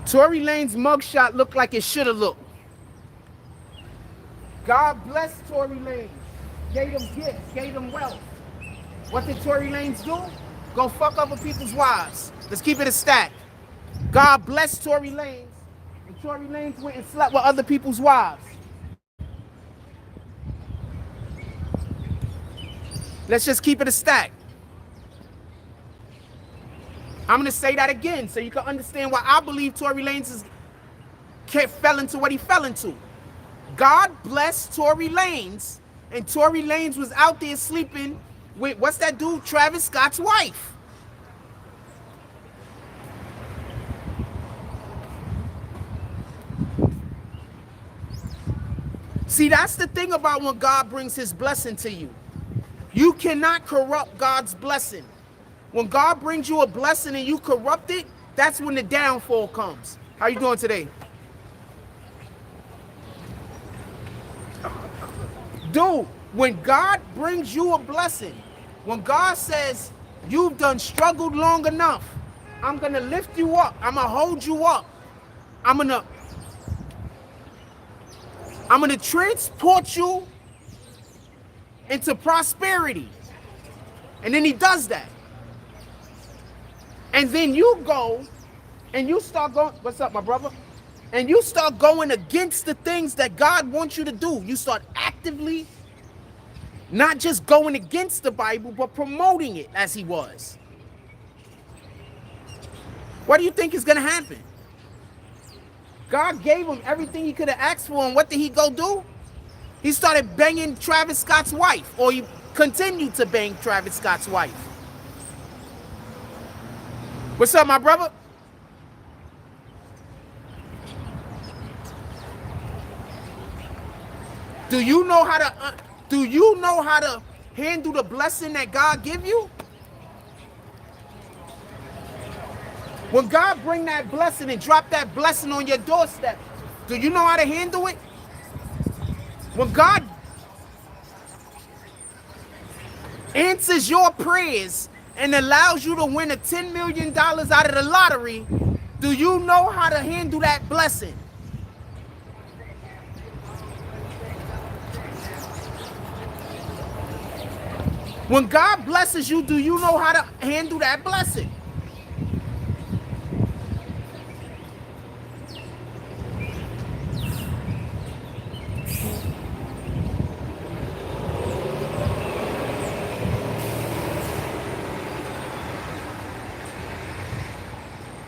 Tory Lane's mugshot looked like it should have looked. God bless Tory Lanez. Gave him gifts, gave him wealth. What did Tory Lanez do? Go fuck other people's wives. Let's keep it a stack. God bless Tory Lanez. And Tory Lanez went and slept with other people's wives. Let's just keep it a stack. I'm going to say that again so you can understand why I believe Tory Lanez fell into what he fell into. God bless Tory Lanez, and Tory Lanez was out there sleeping with, what's that dude, Travis Scott's wife. See, that's the thing about when God brings his blessing to you. You cannot corrupt God's blessing. When God brings you a blessing and you corrupt it, that's when the downfall comes. How you doing today? Dude, when God brings you a blessing, when God says you've done struggled long enough, I'm gonna lift you up. I'm gonna hold you up. I'm gonna transport you into prosperity. And then he does that. And then you go and you start going, what's up, my brother? And you start going against the things that God wants you to do. You start actively not just going against the Bible, but promoting it as he was. What do you think is going to happen? God gave him everything he could have asked for, and what did he go do? He started banging Travis Scott's wife, or he continued to bang Travis Scott's wife. What's up, my brother? Do you know how to handle the blessing that God give you? When God bring that blessing and drop that blessing on your doorstep, do you know how to handle it? When God answers your prayers and allows you to win a $10 million out of the lottery, do you know how to handle that blessing? When God blesses you, do you know how to handle that blessing?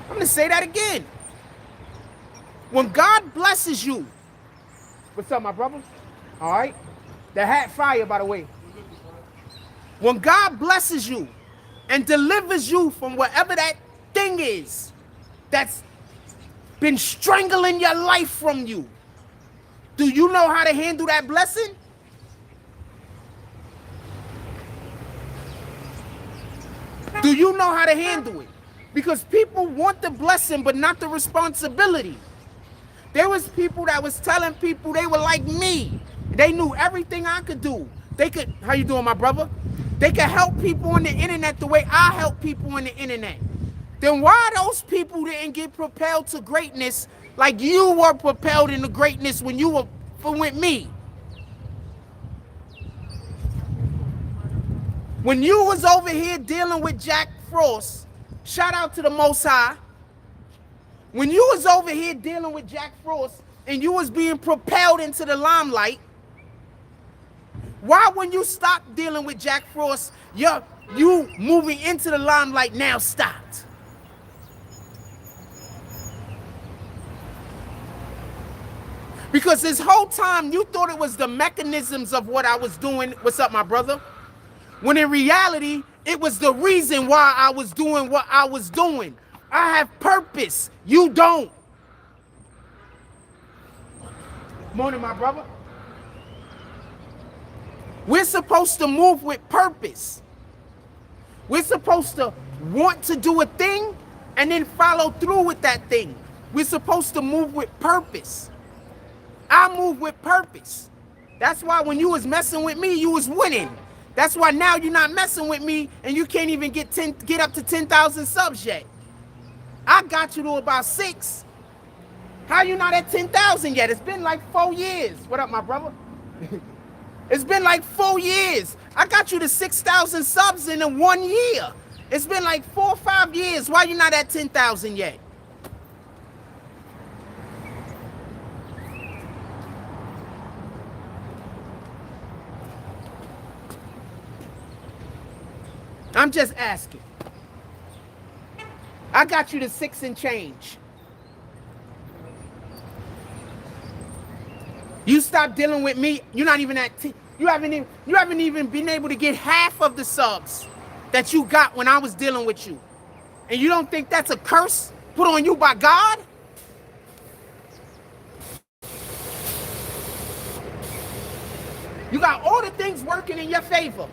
I'm going to say that again. When God blesses you, what's up, my brother? All right. The hat fire, by the way. When God blesses you and delivers you from whatever that thing is that's been strangling your life from you, do you know how to handle that blessing? Do you know how to handle it? Because people want the blessing but not the responsibility. There was people that was telling people they were like me. They knew everything I could do. They could, how you doing, my brother? They could help people on the internet the way I help people on the internet. Then why those people didn't get propelled to greatness like you were propelled into greatness when you were with me? When you was over here dealing with Jack Frost, shout out to the Most High. When you was over here dealing with Jack Frost and you was being propelled into the limelight, why when you stop dealing with Jack Frost, you moving into the limelight now stopped? Because this whole time you thought it was the mechanisms of what I was doing. What's up, my brother? When in reality, it was the reason why I was doing what I was doing. I have purpose. You don't. Morning, my brother. We're supposed to move with purpose. We're supposed to want to do a thing and then follow through with that thing. We're supposed to move with purpose. I move with purpose. That's why when you was messing with me, you was winning. That's why now you're not messing with me and you can't even get up to 10,000 subs yet. I got you to about 6. How you not at 10,000 yet? It's been like 4 years. What up, my brother? It's been like 4 years. I got you to 6,000 subs in 1 year. It's been like 4 or 5 years. Why you not at 10,000 yet? I'm just asking. I got you to 6 and change. You stop dealing with me. You're not even at. You haven't even been able to get half of the subs that you got when I was dealing with you, and you don't think that's a curse put on you by God? You got all the things working in your favor.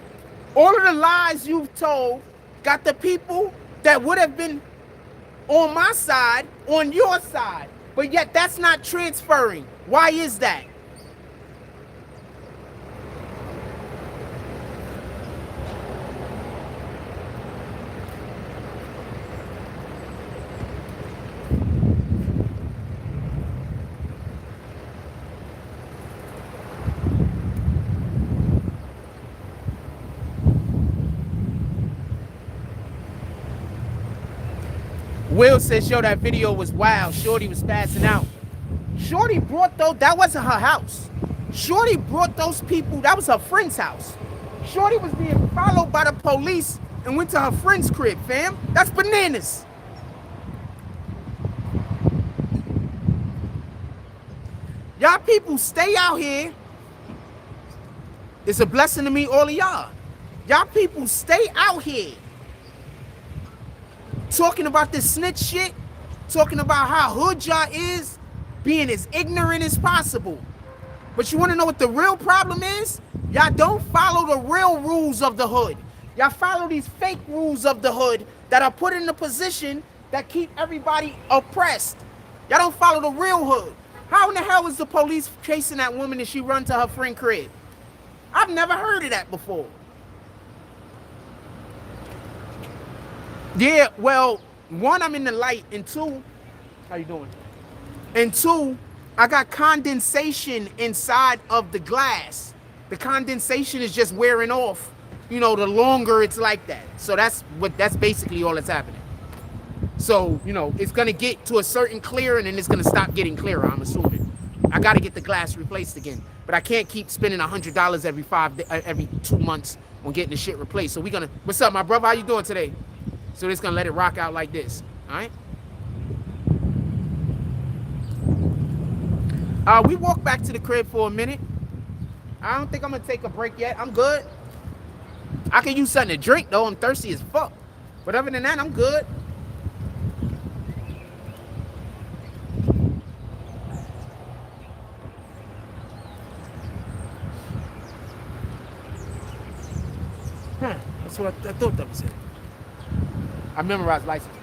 All of the lies you've told got the people that would have been on my side on your side, but yet that's not transferring. Why is that? Will says, yo, that video was wild. Shorty was passing out. Shorty brought those, that wasn't her house. Shorty brought those people, that was her friend's house. Shorty was being followed by the police and went to her friend's crib, fam. That's bananas. Y'all people stay out here. It's a blessing to meet all of y'all. Y'all people stay out here. Talking about this snitch shit, talking about how hood y'all is, being as ignorant as possible. But you want to know what the real problem is? Y'all don't follow the real rules of the hood. Y'all follow these fake rules of the hood that are put in a position that keep everybody oppressed. Y'all don't follow the real hood. How in the hell is the police chasing that woman and she run to her friend crib? I've never heard of that before. Yeah, well, one, I'm in the light, and two, how you doing? And two, I got condensation inside of the glass. The condensation is just wearing off, you know, the longer it's like that. So that's basically all that's happening. So, you know, it's gonna get to a certain clear and then it's gonna stop getting clearer, I'm assuming. I gotta get the glass replaced again. But I can't keep spending $100 every 2 months on getting the shit replaced. So what's up, my brother? How you doing today? So it's gonna let it rock out like this, all right? We walk back to the crib for a minute. I don't think I'm gonna take a break yet. I'm good. I can use something to drink though. I'm thirsty as fuck. But other than that, I'm good. That's what I thought that was it. I memorized license plates.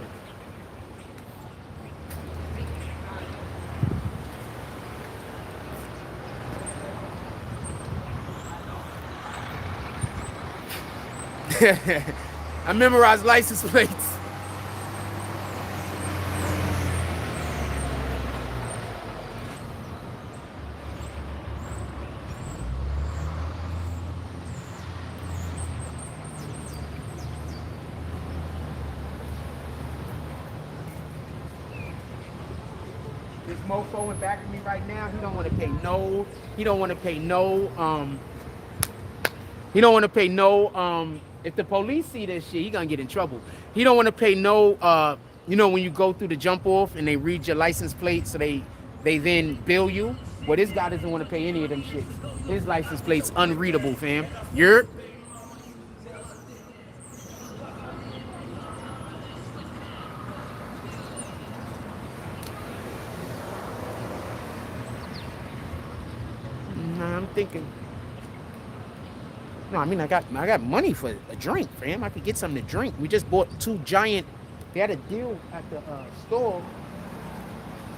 I memorized license plates. This mofo in back of me right now, he don't want to pay no, if the police see this shit, he gonna get in trouble. He don't want to pay no, you know, when you go through the jump off and they read your license plate, so they then bill you. Well, this guy doesn't want to pay any of them shit. His license plate's unreadable, fam. You're I'm thinking. No, I mean I got money for a drink, fam. I could get something to drink. We just bought 2 giant. They had a deal at the store.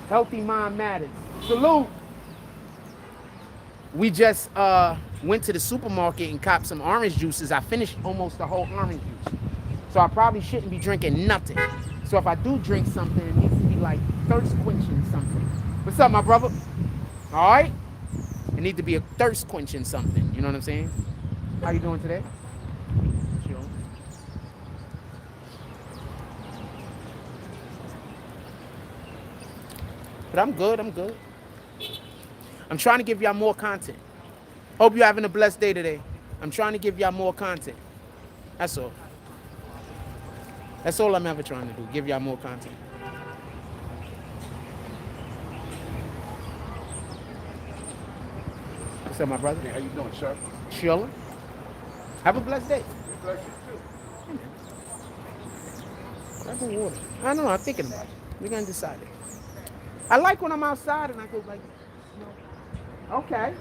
Healthy Mind Matters. Salute. We just went to the supermarket and copped some orange juices. I finished almost the whole orange juice, so I probably shouldn't be drinking nothing. So if I do drink something, it needs to be like thirst quenching something. What's up, my brother? All right. It need to be a thirst quenching something. You know what I'm saying? How you doing today? Chill. But I'm good. I'm trying to give y'all more content. Hope you're having a blessed day today. I'm trying to give y'all more content. That's all. That's all I'm ever trying to do. Give y'all more content. What's up, my brother? Hey, how you doing, sir? Chilling. Have a blessed day. Bless you too. Grab some water. I don't know. I'm thinking about it. We're gonna decide it. I like when I'm outside and I go like, you know, okay.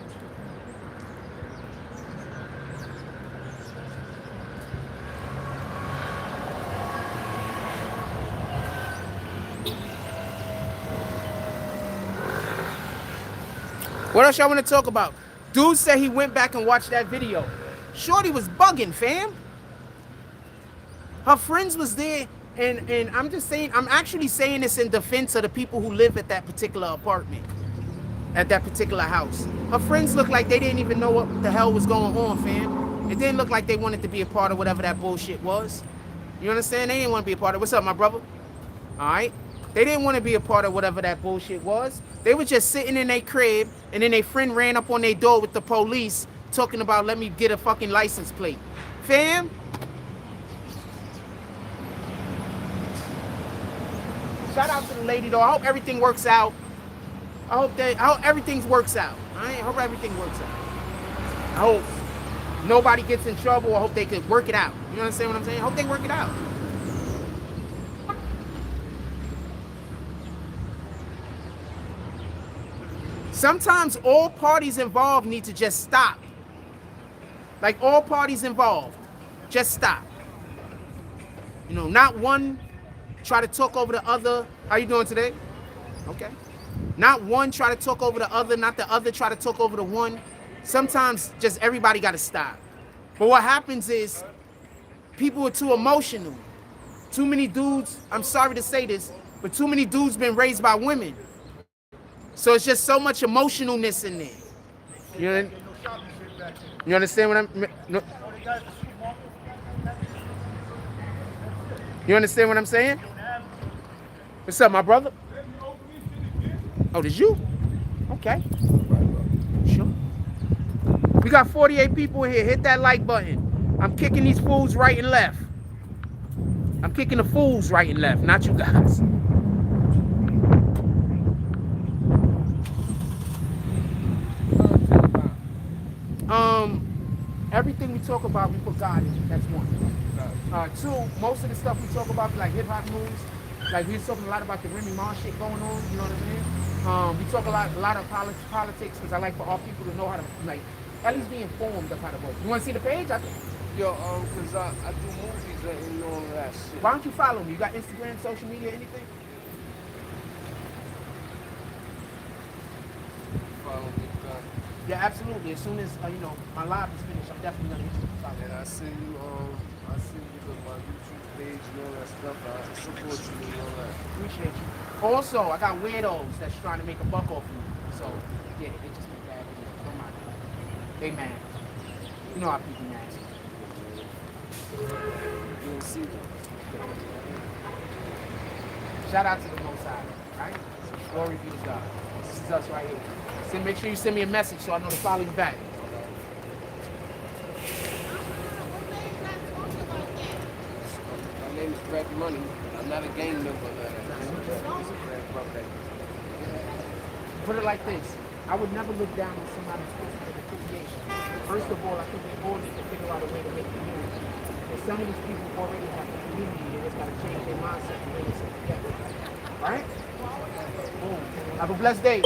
What else y'all want to talk about? Dude said he went back and watched that video. Shorty was bugging, fam. Her friends was there, and I'm just saying, I'm actually saying this in defense of the people who live at that particular apartment, at that particular house. Her friends looked like they didn't even know what the hell was going on, fam. It didn't look like they wanted to be a part of whatever that bullshit was. You understand? They didn't want to be a part of it. What's up, my brother? All right? They didn't want to be a part of whatever that bullshit was. They were just sitting in their crib, and then their friend ran up on their door with the police talking about, let me get a fucking license plate. Fam? Shout out to the lady, though. I hope everything works out. I hope everything works out. I hope everything works out. I hope nobody gets in trouble. I hope they could work it out. You understand what I'm saying? I hope they work it out. Sometimes all parties involved need to just stop. Like all parties involved, just stop. You know, not one try to talk over the other. How you doing today? Okay. Not one try to talk over the other, not the other try to talk over the one. Sometimes just everybody got to stop. But what happens is people are too emotional. Too many dudes, I'm sorry to say this, but too many dudes been raised by women. So it's just so much emotionalness in there. You understand what I'm... No, you understand what I'm saying? What's up, my brother? Oh, did you? Okay. Sure. We got 48 people in here. Hit that like button. I'm kicking these fools right and left. I'm kicking the fools right and left, not you guys. Everything we talk about, we put God in it. That's one. Two, most of the stuff we talk about, like hip hop moves, like we was talking a lot about the Remy Ma shit going on. You know what I mean? We talk a lot of politics because I like for all people to know how to like at least be informed of how to vote. You want to see the page? Yo, cause I do movies and all that shit. Why don't you follow me? You got Instagram, social media, anything? Follow me, Yeah, absolutely. As soon as you know my live is finished, I'm definitely gonna hit you. and I see you my YouTube page and all that stuff. I support you and all that. Appreciate you. Also, I got weirdos that's trying to make a buck off me. So yeah, they just make bad videos. Don't mind them. They mad. You know how people mad. You don't see them. Shout out to the Most High, right? Glory be to God. This is us right here. So make sure you send me a message so I know to follow you back. My name is Brad Money. I'm not a gang member. Put it like this. I would never look down on somebody's affiliation. First of all, I think we all need to figure out a way to make community. And some of these people already have a community. They just got to change their mindset and bring it together. Right? Boom. Have a blessed day.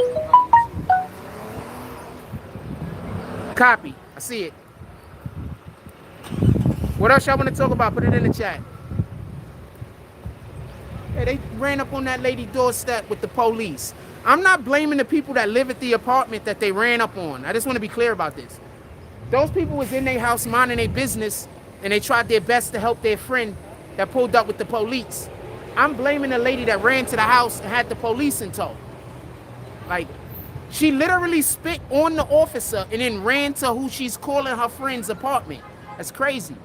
Copy. I see it. What else y'all want to talk about? Put it in the chat. Hey, they ran up on that lady doorstep with the police. I'm not blaming the people that live at the apartment that they ran up on. I just want to be clear about this. Those people was in their house minding their business, and they tried their best to help their friend that pulled up with the police. I'm blaming the lady that ran to the house and had the police in tow. Like, she literally spit on the officer and then ran to who she's calling her friend's apartment. That's crazy.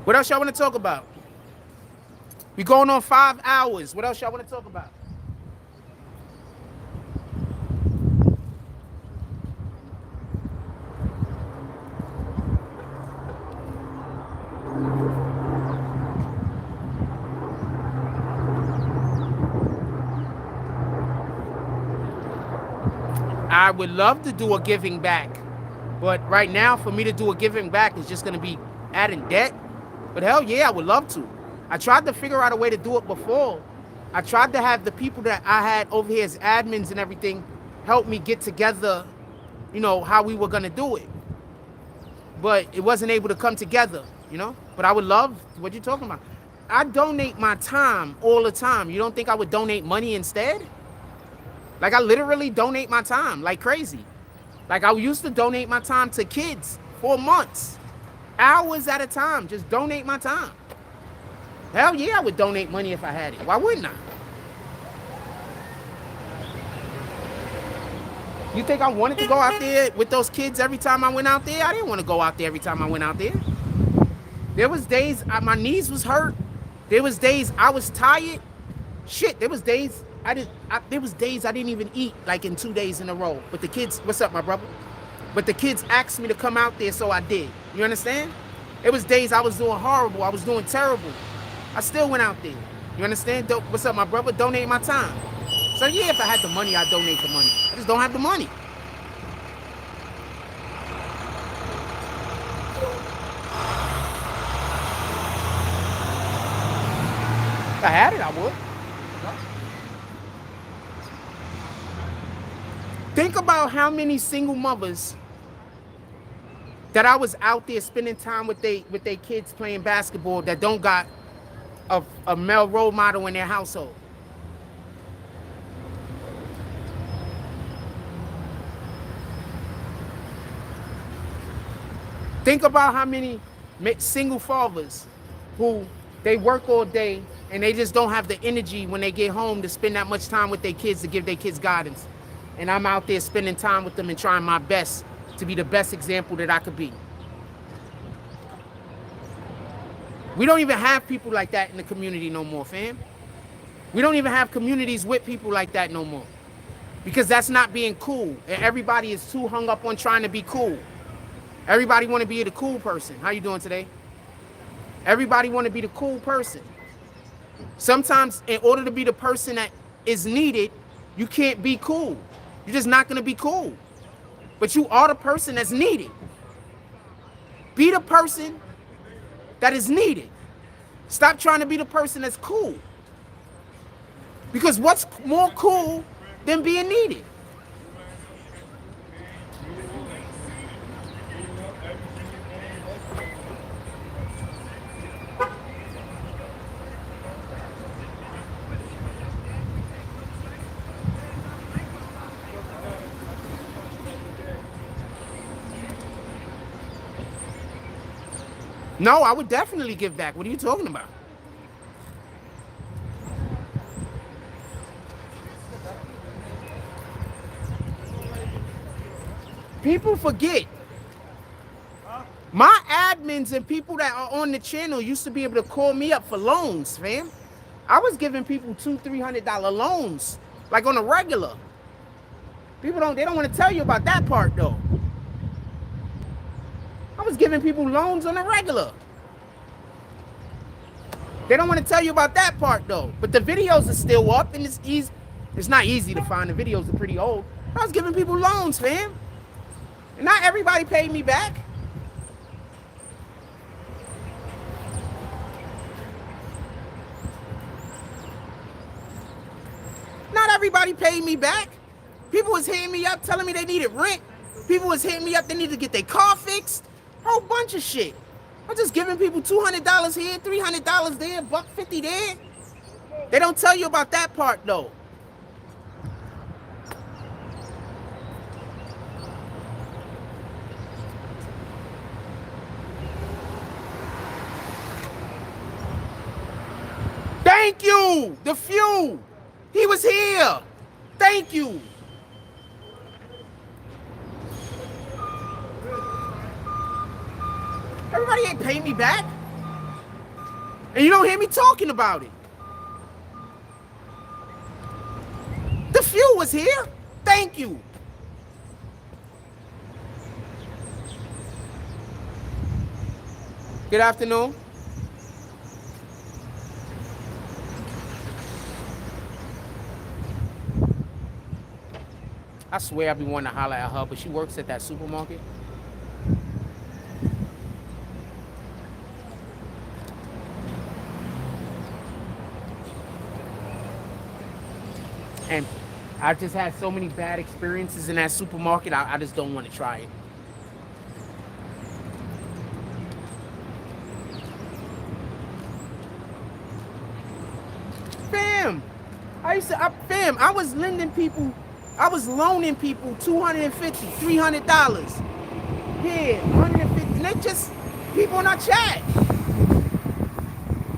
What else y'all want to talk about? We going on 5 hours. What else y'all want to talk about? I would love to do a giving back, but right now for me to do a giving back is just going to be adding debt. But hell yeah, I would love to. I tried to figure out a way to do it before. I tried to have the people that I had over here as admins and everything help me get together, you know, how we were gonna do it. But it wasn't able to come together, you know? But I would love, what you talking about? I donate my time all the time. You don't think I would donate money instead? Like, I literally donate my time like crazy. Like, I used to donate my time to kids for months, hours at a time, just donate my time. Hell yeah, I would donate money if I had it. Why wouldn't I? You think I wanted to go out there with those kids every time I went out there? I didn't want to go out there every time I went out there. There was days my knees was hurt. There was days I was tired. Shit, there was days I didn't even eat like in 2 days in a row. But the kids, what's up, my brother? But the kids asked me to come out there, so I did. You understand? It was days I was doing horrible. I was doing terrible. I still went out there. You understand? What's up, my brother? Donate my time. So yeah, if I had the money, I'd donate the money. I just don't have the money. If I had it, I would. Think about how many single mothers that I was out there spending time with they kids playing basketball that don't got a male role model in their household. Think about how many single fathers who they work all day and they just don't have the energy when they get home to spend that much time with their kids to give their kids guidance. And I'm out there spending time with them and trying my best to be the best example that I could be. We don't even have people like that in the community no more, fam. We don't even have communities with people like that no more. Because that's not being cool. And everybody is too hung up on trying to be cool. Everybody want to be the cool person. How you doing today? Everybody want to be the cool person. Sometimes in order to be the person that is needed, you can't be cool. You're just not going to be cool. But you are the person that's needed. Be the person that is needed. Stop trying to be the person that's cool. Because what's more cool than being needed? No, I would definitely give back. What are you talking about? People forget. My admins and people that are on the channel used to be able to call me up for loans, fam. I was giving people $200-300 loans, like on a regular. People they don't want to tell you about that part though. I was giving people loans on a regular. They don't want to tell you about that part though. But the videos are still up and it's easy. It's not easy to find. The videos are pretty old. I was giving people loans, fam. And not everybody paid me back. Not everybody paid me back. People was hitting me up telling me they needed rent. People was hitting me up they needed to get their car fixed. Whole bunch of shit. I'm just giving people $200 here, $300 there, $150 there. They don't tell you about that part though. Thank you, the few. He was here. Thank you. Everybody ain't paying me back. And you don't hear me talking about it. The few was here. Thank you. Good afternoon. I swear I be wanting to holler at her, but she works at that supermarket. And I just had so many bad experiences in that supermarket. I just don't want to try it. Fam, I was lending people, I was loaning people $250, $300. Yeah, 150. And they just people in our chat.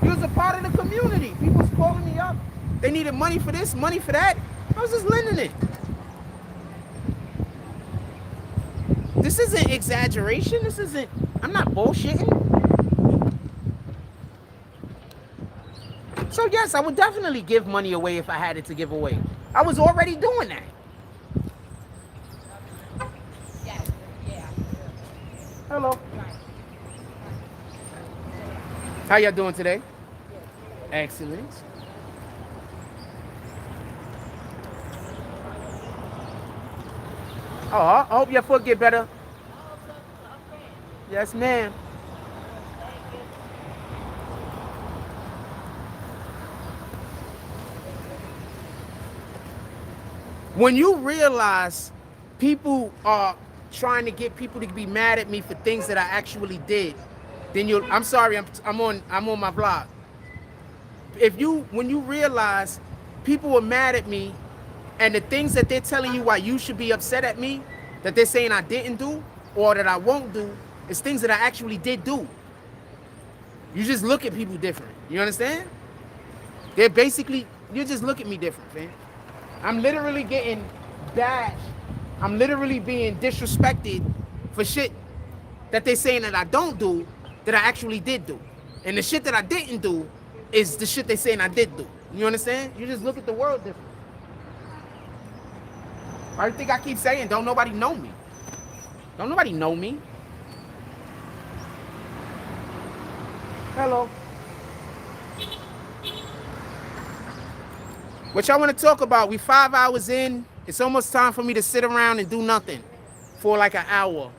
He was a part of the community. People was calling me up. They needed money for this, money for that. I was just lending it. This isn't exaggeration. This isn't, I'm not bullshitting. So yes, I would definitely give money away if I had it to give away. I was already doing that. Hello. How y'all doing today? Excellent. Oh, I hope your foot get better. Yes, ma'am. When you realize people are trying to get people to be mad at me for things that I actually did, then I'm sorry, I'm on my vlog. When you realize people are mad at me and the things that they're telling you why you should be upset at me, that they're saying I didn't do or that I won't do, is things that I actually did do. You just look at people different. You understand? You just look at me different, man. I'm literally getting bashed. I'm literally being disrespected for shit that they're saying that I don't do, that I actually did do. And the shit that I didn't do is the shit they're saying I did do. You understand? You just look at the world different. I think I keep saying, don't nobody know me. Don't nobody know me. Hello. What y'all want to talk about? We 5 hours in. It's almost time for me to sit around and do nothing for like an hour.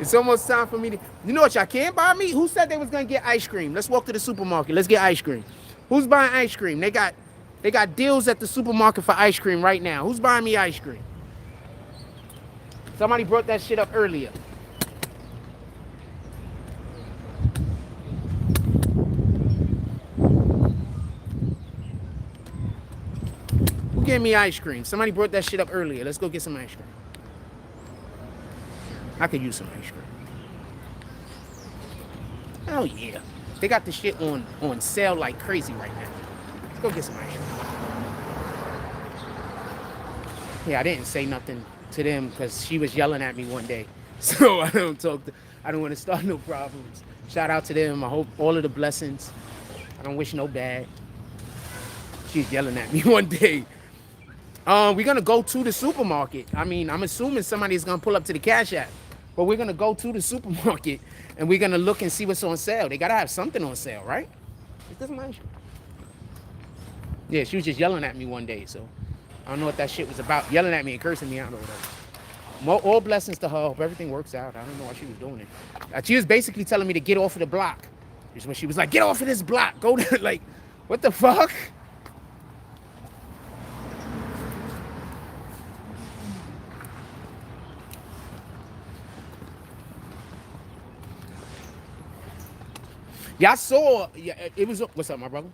It's almost time for me to... You know what y'all can't buy me? Who said they was going to get ice cream? Let's walk to the supermarket. Let's get ice cream. Who's buying ice cream? They got deals at the supermarket for ice cream right now. Who's buying me ice cream? Somebody brought that shit up earlier. Who gave me ice cream? Somebody brought that shit up earlier. Let's go get some ice cream. I could use some ice cream. Hell yeah. They got the shit on sale like crazy right now. Let's go get some ice cream. Yeah, I didn't say nothing to them because she was yelling at me one day. So I don't want to start no problems. Shout out to them. I hope all of the blessings. I don't wish no bad. She's yelling at me one day. We're going to go to the supermarket. I mean, I'm assuming somebody's going to pull up to the Cash App. But we're going to go to the supermarket and we're going to look and see what's on sale. They got to have something on sale, right? It doesn't matter. Yeah, she was just yelling at me one day, so I don't know what that shit was about. Yelling at me and cursing me out or whatever. All blessings to her. Hope everything works out. I don't know why she was doing it. She was basically telling me to get off of the block. Is when she was like, get off of this block. Go to, like, what the fuck? Y'all saw, it was, what's up, my brother?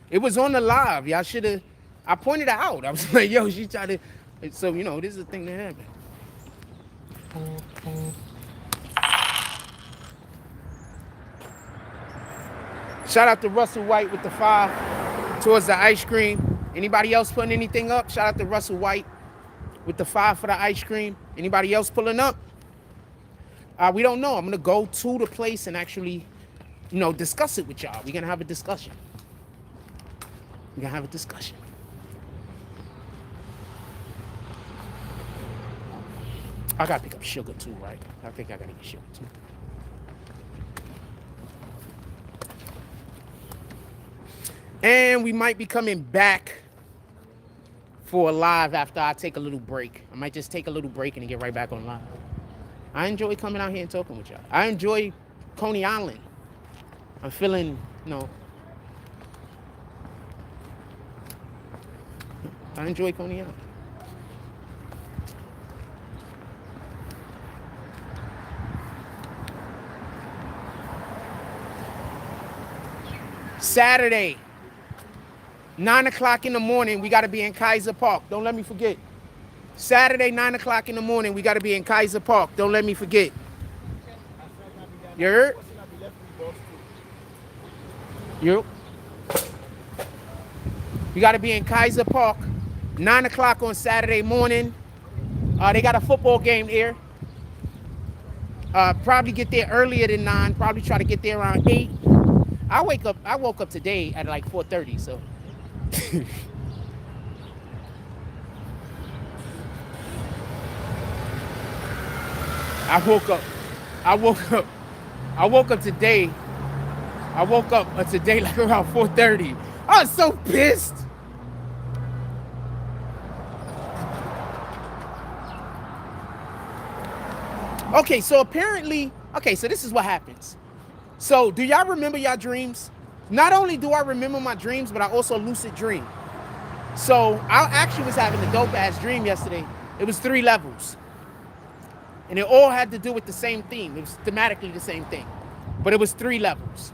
It was on the live. Y'all should have, I pointed it out. I was like, yo, she tried to, so, you know, this is the thing that happened. Shout out to Russell White with the 5 towards the ice cream. Anybody else putting anything up? Shout out to Russell White with the 5 for the ice cream. Anybody else pulling up? We don't know. I'm going to go to the place and actually, you know, discuss it with y'all. We're going to have a discussion. We're going to have a discussion. I got to pick up sugar too, right? I think I got to get sugar too. And we might be coming back for a live after I take a little break. I might just take a little break and get right back on live. I enjoy coming out here and talking with y'all. I enjoy Coney Island. I'm feeling, you know, I enjoy Coney Island. Saturday, 9 o'clock in the morning, we got to be in Kaiser Park. Don't let me forget. Saturday, 9 o'clock in the morning, we got to be in Kaiser Park. Don't let me forget. You heard? You? We got to be in Kaiser Park, 9 o'clock on Saturday morning. They got a football game there. Probably get there earlier than 9. Probably try to get there around 8. I woke up today at like 4:30, so. I woke up today like around 4:30. I was so pissed. Okay, so apparently, so this is what happens. So do y'all remember y'all dreams? Not only do I remember my dreams, but I also lucid dream. So I actually was having a dope ass dream yesterday. It was 3 levels. And it all had to do with the same theme. It was thematically the same thing. But it was 3 levels.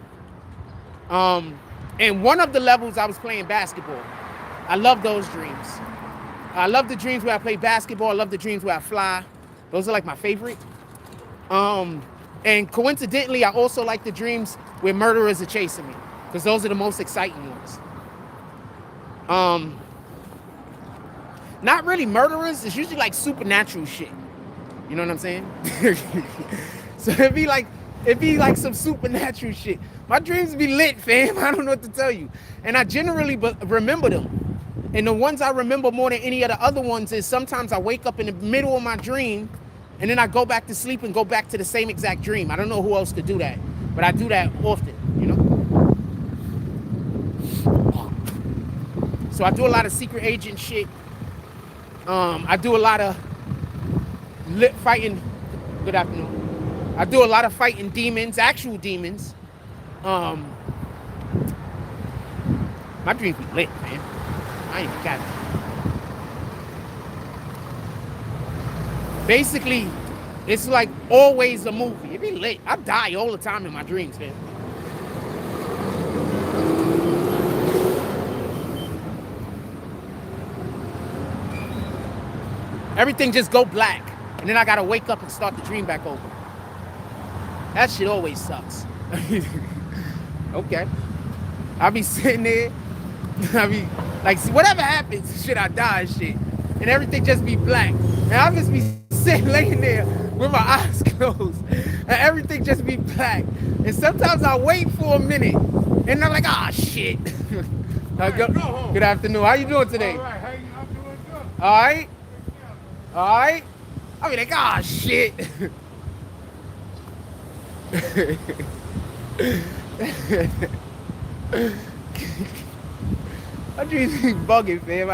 And one of the levels I was playing basketball. I love those dreams. I love the dreams where I play basketball. I love the dreams where I fly. Those are like my favorite. And coincidentally, I also like the dreams where murderers are chasing me, because those are the most exciting ones. Not really murderers. It's usually like supernatural shit. You know what I'm saying? So it'd be like some supernatural shit. My dreams be lit, fam. I don't know what to tell you. And I generally remember them. And the ones I remember more than any of the other ones is sometimes I wake up in the middle of my dream and then I go back to sleep and go back to the same exact dream. I don't know who else could do that, but I do that often, you know? So I do a lot of secret agent shit. I do a lot of fighting. Good afternoon. I do a lot of fighting demons, actual demons. My dreams be lit, man. I ain't even got it. Basically, it's like always a movie. It be lit. I die all the time in my dreams, man. Everything just go black. And then I gotta wake up and start the dream back over. That shit always sucks. Okay. I be sitting there. I be like, whatever happens, shit, I die and shit. And everything just be black. And I just be sitting, laying there with my eyes closed. And everything just be black. And sometimes I wait for a minute. And I'm like, ah, shit. Good afternoon. How you doing today? All right, how you doing good? All right. All right. I be like, ah, shit. My dreams be bugging, fam.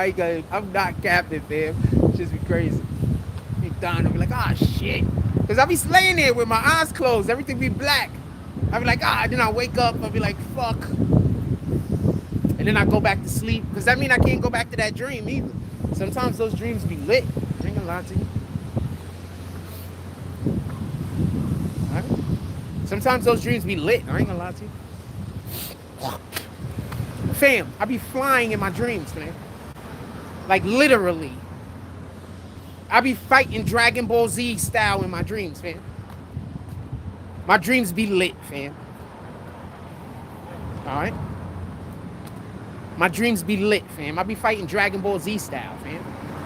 I'm not capping, fam. It's just be crazy. Be done. I'll be like, ah, shit. Because I be laying there with my eyes closed. Everything be black. I be like, ah. Then I wake up. I'll be like, fuck. And then I go back to sleep. Because that means I can't go back to that dream either. Sometimes those dreams be lit. I ain't gonna lie to you. Right? Sometimes those dreams be lit. I ain't gonna lie to you. Fam, I be flying in my dreams, man. Like literally. I be fighting Dragon Ball Z style in my dreams, fam. My dreams be lit, fam. Alright? My dreams be lit, fam. I be fighting Dragon Ball Z style, fam.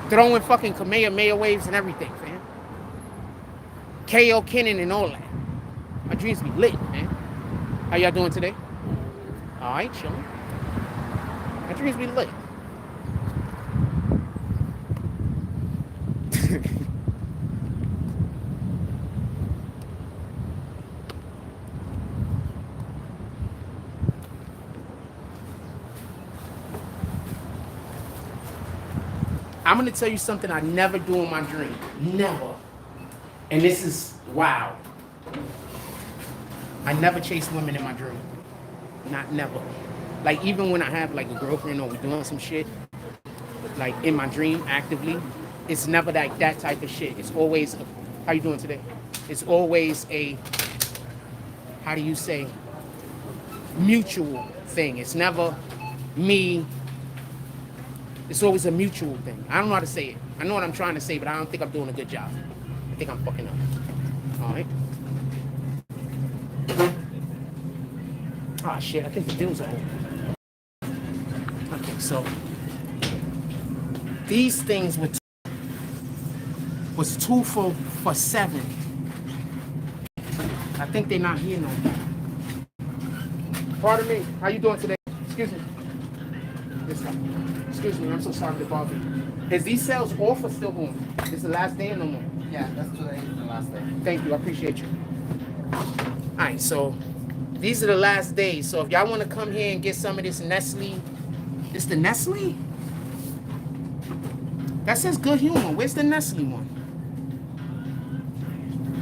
Throwing fucking Kamehameha waves and everything, fam. KO Kennen and all that. My dreams be lit, man. How y'all doing today? Alright, chillin'. My dreams be lit. I'm gonna tell you something I never do in my dream. Never. And this is wow. I never chase women in my dream. Not never. Like even when I have like a girlfriend or we doing some shit, like in my dream actively, it's never like that type of shit. It's always, how you doing today? It's always a, how do you say, mutual thing. It's never me. It's always a mutual thing. I don't know how to say it. I know what I'm trying to say, but I don't think I'm doing a good job. I think I'm fucking up. All right. Ah, shit. I think the deals are over. Okay, so these things was 2 for $7. I think they're not here no more. Pardon me. How you doing today? Excuse me. This guy. Excuse me. I'm so sorry to bother you. Is these sales off or still on? It's the last day or no more? Yeah, that's today is the last day. Thank you. I appreciate you. All right. So these are the last days. So if y'all want to come here and get some of this Nestle, it's the Nestle? That says Good Humor. Where's the Nestle one?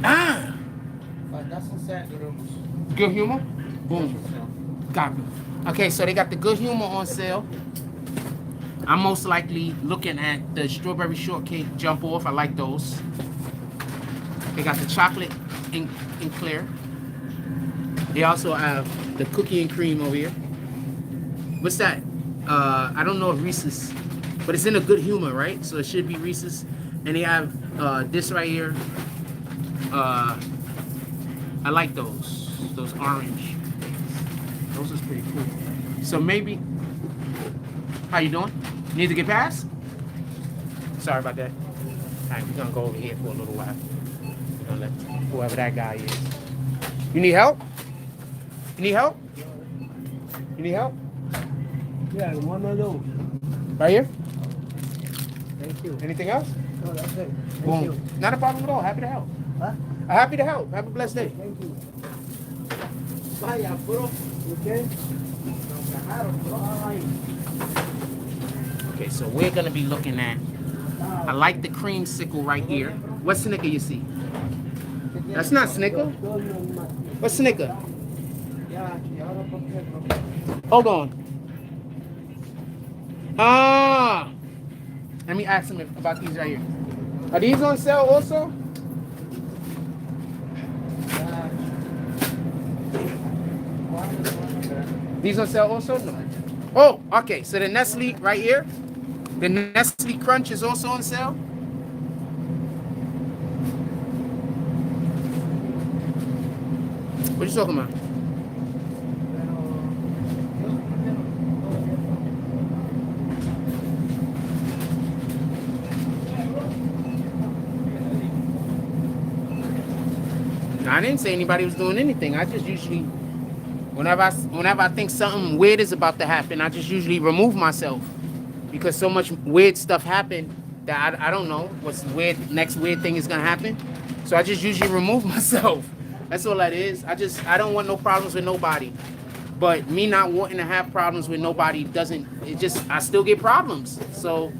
Ah! But that's inside the rooms. Good Humor? Boom. Copy. Okay, so they got the Good Humor on sale. I'm most likely looking at the strawberry shortcake jump off. I like those. They got the chocolate in clear. They also have the cookie and cream over here. What's that? I don't know if Reese's, but it's in a Good Humor, right? So it should be Reese's. And they have this right here. I like those orange things. Those is pretty cool. So maybe, how you doing? Need to get past? Sorry about that. All right, we're gonna go over here for a little while. We're gonna let whoever that guy is. You need help? You need help? You need help? Yeah, one of those. Right here? Thank you. Anything else? No, that's it. Thank Boom. you. Not a problem at all. Happy to help. Huh? Happy to help. Have a blessed day. Thank you. Vaya, bro. Okay? Okay, so we're gonna be looking at, I like the creamsicle right here. What Snicker you see? That's not Snicker. What's Snicker? Hold on. Ah! Let me ask him about these right here. Are these on sale also? These on sale also? No. Oh, okay. So the Nestle right here, the Nestle Crunch is also on sale. What are you talking about? I didn't say anybody was doing anything. I just usually, whenever I think something weird is about to happen, I just usually remove myself because so much weird stuff happened that I don't know what's next weird thing is gonna happen. So I just usually remove myself. That's all that is. I don't want no problems with nobody. But me not wanting to have problems with nobody I still get problems. So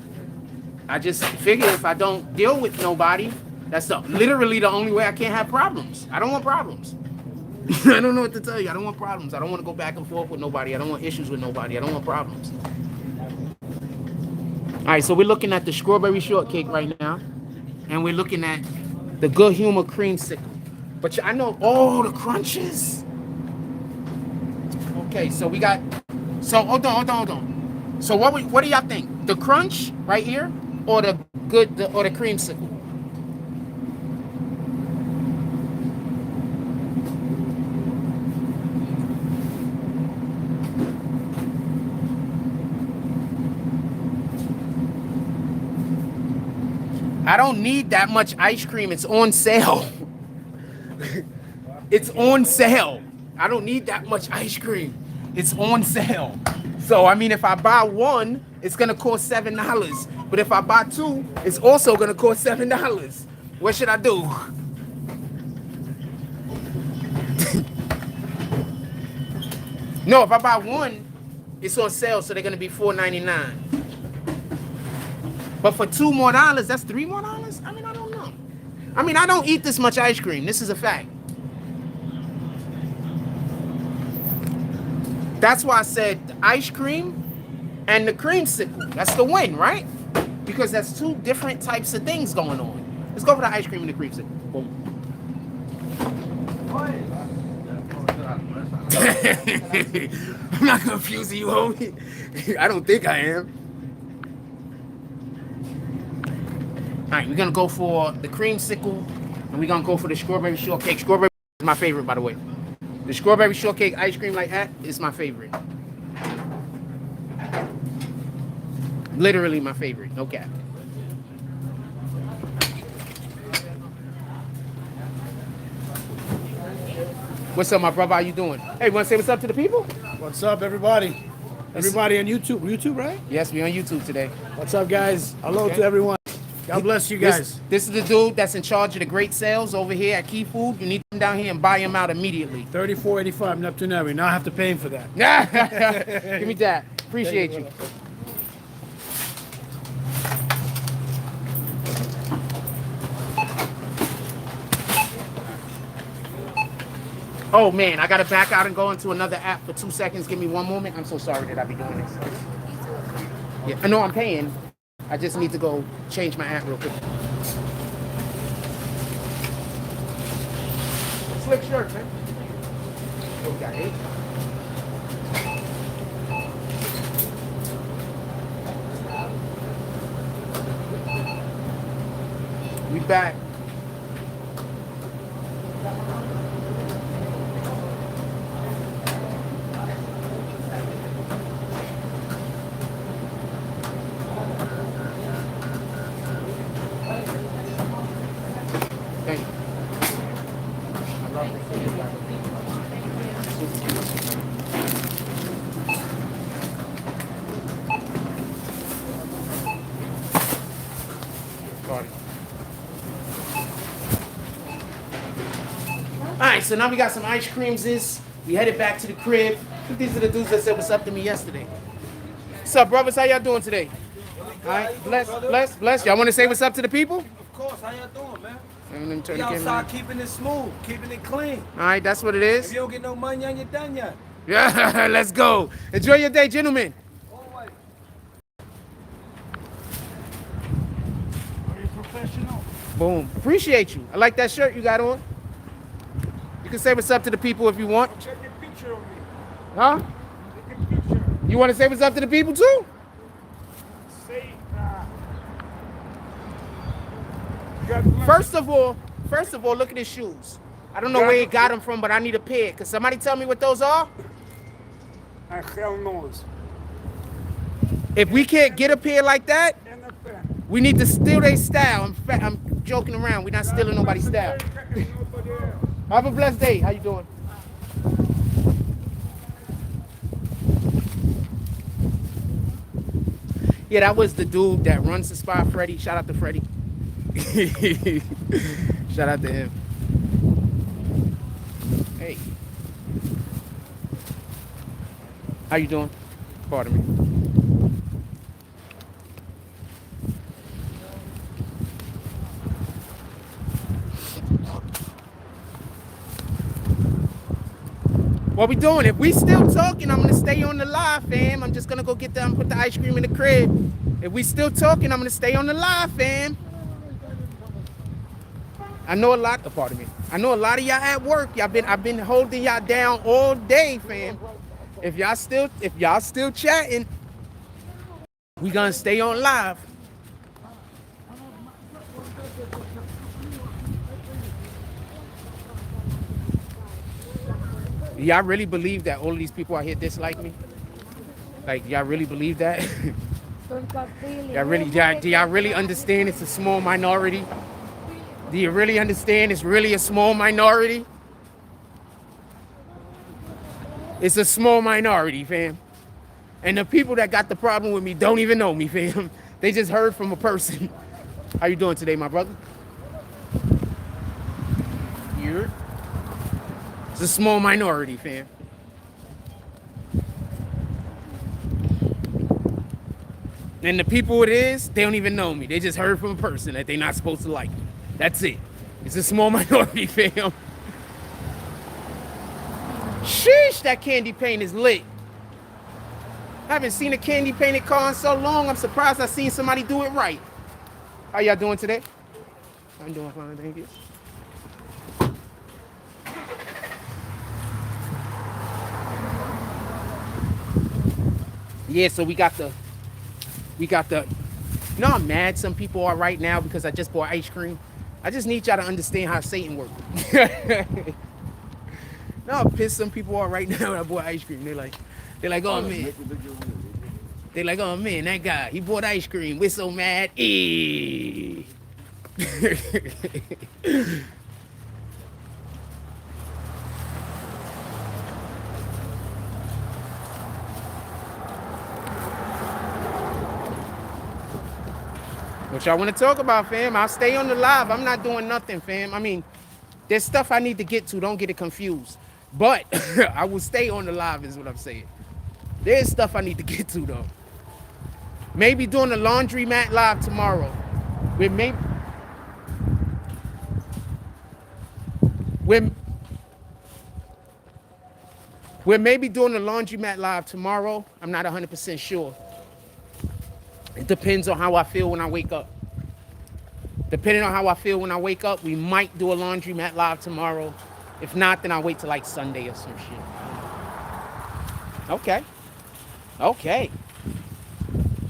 I just figure if I don't deal with nobody, that's literally the only way I can't have problems. I don't want problems. I don't know what to tell you. I don't want problems. I don't want to go back and forth with nobody. I don't want issues with nobody. I don't want problems. All right, so we're looking at the strawberry shortcake right now. And we're looking at the Good Humor creamsicle. But I know all the crunches. Okay, so we got, hold on. So what do y'all think? The crunch right here or the creamsicle? I don't need that much ice cream. It's on sale. It's on sale. I don't need that much ice cream. It's on sale. So, I mean, if I buy one, it's going to cost $7. But if I buy two, it's also going to cost $7. What should I do? No, if I buy one, it's on sale, so they're going to be $4.99. But for $2 more, that's $3 more? I mean, I don't know. I mean, I don't eat this much ice cream. This is a fact. That's why I said the ice cream and the creamsicle. That's the win, right? because that's two different types of things going on. Let's go for the ice cream and the creamsicle. Boom. I'm not confusing you, homie. I don't think I am. All right, we're gonna go for the creamsicle, and we're gonna go for the strawberry shortcake. Strawberry is my favorite, by the way. The strawberry shortcake ice cream like that is my favorite. Literally my favorite, no cap. What's up, my brother? How you doing? Hey, want to say what's up to the people? What's up, everybody? Everybody on YouTube. YouTube, right? Yes, we on YouTube today. What's up, guys? Hello to everyone. God bless you guys. This is the dude that's in charge of the great sales over here at Key Food. You need to come down here and buy him out immediately. 34.85 Neptune Avenue. Now I have to pay him for that. Give me that. Appreciate you. Oh man, I gotta back out and go into another app for 2 seconds. Give me one moment. I'm so sorry that I be doing this. Yeah, I know I'm paying. I just need to go change my app real quick. Slick shirt, man. Oh, we got 8. We back. Thank you. Alright, so now we got some ice creams. We headed back to the crib. These are the dudes that said what's up to me yesterday. What's up, brothers? How y'all doing today? Alright, bless. Y'all want to say what's up to the people? Of course. How y'all doing, man? Turn We the outside camera. keeping it smooth, keeping it clean. Alright, that's what it If is. you don't get no money on your done yet. Yeah, let's go. Enjoy your day, gentlemen. Always. Are you professional? Boom. Appreciate you. I like that shirt you got on. You can say what's up to the people if you want. Take a picture of me. Huh? Take a picture. You want to say what's up to the people too? Say, God bless. First of all, look at his shoes. I don't know where he got them from, but I need a pair. Can somebody tell me what those are? And hell knows. If we can't get a pair like that, And a pen. we need to steal their style. I'm joking around. We're not stealing nobody's style. Nobody else. Have a blessed day. How you doing? Yeah, that was the dude that runs the spot, Freddie. Shout out to Freddie. Shout out to him. Hey. How you doing? Pardon me. What we doing? If we still talking, I'm gonna stay on the live, fam. I'm just gonna go get them, put the ice cream in the crib. If we still talking, I'm gonna stay on the live, fam. I know a lot. Pardon me. I know a lot of y'all at work. I've been holding y'all down all day, fam. If y'all still chatting, we gonna stay on live. Y'all really believe that all of these people out here dislike me? Like, y'all really believe that? Do y'all really understand it's a small minority? Do you really understand it's really a small minority? It's a small minority, fam. And the people that got the problem with me don't even know me, fam. They just heard from a person. How you doing today, my brother? You're? It's a small minority, fam. And the people it is, they don't even know me. They just heard from a person that they're not supposed to like me. That's it. It's a small minority, fam. Sheesh, that candy paint is lit. Haven't seen a candy painted car in so long. I'm surprised I seen somebody do it right. How y'all doing today? I'm doing fine, thank you. Yeah, so we got the, you know how mad some people are right now because I just bought ice cream? I just need y'all to understand how Satan works. No, how pissed some people are right now when I bought ice cream. They're like, oh man. They're like, oh man, that guy, he bought ice cream. We're so mad. What y'all want to talk about, fam? I'll stay on the live. I'm not doing nothing, fam. I mean, there's stuff I need to get to. Don't get it confused. But I will stay on the live is what I'm saying. There's stuff I need to get to, though. Maybe doing the laundromat live tomorrow. We're maybe doing the laundromat live tomorrow. I'm not 100% sure. It depends on how I feel when I wake up. Depending on how I feel when I wake up, we might do a laundromat live tomorrow. If not, then I'll wait till like Sunday or some shit. Okay. Okay.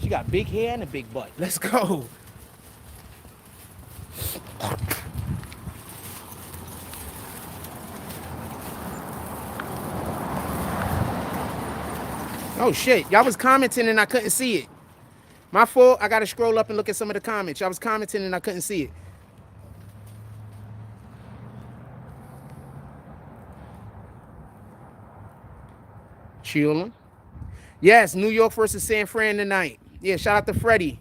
She got big hair and a big butt. Let's go. Oh shit. Y'all was commenting and I couldn't see it. My fault. I gotta scroll up and look at some of the comments. Y'all was commenting and I couldn't see it. Chillin'. Yes, New York versus San Fran tonight. Yeah, shout out to Freddie.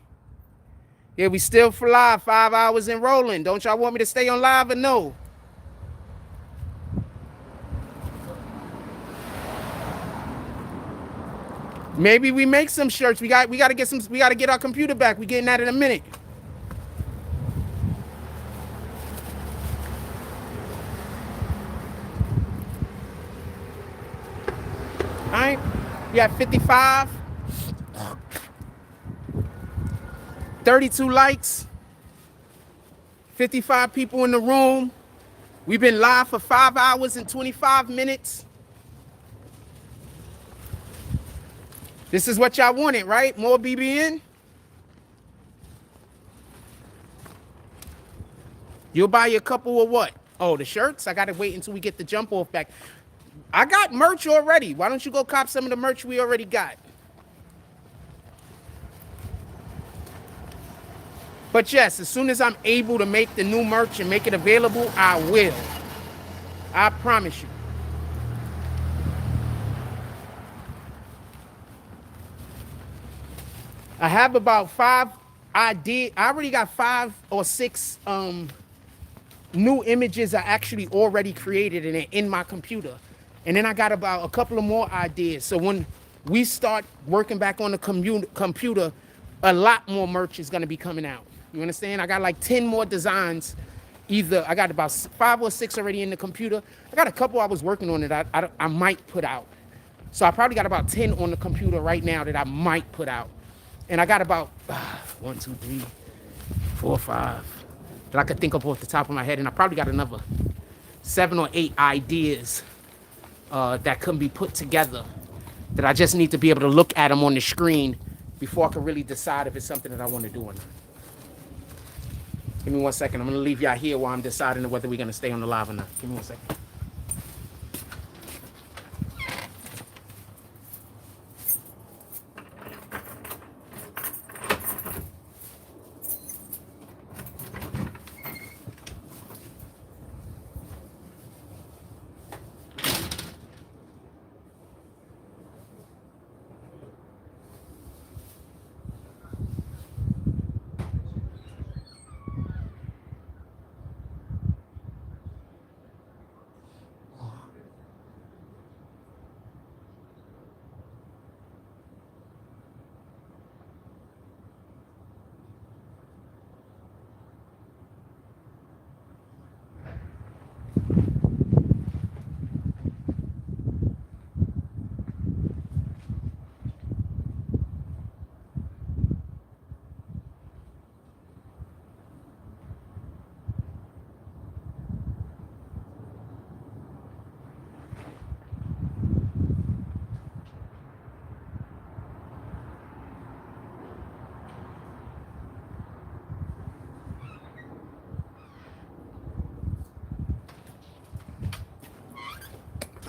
Yeah, we still for live, 5 hours and rolling. Don't y'all want me to stay on live or no? Maybe we make some shirts. We gotta get our computer back. We getting that in a minute. All right, we got 55, 32 likes, 55 people in the room. We've been live for 5 hours and 25 minutes. This is what y'all wanted, right? More BBN? You'll buy a couple of what? Oh, the shirts? I gotta wait until we get the jump off back. I got merch already. Why don't you go cop some of the merch we already got? But yes, as soon as I'm able to make the new merch and make it available, I will. I promise you. I have about 5 ideas. I already got 5 or 6 new images I actually already created and they're in my computer. And then I got about a couple of more ideas. So when we start working back on the computer, a lot more merch is gonna be coming out. You understand? I got like 10 more designs. Either I got about 5 or 6 already in the computer. I got a couple I was working on that I might put out. So I probably got about 10 on the computer right now that I might put out. And I got about 1, 2, 3, 4, 5 that I could think of off the top of my head. And I probably got another 7 or 8 ideas that can be put together that I just need to be able to look at them on the screen before I can really decide if it's something that I want to do or not. Give me 1 second. I'm going to leave y'all here while I'm deciding whether we're going to stay on the live or not. Give me 1 second.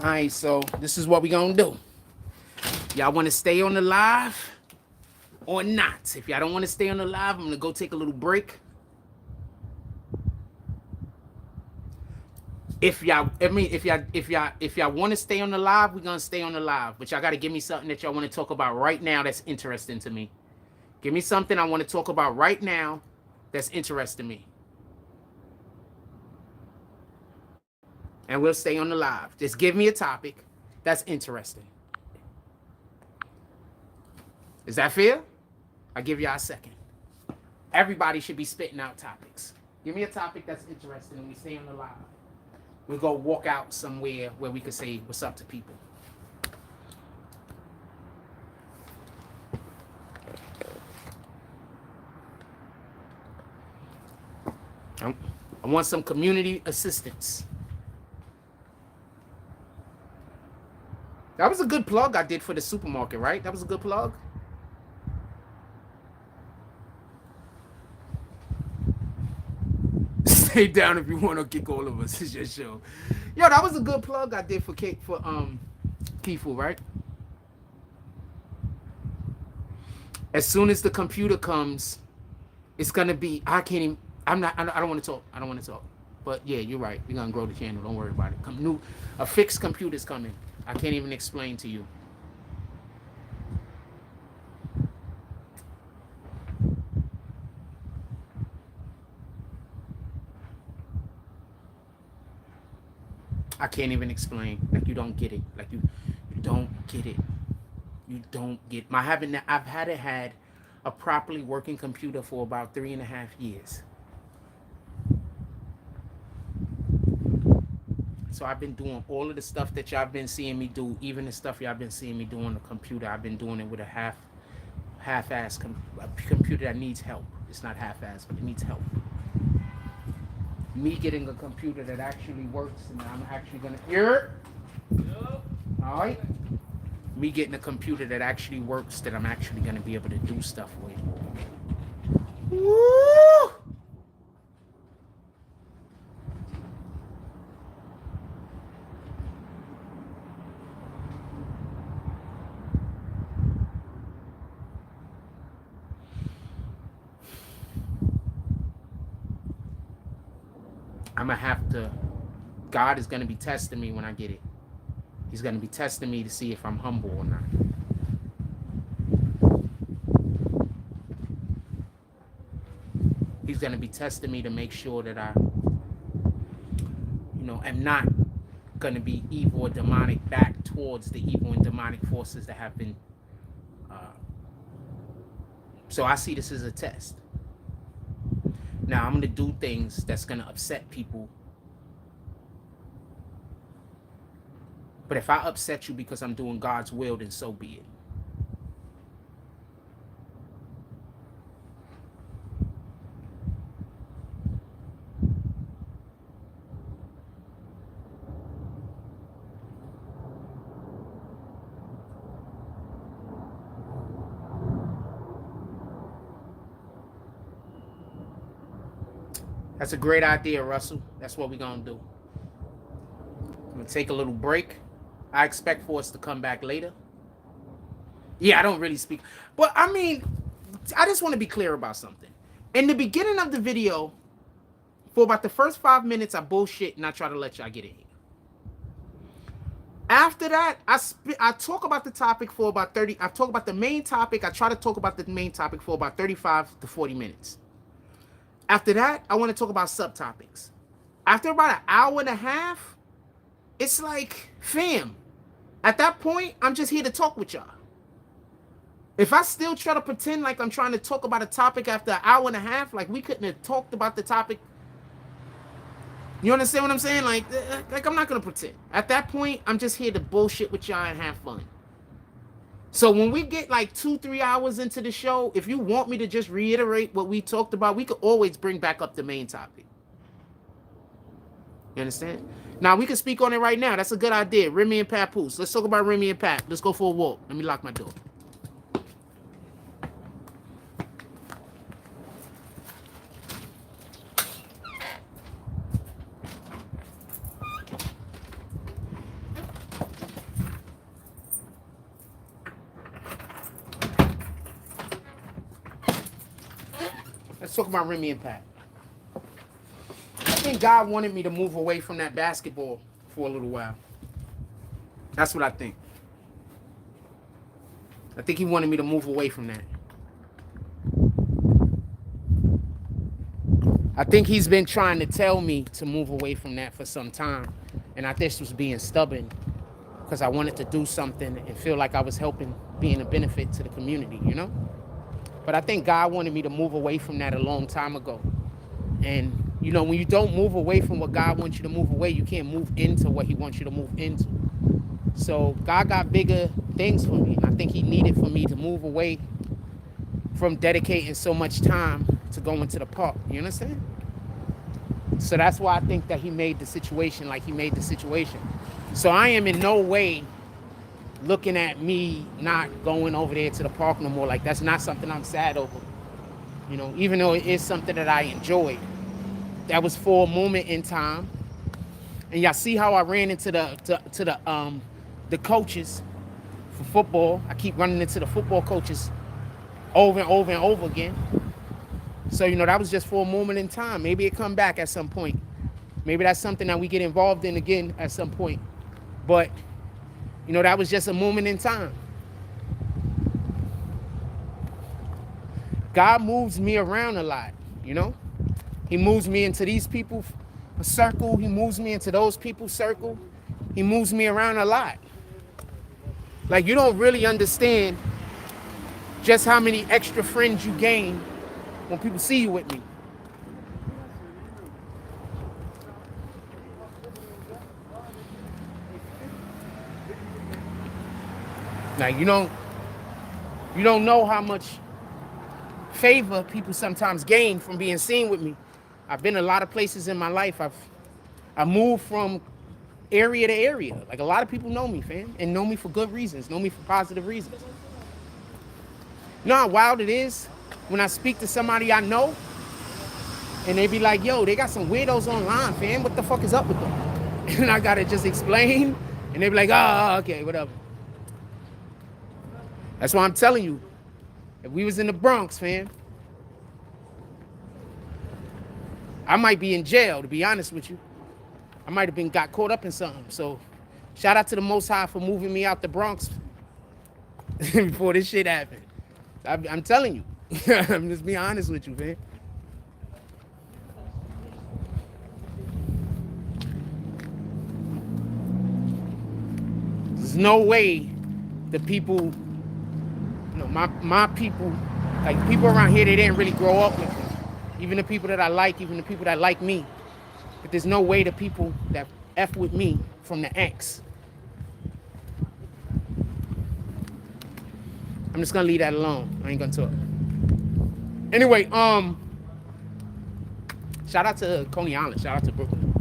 All right, so this is what we gonna do. Y'all want to stay on the live or not? If y'all don't want to stay on the live, I'm gonna go take a little break. If y'all want to stay on the live, we're gonna stay on the live. But y'all gotta give me something that y'all want to talk about right now that's interesting to me. Give me something I want to talk about right now that's interesting to me. And we'll stay on the live. Just give me a topic that's interesting. Is that fair? I'll give y'all a second. Everybody should be spitting out topics. Give me a topic that's interesting and we stay on the live. We'll go walk out somewhere where we can say what's up to people. I want some community assistance. That was a good plug I did for the supermarket, right? That was a good plug. Stay down if you want to kick all of us. It's your show. Yo, that was a good plug I did for Kifu, right? As soon as the computer comes, it's gonna be. I don't want to talk. I don't want to talk. But yeah, you're right. We're gonna grow the channel. Don't worry about it. A fixed computer's coming. I can't even explain to you. I can't even explain. Like you don't get it. Like you don't get it. You don't get. I've had a properly working computer for about 3.5 years. So I've been doing all of the stuff that y'all been seeing me do, even the stuff y'all been seeing me do on the computer. I've been doing it with a half-ass computer that needs help. It's not half-ass, but it needs help. Me getting a computer that actually works, and I'm actually gonna hear it. All right. Me getting a computer that actually works, that I'm actually gonna be able to do stuff with. Woo! I'm gonna have to. God is gonna be testing me when I get it. He's gonna be testing me to see if I'm humble or not. He's gonna be testing me to make sure that I, am not gonna be evil or demonic back towards the evil and demonic forces that have been. So I see this as a test. Now I'm gonna do things that's gonna upset people. But if I upset you because I'm doing God's will, then so be it. That's a great idea, Russell. That's what we're gonna do. I'm gonna take a little break. I expect for us to come back later. Yeah, I don't really speak. But I mean, I just want to be clear about something. In the beginning of the video, for about the first 5 minutes, I bullshit and I try to let y'all get in here. After that, I talk about the topic for about 30. I talk about the main topic. I try to talk about the main topic for about 35 to 40 minutes. After that, I want to talk about subtopics. After about an hour and a half, it's like, fam, at that point, I'm just here to talk with y'all. If I still try to pretend like I'm trying to talk about a topic after an hour and a half, like we couldn't have talked about the topic. You understand what I'm saying? Like I'm not going to pretend. At that point, I'm just here to bullshit with y'all and have fun. So when we get like 2-3 hours into the show, if you want me to just reiterate what we talked about, we could always bring back up the main topic. You understand? Now we can speak on it right now. That's a good idea. Remy and Papoose. Let's talk about Remy and Pat. Let's go for a walk. Let me lock my door. let's talk about Remy and Pat. I think God wanted me to move away from that basketball for a little while. That's what I think. I think he wanted me to move away from that. I think he's been trying to tell me to move away from that for some time. And I just was being stubborn because I wanted to do something and feel like I was helping, being a benefit to the community, you know? But I think God wanted me to move away from that a long time ago. And, you know, when you don't move away from what God wants you to move away, you can't move into what he wants you to move into. So God got bigger things for me. And I think he needed for me to move away from dedicating so much time to going to the park. You understand? So that's why I think that he made the situation like he made the situation. So I am in no way looking at me not going over there to the park no more. Like, that's not something I'm sad over. You know, even though it is something that I enjoyed. That was for a moment in time. And y'all see how I ran into the coaches for football. I keep running into the football coaches over and over and over again. So, you know, that was just for a moment in time. Maybe it come back at some point. Maybe that's something that we get involved in again at some point. But, you know, that was just a moment in time. God moves me around a lot, you know? He moves me into these people's circle. He moves me into those people's circle. He moves me around a lot. Like, you don't really understand just how many extra friends you gain when people see you with me. Like, you don't know how much favor people sometimes gain from being seen with me. I've been a lot of places in my life. I moved from area to area. Like, a lot of people know me, fam, and know me for good reasons, know me for positive reasons. You know how wild it is when I speak to somebody I know and they be like, yo, they got some weirdos online, fam. What the fuck is up with them? And I gotta just explain, and they be like, oh, okay, whatever. That's why I'm telling you, if we was in the Bronx, fam, I might be in jail, to be honest with you. I might have got caught up in something. So shout out to the Most High for moving me out the Bronx before this shit happened. I'm telling you. I'm just being honest with you, man. There's no way the people, you know, my people, like people around here, they didn't really grow up with me. Even the people that I like, even the people that like me. But there's no way the people that F with me from the X. I'm just gonna leave that alone. I ain't gonna talk. Anyway, shout out to Coney Island. Shout out to Brooklyn.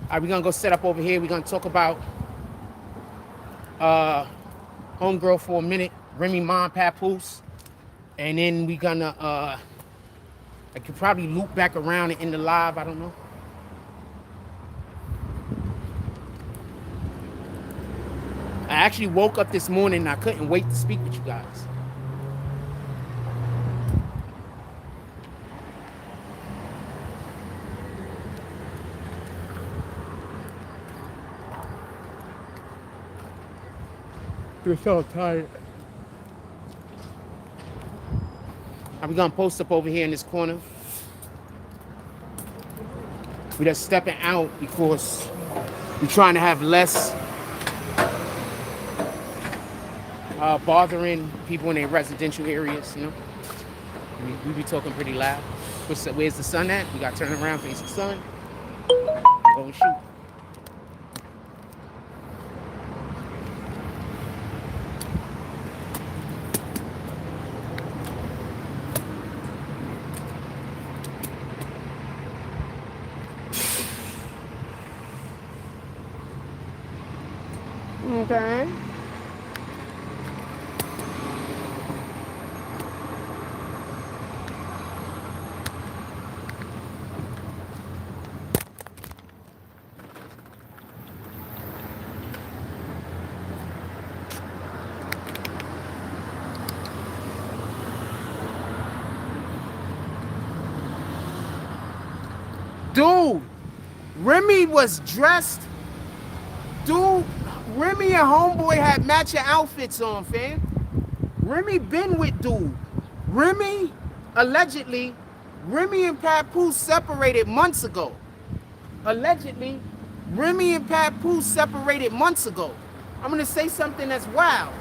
All right, we're gonna go set up over here. We're gonna talk about homegirl for a minute, Remy Ma Papoose, and then we're gonna I could probably loop back around and end the live. I don't know. I actually woke up this morning and I couldn't wait to speak with you guys. You're so tired. I'm gonna post up over here in this corner. We're just stepping out because we're trying to have less bothering people in their residential areas, you know. We be talking pretty loud. Where's the sun at? We gotta turn around, face the sun. Go and shoot. Okay. Dude, Remy was dressed. Dude, Remy and Homeboy had matching outfits on, fam. Remy been with dude. Remy, allegedly, Remy and Papoose separated months ago. Allegedly, Remy and Papoose separated months ago. I'm gonna say something that's wild.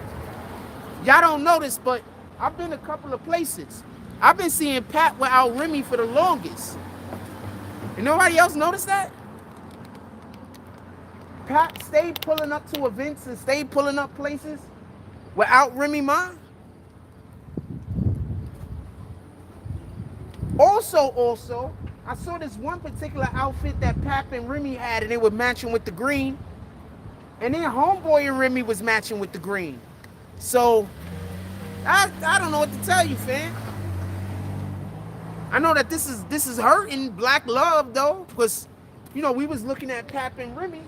Y'all don't know this, but I've been a couple of places. I've been seeing Pat without Remy for the longest. And nobody else noticed that? Pat stayed pulling up to events and stayed pulling up places without Remy Ma. Also, I saw this one particular outfit that Pap and Remy had, and they were matching with the green. And then Homeboy and Remy was matching with the green. So, I don't know what to tell you, fam. I know that this is hurting Black love, though, because, you know, we was looking at Pap and Remy.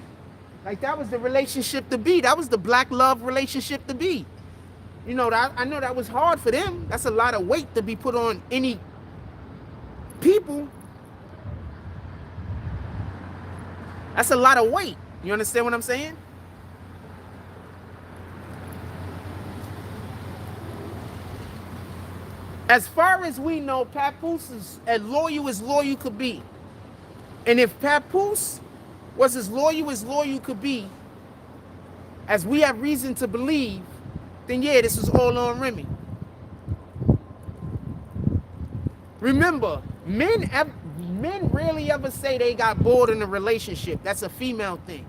Like, that was the relationship to be. That was the Black love relationship to be. You know, I know that was hard for them. That's a lot of weight to be put on any people. That's a lot of weight. You understand what I'm saying? As far as we know, Papoose is as loyal could be. And if Papoose was as loyal could be, as we have reason to believe, then yeah, this is all on Remy. Remember, men rarely ever say they got bored in a relationship. That's a female thing.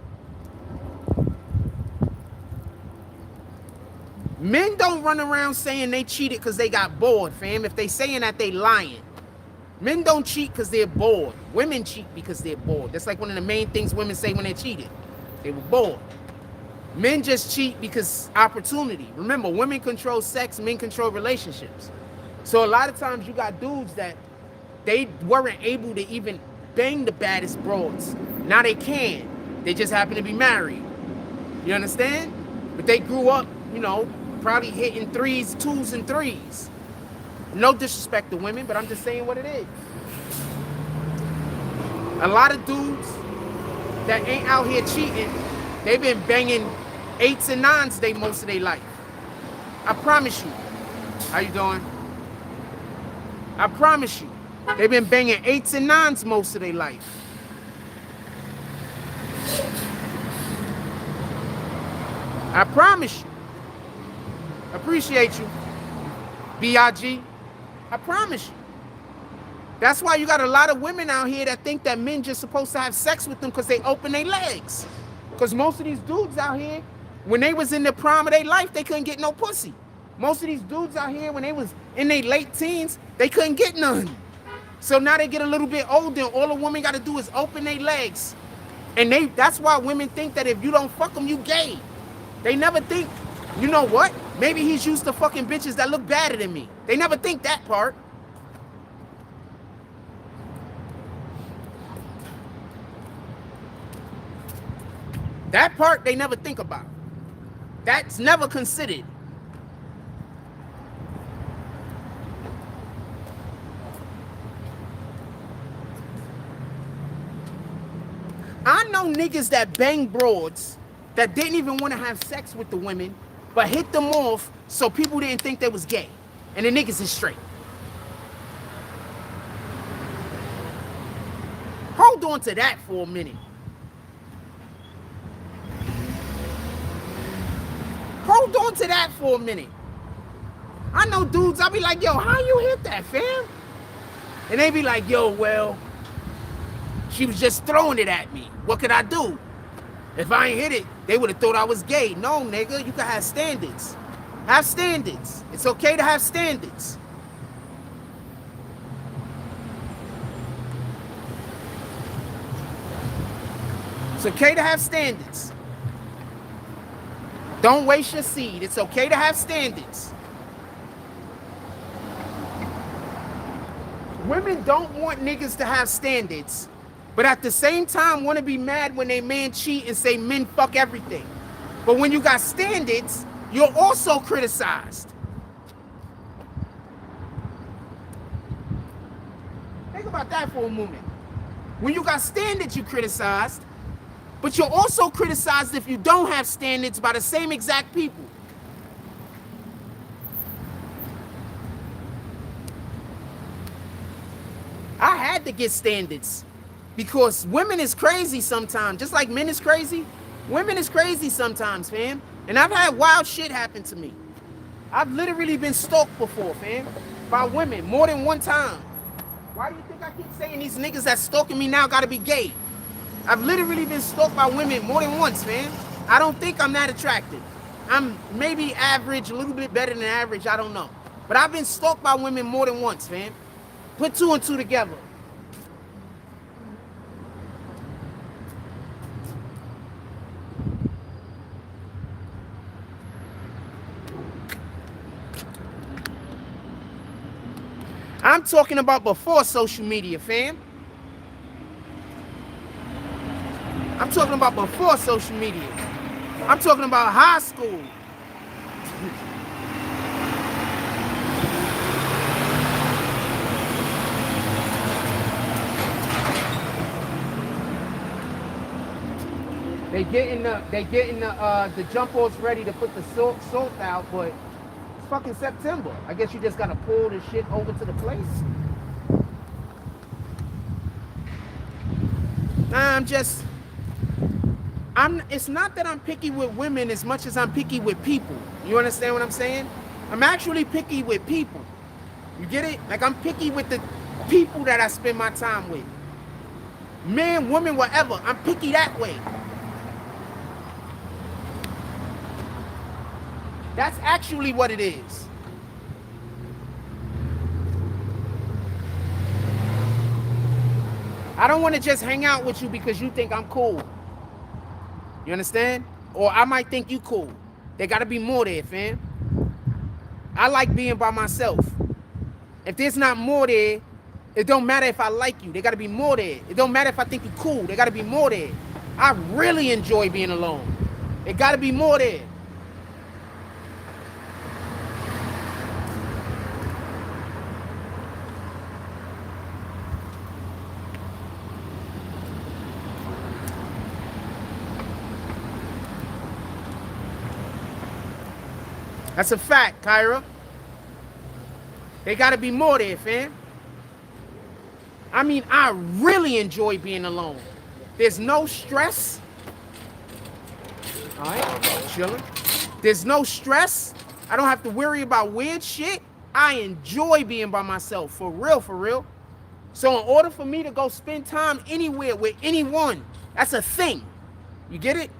Men don't run around saying they cheated because they got bored, fam. If they saying that, they lying. Men don't cheat because they're bored. Women cheat because they're bored. That's like one of the main things women say when they're cheating. They were bored. Men just cheat because opportunity. Remember, women control sex, men control relationships. So a lot of times you got dudes that they weren't able to even bang the baddest broads. Now they can. They just happen to be married. You understand? But they grew up, you know, probably hitting threes, twos, and threes. No disrespect to women, but I'm just saying what it is. A lot of dudes that ain't out here cheating, they've been banging 8s and 9s most of their life. I promise you. How you doing? I promise you. They've been banging 8s and 9s most of their life. I promise you. Appreciate you, B.I.G. I promise you. That's why you got a lot of women out here that think that men just supposed to have sex with them because they open their legs. Because most of these dudes out here, when they was in the prime of their life, they couldn't get no pussy. Most of these dudes out here, when they was in their late teens, they couldn't get none. So now they get a little bit older, and all a woman got to do is open their legs. And that's why women think that if you don't fuck them, you gay. They never think, you know what? Maybe he's used to fucking bitches that look badder than me. They never think that part. That part they never think about. That's never considered. I know niggas that bang broads that didn't even want to have sex with the women, but hit them off so people didn't think they was gay. And the niggas is straight. Hold on to that for a minute. Hold on to that for a minute. I know dudes, I'll be like, yo, how you hit that, fam? And they be like, yo, well, she was just throwing it at me. What could I do? If I ain't hit it, they would have thought I was gay. No, nigga, you can have standards. Have standards. It's okay to have standards. It's okay to have standards. Don't waste your seed. It's okay to have standards. Women don't want niggas to have standards, but at the same time want to be mad when they man cheat and say men fuck everything. But when you got standards, you're also criticized. Think about that for a moment. When you got standards, you criticized. But you're also criticized if you don't have standards by the same exact people. I had to get standards because women is crazy sometimes. Just like men is crazy, women is crazy sometimes, fam. And I've had wild shit happen to me. I've literally been stalked before, fam, by women more than one time. Why do you think I keep saying these niggas that's stalking me now gotta be gay? I've literally been stalked by women more than once, fam. I don't think I'm that attractive. I'm maybe average, a little bit better than average, I don't know. But I've been stalked by women more than once, fam. Put two and two together. I'm talking about before social media, fam. I'm talking about before social media. I'm talking about high school. They getting the jump offs ready to put the salt out, but it's fucking September. I guess you just gotta pull the shit over to the place. Nah, it's not that I'm picky with women as much as I'm picky with people. You understand what I'm saying? I'm actually picky with people. You get it? Like I'm picky with the people that I spend my time with. Man, woman, whatever. I'm picky that way. That's actually what it is. I don't want to just hang out with you because you think I'm cool. You understand? Or I might think you cool. There got to be more there, fam. I like being by myself. If there's not more there, it don't matter if I like you. There got to be more there. It don't matter if I think you're cool. There got to be more there. I really enjoy being alone. It got to be more there. That's a fact, Kyra. There gotta be more there, fam. I mean, I really enjoy being alone. There's no stress. All right, chilling. There's no stress. I don't have to worry about weird shit. I enjoy being by myself, for real, for real. So in order for me to go spend time anywhere with anyone, that's a thing. You get it?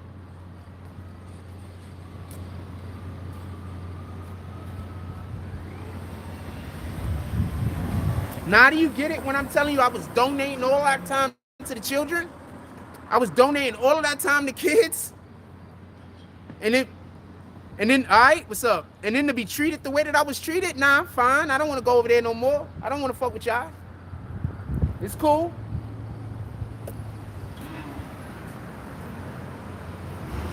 Now do you get it when I'm telling you I was donating all that time to the children? I was donating all of that time to kids. And then, all right, what's up? And then to be treated the way that I was treated, nah, fine. I don't want to go over there no more. I don't want to fuck with y'all. It's cool.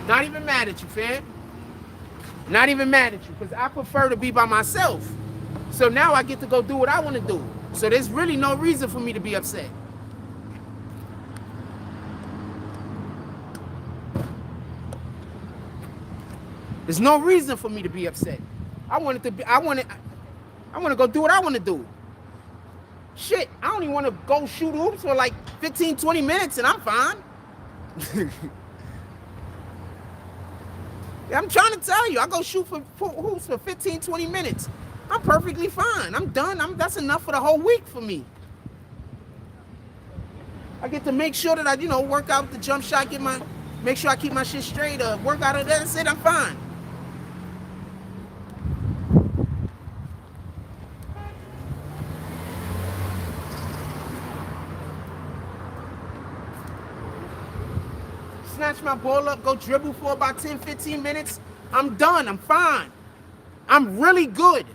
Not even mad at you, fam. Not even mad at you, because I prefer to be by myself. So now I get to go do what I want to do. So there's really no reason for me to be upset. There's no reason for me to be upset. I want to go do what I want to do. Shit, I only want to go shoot hoops for like 15, 20 minutes and I'm fine. I'm trying to tell you, I go shoot for hoops for 15, 20 minutes. I'm perfectly fine. I'm done. That's enough for the whole week for me. I get to make sure that I, work out the jump shot, make sure I keep my shit straight, work out of that, that's it, I'm fine. Snatch my ball up, go dribble for about 10, 15 minutes. I'm done. I'm fine. I'm really good.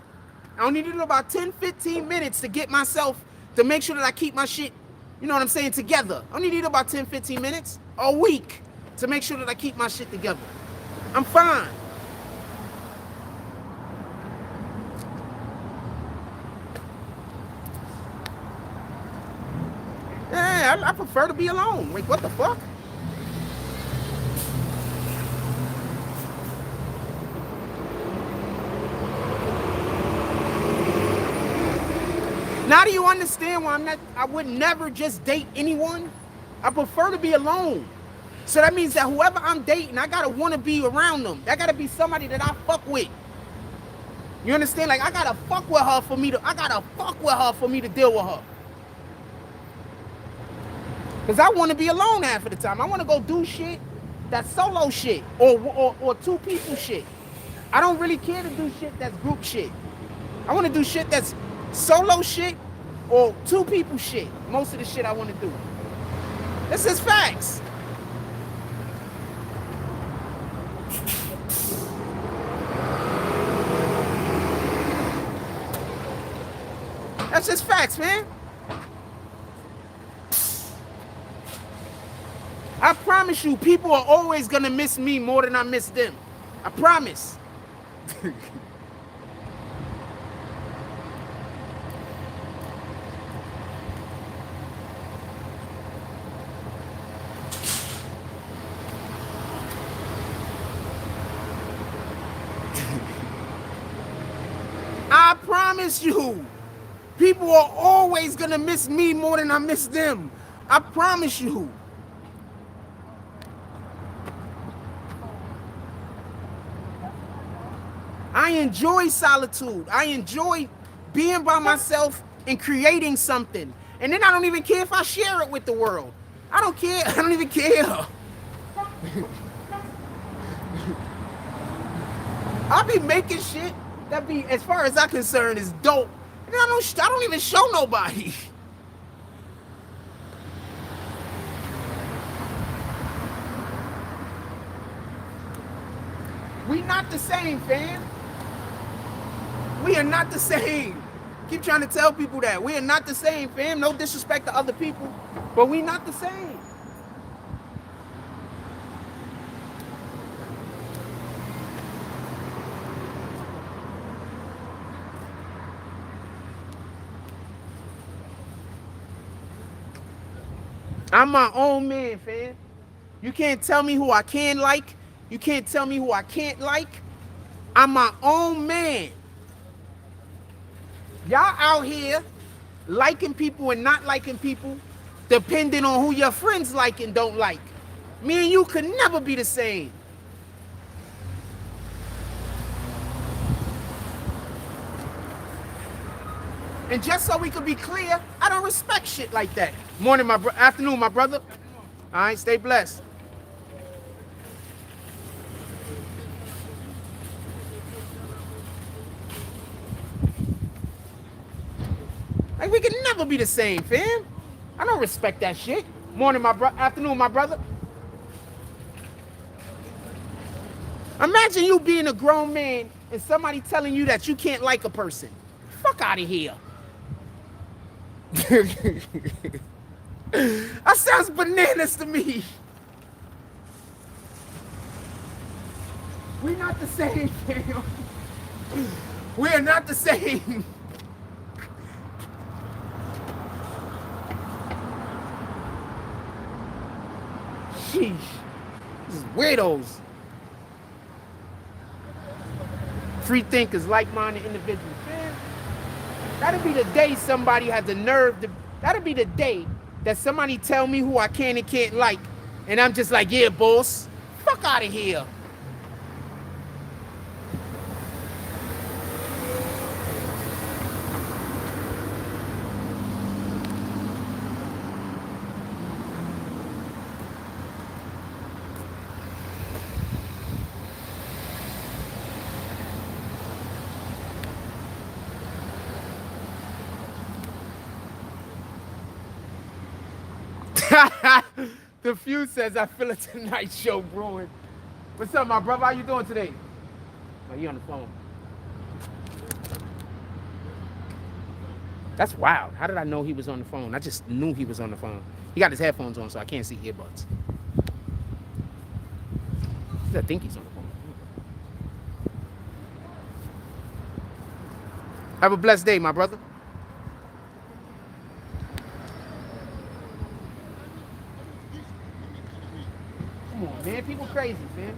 I only need about 10, 15 minutes to get myself, to make sure that I keep my shit, you know what I'm saying, together. I only need about 10, 15 minutes a week to make sure that I keep my shit together. I'm fine. Yeah, Yeah, I prefer to be alone. Wait, what the fuck? Now do you understand why I would never just date anyone? I prefer to be alone. So that means that whoever I'm dating, I gotta wanna be around them. That gotta be somebody that I fuck with. You understand? Like I gotta fuck with her for me to deal with her. Cause I wanna be alone half of the time. I wanna go do shit that's solo shit or two people shit. I don't really care to do shit that's group shit. I wanna do shit that's solo shit or two people shit. Most of the shit I wanna do. This is facts. That's just facts, man. I promise you, people are always gonna miss me more than I miss them. I promise. I promise you. People are always gonna miss me more than I miss them. I promise you. I enjoy solitude. I enjoy being by myself and creating something. And then I don't even care if I share it with the world. I don't care. I don't even care. I'll be making shit that be, as far as I'm concerned, is dope. And I don't even show nobody. We not the same, fam. We are not the same. Keep trying to tell people that. We are not the same, fam. No disrespect to other people, but we not the same. I'm my own man, fam. You can't tell me who I can like. You can't tell me who I can't like. I'm my own man. Y'all out here liking people and not liking people depending on who your friends like and don't like. Me and you could never be the same. And just so we could be clear, I don't respect shit like that. Morning, afternoon, my brother. All right, stay blessed. Like, we can never be the same, fam. I don't respect that shit. Morning, afternoon, my brother. Imagine you being a grown man and somebody telling you that you can't like a person. Fuck out of here. That sounds bananas to me. We're not the same, fam. We are not the same. Sheesh. This is weirdos. Free thinkers, like-minded individuals. Man, that'll be the day somebody has the nerve to... That'll be the day that somebody tell me who I can and can't like. And I'm just like, yeah, boss. Fuck out of here. The Fuse says, I feel a Tonight Show brewing. What's up, my brother? How you doing today? Oh, you on the phone. That's wild. How did I know he was on the phone? I just knew he was on the phone. He got his headphones on, so I can't see earbuds. I think he's on the phone. Have a blessed day, my brother. man. People crazy, man.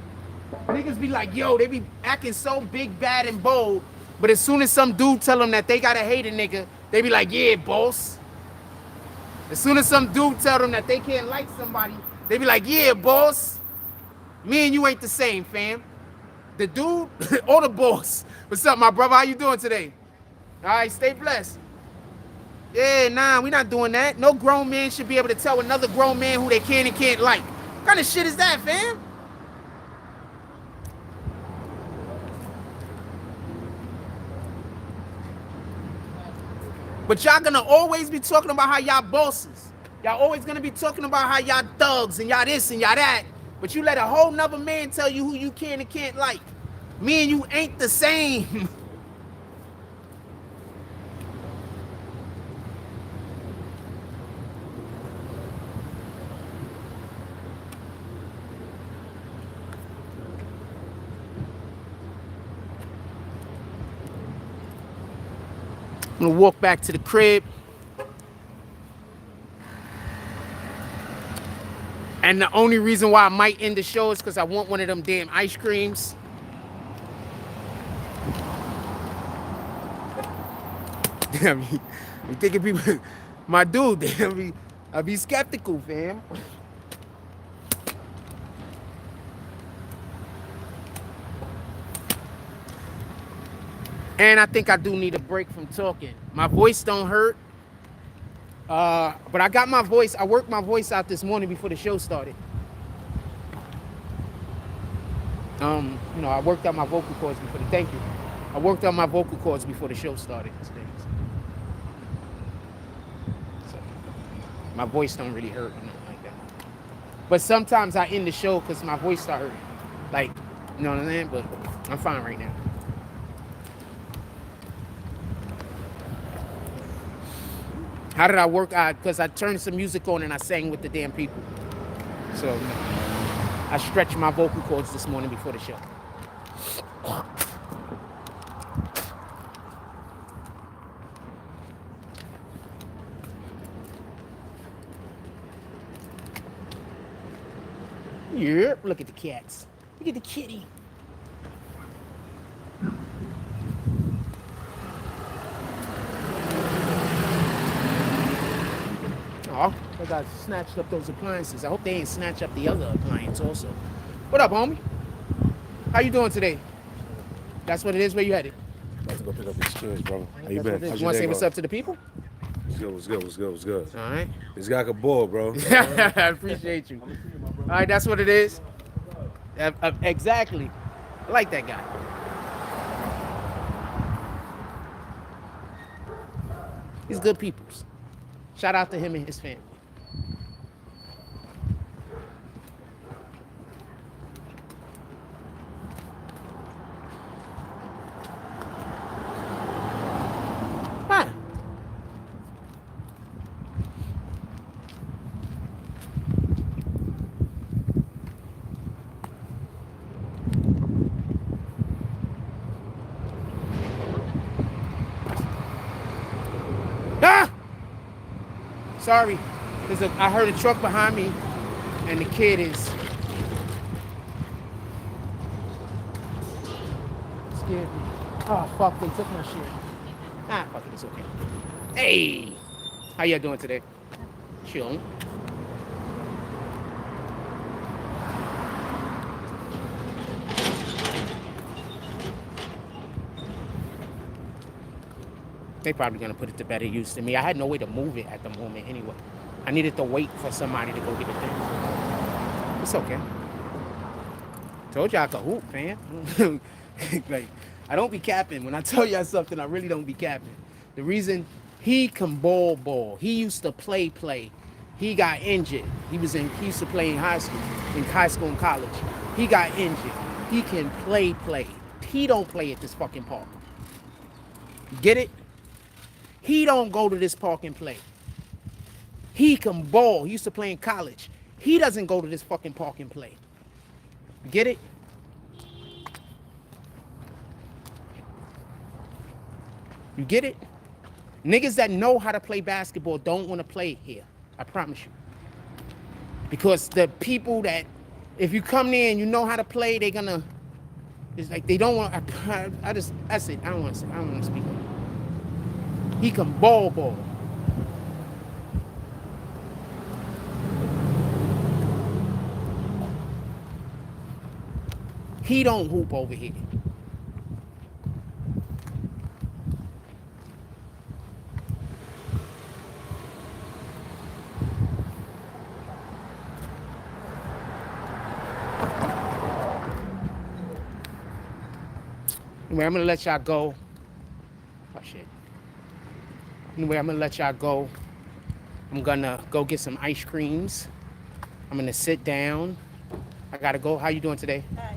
Niggas be like, yo, they be acting so big, bad, and bold, but as soon as some dude tell them that they gotta hate a nigga, they be like, yeah, boss. As soon as some dude tell them that they can't like somebody, they be like, yeah, boss. Me and you ain't the same, fam. The dude or the boss. What's up, my brother? How you doing today? All right, stay blessed. Yeah, nah, we not doing that. No grown man should be able to tell another grown man who they can and can't like. What kind of shit is that, fam? But y'all gonna always be talking about how y'all bosses. Y'all always gonna be talking about how y'all thugs and y'all this and y'all that. But you let a whole nother man tell you who you can and can't like. Me and you ain't the same. I'm gonna walk back to the crib. And the only reason why I might end the show is because I want one of them damn ice creams. I mean, I'm thinking people, my dude, I be skeptical, fam. And I think I do need a break from talking. My voice don't hurt. But I got my voice. I worked my voice out this morning before the show started. You know, I worked out my vocal cords before the, thank you. I worked out my vocal cords before the show started. So, my voice don't really hurt or nothing like that. But sometimes I end the show because my voice start hurting. Like, you know what I'm saying? But I'm fine right now. How did I work out? Because I turned some music on and I sang with the damn people. So I stretched my vocal cords this morning before the show. Yep, look at the cats. Look at the kitty. Oh, I got snatched up those appliances. I hope they ain't snatched up the other appliance also. What up, homie? How you doing today? That's what it is. Where you headed? About to go pick up these kids, brother. How you That's been? You want to say what's up to the people? What's good, what's good, what's good, what's good? All right. This guy could ball, bro. I appreciate you. All right, that's what it is. Exactly. I like that guy. He's good peoples. Shout out to him and his family. Hi. Ah! Sorry, I heard a truck behind me, and the kid is scared me. Oh fuck, they took my shit. Ah, fuck it, it's okay. Hey, how y'all doing today? Chilling. They probably gonna put it to better use than me. I had no way to move it at the moment anyway. I needed to wait for somebody to go get it there. It's okay. Told y'all I could hoop, man. Like, I don't be capping. When I tell y'all something, I really don't be capping. The reason he can ball. He used to play. He got injured. He used to play in high school and college. He got injured. He can play. He don't play at this fucking park. Get it? He don't go to this park and play. He can ball. He used to play in college. He doesn't go to this fucking park and play. Get it? You get it? Niggas that know how to play basketball don't want to play here. I promise you. Because the people that If you come there and you know how to play, they're gonna. It's like they don't want. That's it. I don't want to. I don't want to speak on it. He can ball. He don't hoop over here. Anyway, I'm gonna let y'all go. Oh shit. Anyway, I'm gonna let y'all go. I'm gonna go get some ice creams. I'm gonna sit down. I gotta go. How you doing today? Hey,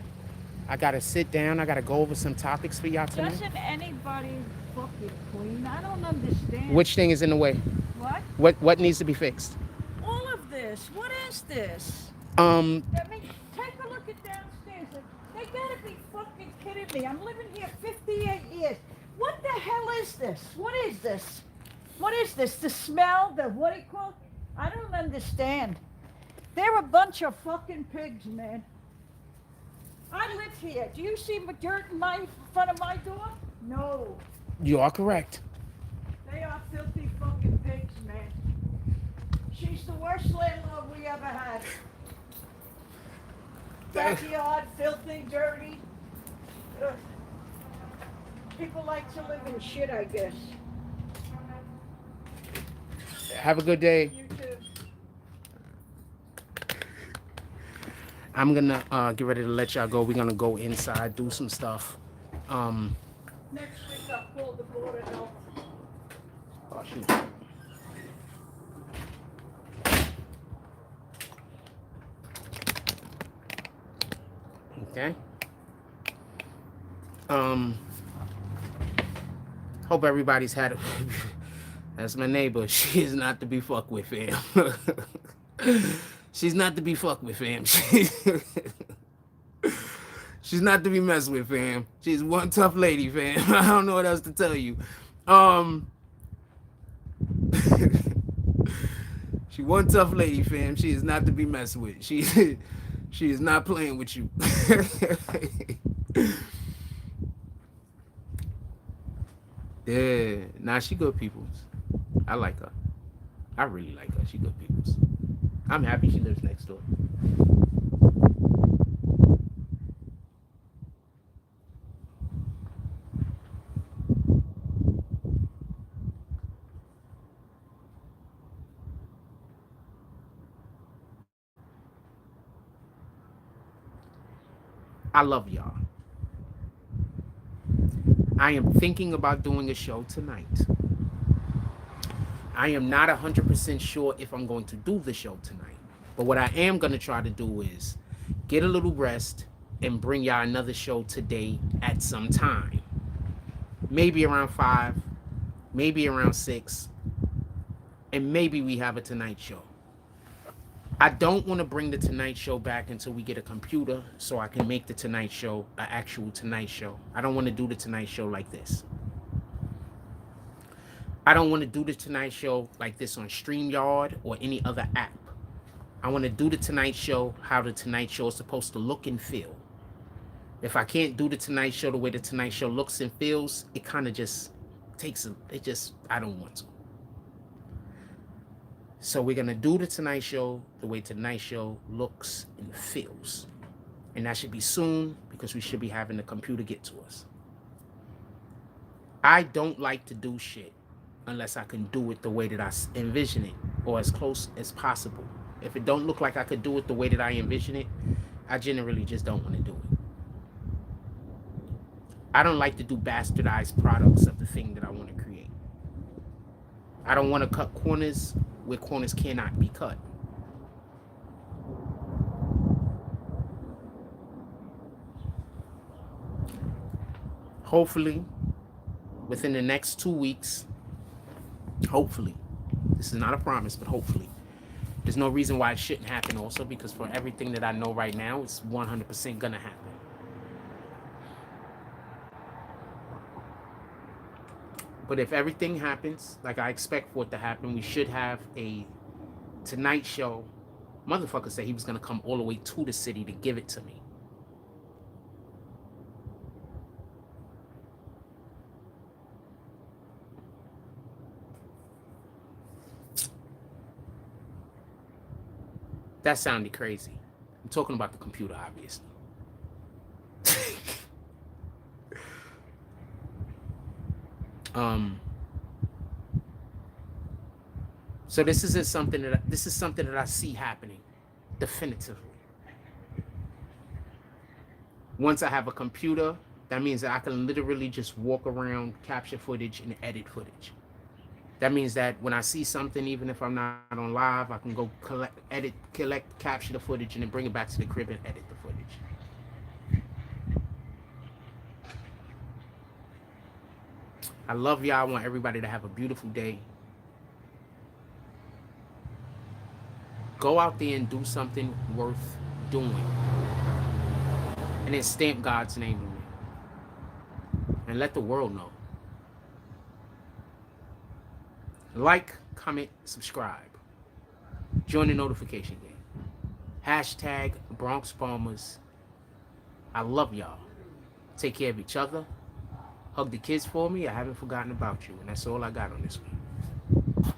I gotta sit down. I gotta go over some topics for y'all tonight. doesn't anybody fucking clean? I don't understand. Which thing is in the way? What? What needs to be fixed? All of this. What is this? I mean, take a look at downstairs. They gotta be fucking kidding me. I'm living here 58 years. What the hell is this? What is this? What is this? The smell? The what do you call it? I don't understand. They're a bunch of fucking pigs, man. I live here. Do you see dirt in front of my door? No. You are correct. They are filthy fucking pigs, man. She's the worst landlord we ever had. Backyard, filthy, dirty. Ugh. People like to live in shit, I guess. Have a good day. You too. I'm gonna get ready to let y'all go. We're gonna go inside, do some stuff. Next week I'll call the board of health. Oh shoot. Okay. Hope everybody's had it. That's my neighbor. She is not to be fucked with, fam. She's not to be fucked with, fam. She's not to be messed with, fam. She's one tough lady, fam. I don't know what else to tell you. She one tough lady, fam. She is not to be messed with. She is not playing with you. Yeah, nah, she good peoples. I like her. I really like her. She good peoples. I'm happy she lives next door. I love y'all. I am thinking about doing a show tonight. I am not 100% sure if I'm going to do the show tonight. But what I am going to try to do is get a little rest and bring y'all another show today at some time. Maybe around 5, maybe around 6, and maybe we have a Tonight Show. I don't want to bring the Tonight Show back until we get a computer so I can make the Tonight Show an actual Tonight Show. I don't want to do the Tonight Show like this. I don't want to do the Tonight Show like this on StreamYard or any other app. I want to do the Tonight Show how the Tonight Show is supposed to look and feel. If I can't do the Tonight Show the way the Tonight Show looks and feels, it kind of just takes I don't want to. So we're going to do the Tonight Show the way Tonight Show looks and feels. And that should be soon because we should be having the computer get to us. I don't like to do shit unless I can do it the way that I envision it or as close as possible. If it don't look like I could do it the way that I envision it, I generally just don't want to do it. I don't like to do bastardized products of the thing that I want to create. I don't want to cut corners where corners cannot be cut. Hopefully, within the next 2 weeks, hopefully, this is not a promise, but hopefully, there's no reason why it shouldn't happen also, because for everything that I know right now, it's 100% gonna happen. But if everything happens like I expect for it to happen, we should have a Tonight Show Motherfucker said he was gonna come all the way to the city to give it to me. That sounded crazy. I'm talking about the computer, obviously. So this is something that I see happening definitively. Once I have a computer, that means that I can literally just walk around, capture footage, and edit footage. That means that when I see something, even if I'm not on live, I can go collect, capture the footage, and then bring it back to the crib and edit the footage. I love y'all. I want everybody to have a beautiful day. Go out there and do something worth doing. And then stamp God's name on it. And let the world know. Like, comment, subscribe. Join the notification game. Hashtag Bronx Bombers. I love y'all. Take care of each other. Hug the kids for me. I haven't forgotten about you. And that's all I got on this one.